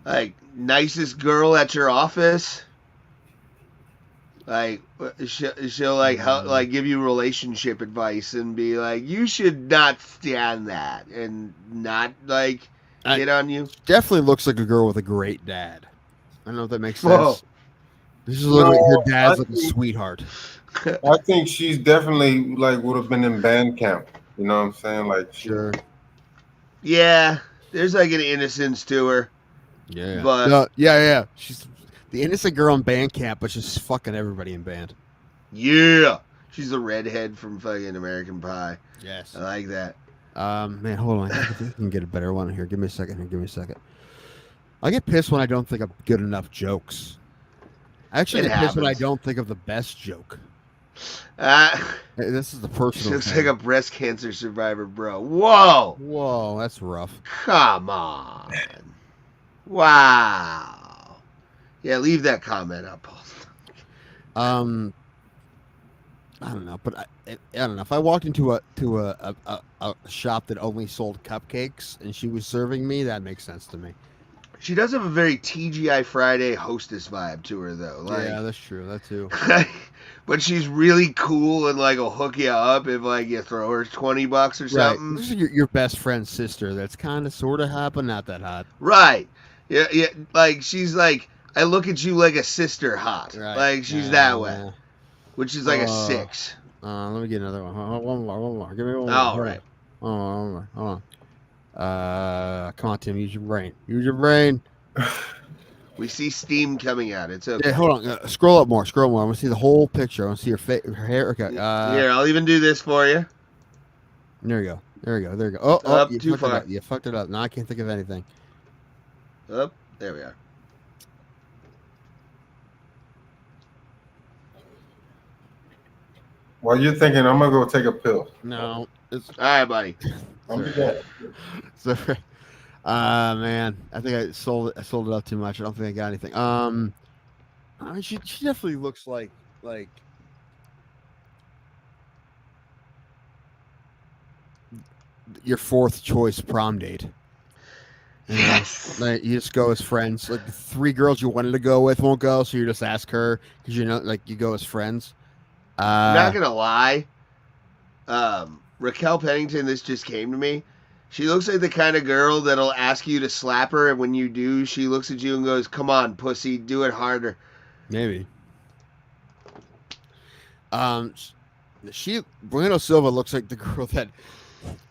like nicest girl at your office. Like she'll like give you relationship advice and be like, you should not stand that and not like get on you. Definitely looks like a girl with a great dad. I don't know if that makes sense. Whoa. This is looking like her dad's like a sweetheart. I think she's definitely like would have been in band camp. You know what I'm saying? Like sure. Yeah, there's like an innocence to her. Yeah. But no, yeah. She's the innocent girl in band camp, but she's fucking everybody in band. Yeah. She's the redhead from fucking American Pie. Yes. I like that. Man, hold on. I think I can get a better one here. Give me a second. I get pissed when I don't think of good enough jokes. I actually get pissed when I don't think of the best joke. This is the personal. Looks like a breast cancer survivor, bro. Whoa, that's rough. Come on. Wow. Yeah, leave that comment up. I don't know, but I don't know if I walked into a shop that only sold cupcakes and she was serving me, that makes sense to me. She does have a very TGI Friday hostess vibe to her, though. Like, yeah, that's true. That too. But she's really cool and like will hook you up if like you throw her $20 or something. This is your best friend's sister. That's kind of sort of hot, but not that hot. Right. Yeah. Like she's like, I look at you like a sister hot. Right. Like she's that way, which is like a 6. Let me get another one. One more. Give me one more. All right. Hold on. Come on, Tim. Use your brain. We see steam coming out. It's okay. Yeah, hold on. Scroll up more. I want to see the whole picture. I want to see her hair. Okay. Here, I'll even do this for you. There you go. There we go. There we go. Oh, Up you too fucked it far. up. You fucked it up. Now I can't think of anything. Up. There we are. While you're thinking, I'm gonna go take a pill. No. It's All right, buddy. I'll be back. so, man, I think I sold it up too much. I don't think I got anything. I mean, she definitely looks like your fourth choice prom date. You know, Yes. like you just go as friends. Like the 3 girls you wanted to go with won't go, so you just ask her because you know, like you go as friends. I'm not gonna lie. Raquel Pennington, this just came to me. She looks like the kind of girl that'll ask you to slap her, and when you do, she looks at you and goes, "Come on, pussy, do it harder." Maybe. Bueno Silva looks like the girl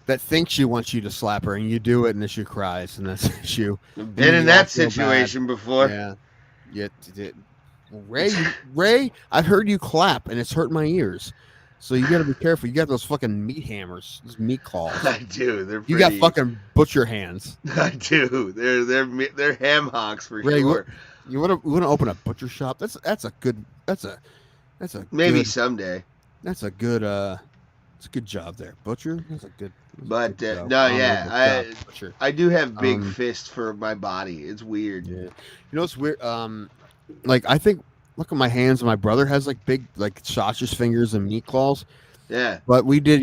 that thinks she wants you to slap her, and you do it, and then she cries, and that's you. I've been in that situation before. Yeah. Ray, I've heard you clap, and it's hurting my ears. So you got to be careful. You got those fucking meat hammers, those meat claws. I do. They're You got fucking butcher hands. I do. They're ham hocks for Ray, sure. You want to open a butcher shop? That's a Maybe good, someday. That's a good it's a good job there, butcher. That's a good. But good job. no, Honorable yeah, job, butcher. I do have big fists for my body. It's weird. Yeah, you know what's weird? Like I think, look at my hands. My brother has like big like sausage fingers and meat claws. Yeah. But we did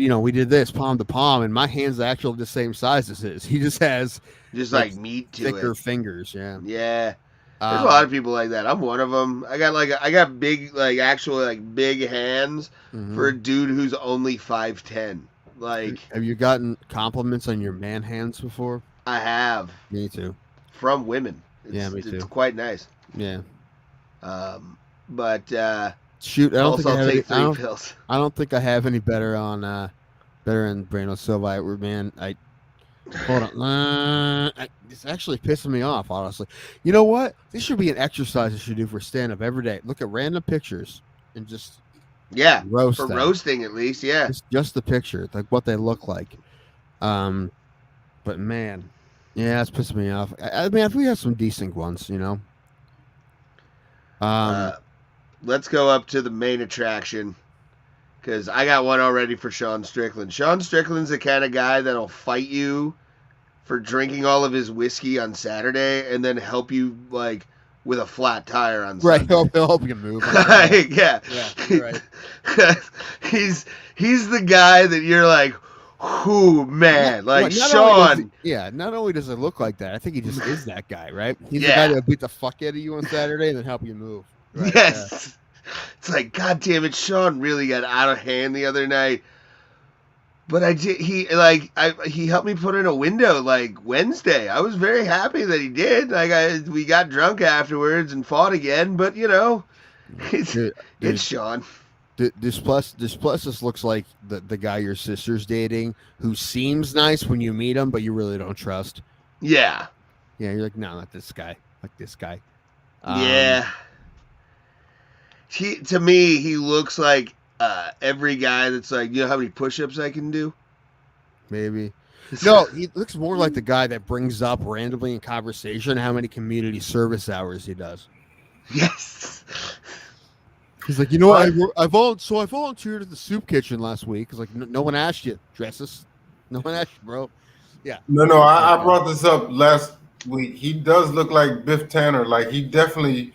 this palm to palm, and my hands are actually the same size as his. He just has Just like meat to thicker it. fingers. Yeah. Yeah. There's a lot of people like that. I'm one of them. I got big, like actually like big hands for a dude who's only 5'10". Like, have you gotten compliments on your man hands before? I have. Me too. From women. Yeah, me too. It's quite nice. Yeah. But shoot, I don't think I have take any, 3 pills. I don't think I have any better on better than Bueno Silva. Hold on. It's actually pissing me off, honestly. You know what? This should be an exercise I should do for stand up every day. Look at random pictures and just roast them. Roasting at least, yeah. Just the picture, like what they look like. But man, yeah, it's pissing me off. I mean, if we have some decent ones, you know. Let's go up to the main attraction because I got one already for Sean Strickland. Sean Strickland's the kind of guy that'll fight you for drinking all of his whiskey on Saturday and then help you like with a flat tire on Sunday. Right, he'll help you move. Yeah, right. he's the guy that you're like, whoo, man, like Sean. Not only does it look like that, I think he just is that guy, right? He's the guy that'll beat the fuck out of you on Saturday and then help you move. Right? Yes. Yeah. It's like, God damn it, Sean really got out of hand the other night. But he helped me put in a window like Wednesday. I was very happy that he did. We got drunk afterwards and fought again, but you know, it's Sean. Du Plessis looks like the guy your sister's dating who seems nice when you meet him, but you really don't trust. Yeah. Yeah, you're like, no, not this guy. Like this guy. Yeah. To me, he looks like every guy that's like, you know how many push-ups I can do? Maybe. No, he looks more like the guy that brings up randomly in conversation how many community service hours he does. Yes. He's like, you know what? I volunteered at the soup kitchen last week. It's like, no one asked you, Dresses. No one asked you, bro. Yeah. No, I brought this up last week. He does look like Biff Tanner. Like, he definitely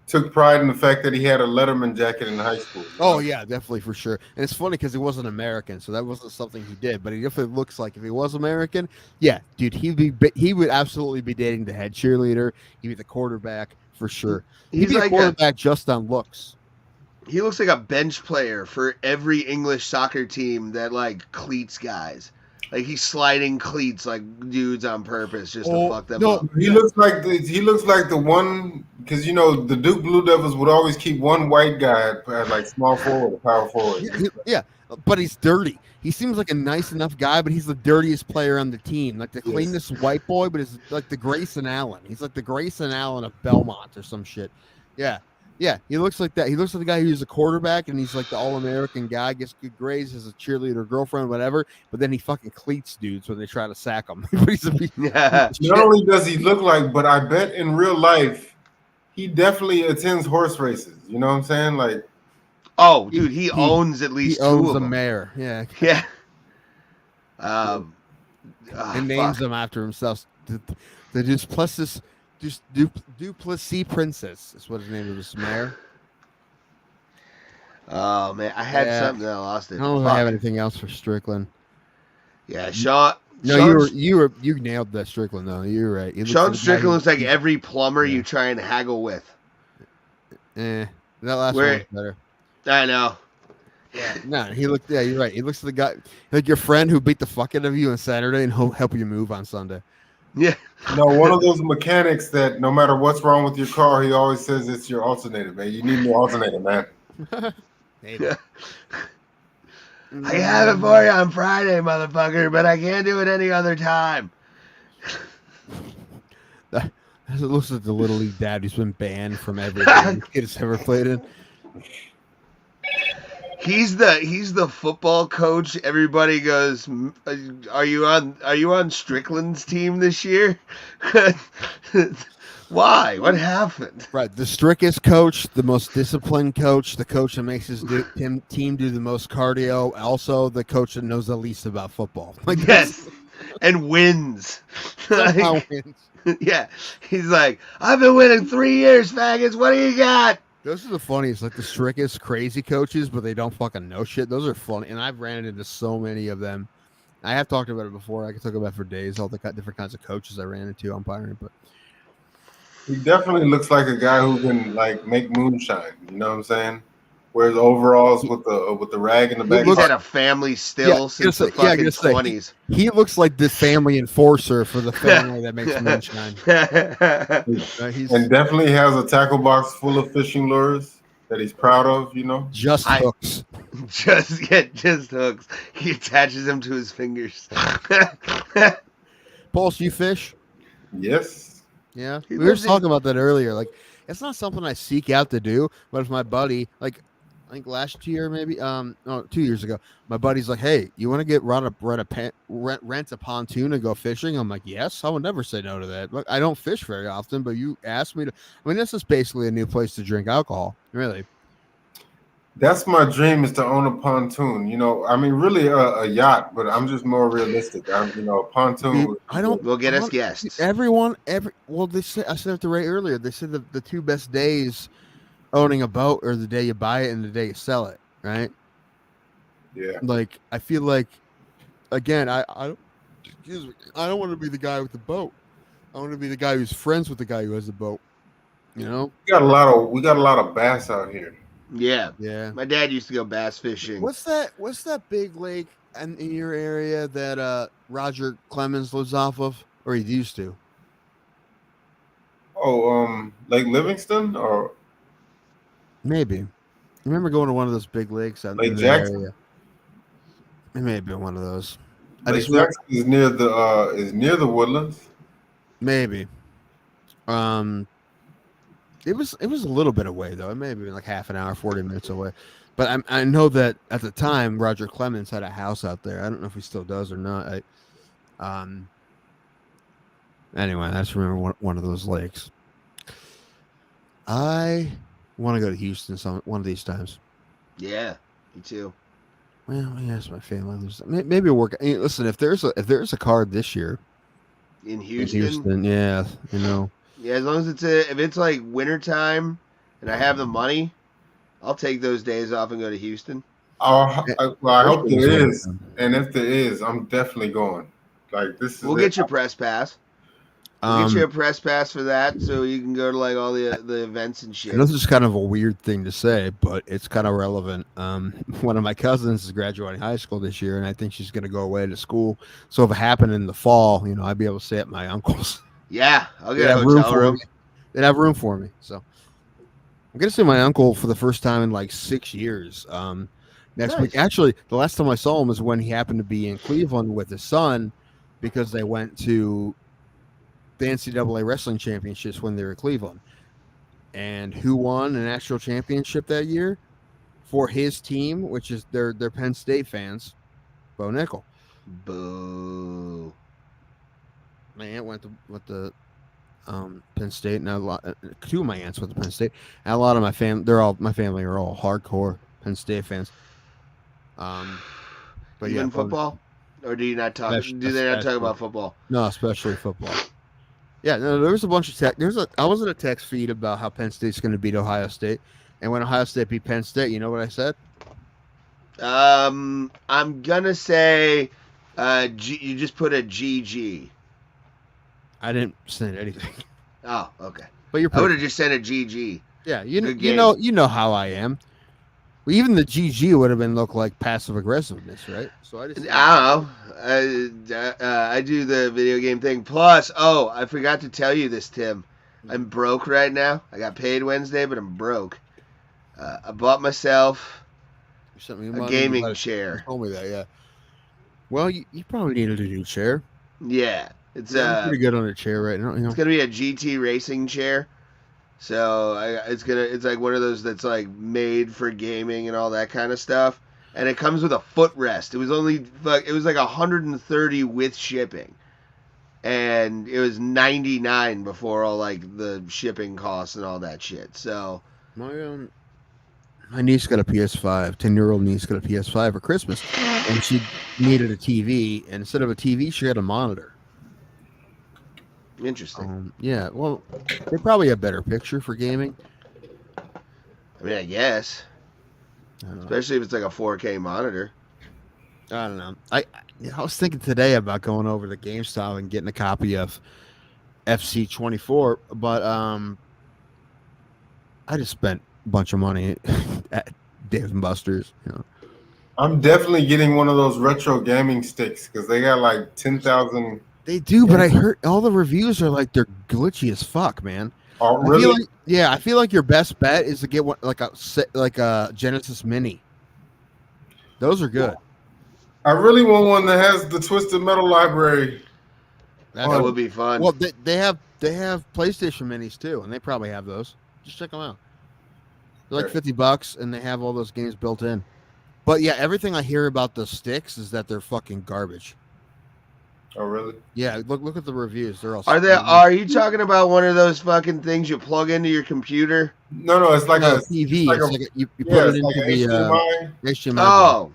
took pride in the fact that he had a Letterman jacket in high school. Oh, yeah, definitely, for sure. And it's funny because he wasn't American, so that wasn't something he did. But he definitely looks like if he was American, yeah, dude, he would absolutely be dating the head cheerleader. He'd be the quarterback for sure. He'd be like a quarterback just on looks. He looks like a bench player for every English soccer team that like cleats guys. Like he's sliding cleats like dudes on purpose just to fuck them up. He looks like the one, because you know the Duke Blue Devils would always keep one white guy at like small forward, power forward. Yeah, but he's dirty. He seems like a nice enough guy, but he's the dirtiest player on the team. Like the cleanest white boy, but it's like the Grayson Allen. He's like the Grayson Allen of Belmont or some shit. Yeah. Yeah, he looks like that. He looks like the guy who's a quarterback, and he's like the all-American guy, gets good grades, has a cheerleader girlfriend, whatever. But then he fucking cleats dudes when they try to sack him. But he's a piece of shit. Not only does he look like, but I bet in real life, he definitely attends horse races. You know what I'm saying? Like, oh, dude, he owns at least he owns two of the them. mare. Yeah, Yeah. and names them after himself. The Du Plessis Princess is what his name of this mare. Oh man, I had something that I lost it. I don't know if I have anything else for Strickland. Yeah, Sean. No, you nailed that Strickland though. You're right. Sean Strickland looks like every plumber you try and haggle with. That last one was better. I know. Yeah. No, he looked. Yeah, you're right. He looks like the guy, like your friend who beat the fuck out of you on Saturday and he'll help you move on Sunday. Yeah. No, one of those mechanics that no matter what's wrong with your car, he always says it's your alternator, man. You need more alternator, man. I have it for you on Friday, motherfucker, but I can't do it any other time. That looks like the Little League dad who's been banned from every game kid has ever played in. He's the football coach. Everybody goes, "Are you on Strickland's team this year?" Why? What happened? Right, the strictest coach, the most disciplined coach, the coach that makes his team do the most cardio. Also, the coach that knows the least about football. Like, yes, and wins. Wins. Yeah, he's like, "I've been winning 3 years, faggots. What do you got?" Those are the funniest, like the strictest crazy coaches, but they don't fucking know shit. Those are funny, and I've ran into so many of them. I have talked about it before. I could talk about it for days, all the different kinds of coaches I ran into umpiring. But he definitely looks like a guy who can like make moonshine. You know what I'm saying? Wears overalls with the rag in the back. He's had a family still since the fucking 20s. He looks like the family enforcer for the family that makes moonshine. And definitely has a tackle box full of fishing lures that he's proud of, you know? Just hooks. Just hooks. He attaches them to his fingers. Pulse, you fish? Yes. Yeah. We were talking about that earlier. Like, it's not something I seek out to do, but if my buddy, like, I think last year, maybe, 2 years ago, my buddy's like, "Hey, you want to rent a pontoon and go fishing?" I'm like, "Yes, I would never say no to that." Look, I don't fish very often, but you asked me to. I mean, this is basically a new place to drink alcohol, really. That's my dream, is to own a pontoon. You know, I mean, really a yacht, but I'm just more realistic. A pontoon. We'll get us guests. Well, they said, I said it to Ray earlier. They said the two best days owning a boat are the day you buy it and the day you sell it, right? Yeah. Like, I feel like, again, I don't want to be the guy with the boat. I want to be the guy who's friends with the guy who has the boat. You know, we got a lot of bass out here. Yeah. Yeah. My dad used to go bass fishing. What's that big lake in your area that Roger Clemens lives off of, or he used to? Oh, Lake Livingston, or maybe. I remember going to one of those big lakes out Lake in the Jackson. area. It may have been one of those. Lake Jackson is near the Woodlands. Maybe. It was a little bit away though. It may have been like half an hour, 40 minutes away. But I know that at the time Roger Clemens had a house out there. I don't know if he still does or not. Anyway, I just remember one of those lakes. I want to go to Houston one of these times. Yeah, me too. Well, yes, my family lives. Maybe it'll work. Listen, if there's a card this year in Houston, yeah, you know. Yeah, as long as if it's like wintertime and I have the money, I'll take those days off and go to Houston. I hope there is, and if there is, I'm definitely going. Like, this is. We'll get your press pass. We'll get you a press pass for that, so you can go to like all the events and shit. This is kind of a weird thing to say, but it's kind of relevant. One of my cousins is graduating high school this year, and I think she's going to go away to school. So if it happened in the fall, I'd be able to stay at my uncle's. Yeah, I'll get a hotel room. They'd have room for me. So I'm going to see my uncle for the first time in like 6 years. Next week. Actually, the last time I saw him was when he happened to be in Cleveland with his son, because they went to the NCAA wrestling championships when they were in Cleveland. And who won the national championship that year for his team, which is they're Penn State fans? Bo Nickel. Boo. My aunt went to Penn State, and two of my aunts went to Penn State. And a lot of my family are all hardcore Penn State fans. But even football, or do you not talk? Do they not talk about football? No, especially football. Yeah, no, there was a bunch of tech. I was in a text feed about how Penn State's going to beat Ohio State, and when Ohio State beat Penn State, you know what I said? I'm gonna say, you just put a GG. I didn't send anything. Oh, okay. But I would have just sent a GG. Yeah, you know how I am. Well, even the GG would have been look like passive aggressiveness, right? So I don't know. I do the video game thing. Plus, I forgot to tell you this, Tim. I'm broke right now. I got paid Wednesday, but I'm broke. I bought myself a gaming chair. You told me that, yeah. Well, you probably needed a new chair. Yeah, it's pretty good on a chair right now. You know? It's gonna be a GT racing chair. So it's like one of those that's like made for gaming and all that kind of stuff, and it comes with a footrest. It was like $130 with shipping, and it was $99 before all like the shipping costs and all that shit. So my niece got a PS5. 10-year-old niece got a PS5 for Christmas, and she needed a TV, and instead of a TV, she had a monitor. Interesting. Yeah, well, they probably have better picture for gaming. I mean, I guess. Especially if it's like a 4K monitor. I don't know. I was thinking today about going over to GameStop and getting a copy of FC24, but I just spent a bunch of money at Dave & Buster's. You know. I'm definitely getting one of those retro gaming sticks because they got like 10,000. They do, but I heard all the reviews are like they're glitchy as fuck, man. Oh, really? I feel like your best bet is to get one like a Genesis Mini. Those are good. I really want one that has the Twisted Metal library. That would be fun. Well, they have PlayStation Minis too, and they probably have those. Just check them out. They're like $50, and they have all those games built in. But yeah, everything I hear about the sticks is that they're fucking garbage. Oh, really? Yeah, look at the reviews. They're all. Are you talking about one of those fucking things you plug into your computer? No, it's like a TV. You put it into the HDMI. Oh.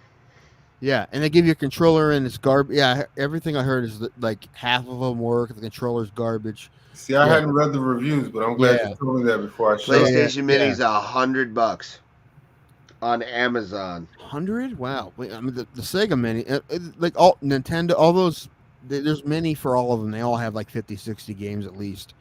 Yeah, and they give you a controller, and it's garbage. Yeah, everything I heard is that, like half of them work. The controller's garbage. See, I hadn't read the reviews, but I'm glad you told me that before I showed. PlayStation Mini's $100 on Amazon. 100? Wow. I mean, the Sega Mini, like all Nintendo, all those. There's many for all of them. They all have like 50, 60 games at least.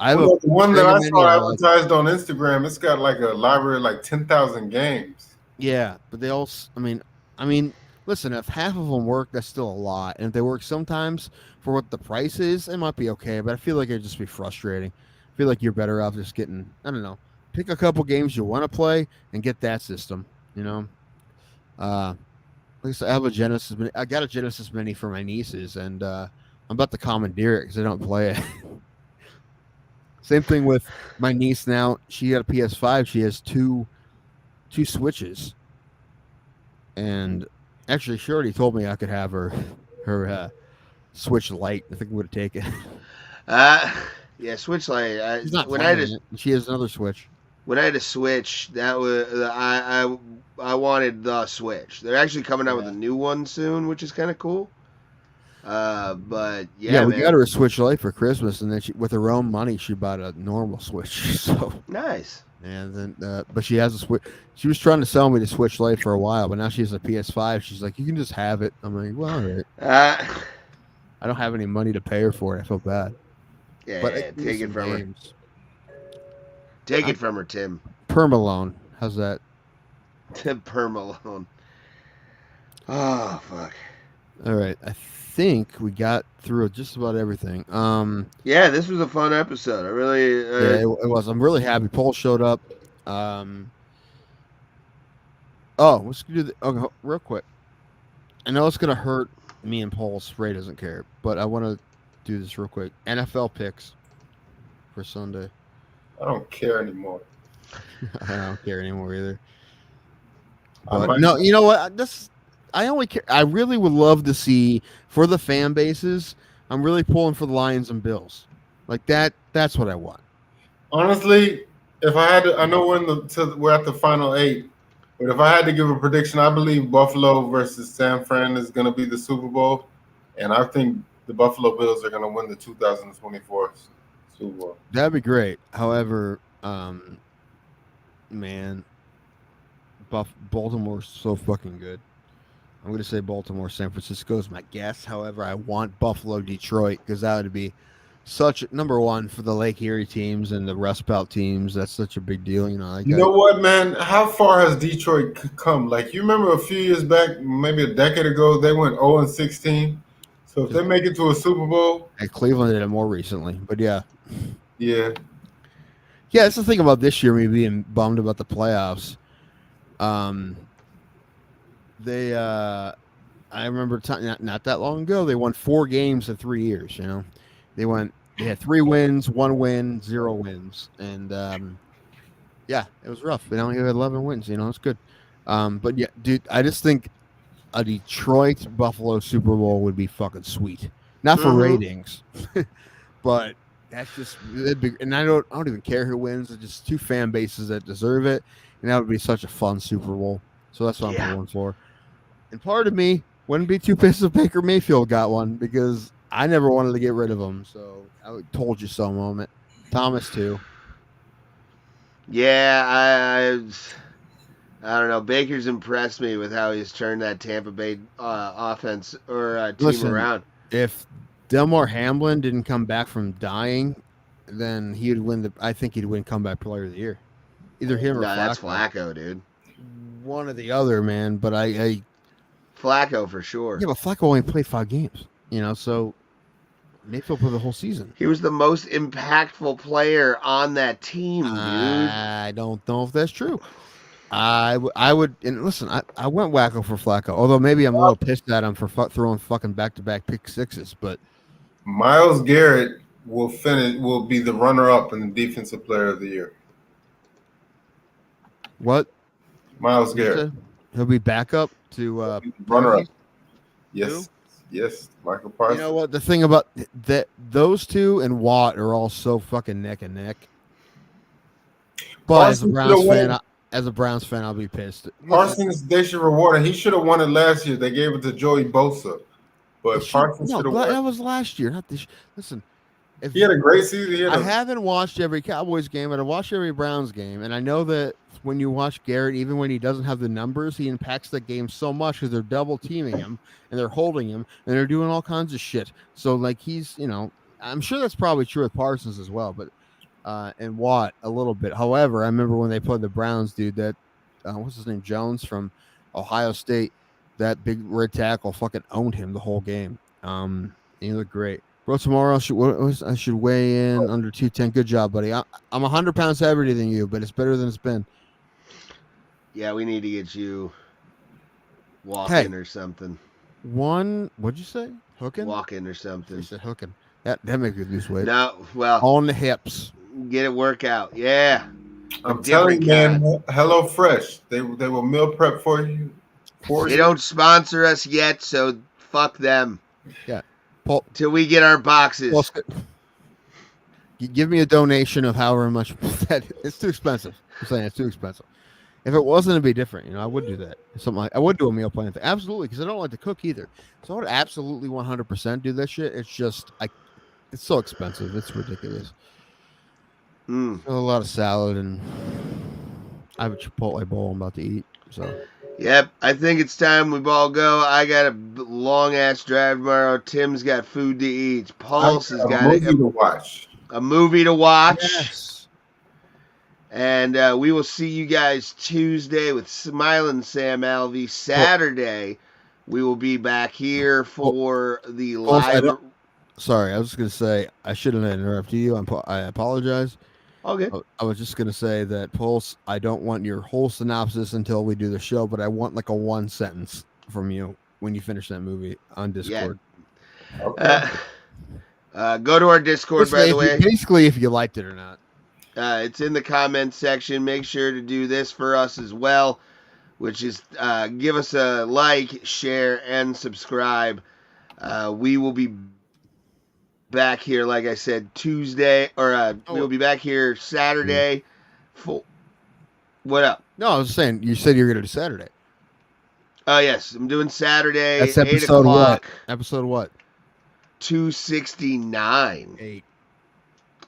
The one that I saw advertised on Instagram, it's got like a library of like 10,000 games. Yeah, but they all. I mean, listen. If half of them work, that's still a lot. And if they work sometimes for what the price is, it might be okay. But I feel like it'd just be frustrating. I feel like you're better off just getting. I don't know. Pick a couple games you want to play and get that system. You know. At least I have a Genesis. I got a Genesis Mini for my nieces, and I'm about to commandeer it because I don't play it. Same thing with my niece now. She got a PS5. She has two Switches, and actually, she already told me I could have her Switch Lite. I think I would have taken. Yeah, Switch Lite. She has another Switch. When I had a Switch, that was I wanted the Switch. They're actually coming out with a new one soon, which is kind of cool. But yeah, we got her a Switch Lite for Christmas, and then with her own money, she bought a normal Switch. So nice. And then, but she has a Switch. She was trying to sell me the Switch Lite for a while, but now she has a PS5. She's like, "You can just have it." I'm like, "Well, all right." I don't have any money to pay her for it. I feel bad. Yeah, take it from her. Take it from her, Tim. Permalone. How's that? Permalone. Oh, fuck. All right. I think we got through just about everything. Yeah, this was a fun episode. I really... yeah, it was. I'm really happy. Paul showed up. Let's do real quick. I know it's going to hurt me and Paul's. Ray doesn't care, but I want to do this real quick. NFL picks for Sunday. I don't care anymore. I don't care anymore either. I But might- no, you know what? I only care. I really would love to see for the fan bases. I'm really pulling for the Lions and Bills, like that. That's what I want. Honestly, if I had to, I know we're at the final 8, but if I had to give a prediction, I believe Buffalo versus San Fran is going to be the Super Bowl, and I think the Buffalo Bills are going to win the 2024 Super Bowl. That'd be great. However, man, Baltimore's so fucking good. I'm going to say Baltimore. San Francisco is my guess. However, I want Buffalo, Detroit, because that would be such number one for the Lake Erie teams and the Rust Belt teams. That's such a big deal, you know. Like You know what, man? How far has Detroit come? Like, you remember a few years back, maybe a decade ago, they went 0-16. So if they make it to a Super Bowl, Cleveland did it more recently, but yeah. Yeah, that's the thing about this year. Me being bummed about the playoffs. I remember not that long ago, they won 4 games in 3 years. You know, they had 3 wins, 1 win, 0 wins, and it was rough. They only had 11 wins. You know, it's good. But yeah, dude, I just think a Detroit Buffalo Super Bowl would be fucking sweet. Not for ratings, but that's just big. And I don't even care who wins. It's just 2 fan bases that deserve it, and that would be such a fun Super Bowl. So that's what I'm going for. And part of me wouldn't be too pissed if Baker Mayfield got one because I never wanted to get rid of him. So I told you so moment. Thomas too. Yeah, I don't know. Baker's impressed me with how he's turned that Tampa Bay offense or team around. If Delmar Hamlin didn't come back from dying, then he would win I think he'd win Comeback Player of the Year. Either him or Flacco. That's Flacco, dude. One or the other, man. But I Flacco for sure. Yeah, but Flacco only played 5 games. You know, so Mayfield played the whole season. He was the most impactful player on that team, dude. I don't know if that's true. I would, and listen, I went wacko for Flacco, although maybe I'm a little pissed at him for throwing fucking back-to-back pick sixes, but Myles Garrett will be the runner-up in the Defensive Player of the Year. What? Myles Garrett. He'll be backup to runner-up. Yes. Yes, Michael Parsons. You know what? The thing about those two and Watt are all so fucking neck and neck. But as a Browns fan, I'll be pissed. Parsons, they should reward him. He should have won it last year. They gave it to Joey Bosa. But Parsons should have won. That was last year, not this. Listen, he had a great season. I haven't watched every Cowboys game, but I watched every Browns game, and I know that when you watch Garrett, even when he doesn't have the numbers, he impacts the game so much because they're double teaming him and they're holding him and they're doing all kinds of shit. So like he's, you know, I'm sure that's probably true with Parsons as well, but and Watt a little bit. However, I remember when they played the Browns, dude, that what's his name, Jones from Ohio State, that big red tackle fucking owned him the whole game. He looked great. Bro, tomorrow I should weigh in under 210. Good job, buddy. I'm 100 pounds heavier than you, but it's better than it's been. Yeah, we need to get you walking or something. What'd you say? Hooking? Walking or something. You said hooking. That makes you lose weight. No, well. On the hips. Get it workout. Yeah. I'm telling you, man, Hello Fresh. They will meal prep for you. They don't sponsor us yet, so fuck them. Yeah. Till we get our boxes. Give me a donation of however much. It's too expensive. I'm saying it's too expensive. If it wasn't, it'd be different. You know, I would do that. I would do a meal plan thing. Absolutely, because I don't like to cook either. So I would absolutely 100% do that shit. It's just, it's so expensive. It's ridiculous. A lot of salad, and I have a Chipotle bowl I'm about to eat. So. Yep, I think it's time we all go. I got a long ass drive tomorrow. Tim's got food to eat. Pulse has got a movie to watch. A movie to watch. Yes. And we will see you guys Tuesday with Smiling Sam Alvey. Saturday, we will be back here for the live. Sorry, I was just going to say, I shouldn't have interrupted you. I apologize. Okay. I was just going to say that, Pulse, I don't want your whole synopsis until we do the show, but I want like a 1 sentence from you when you finish that movie on Discord. Yeah. Go to our Discord, by the way. Basically, if you liked it or not. It's in the comments section. Make sure to do this for us as well, which is give us a like, share, and subscribe. We will be back here, like I said, Tuesday, or we will be back here Saturday. What up? No, I was saying, you said you were going to do Saturday. Oh, yes. I'm doing Saturday, That's 8 episode o'clock. what? Episode what? 269. 8.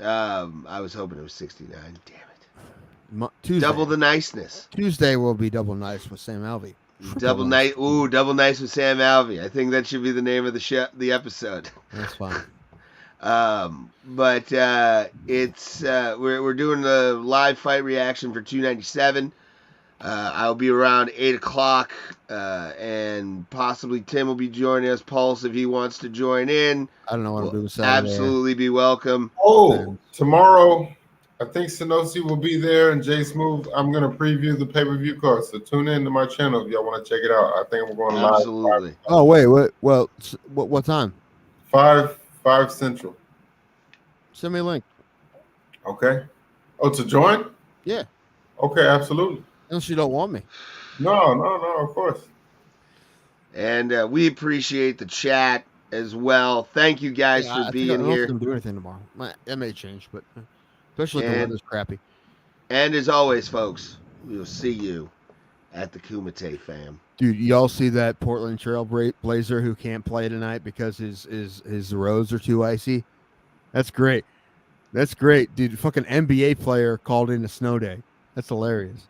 I was hoping it was 69. Damn it. Tuesday. Double the niceness. Tuesday will be double nice with Sam Alvey. Double nice. Ooh, double nice with Sam Alvey. I think that should be the name of the episode. That's fine. But it's we're doing the live fight reaction for 297. I'll be around 8 o'clock, and possibly Tim will be joining us. Pulse, if he wants to join in, I don't know what I'm doing Saturday. Absolutely be welcome. Oh, tomorrow, I think Sonosi will be there and Jay Smooth. I'm going to preview the pay-per-view card, so tune in to my channel if y'all want to check it out. I think we're going live. Absolutely. Oh, wait. What time? 5 Central. Send me a link. Okay. Oh, to join? Yeah. Okay, absolutely. Unless you don't want me. No, of course. And we appreciate the chat as well. Thank you guys for being here. I don't know if I'm doing anything tomorrow. That may change, but especially if the weather's crappy. And as always, folks, we will see you at the Kumite, fam. Dude, y'all see that Portland Trail Blazer who can't play tonight because his roads are too icy? That's great. That's great, dude. Fucking NBA player called in a snow day. That's hilarious.